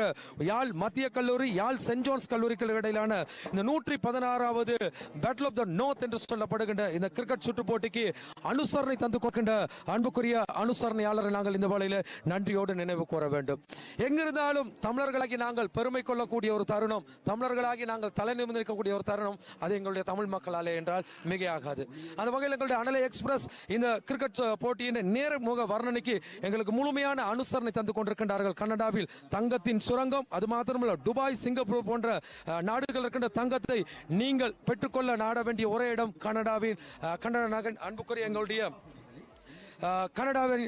யாழ் மத்திய கல்லூரி, யாழ் சென்ட் ஜான்ஸ் கல்லூரிக்கு இடையிலான இந்த 116வது பேட்டில் ஆஃப் த நார்த் என்று சொல்லப்படுகின்ற இந்த கிரிக்கெட் சுற்று போட்டிக்கு அனுசரணை தந்து கொடுக்கின்ற அன்புக்குரிய அனுசரணையாளரை நாங்கள் இந்த வேளையில் நன்றியோடு நினைவு கூற வேண்டும். எங்கிருந்தாலும் தமிழர்களாகி நாங்கள் பெருமை கொள்ளக்கூடிய ஒரு தருணம், தமிழர்களாகி நாங்கள் தலை நிமிர்ந்திருக்கக்கூடிய ஒரு தருணம், அது எங்களுடைய தமிழ் மக்களாலே என்றால் மிகையாகாது. அந்த வகையில் எங்களுடைய அனலை எக்ஸ்பிரஸ் இந்த கிரிக்கெட் போட்டியின் நேர்முக வர்ணனைக்கு எங்களுக்கு முழுமையான அனுசரணை தந்து கொண்டிருக்கின்றார்கள். கனடாவில் தங்கத்தின் சுரங்கம், அது மாத்திரமல்ல துபாய், சிங்கப்பூர் போன்ற நாடுகள் இருக்கின்ற தங்கத்தை நீங்கள் பெற்றுக்கொள்ள நாட வேண்டிய ஒரே இடம் கனடா நகர். அன்புக்குரிய எங்களுடைய கனடாவின்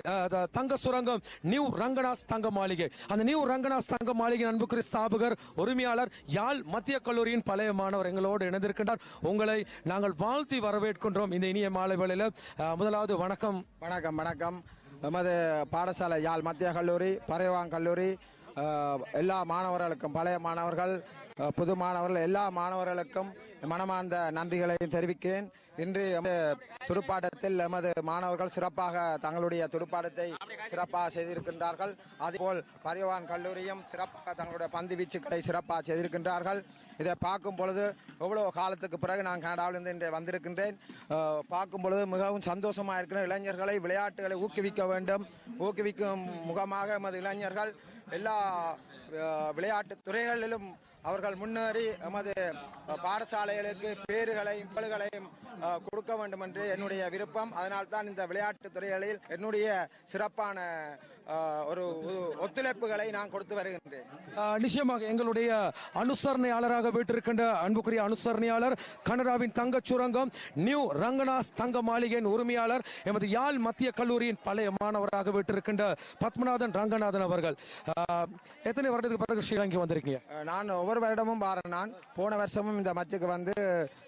தங்க சுரங்கம் நியூ ரங்கநாத் தங்க மாளிகை. அந்த நியூ ரங்கநாத் தங்க மாளிகை அன்புக்குரிய ஸ்தாபகர், உரிமையாளர், யாழ் மத்திய கல்லூரியின் பழைய மாணவர் எங்களோடு இணைந்திருக்கின்றார். உங்களை நாங்கள் வாழ்த்தி வரவேற்கின்றோம் இந்த இனிய மாலை வேளையில். முதலாவது வணக்கம். வணக்கம். எமது பாடசாலை யாழ் மத்திய கல்லூரி, பரைவாங் கல்லூரி எல்லா மாணவர்களுக்கும் பழைய மாணவர்கள் புது மாணவர்கள் எல்லா மாணவர்களுக்கும் மனமார்ந்த நன்றிகளையும் தெரிவிக்கிறேன். இன்று துடுப்பாட்டத்தில் எமது மாணவர்கள் சிறப்பாக தங்களுடைய துடுப்பாட்டத்தை சிறப்பாக செய்திருக்கின்றார்கள். அதேபோல் பரியவான் கல்லூரியும் சிறப்பாக தங்களுடைய பந்து வீச்சுக்களை சிறப்பாக செய்திருக்கின்றார்கள். இதை பார்க்கும் பொழுது எவ்வளோ காலத்துக்கு பிறகு நான் கனடாவிலிருந்து இன்று வந்திருக்கின்றேன். பார்க்கும் பொழுது மிகவும் சந்தோஷமாக இருக்கிற இளைஞர்களை விளையாட்டுகளை ஊக்குவிக்க வேண்டும். ஊக்குவிக்கும் முகமாக எமது இளைஞர்கள் எல்லா விளையாட்டு துறைகளிலும் அவர்கள் முன்னேறி எமது பாடசாலைகளுக்கு பேறுகளையும் புகழ்களையும் கொடுக்க வேண்டும் என்று என்னுடைய விருப்பம். அதனால்தான் இந்த விளையாட்டு துறைகளில் என்னுடைய சிறப்பான ஒரு ஒத்துழைப்புகளை நான் கொடுத்து வருகின்றேன். நிச்சயமாக எங்களுடைய அனுசரணையாளராக வீட்டிருக்கின்ற அன்புக்குரிய அனுசரணையாளர் கனடாவின் தங்கச் சுரங்கம் நியூ ரங்கநாத் தங்க மாளிகையின் உரிமையாளர் எமது யாழ் மத்திய கல்லூரியின் பழைய மாணவராக வீட்டிருக்கின்ற பத்மநாதன் ரங்கநாதன் அவர்கள். எத்தனை வருடத்துக்கு பிறகு ஸ்ரீலங்கா வந்திருக்கீங்க? நான் ஒவ்வொரு வருடமும் வாரேன். நான் போன வருஷமும் இந்த மச்சுக்கு வந்து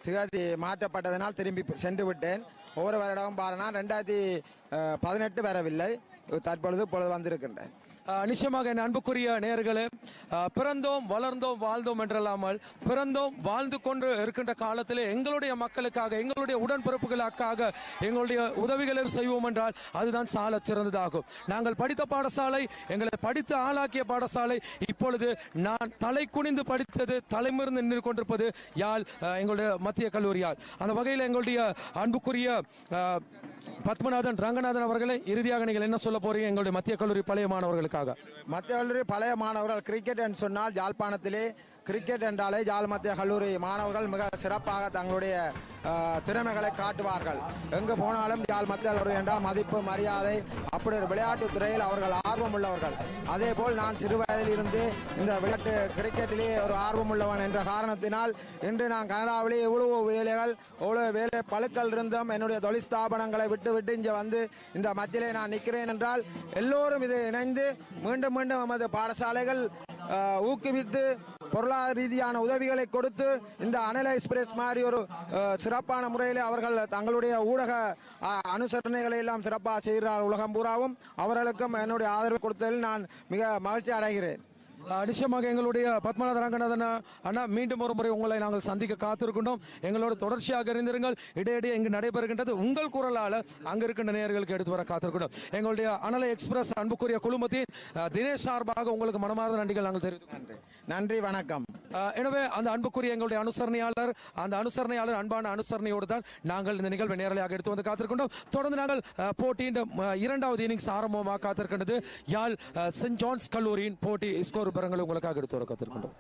திகதி மாற்றப்பட்டதனால் திரும்பி சென்று விட்டேன். ஒவ்வொரு வருடமும் வாரேன். 2018 வரவில்லை. தற்பொழுது வந்திருக்கின்றேன். நிச்சயமாக என் அன்புக்குரிய நேயர்களே, பிறந்தோம் வளர்ந்தோம் வாழ்ந்தோம் என்றல்லாமல் பிறந்தோம் வாழ்ந்து கொண்டு இருக்கின்ற காலத்திலே எங்களுடைய மக்களுக்காக எங்களுடைய உடன்பிறப்புகளுக்காக எங்களுடைய உதவிகளை செய்வோம் என்றால் அதுதான் சால சிறந்ததாகும். நாங்கள் படித்த பாடசாலை, எங்களை படித்து ஆளாக்கிய பாடசாலை, இப்பொழுது நான் தலை குனிந்து படித்தது தலைமிருந்து நின்று கொண்டிருப்பது யாழ் எங்களுடைய மத்திய கல்லூரியால். அந்த வகையில் எங்களுடைய அன்புக்குரிய பத்மநாதன் ரங்கநாதன் அவர்களே, இறுதியாக நீங்கள் என்ன சொல்ல போறீங்க எங்களுடைய மத்திய கல்லூரி பழைய மாணவர்களுக்காக? மத்திய கல்லூரி பழைய மாணவர்கள் கிரிக்கெட் என்று சொன்னால் யாழ்ப்பாணத்திலே கிரிக்கெட் என்றாலே யாழ் மத்திய கல்லூரி மாணவர்கள் மிக சிறப்பாக தங்களுடைய திறமைகளை காட்டுவார்கள். எங்கு போனாலும் யாழ் மத்திய கல்லூரி என்றால் மதிப்பு மரியாதை, அப்படி ஒரு விளையாட்டு துறையில் அவர்கள் ஆர்வம் உள்ளவர்கள். அதே போல் நான் சிறு வயதில் இருந்து இந்த விளையாட்டு கிரிக்கெட்டிலே ஒரு ஆர்வம் உள்ளவன் என்ற காரணத்தினால் இன்று நான் கனடாவிலே எவ்வளவு வேலைகள் எவ்வளவு வேலை பழுக்கள் இருந்தும் என்னுடைய தொழில் ஸ்தாபனங்களை விட்டு இங்கே வந்து இந்த மத்தியிலே நான் நிற்கிறேன் என்றால் எல்லோரும் இதை இணைந்து மீண்டும் மீண்டும் நமது பாடசாலைகள் ஊக்குவித்து பொருளாதார ரீதியான உதவிகளை கொடுத்து இந்த அனல் எக்ஸ்பிரஸ் மாதிரி ஒரு சிறப்பான முறையில் அவர்கள் தங்களுடைய ஊடக அனுசரணைகளை எல்லாம் சிறப்பாக செய்கிறார். உலகம் பூராவும் அவர்களுக்கும் என்னுடைய ஆதரவு கொடுத்ததில் நான் மிக மகிழ்ச்சி அடைகிறேன். நிச்சயமாக எங்களுடைய பத்மநாத ரங்கநாதன் அண்ணா, மீண்டும் ஒரு முறை உங்களை நாங்கள் சந்திக்க காத்திருக்கின்றோம். எங்களோட தொடர்ச்சியாக இருந்திருங்கள். இடையிடையே இங்கு நடைபெறுகின்றது உங்கள் குரலால் அங்க இருக்கின்ற நேயர்களுக்கு எடுத்து வர காத்திருக்கின்றோம். எங்களுடைய அனலை எக்ஸ்பிரஸ் அன்புக்குரிய குழுமத்தின் தினேஷ் சார்பாக உங்களுக்கு மனமார்ந்த நன்றிகள் நாங்கள் தெரிவித்துக் நன்றி, வணக்கம். எனவே அந்த அன்புக்குரிய எங்களுடைய அனுசரணையாளர் அன்பான அனுசரணையோடு தான் நாங்கள் இந்த நிகழ்வை நேரலையாக எடுத்து வந்து காத்திருக்கின்றோம். தொடர்ந்து நாங்கள் போட்டியின் 2வது இன்னிங்ஸ் ஆரம்பமாக காத்திருக்கின்றது. யாழ் சென்ட் ஜான்ஸ் கல்லூரியின் போட்டி ஸ்கோர் விவரங்களை உங்களுக்காக எடுத்து வர காத்திருக்கின்றோம்.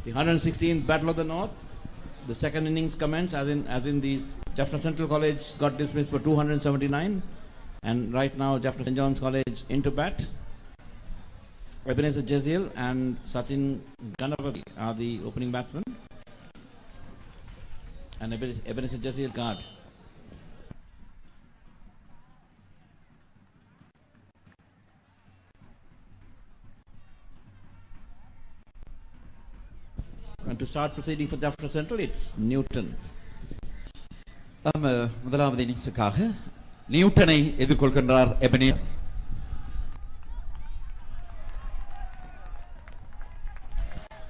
The 116th Battle of the North. The second innings commenced as in the Jaffna Central College got dismissed for 279, and right now Jaffna St. John's College into bat. Ebenezer Jeziel and Sachin Ganapati are the opening batsmen, and Ebenezer Jeziel guard. And to start proceeding for Jaffna Central, it's Newton. முதலாவது இன்னிங்ஸுக்காக நியூட்டனை எதிர்கொள்கின்றார் Ebenezer.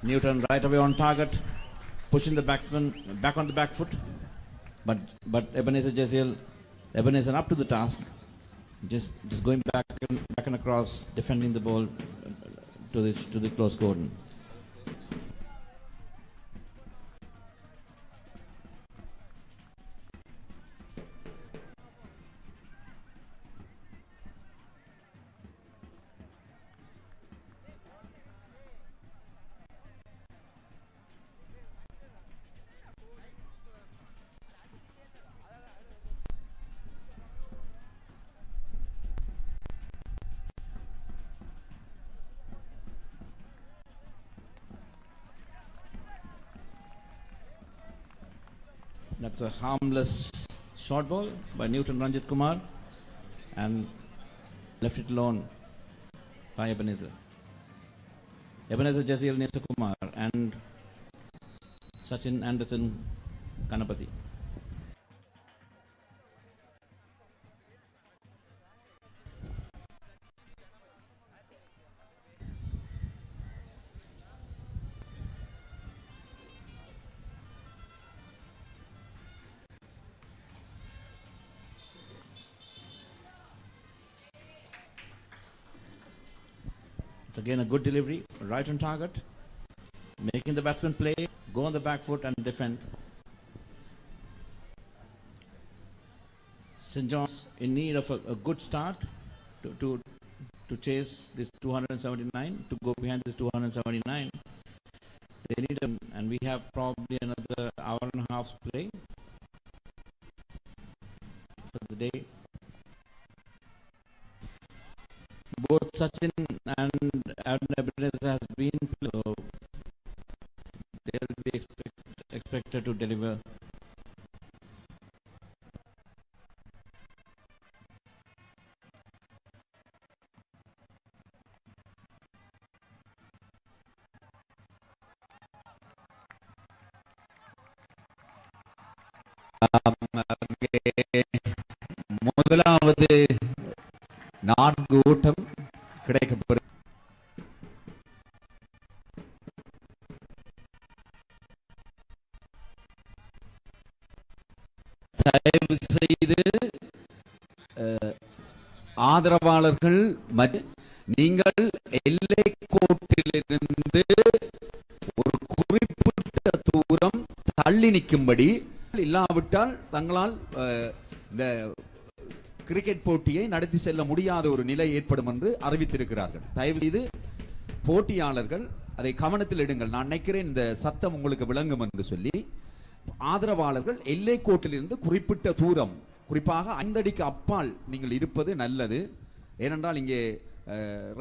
Newton right away on target, pushing the batsman back on the back foot, but Ebenezer Jeziel, up to the task, just going back and across, defending the ball to the close cordon. That's a harmless short ball by Newton Ranjit Kumar and left it alone by Ebenezer. Ebenezer Jazeel Nisa Kumar and Sachin Anderson Kanapati. It's again a good delivery, right on target, making the batsman play, go on the back foot and defend. St. John's in need of a good start to chase this 279, to go behind this 279. They need them, and we have probably another hour and a half play for the day. Both Sachin and Ebenezer has been played, so they'll be expected to deliver. முதலாவது 4 ஓட்டம் கிடைக்கப்பெறும். தயவு செய்து ஆதரவாளர்கள் நீங்கள் எல்லை கோட்டிலிருந்து ஒரு குறிப்பிட்ட தூரம் தள்ளி நிற்கும்படி, இல்லாவிட்டால் தங்களால் இந்த கிரிக்கெட் போட்டியை நடத்தி செல்ல முடியாத ஒரு நிலை ஏற்படும் என்று அறிவித்திருக்கிறார்கள். தயவு செய்து போட்டியாளர்கள் அதை கவனத்தில் எடுங்கள். நான் நினைக்கிறேன் இந்த சத்தம் உங்களுக்கு விளங்கும் என்று சொல்லி, ஆதரவாளர்கள் எல்லை கோட்டிலிருந்து குறிப்பிட்ட தூரம், குறிப்பாக 5 அடிக்கு அப்பால் நீங்கள் இருப்பது நல்லது. ஏனென்றால் இங்கே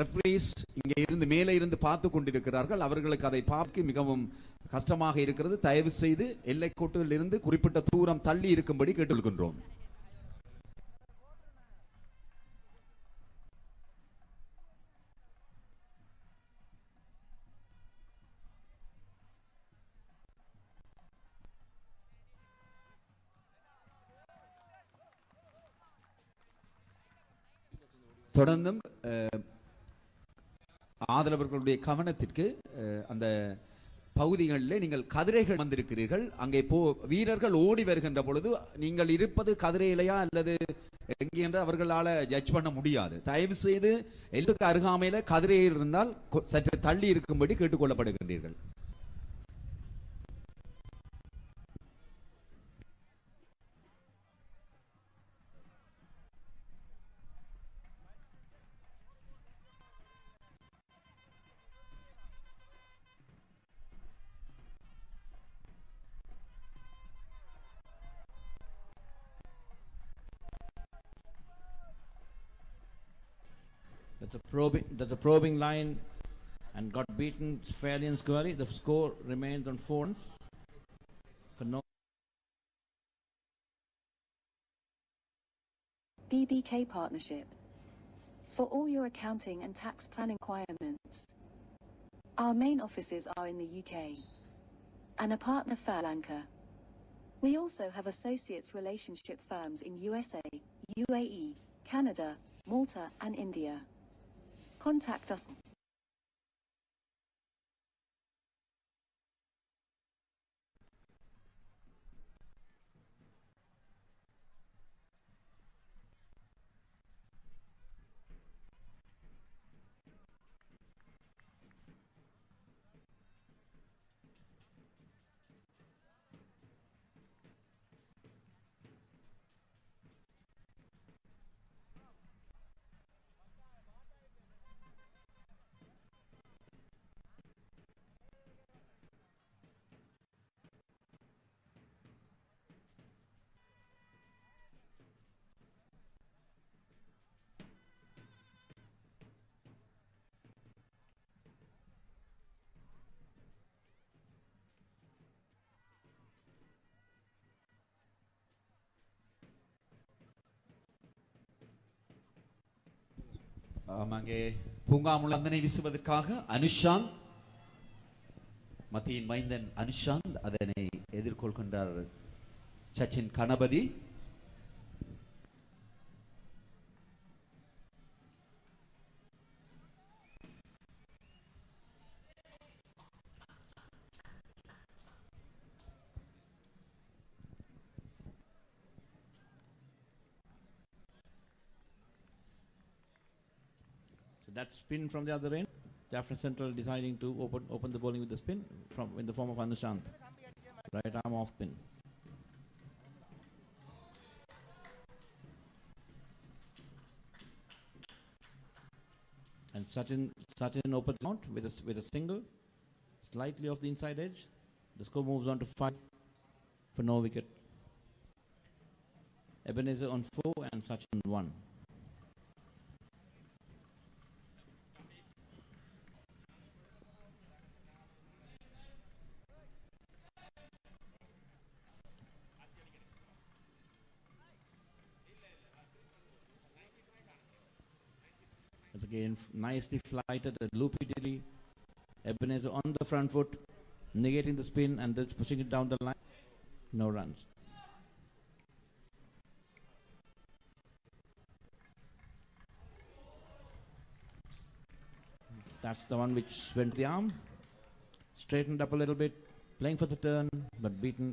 ரெஃபரீஸ் இங்கே இருந்து மேலே இருந்து பார்த்து கொண்டிருக்கிறார்கள். அவர்களுக்கு அதை பார்க்க மிகவும் கஷ்டமாக இருக்கிறது. தயவு செய்து எல்லை கோட்டிலிருந்து குறிப்பிட்ட தூரம் தள்ளி இருக்கும்படி கேட்டுக்கொள்கின்றோம். தொடர்ந்தும் ஆதரவர்களுடைய கவனத்திற்கு அந்த பகுதிகளில் நீங்கள் கதிரைகள் வந்திருக்கிறீர்கள். அங்கே வீரர்கள் ஓடி வருகின்ற பொழுது நீங்கள் இருப்பது கதிரையிலையா அல்லது எங்கே என்று அவர்களால் ஜட்ஜ் பண்ண முடியாது. தயவு செய்து எல்லுக்கு அருகாமையில கதிரையில் இருந்தால் சற்று தள்ளி இருக்கும்படி கேட்டுக்கொள்ளப்படுகின்றீர்கள். That's a probing line and got beaten fairly and squarely. The score remains on 4 runs for no. BBK Partnership. For all your accounting and tax planning requirements, our main offices are in the UK and a partner firm in Sri Lanka. We also have associates relationship firms in USA, UAE, Canada, Malta and India. Contact us. அங்கே பூங்காமுழந்தனை வீசுவதற்காக அனுஷாந்த், மத்தியின் மைந்தன் அனுஷாந்த் அதனை எதிர்கொள்கின்றார் Sachin Ganapathi. That spin from the other end, Jaffna Central deciding to open the bowling with the spin in the form of Anushant. Right arm off spin. And Sachin opens out with a single, slightly off the inside edge. The score moves on to 5 for no wicket. Ebenezer on 4 and Sachin 1. Again, nicely flighted, a loopy dilly. Ebenezer on the front foot, negating the spin and then pushing it down the line. No runs. That's the one which went to the arm. Straightened up a little bit, playing for the turn, but beaten.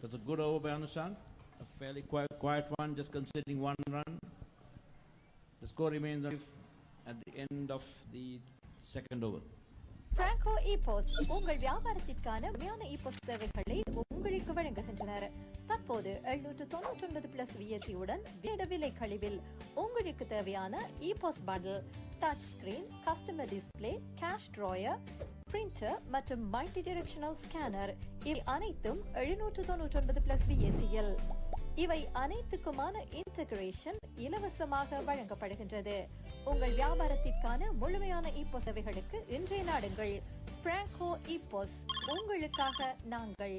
That's a good over by Anushant. A fairly quiet one, just conceding 1 run. The score remains at the end of the second over. Franco E-Post உங்கள் வியாபாரத்திற்கான உண்மையான E-Post சேவைகளை உங்களுக்கு வழங்குகின்றனர். தற்போது 799 plus VAT உடன் விட விலை கழிவில் உங்களுக்கு தேவையான E-Post bundle, touch screen, customer display, cash drawer, printer மற்றும் மல்டி டைரக்ஷனல் ஸ்கேனர் இவை அனைத்தும் 799 பிளஸ் VAT-யில். இவை அனைத்துக்குமான இன்டகிரேஷன் இலவசமாக வழங்கப்படுகின்றது. உங்கள் வியாபாரத்திற்கான முழுமையான E-Post சேவைகளுக்கு இன்றைய நாடுங்கள். பிராங்கோ E-Post, உங்களுக்காக நாங்கள்.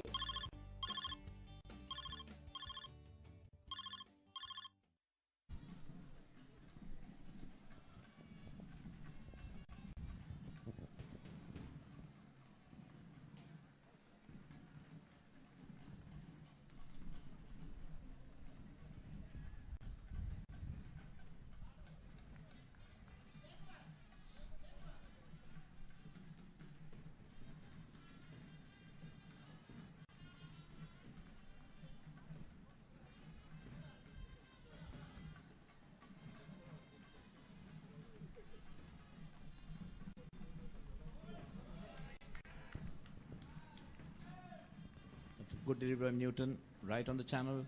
Good delivery by Newton, right on the channel.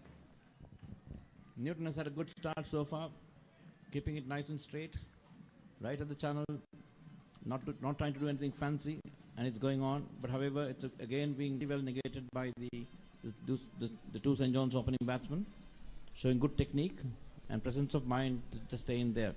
Newton has had a good start so far, keeping it nice and straight, right at the channel, not trying to do anything fancy, and it's going on. But however, it's again being well negated by the two St. John's opening batsmen, showing good technique and presence of mind to just stay in there.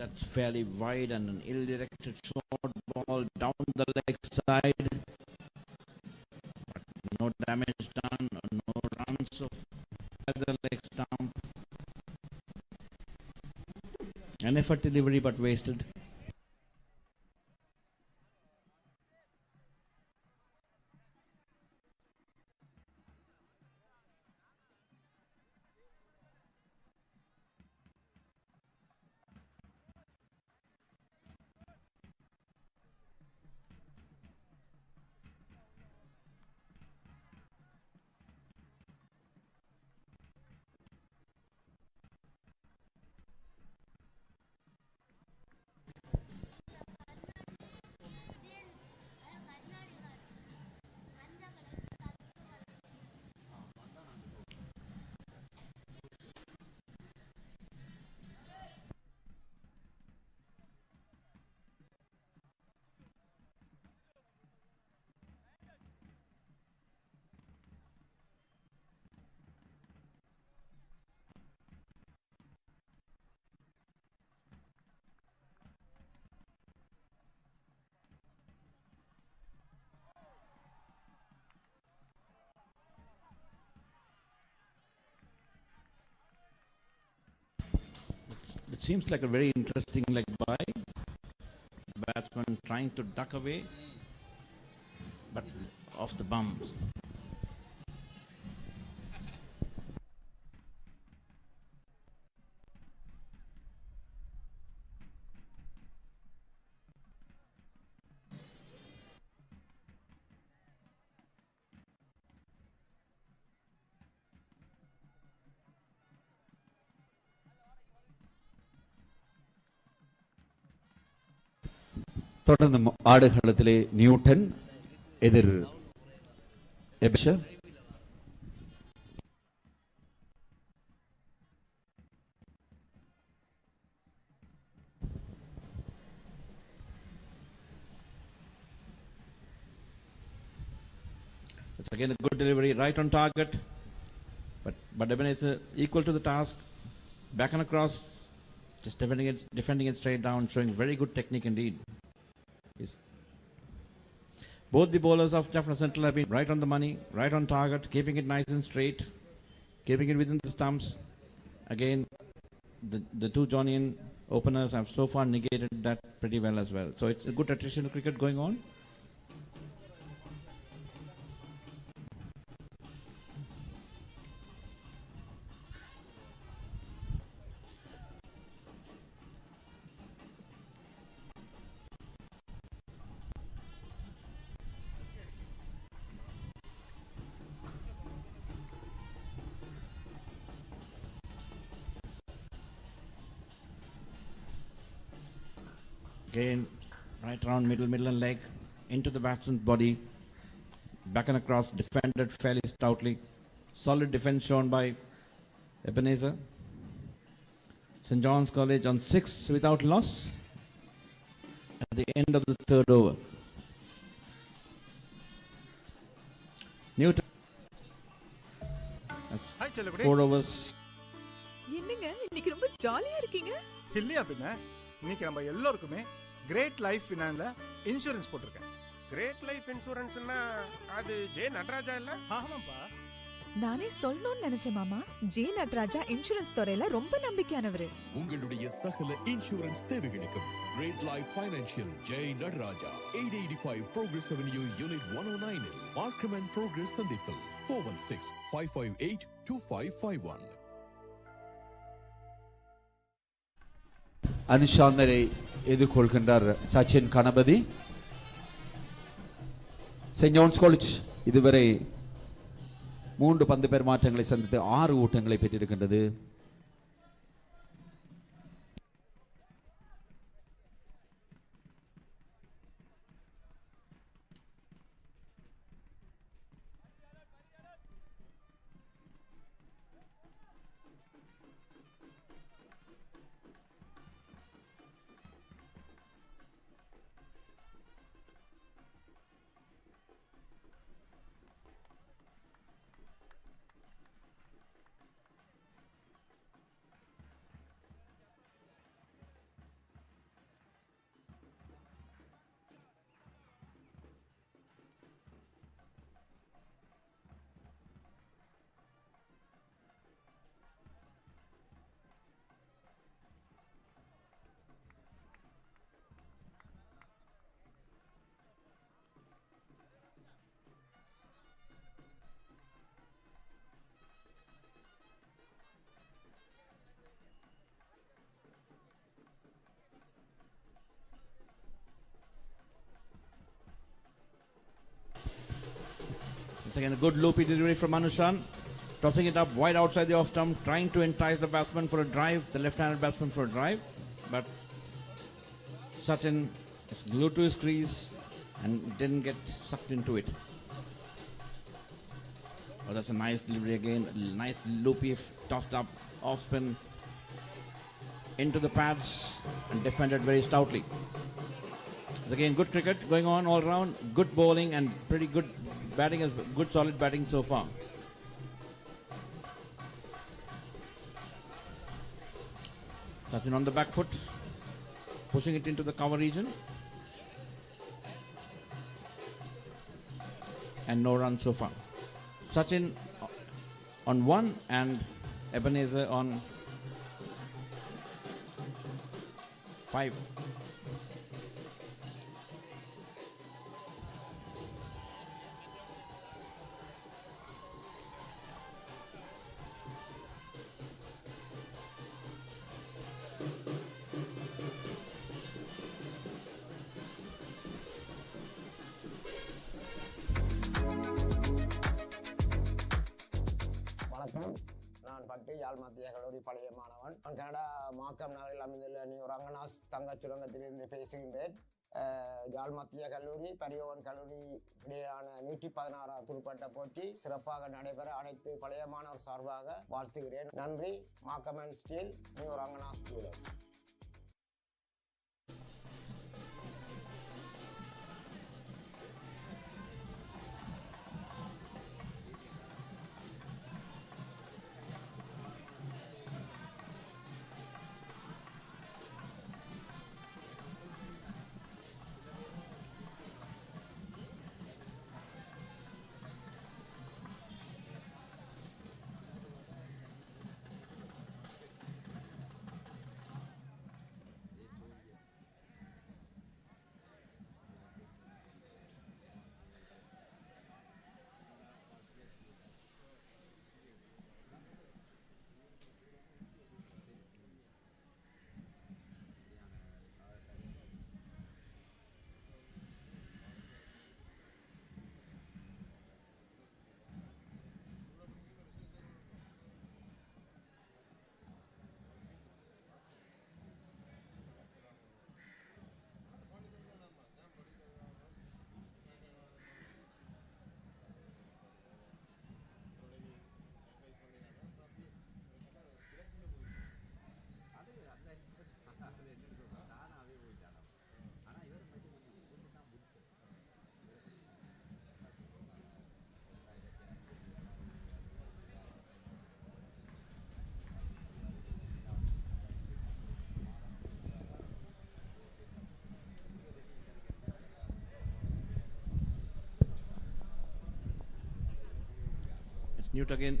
That's fairly wide and an ill-directed short ball down the leg side. damage done, no runs of other leg stump. An effort delivery but wasted. It seems like a very interesting leg by batsman trying to duck away, but off the bums. தொடர்ந்து ஆடுகளத்திலே Newton எதிர் எபிஷர். It's again a good delivery, right on target. But Ebenezer equal to the task. Back and across, just defending it straight down, showing very good technique indeed. Both the bowlers of Jaffna Central have been right on the money, right on target, keeping it nice and straight, keeping it within the stumps. Again, the two Johnian openers have so far negated that pretty well as well. So it's a good attrition cricket going on. Again, right around middle and leg, into the batsman's body, back and across, defended fairly stoutly. Solid defense shown by Ebenezer. St. John's College on 6 without loss at the end of the third over. Newton. Hi, 4 overs. என்னங்க இன்னைக்கு ரொம்ப ஜாலியா இருக்கீங்க? இல்லையா பின்ன இன்னைக்கு நம்ம எல்லாருக்குமே கிரேட் லைஃப் ஃபினான்ஸ்ல இன்சூரன்ஸ் போட்டிருக்கேன். கிரேட் லைஃப் இன்சூரன்ஸ்னா அது ஜே நடராஜா இல்ல? ஆமாப்பா. நானே சொல்லணும்னு நினைச்சேன் மாமா. ஜே நடராஜா இன்சூரன்ஸ் துறையில ரொம்ப நம்பிக்கையானவர். உங்களுடைய சகல இன்சூரன்ஸ் தேவைகளுக்கும் great life financial Jai Nataraja 885 Progress Avenue Unit 109 இல் மார்க்கம் அண்ட் ப்ரோக்ரஸ் சந்திப்பில் 416-558-2551. அனுஷாந்தரை எதிர்கொள்கின்றார் Sachin Ganapathy. Saint John's college இதுவரை 3 பந்து பெருமாற்றங்களை சந்தித்து 6 ஓட்டங்களை பெற்றிருக்கின்றது. again a good loopy delivery from Anushan. Tossing it up wide outside the off stump, trying to entice the batsman for a drive, the left-handed batsman for a drive. But Sachin is glued to his crease and didn't get sucked into it. Oh, that's a nice delivery again. A nice loopy tossed up off spin into the pads and defended very stoutly. Again, good cricket going on all round. Good bowling and pretty good batting, as good solid batting so far. Sachin on the back foot, pushing it into the cover region. And no runs so far. Sachin on 1 and Ebenezer on 5. வணக்கம், நான் பட்டு யாழ் மத்திய கல்லூரி பழைய மாணவன். நான் Canada Markham நகரில் அமைந்துள்ள நியூ ரங்கநாஸ் தங்கச் சுரங்கத்திலிருந்து பேசுகின்றேன். யாழ் மத்திய கல்லூரி பரியோவன் கல்லூரி இடையிலான 116 துடுப்பாட்ட போட்டி சிறப்பாக நடைபெற அனைத்து பழைய மாணவர் சார்பாக வாழ்த்துகிறேன். நன்றி. Markham and steel, new Ranganas jewellers.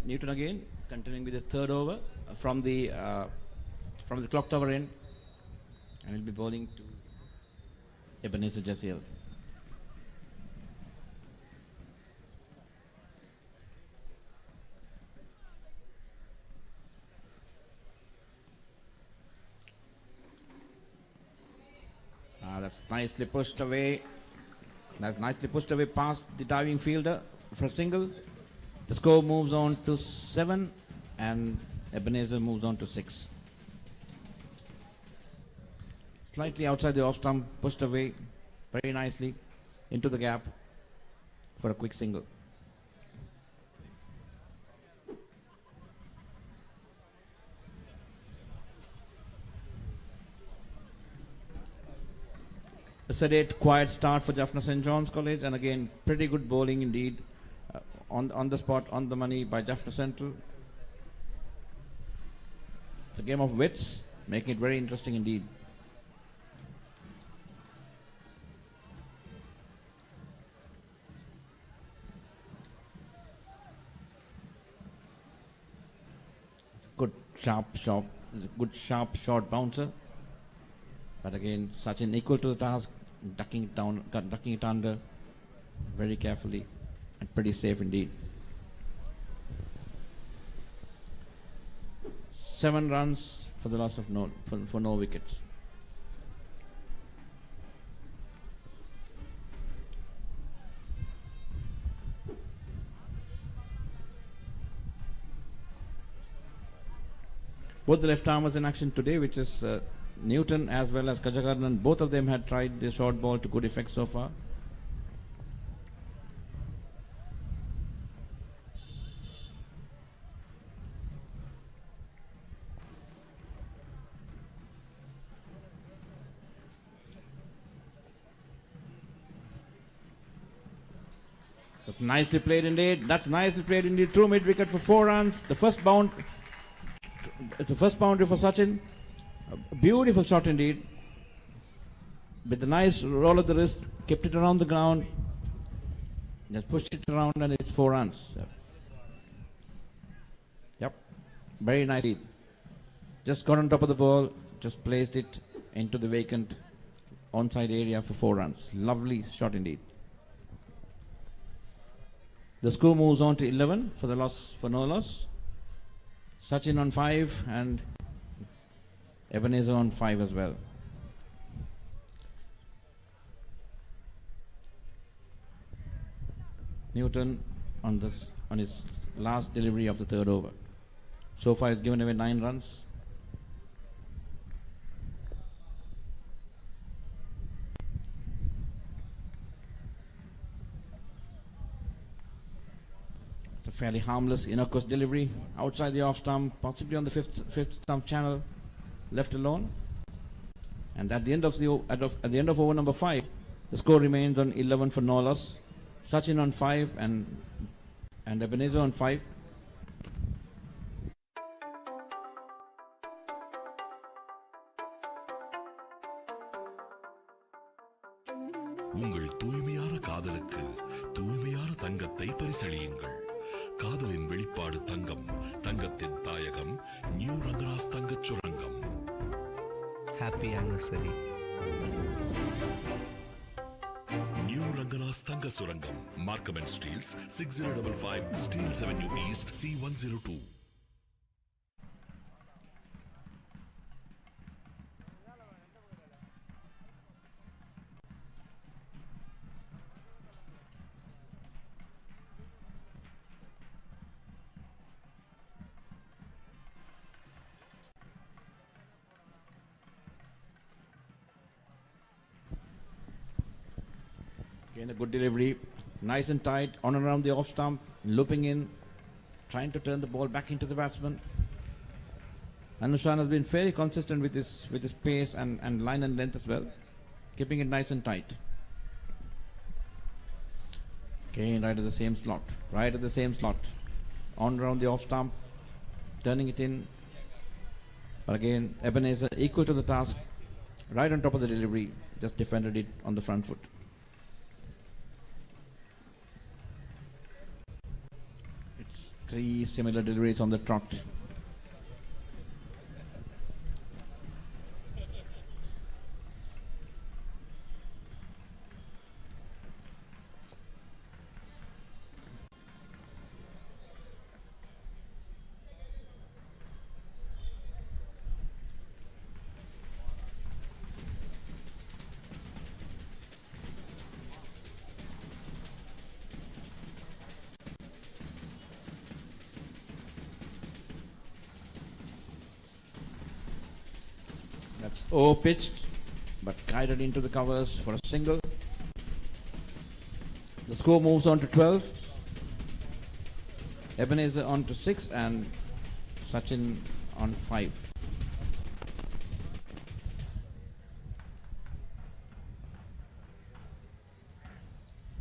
Newton again, continuing with his third over from the clock tower end, and he'll be bowling to Ebenezer Jasiel. That's nicely pushed away. That's nicely pushed away past the diving fielder for a single. The score moves on to 7 and Ebenezer moves on to 6. Slightly outside the off stump, pushed away very nicely into the gap for a quick single. A sedate, quiet start for Jaffna St. John's College, and again, pretty good bowling indeed. On the spot, on the money by Jaffna Central. It's a game of wits, making it very interesting indeed. Good sharp short bouncer. But again, Sachin equal to the task, ducking it down, ducking it under very carefully. And pretty safe indeed. 7 runs for the loss of for no wickets. both the left armers in action today, which is Newton as well as Kajakarnan. Both of them had tried the short ball to good effect so far. That's nicely played indeed. That's nicely played indeed. True mid wicket for 4 runs. The first bound. It's the first boundary for Sachin. A beautiful shot indeed. With the nice roll of the wrist, kept it around the ground. Just pushed it around and it's 4 runs. Yep. Very nice lead. Just got on top of the ball. Just placed it into the vacant onside area for 4 runs. Lovely shot indeed. The score moves on to 11 for no loss. Sachin on 5 and Ebenezer on 5 as well. Newton on his last delivery of the 3rd over. So far he's given away 9 runs. A fairly harmless inner course delivery outside the off stump, possibly on the fifth stump channel, left alone. And at the end of over number 5, the score remains on 11 for no loss. Sachin on 5 and Ebenezer on 5. உங்கள் தூய்மையான காதலுக்கு தூய்மையான தங்கத்தை பரிசளியுங்கள். காதலின் வெளிப்பாடு தங்கம், தங்கத்தின் தாயகம் new Rangaraj தங்கச் சுரங்கம். Happy anniversary. நியூ ரங்கராஸ் தங்க சுரங்கம், Markham and Steeles, 6055 Steeles avenue east, C102. Again, a good delivery, nice and tight, on and around the off stump, looping in, trying to turn the ball back into the batsman. Anushan has been very consistent with his pace and line and length as well, keeping it nice and tight. Again, right at the same slot, on around the off stump, turning it in. But again, Ebenezer equal to the task, right on top of the delivery, just defended it on the front foot. It's 3 similar deliveries on the trot. That's pitched, but guided into the covers for a single. The score moves on to 12. Ebenezer on to 6 and Sachin on 5.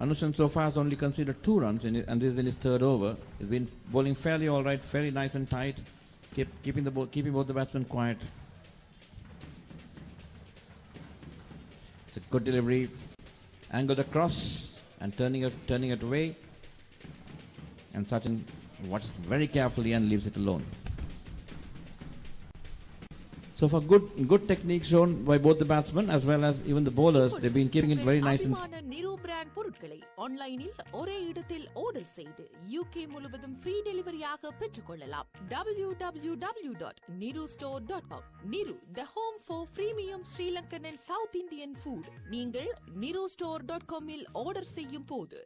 Anushan so far has only conceded 2 runs and this is in his 3rd over. He's been bowling fairly all right, very nice and tight, keeping both the batsmen quiet. It's a good delivery, angled across and turning it away. And Sachin watches very carefully and leaves it alone. So for good technique shown by both the batsmen as well as even the bowlers, they've been keeping it very nice. Niro brand பொருட்களை ஆன்லைனில் ஒரே இடத்தில் order செய்து UK முழுவதும் free டெலிவரியாக பெற்றுக்கொள்ளலாம். www.nirostore.com. நிரு, the home for premium Sri Lankan and South Indian food. நீங்கள் nirostore.com இல் order செய்யும் போது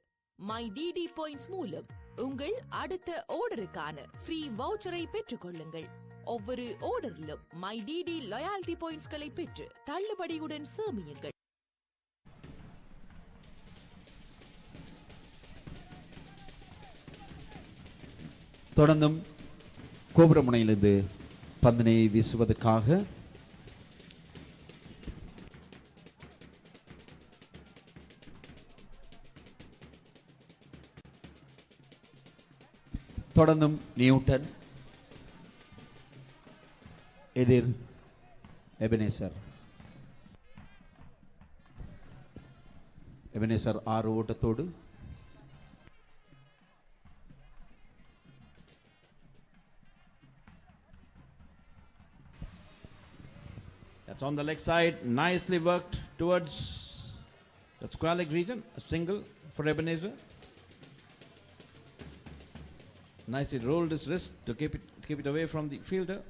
My DD Points மூலம் உங்கள் அடுத்த ஆர்டருக்கான ஃப்ரீ வவுச்சரை பெற்றுக்கொள்ளுங்கள். ஒவ்வொரு ஆர்டரிலும் மை டிடி லாயல்டி பாயிண்ட்ஸ்களை பெற்று தள்ளுபடியுடன் சேமியுங்கள். தொடர்ந்தும் கோபுரமுனையிலிருந்து பந்தினை வீசுவதற்காக தொடர்ந்தும் நியூட்டன் எதிர் Ebenezer. Ebenezer 6 ஓட்டத்தோடு That's on the leg side, nicely worked towards the square leg region, a single for Ebenezer. Nicely rolled his wrist to keep it away from the fielder.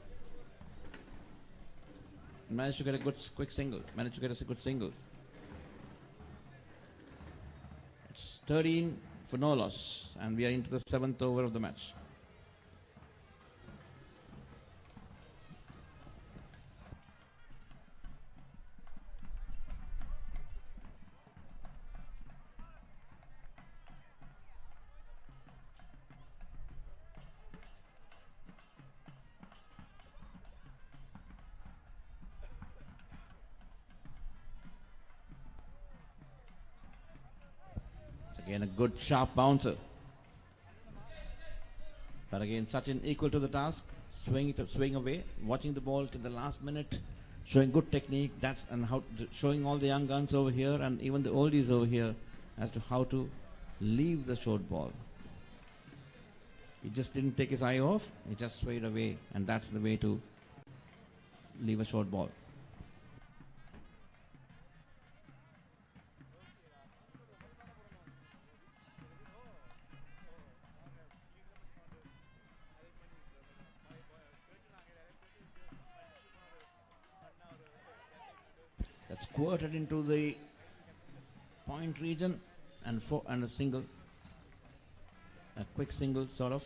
Managed to get a good quick single. Managed to get a good single. It's 13 for no loss, and we are into the 7th over of the match. Again, a good sharp bouncer. But again, Sachin equal to the task. Swing away, watching the ball till the last minute, showing good technique. That's and how showing all the young guns over here and even the oldies over here as to how to leave the short ball. He just didn't take his eye off. He just swayed away, and that's the way to leave a short ball. That's squirted into the point region and a single, a quick single sort of.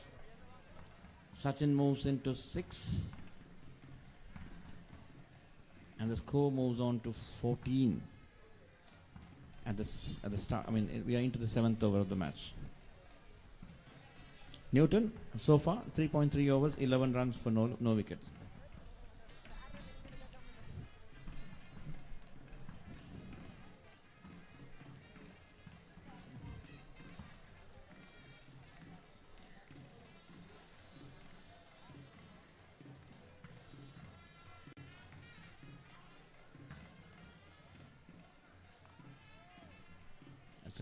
Sachin moves into 6, and the score moves on to 14. At the start, I mean, we are into the 7th over of the match. Newton so far 3.3 overs, 11 runs for no wickets.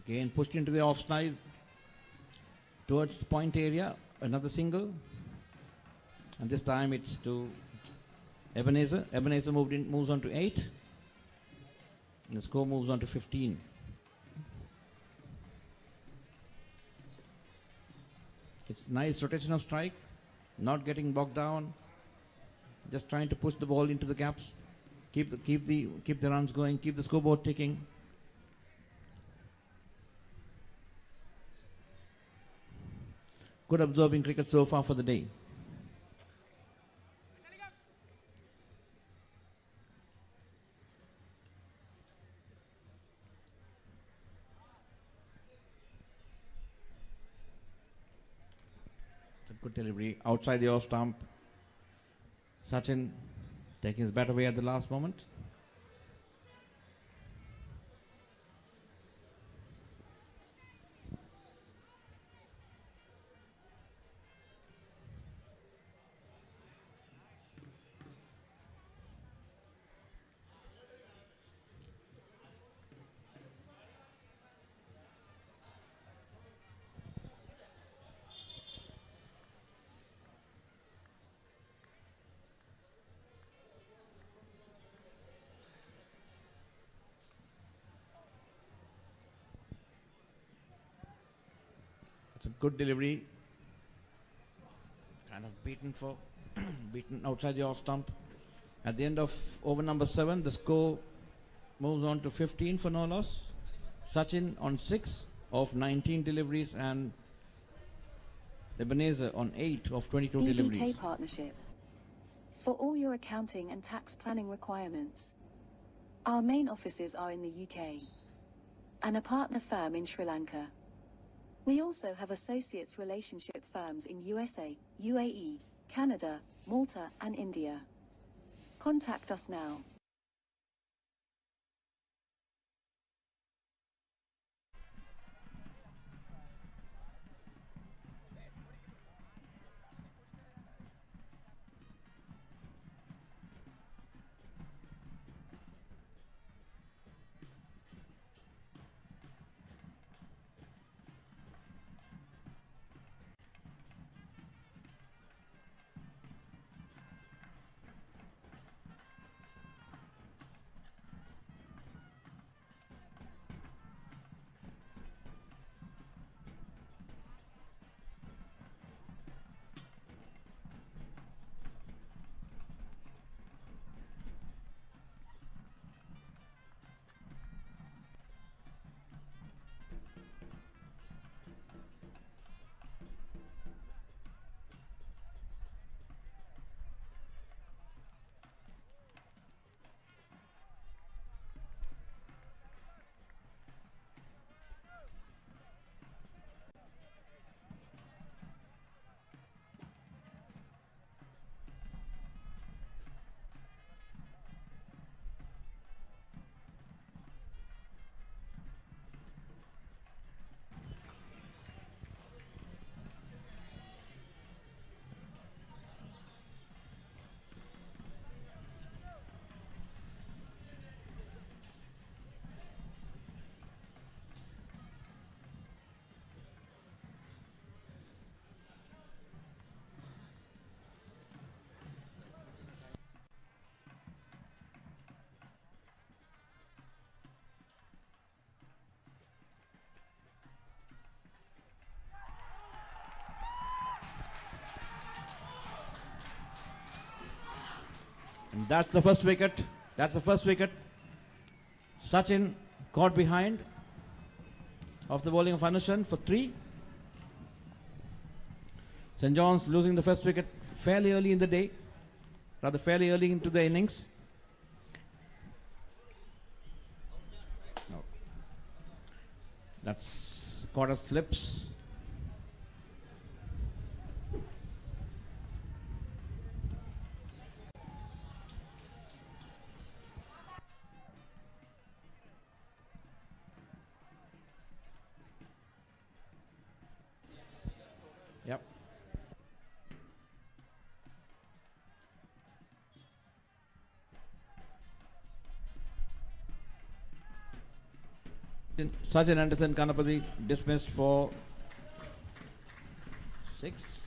Again pushed into the off side towards the point area, another single, and this time it's to Ebenezer. Ebenezer moves on to 8, and the score moves on to 15. It's nice rotation of strike, not getting bogged down, just trying to push the ball into the gaps, keep the runs going, keep the scoreboard ticking. Good absorbing cricket so far for the day. It's a good delivery outside the off stump. Sachin taking his bat away at the last moment. It's a good delivery. Kind of beaten outside the off stump. At the end of over number 7, the score moves on to 15 for no loss. Sachin on 6 of 19 deliveries and Ebenezer on 8 of 22 BBK deliveries. partnership. for all your accounting and tax planning requirements. Our main offices are in the UK and a partner firm in Sri Lanka. We also have associates relationship firms in USA, UAE, Canada, Malta, and India. Contact us now. And that's the first wicket. That's the first wicket. Sachin caught behind of the bowling of Anushan for 3. St. John's losing the first wicket fairly early in the day, rather fairly early into the innings. No. That's caught as slips. Yep. Sachin Anderson Kanapati dismissed for 6.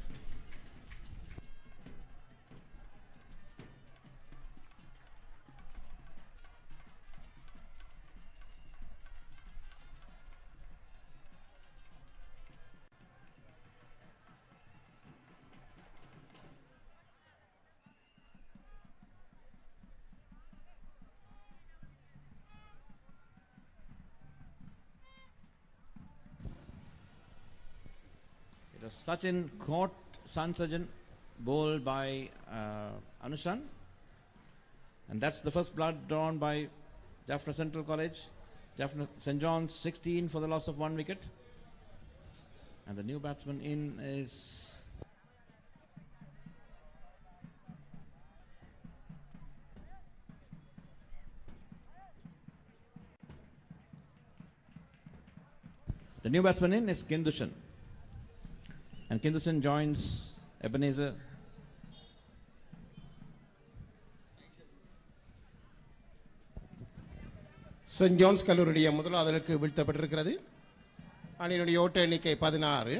Sachin caught Sachin bowled by Anushan, and that's the first blood drawn by Jaffna Central College. Jaffna St. John's 16 for the loss of 1 wicket, and the new batsman in is Kindushan. And Kindushan joins Ebenezer. Saint John's கல்லூரியுடைய முதலாவதற்கு வீழ்த்தப்பட்டிருக்கிறது. அணியினுடைய ஓட்ட எண்ணிக்கை 16.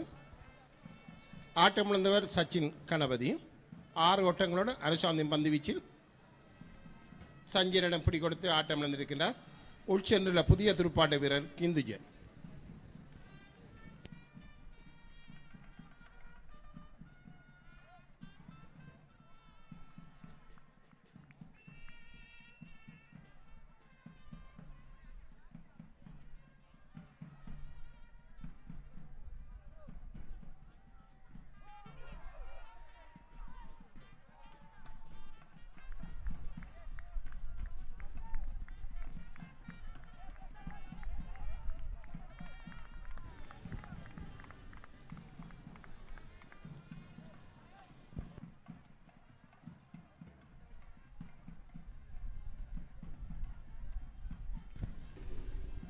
ஆட்டமிழந்தவர் சச்சின் கணபதி. 6 ஓட்டங்களோடு அனுசாந்தின் பந்து வீச்சில் சஞ்சயனிடம் பிடி கொடுத்து ஆட்டமிழந்திருக்கின்றார். உள்சென்றுள்ள புதிய துடுப்பாட்ட வீரர் Kinthujan.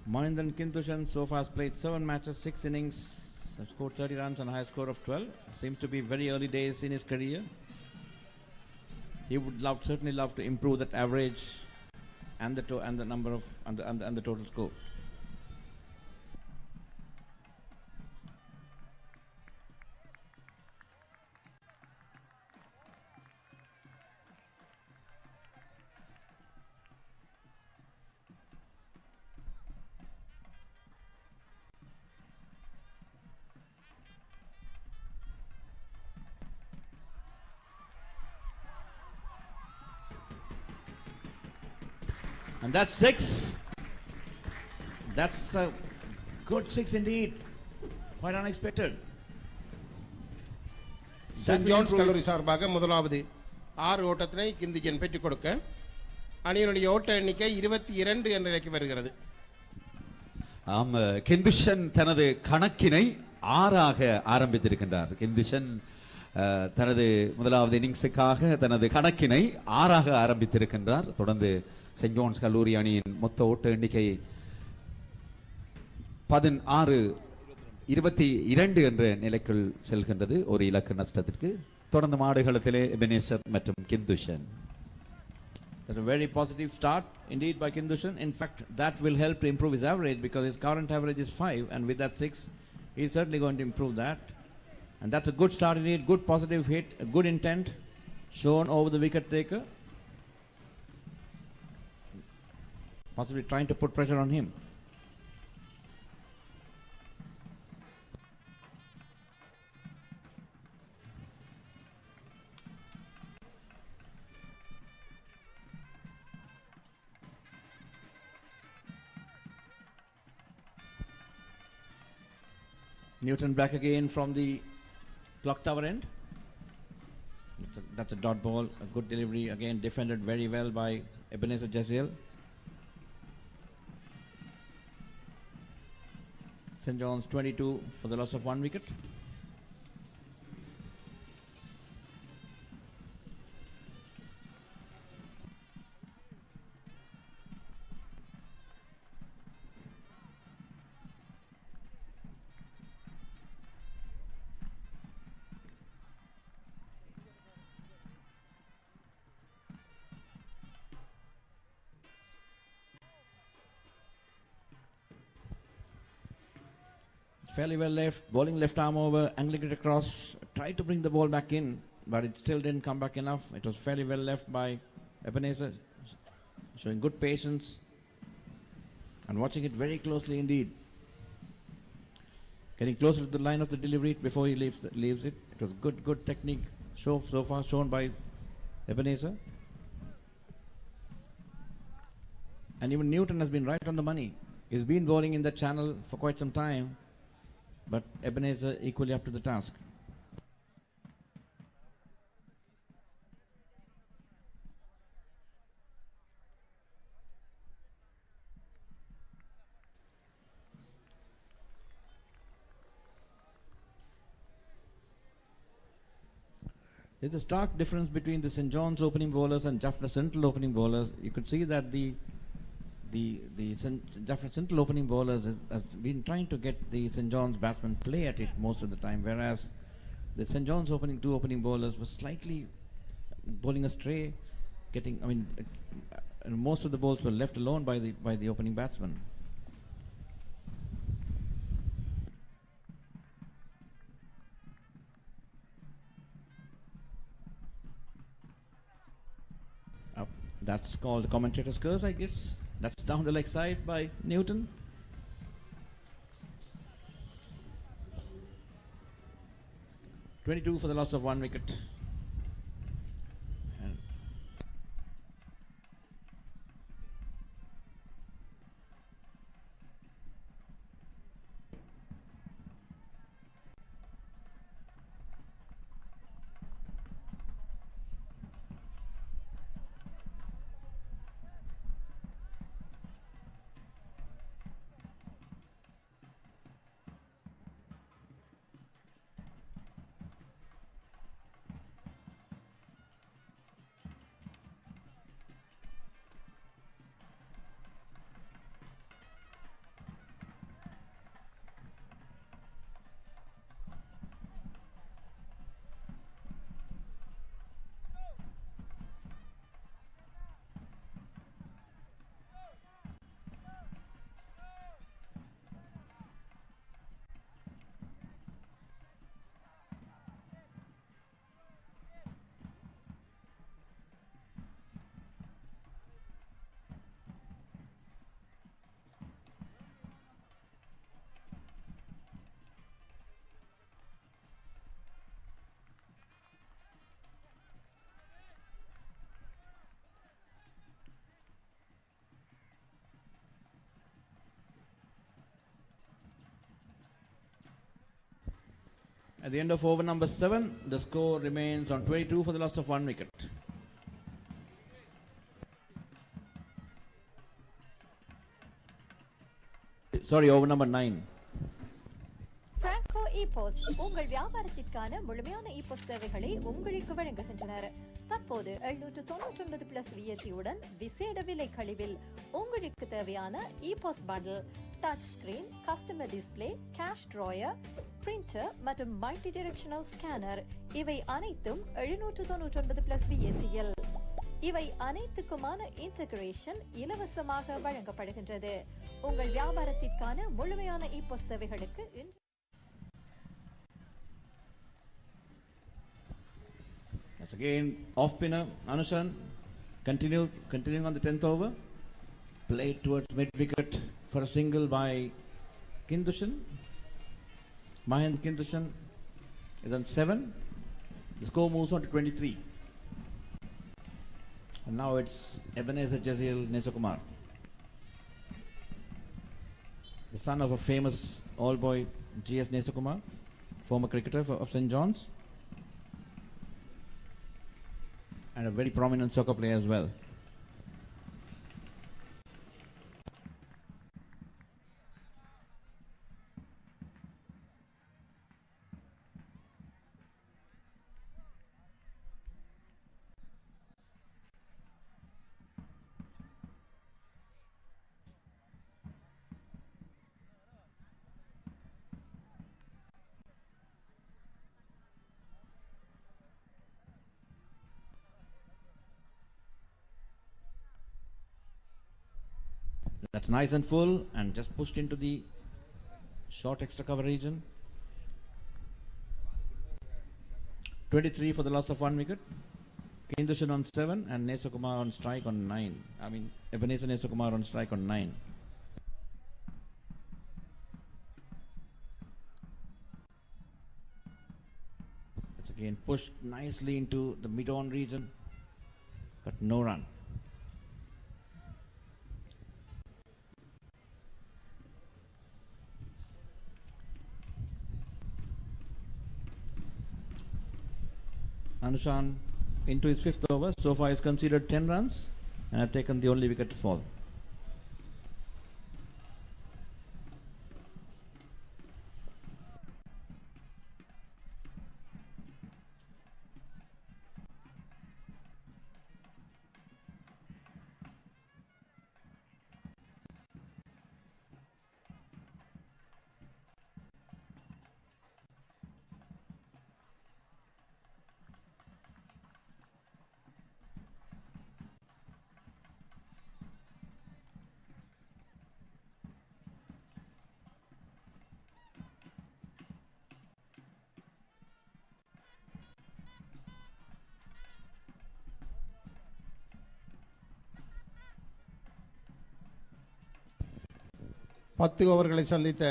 Mahindran Kintushan so far has played 7 matches, 6 innings, has scored 30 runs and a high score of 12. Seems to be very early days in his career. He would certainly love to improve that average and the number of and the total score. And that's 6. That's a good 6 indeed. Quite unexpected. Saint John's கல்லூரி சார்பாக முதலாவது 6 ஓட்டத்தினை கிந்திஜன் பெற்றுக் கொடுக்க அணியினுடைய ஓட்ட எண்ணிக்கை 22 என்ற நிலைக்கு வருகிறது. ஆம், கிந்துஷன் தனது கணக்கினை 6ஆக ஆரம்பித்திருக்கின்றார். கிந்துஷன் தனது முதலாவது இன்னிங்ஸுக்காக தனது கணக்கினை 6ஆக ஆரம்பித்திருக்கின்றார். தொடர்ந்து சென்ட் ஜான்ஸ் கல்லூரி அணியின் மொத்த ஓட்ட எண்ணிக்கை 16-22 என்ற நிலைக்குள் செல்கின்றது ஒரு இலக்கு நஷ்டத்திற்கு. தொடர்ந்து மாடுகளத்திலே எபனேசர் மற்றும் கிந்துஷன். That's a very positive start indeed by Kindushan. In fact, that will help to improve his average because his current average is 5, and with that 6, he's certainly going to improve that. And that's a good start indeed, good positive hit, a good intent shown over the wicket taker. Possibly trying to put pressure on him. Newton back again from the clock tower end. That's a dot ball, a good delivery, again defended very well by Ebenezer Jaziel. St. John's 22 for the loss of 1 wicket. Fairly well left, bowling left arm over, angling it across, tried to bring the ball back in, but it still didn't come back enough. It was fairly well left by Ebenezer, showing good patience and watching it very closely indeed. Getting closer to the line of the delivery before he leaves it. It was good technique so far shown by Ebenezer. And even Newton has been right on the money. He's been bowling in that channel for quite some time, but Ebenezer equally up to the task. There's a stark difference between the St. John's opening bowlers and Jaffna Central opening bowlers. You could see that the Jaffna Central opening bowlers has been trying to get the St. John's batsmen play at it most of the time, whereas the St. John's two opening bowlers were slightly bowling astray, most of the balls were left alone by the opening batsman. That's called the commentator's curse, I guess. That's down the leg side by Newton. (22) for the loss of 1 wicket. At the end of over number 7, the score remains on 22 for the loss of 1 wicket. Sorry, over number 9. Franco e-post உங்கள் வியாபாரத்திற்கான முழுமையான e-post சேவைகளை உங்களுக்கு வழங்குகின்றனர். தற்போது 799 plus விஏடியுடன் விசேட விலை கழிவில் உங்களுக்கு தேவையான e-post bundle, touch screen, customer display, cash drawer, printer மற்றும் மல்டி டைரக்ஷனல் ஸ்கேனர் இவை அனைத்தும் 799 பிளஸ் விஏடியில். இவை அனைத்துக்குமான இன்டகிரேஷன் இலவசமாக வழங்கப்படுகின்றது. உங்கள் வியாபாரத்திற்கான முழுமையான e-post சேவைகளுக்கு That's again off spinner Anushan continuing on the 10th over. Played towards mid wicket for a single by Kindushan. Mahendra Kindushan is on 7. The score moves on to 23. And now it's Ebenezer Jazeel Nesakumar, the son of a famous all boy G.S. Nesakumar, former cricketer of St. John's, and a very prominent soccer player as well. That's nice and full and just pushed into the short extra cover region. 23 for the loss of 1 wicket. Kindushan on 7 and Nesakumar on strike on 9. I mean Ebenezer Nesakumar on strike on 9. It's again pushed nicely into the mid-on region, but no run. Anushan into his 5th over. So far he's conceded 10 runs and have taken the only wicket to fall. பத்து ஓவர்களை சந்தித்த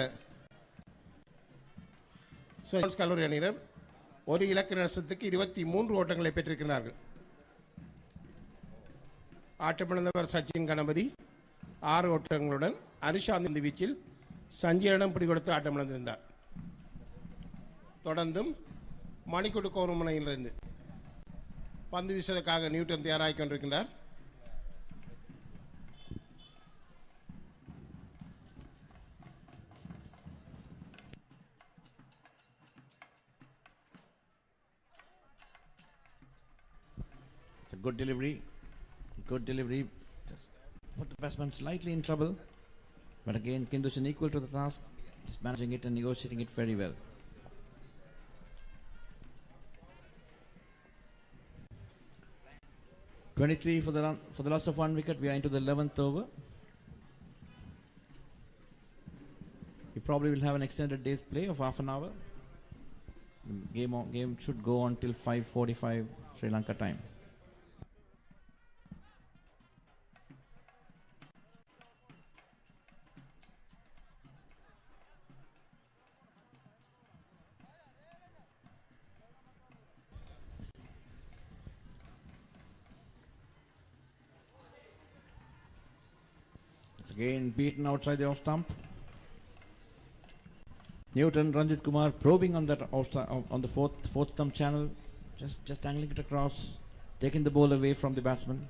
Saint கல்லூரி அணியினர் ஒரு இலக்கு நஷ்டத்துக்கு 23 ஓட்டங்களை பெற்றிருக்கிறார்கள். ஆட்டமிழந்தவர் சச்சின் கணபதி 6 ஓட்டங்களுடன் அனுஷாந்த் வீச்சில் சஞ்சயனிடம் பிடிகொடுத்து ஆட்டமிழந்திருந்தார். தொடர்ந்தும் மணிக்கூடு கோருமுனையிலிருந்து பந்து வீசுவதற்காக நியூட்டன் தயாராகிக் கொண்டிருக்கின்றார். It's a good delivery. Just put the batsman slightly in trouble. But again, Kindushan equal to the task. Just managing it and negotiating it very well. (23) for the loss of 1 wicket. We are into the 11th over. We probably will have an extended day's play of half an hour. The game should go on till 5:45 Sri Lanka time. Again beaten outside the off stump. Newton, Ranjit Kumar probing on that on the fourth stump channel, just angling it across, taking the ball away from the batsman.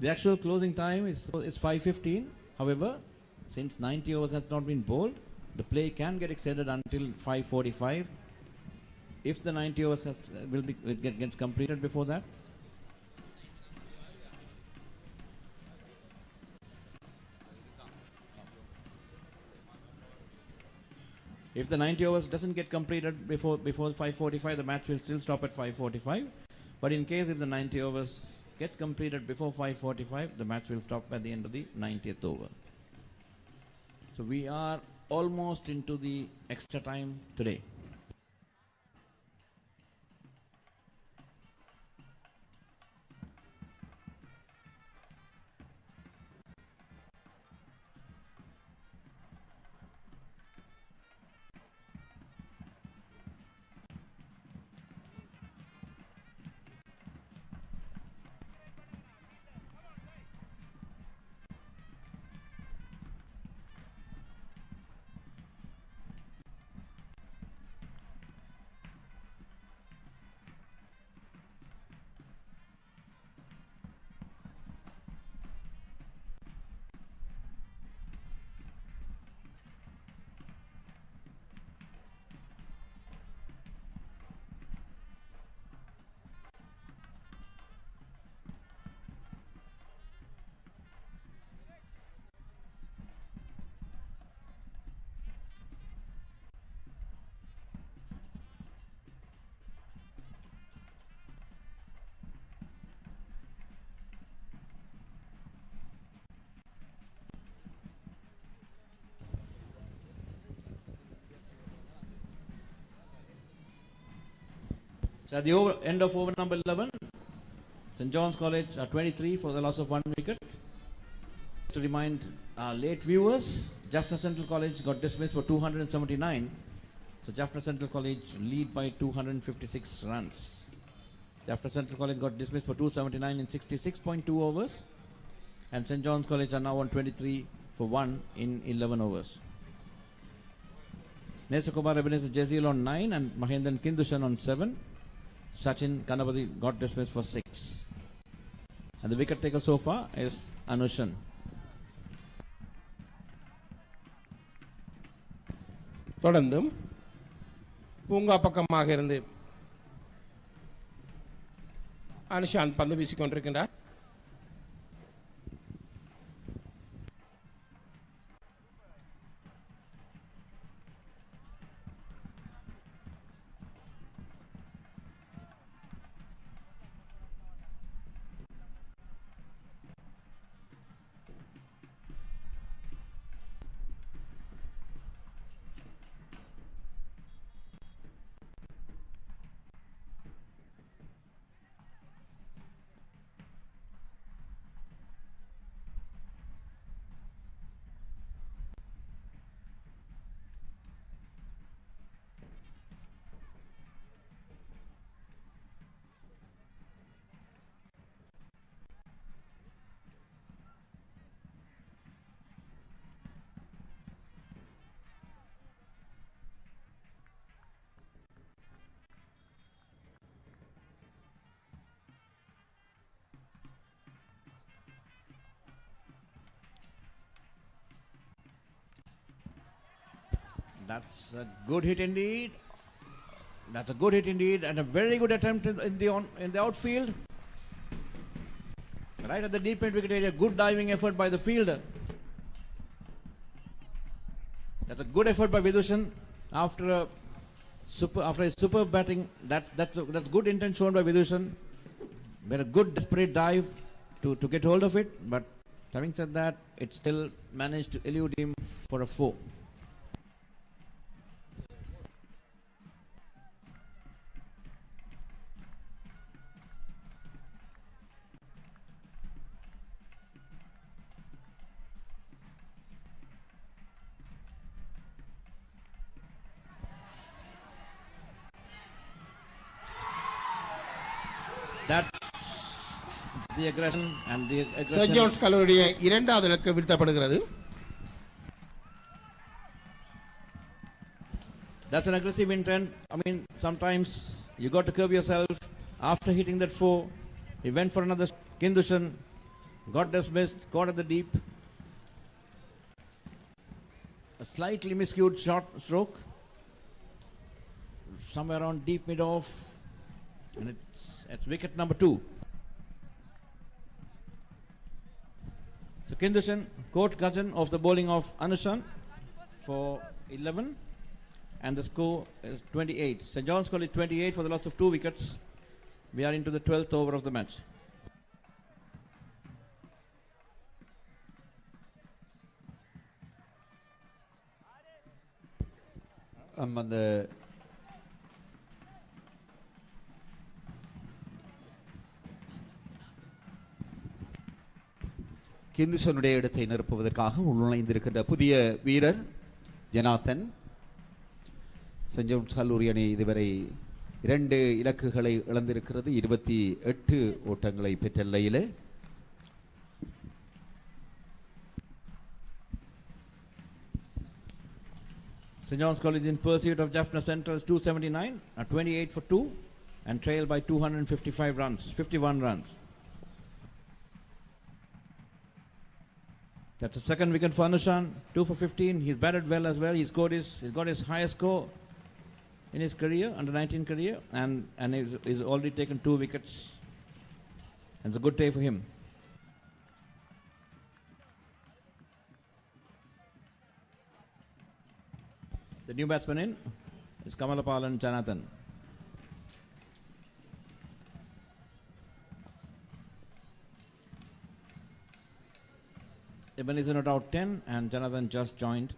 The actual closing time is 5:15. However, since 90 overs has not been bowled, the play can get extended until 5:45. If the 90 overs gets completed before that. If the 90 overs doesn't get completed before 5:45, the match will still stop at 5:45. But in case if the 90 overs gets completed before 5:45, the match will stop at the end of the 90th over. So we are almost into the extra time today. So at the end of over number 11, St. John's College are 23 for the loss of 1 wicket. To remind our late viewers, Jaffna Central College got dismissed for 279. So Jaffna Central College lead by 256 runs. Jaffna Central College got dismissed for 279 in 66.2 overs. And St. John's College are now on 23 for 1 in 11 overs. Nesakumar Ebenezer Jazeel on 9 and Mahendran Kindushan on 7. Sachin Kanapati got dismissed for 6. And the wicket taker so far is Anushan. தொடர்ந்தும் பூங்கா பக்கமாக இருந்து அனுஷாந்த் பந்து வீசிக் கொண்டிருக்கின்றார். That's a good hit indeed. That's a good hit indeed, and a very good attempt in the outfield. Right at the deep mid wicket area, good diving effort by the fielder. That's a good effort by Vidushan after a superb batting. That's good intent shown by Vidushan. Made a good desperate dive to get hold of it, but having said that, it still managed to elude him for a 4. That's the aggression and the aggression. St. John's கல்லூரியுடைய இரண்டாவது இலக்கு வீழ்த்தப்படுகிறது. That's an aggressive intent. I mean, sometimes you got to curb yourself. After hitting that 4, he went for another. Kindushan got dismissed, caught at the deep. A slightly miscued short stroke, somewhere around deep mid off, and it's wicket number 2. So Kindushan caught Gajan of the bowling of Anushan for 11, and the score is 28. St. John's College 28 for the loss of 2 wickets. We are into the 12th over of the match. அந்த கிந்துசனுடைய இடத்தை நிரப்புவதற்காக உள்நுழைந்திருக்கின்ற புதிய வீரர் ஜனாதன். Send Jones கல்லூரி அணி இதுவரை 2 இலக்குகளை இழந்திருக்கிறது, 28 ஓட்டங்களை பெற்ற நிலையிலே. St. John's College in pursuit of Jaffna Central is 279, 28 for 2, and trail by 255 runs, 51 runs. That's the second wicket for Anushan, 2 for 15. He's batted well as well. He's got his highest score in his career, under 19 career, and he's already taken 2 wickets. And it's a good day for him. The new batsman in is Kamalapalan Janathan. Ibn is not out 10 and Janathan just joined.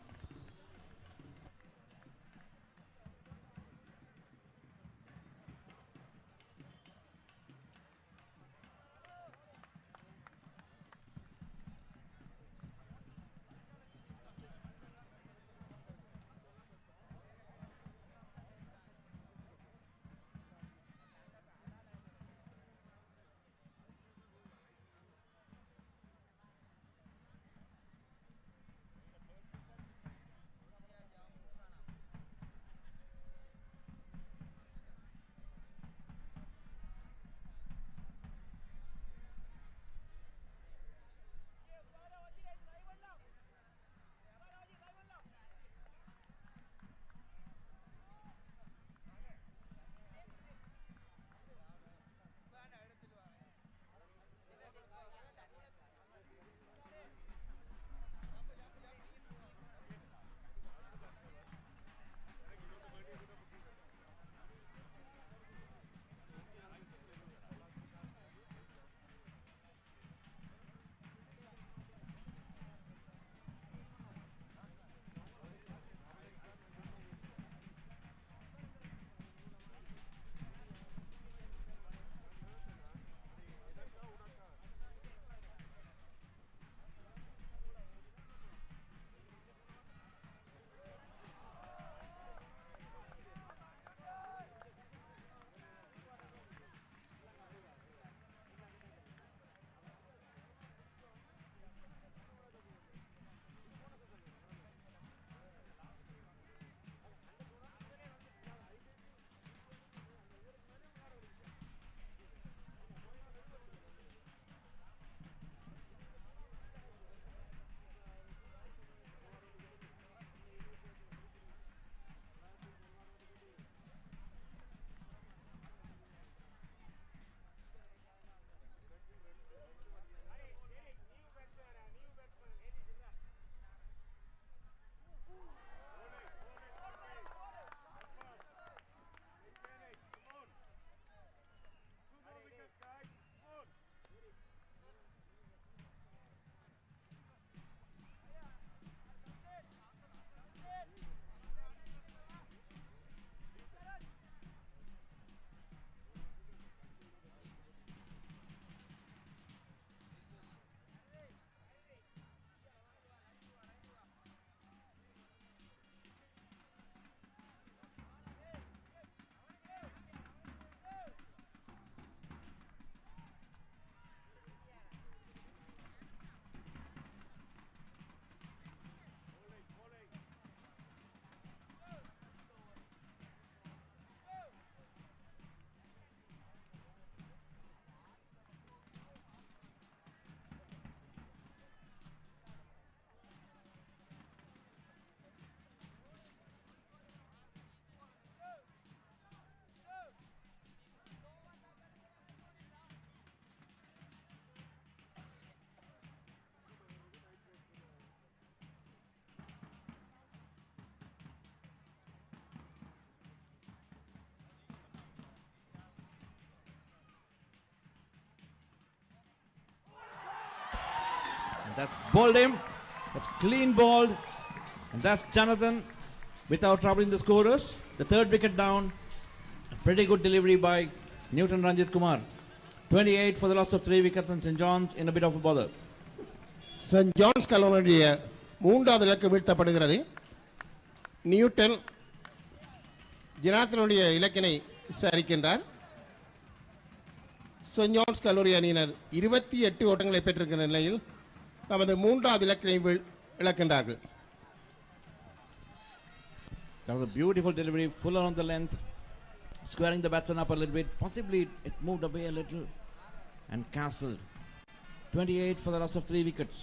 That's bowled him. That's clean bowled. And that's Jonathan without troubling the scorers. The third wicket down. A pretty good delivery by Newton Ranjit Kumar. 28 for the loss of 3 wickets, and St. John's in a bit of a bother. Saint John's கல்லூரியுடைய மூன்றாவது இலக்கு வீழ்த்தப்படுகிறது. Newton ஜனாத்தனுடைய இலக்கினை விசாரிக்கின்றார். Send John's கல்லூரி அணியினர் 28 ஓட்டங்களை பெற்றிருக்கிற நிலையில் தமது மூன்றாவது இலக்கினை இழக்கின்றார்கள். That was a beautiful delivery, full on the length, squaring the batsman up a little bit. Possibly it moved away a little and cancelled. 28 for the loss of 3 wickets.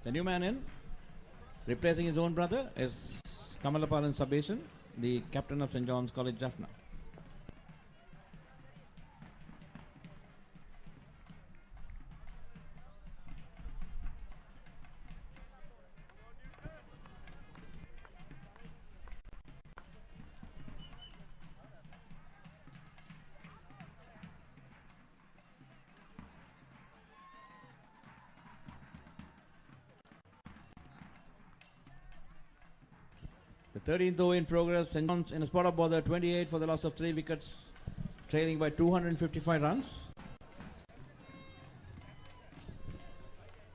The new man in, replacing his own brother, is Kamalaparan Sabeshan, the captain of St. John's College, Jaffna. The 13th over in progress. St. John's in a spot of bother, 28 for the loss of 3 wickets, trailing by 255 runs.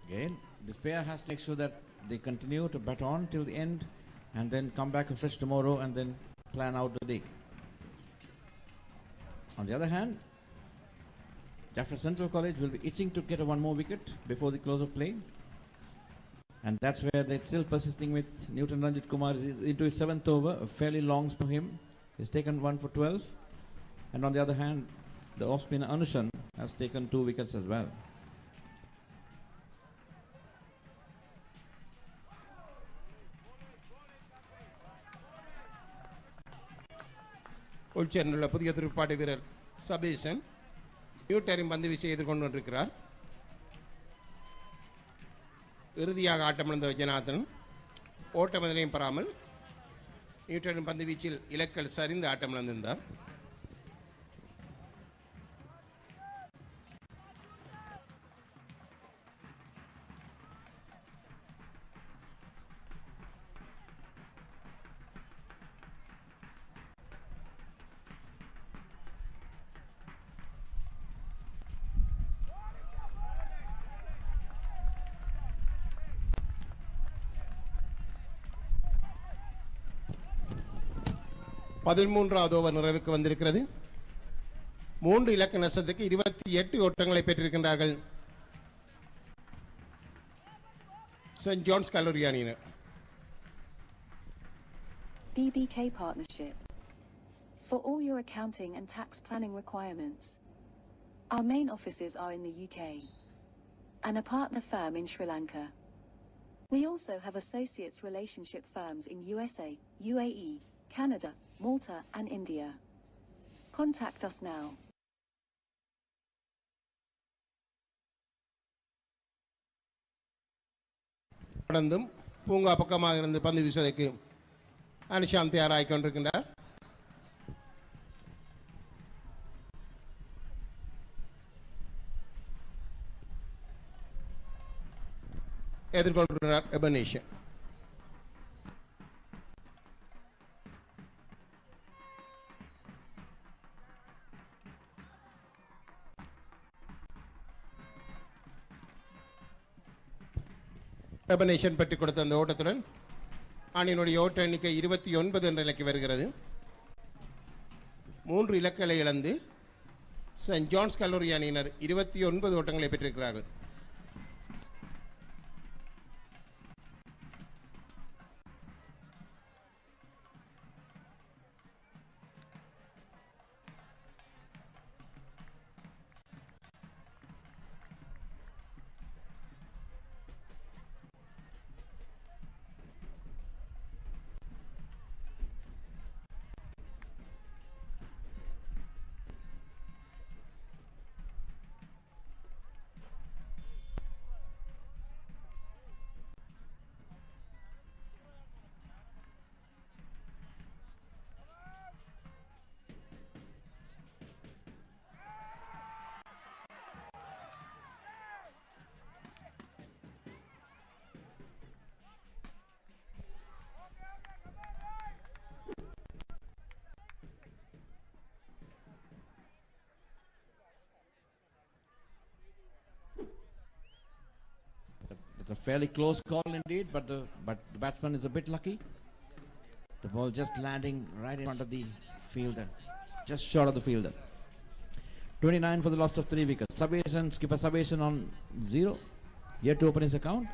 Again, this pair has to make sure that they continue to bat on till the end and then come back afresh tomorrow and then plan out the day. On the other hand, Jaffna Central College will be itching to get one more wicket before the close of play. And that's where they're still persisting with Newton Ranjit Kumar. He's into his 7th over, a fairly long for him. He's taken 1 for 12. And on the other hand, the off-spinner Anushan has taken 2 wickets as well. உள்சேர்ந்துள்ள புதிய துடுப்பாட்ட வீரர் சபேசன் நியூட்டரின் பந்து வீச்சை எதிர்கொண்டு கொண்டிருக்கிறார். இறுதியாக ஆட்டமிழந்த ஜனார்தன் ஓட்டம் எதனையும் பெறாமல் நியூட்டனின் பந்து வீச்சில் இலக்கல் சரிந்து ஆட்டமிழந்திருந்தார். பதிமூன்றாவது ஓவர் நிறைவுக்கு வந்திருக்கிறது. 3 இலக்க நஷ்டத்துக்கு 28 ஓட்டங்களை பெற்றிருக்கின்றார்கள் சென்ட் ஜான்ஸ் கல்லூரி அணியினர். BBK Partnership. For all your accounting and tax planning requirements. Our main offices are in the UK and a partner firm in Sri Lanka. We also have associates relationship firms in USA, UAE, Canada, Malta and India. Contact us now. தொடர்ந்தும் பூங்கா பக்கமாக இருந்து பந்து வீசுவதற்கு அனிஷாந்த் தயாராகிக் கொண்டிருக்கின்றார். எதிர்கொள்கிறார் எபனேஷன். எபனேஷன் பெற்றுக் கொடுத்த அந்த ஓட்டத்துடன் அணியினுடைய ஓட்ட எண்ணிக்கை 29 என்ற நிலைக்கு வருகிறது. 3 இலக்குகளை இழந்து சென்ட் ஜான்ஸ் கல்லூரி அணியினர் 29 ஓட்டங்களை பெற்றிருக்கிறார்கள். It's a fairly close call indeed, but the batsman is a bit lucky. The ball just landing right in front of the fielder, just short of the fielder. 29 for the loss of 3 wickets. Subation, skipper Subation on 0, yet to open his account.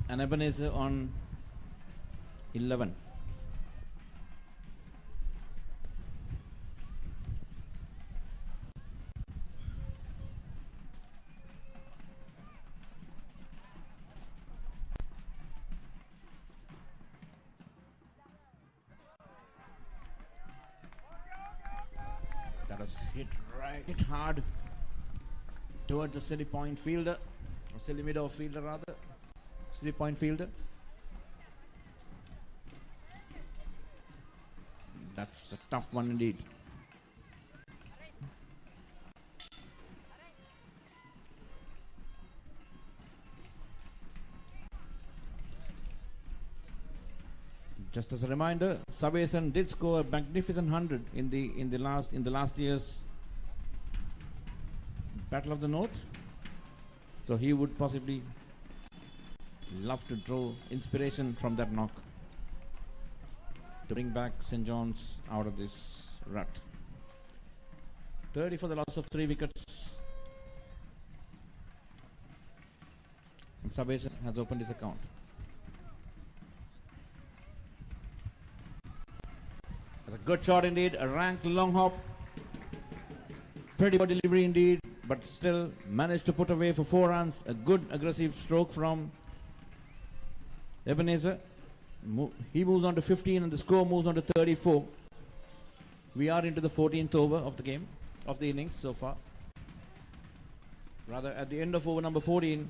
And Ebenezer on 11. That was hit hard towards the silly point fielder, or silly middle fielder rather, silly point fielder. That's a tough one indeed. Just as a reminder, Subation did score a magnificent 100 in the last year's Battle of the North. So he would possibly love to draw inspiration from that knock to bring back St. John's out of this rut. 30 for the loss of 3 wickets. And Subation has opened his account. A good shot indeed, a ranked long hop. Pretty good delivery indeed, but still managed to put away for 4 runs. A good aggressive stroke from Ebenezer. He moves on to 15 and the score moves on to 34. We are into the 14th over of the game, of the innings so far. Rather, at the end of over number 14,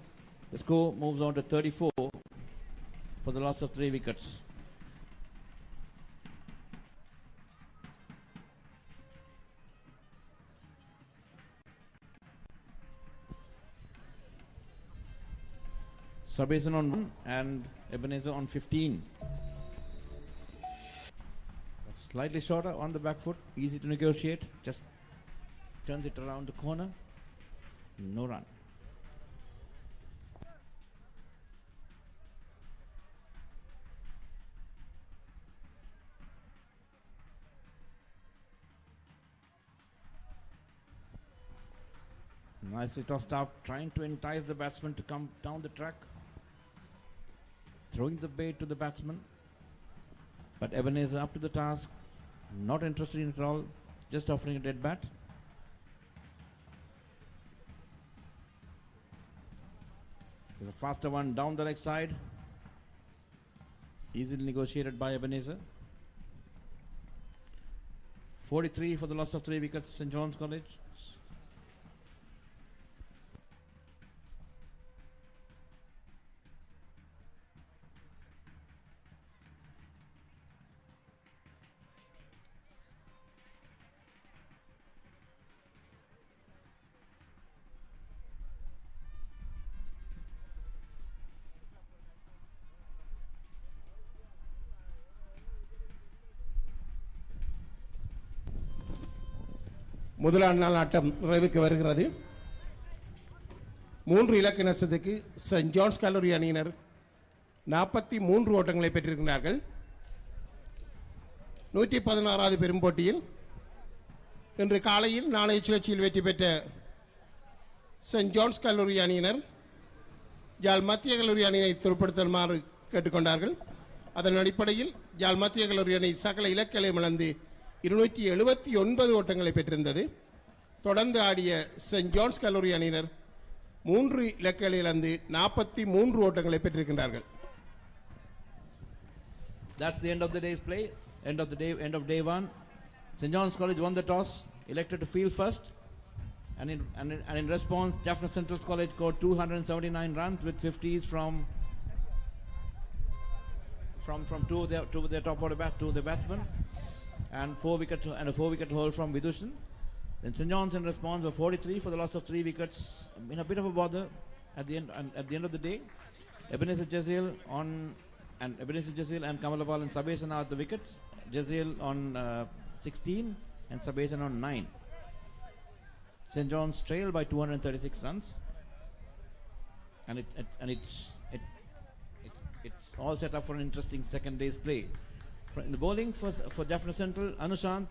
the score moves on to 34 for the loss of 3 wickets. Subation on 1 and Ebenezer on 15. Slightly shorter on the back foot, easy to negotiate, just turns it around the corner, no run. Nicely tossed up, trying to entice the batsman to come down the track. Throwing the bait to the batsman. But Ebenezer up to the task, not interested in it at all, just offering a dead bat. There's a faster one down the leg side. Easily negotiated by Ebenezer. 43 for the loss of 3 wickets, St. John's College. முதலாம் நாள் ஆட்டம் நிறைவுக்கு வருகிறது. 3 இலக்க நஷ்டத்துக்கு send John's கல்லூரி அணியினர் 43 ஓட்டங்களை பெற்றிருக்கிறார்கள். 116வது பெரும்போட்டியில் இன்று காலையில் நாணய சுழற்சியில் வெற்றி பெற்ற சென்ட் ஜான்ஸ் கல்லூரி அணியினர் யாழ் மத்திய கல்லூரி அணியை துருப்படுத்துமாறு கேட்டுக்கொண்டார்கள். அதன் அடிப்படையில் யாழ் மத்திய கல்லூரி அணி சகல இலக்குகளை இழந்து 279 ஓட்டங்களை பெற்றிருந்தது. தொடர்ந்து ஆடிய சென்ட் ஜான்ஸ் கல்லூரி அணியினர் 3 இலக்குகளை இழந்து 43 ஓட்டங்களை பெற்றிருக்கிறார்கள். That's the end of the day's play. End of day 1. St. John's College won the toss, elected to field first, and in response, Jaffna Central College scored 279 runs with 50s from two of their top order batsmen, and a 4 wicket haul from Vidushan. Then St. John's in response were 43 for the loss of 3 wickets. In a bit of a bother at the end of the day. Ebenezer Jazeel and Kamalapal and Subation are at the wickets. Jazeel on 16 and Subation on 9. St. John's trail by 236 runs, and it's all set up for an interesting second day's play. In the bowling for Jaffna Central, Anushant,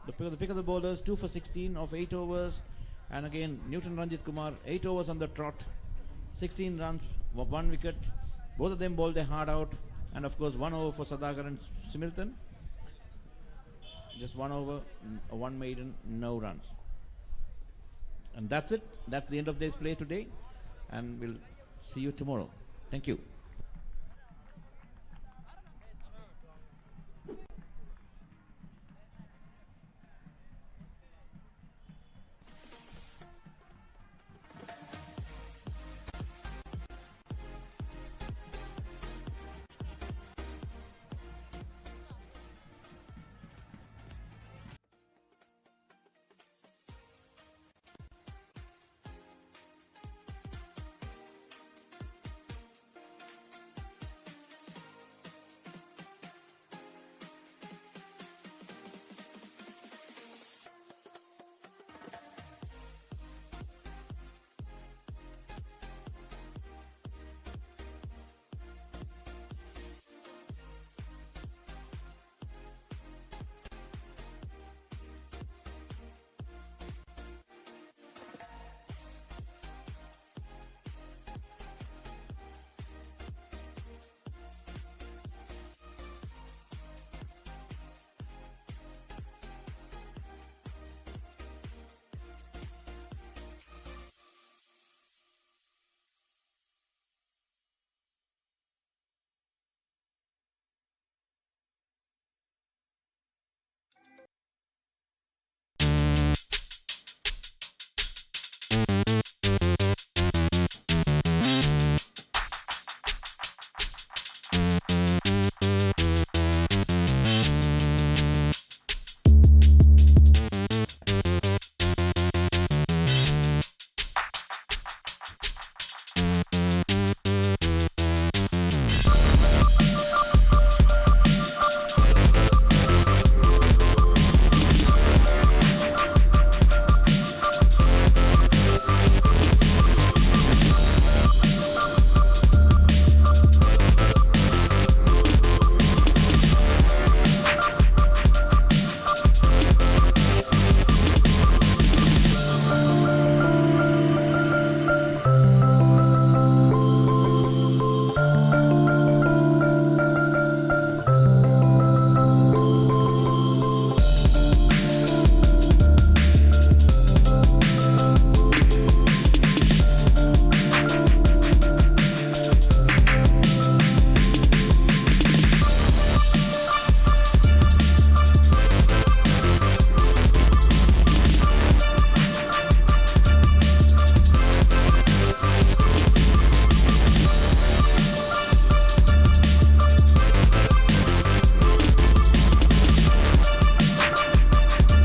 the pick of the bowlers, 2 for 16 of 8 overs, and again Newton Ranjit Kumar, 8 overs on the trot, 16 runs, 1 wicket. Both of them bowled their heart out, and of course 1 over for Sadagar and Similton. Just 1 over, 1 maiden, no runs. And that's it. That's the end of day's play today, and we'll see you tomorrow. Thank you.